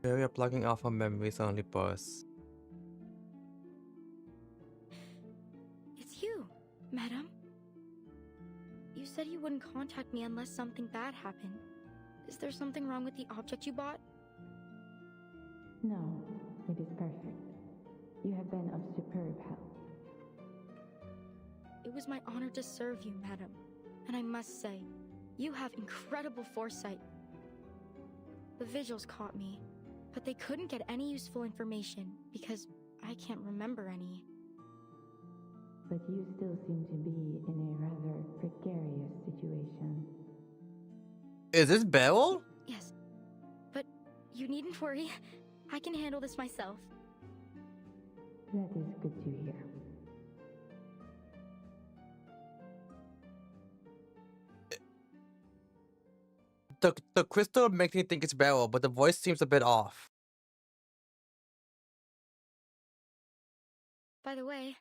[SPEAKER 1] The area plugging off her memory suddenly bursts.
[SPEAKER 9] It's you, madam. You said you wouldn't contact me unless something bad happened. Is there something wrong with the object you bought?
[SPEAKER 19] No, it is perfect. You have been of superb help.
[SPEAKER 9] It was my honor to serve you, madam. And I must say, you have incredible foresight. The vigils caught me, but they couldn't get any useful information because I can't remember any.
[SPEAKER 19] But you still seem to be in a rather precarious situation.
[SPEAKER 1] Is this Beryl?
[SPEAKER 9] Yes, but you needn't worry. I can handle this myself.
[SPEAKER 19] That is good to hear.
[SPEAKER 1] The crystal makes me think it's Beryl, but the voice seems a bit off.
[SPEAKER 9] By the way,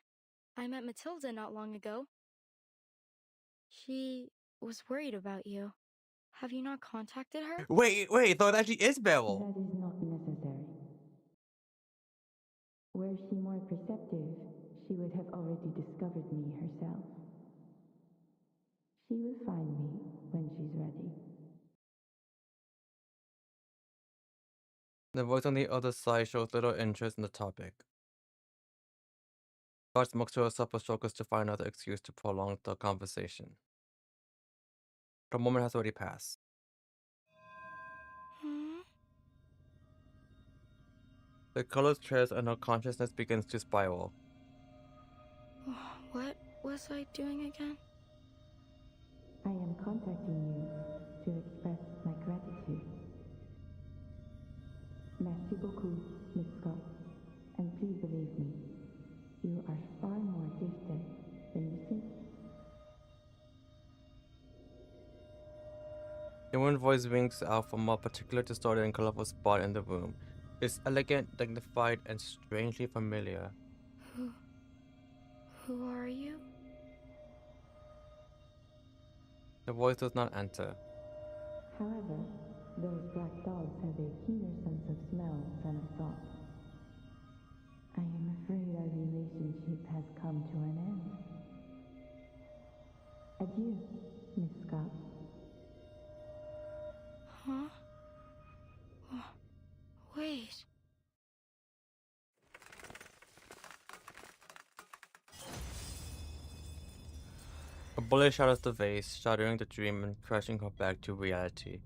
[SPEAKER 9] I met Matilda not long ago. She was worried about you. Have you not contacted her?
[SPEAKER 1] Wait, so it actually is Beryl.
[SPEAKER 19] That is not necessary. Were she more perceptive, she would have already discovered me herself. She will find me when she's ready.
[SPEAKER 1] The voice on the other side shows little interest in the topic. Scott smokes to herself but struggles to find another excuse to prolong the conversation. The moment has already passed. The colors trails and her consciousness begins to spiral.
[SPEAKER 9] What was I doing again?
[SPEAKER 19] I am contacting you to express my gratitude. Merci beaucoup, Miss Scott. And please believe me, you are far more gifted than you think.
[SPEAKER 1] The woman's voice rings out from a particular distorted and colorful spot in the room. It's elegant, dignified, and strangely familiar.
[SPEAKER 9] Who are you?
[SPEAKER 1] The voice does not answer.
[SPEAKER 8] However, those black dogs have a keener sense of smell than I thought. I am afraid our relationship has come to an end. Adieu, Miss Scott.
[SPEAKER 12] Huh? Wait.
[SPEAKER 1] A bullet shatters the vase, shattering the dream and crashing her back to reality.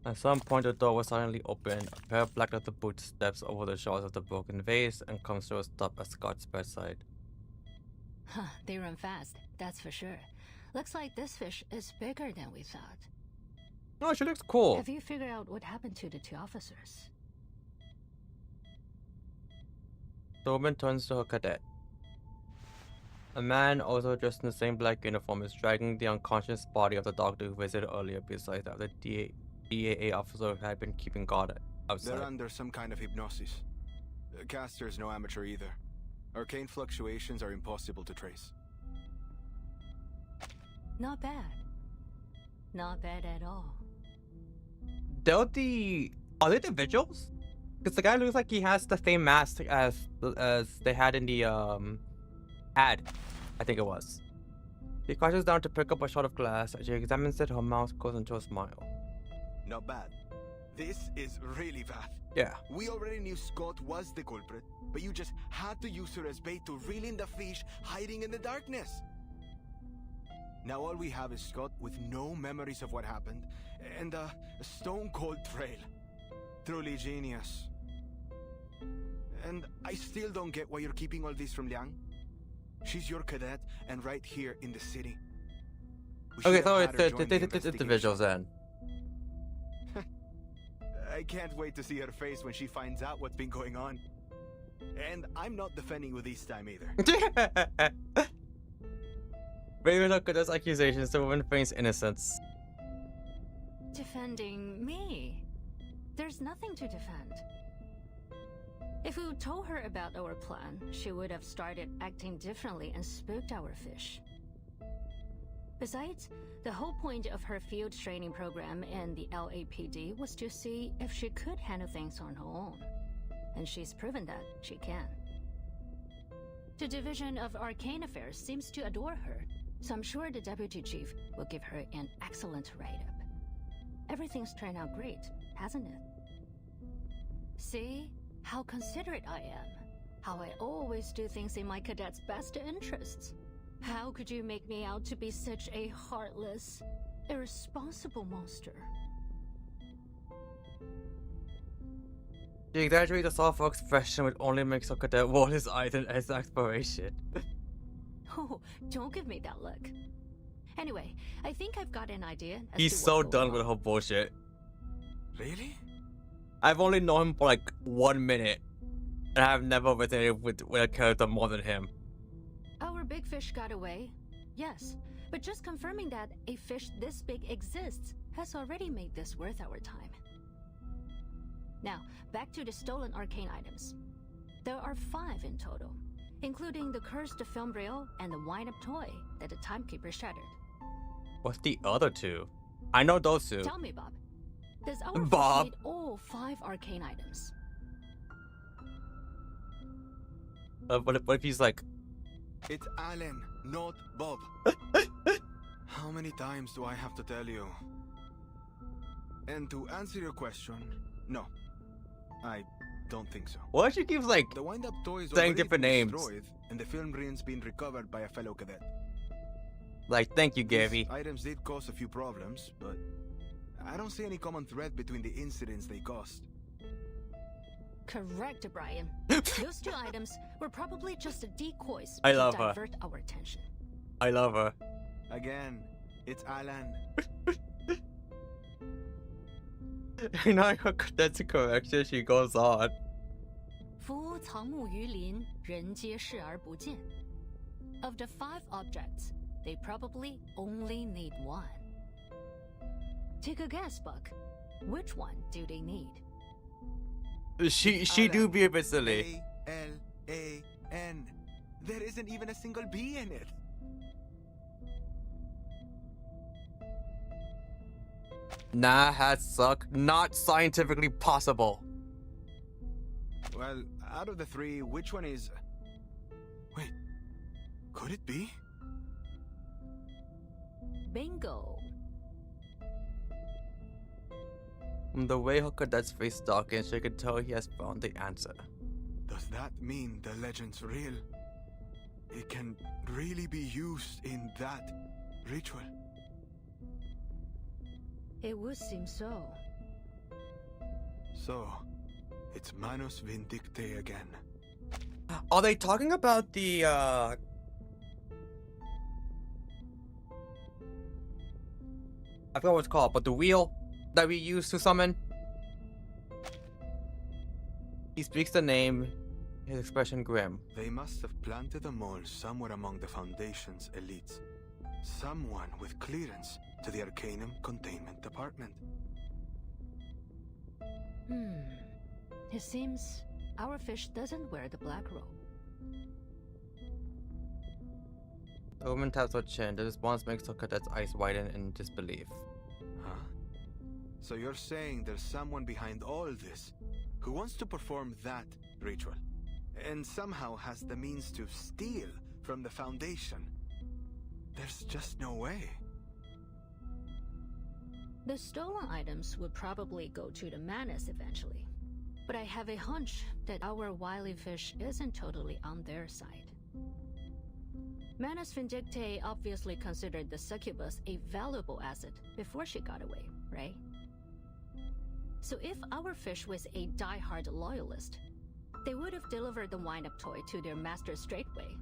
[SPEAKER 1] At some point, the door was suddenly opened. A pair of black leather boots steps over the shards of the broken vase and comes to a stop at Scott's bedside.
[SPEAKER 9] Huh, they run fast, that's for sure. Looks like this fish is bigger than we thought.
[SPEAKER 1] No, she looks cool.
[SPEAKER 9] Have you figured out what happened to the two officers?
[SPEAKER 1] The woman turns to her cadet. A man, also dressed in the same black uniform, is dragging the unconscious body of the doctor who visited earlier beside the DAA officer who had been keeping guard outside.
[SPEAKER 21] They're under some kind of hypnosis. Caster's no amateur either. Arcane fluctuations are impossible to trace.
[SPEAKER 9] Not bad. Not bad at all.
[SPEAKER 1] Are they the Vigils? Because the guy looks like he has the same mask as they had in the ad, I think it was. She crouches down to pick up a shot of glass. As she examines it, her mouth goes into a smile.
[SPEAKER 4] Not bad. This is really bad.
[SPEAKER 1] Yeah.
[SPEAKER 4] We already knew Scott was the culprit, but you just had to use her as bait to reel in the fish hiding in the darkness. Now all we have is Scott with no memories of what happened, and a stone-cold trail. Truly genius. And I still don't get why you're keeping all this from Liang. She's your cadet, and right here in the city.
[SPEAKER 1] Okay, so it's the Vigils then.
[SPEAKER 4] I can't wait to see her face when she finds out what's been going on. And I'm not defending you this time either.
[SPEAKER 1] Maybe look at those accusations. The woman feigns innocence.
[SPEAKER 9] Defending me? There's nothing to defend. If we told her about our plan, she would have started acting differently and spooked our fish. Besides, the whole point of her field training program in the LAPD was to see if she could handle things on her own. And she's proven that she can. The Division of Arcane Affairs seems to adore her, so I'm sure the Deputy Chief will give her an excellent write-up. Everything's turned out great, hasn't it? See? How considerate I am. How I always do things in my cadet's best interests. How could you make me out to be such a heartless, irresponsible monster?
[SPEAKER 1] She exaggerates the soft expression which only makes her cadet roll his eyes in expiration.
[SPEAKER 9] Oh, don't give me that look. Anyway, I think I've got an idea.
[SPEAKER 1] He's so done with her bullshit.
[SPEAKER 4] Really?
[SPEAKER 1] I've only known him for like 1 minute, and I've never resonated with a character more than him.
[SPEAKER 9] Our big fish got away, yes, but just confirming that a fish this big exists has already made this worth our time. Now, back to the stolen arcane items. There are 5 in total, including the cursed film reel and the wind-up toy that the timekeeper shattered.
[SPEAKER 1] What's the other 2? I know those 2.
[SPEAKER 9] Tell me, Bob. Does our fish need all 5 arcane items?
[SPEAKER 1] What if he's like...
[SPEAKER 4] It's Alan, not Bob. How many times do I have to tell you? And to answer your question, no. I don't think so.
[SPEAKER 1] Why she keeps like
[SPEAKER 4] the wind-up toy is
[SPEAKER 1] saying different names?
[SPEAKER 4] And the film reel's been recovered by a fellow cadet.
[SPEAKER 1] Like, thank you, Gabby.
[SPEAKER 4] These items did cause a few problems, but I don't see any common thread between the incidents they caused.
[SPEAKER 9] Correct, Brian. Those 2 items were probably just decoys
[SPEAKER 1] I
[SPEAKER 9] to
[SPEAKER 1] love her.
[SPEAKER 9] divert our attention.
[SPEAKER 1] I love her.
[SPEAKER 4] Again, it's Alan.
[SPEAKER 1] You know, that's a correction. She goes on.
[SPEAKER 9] 夫藏木于林，人皆视而不见. Of the 5 objects, they probably only need 1. Take a guess, Buck. Which one do they need?
[SPEAKER 1] She do be a bit silly.
[SPEAKER 4] A-L-A-N. There isn't even a single B in it.
[SPEAKER 1] Nah, that suck. Not scientifically possible.
[SPEAKER 4] Well, out of the three, which one is... Wait, could it be?
[SPEAKER 9] Bingo.
[SPEAKER 1] From the way her cadet's face darkened, she could tell he has found the answer.
[SPEAKER 4] Does that mean the legend's real? It can really be used in that ritual?
[SPEAKER 9] It would seem so.
[SPEAKER 4] So, it's Manus Vindicte again.
[SPEAKER 1] Are they talking about the, I forgot what it's called, but the wheel that we use to summon? He speaks the name, his expression grim.
[SPEAKER 4] They must have planted a mole somewhere among the Foundation's elites. Someone with clearance to the Arcanum Containment Department.
[SPEAKER 9] It seems our fish doesn't wear the black robe.
[SPEAKER 1] The woman taps her chin. The response makes her cadet's eyes widen in disbelief.
[SPEAKER 4] Huh? So you're saying there's someone behind all this who wants to perform that ritual, and somehow has the means to steal from the Foundation? There's just no way.
[SPEAKER 9] The stolen items would probably go to the Manus eventually. But I have a hunch that our wily fish isn't totally on their side. Manus Vindicte obviously considered the succubus a valuable asset before she got away, right? So if our fish was a die-hard loyalist, they would have delivered the wind-up toy to their master straightway,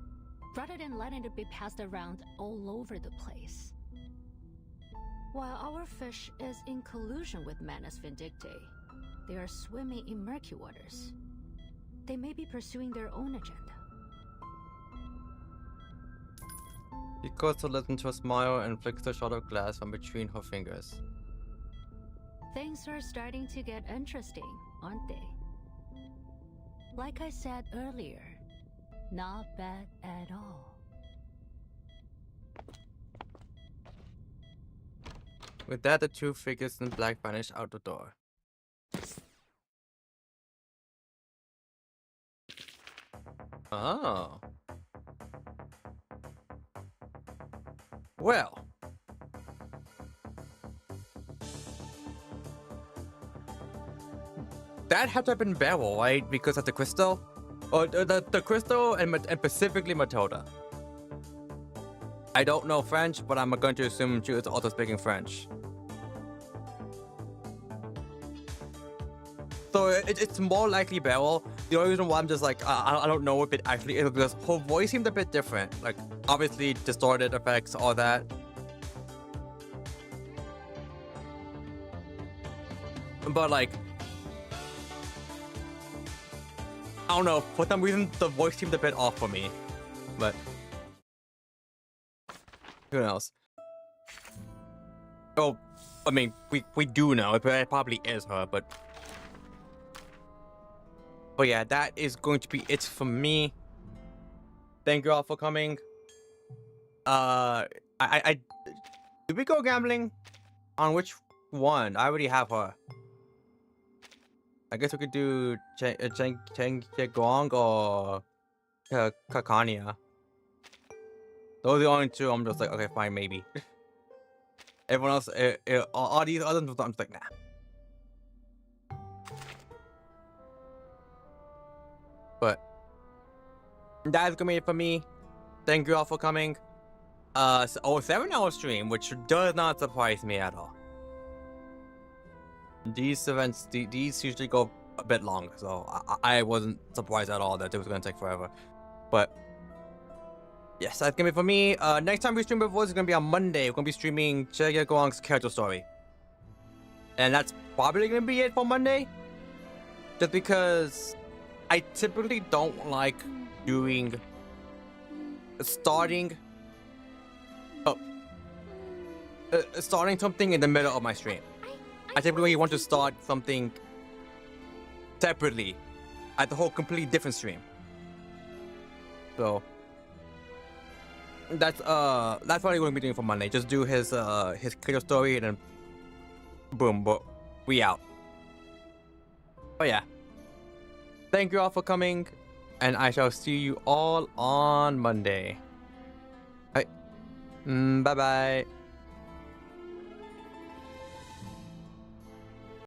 [SPEAKER 9] rather than letting it be passed around all over the place. While our fish is in collusion with Manus Vindicte, they are swimming in murky waters. They may be pursuing their own agenda.
[SPEAKER 1] He curls her lips into a smile and flicks the shot of glass from between her fingers.
[SPEAKER 9] Things are starting to get interesting, aren't they? Like I said earlier, not bad at all.
[SPEAKER 1] With that, the two figures in black vanish out the door. Oh. Well. That had to have been Beryl, right? Because of the crystal? Or the crystal and specifically Matilda. I don't know French, but I'm going to assume she is also speaking French. So it's more likely Beryl. The only reason why I'm just like, I don't know if it actually is because her voice seemed a bit different. Like, obviously, distorted effects, all that. But like, I don't know, for some reason the voice seemed a bit off for me. But who knows? Oh, I mean, we do know it probably is her, but yeah, that is going to be it for me. Thank you all for coming. Did we go gambling? On which one? I already have her. I guess we could do Cheng Gong or Kakania. Those are the only two. I'm just like, okay, fine, maybe. Everyone else, all these others, I'm just like, nah. But that's gonna be it for me. Thank you all for coming. 7-hour stream, which does not surprise me at all. These events, these usually go a bit long, so I wasn't surprised at all that it was gonna take forever. But yes, that's gonna be for me. Next time we stream before is gonna be on Monday. We're gonna be streaming Jia Guang's character story, and that's probably gonna be it for Monday. Just because I typically don't like doing starting something in the middle of my stream. I typically want to start something separately at the whole completely different stream. So that's what I'm going to be doing for Monday. Just do his character story and then Boom, but we out. Oh yeah. Thank you all for coming, and I shall see you all on Monday. Bye bye.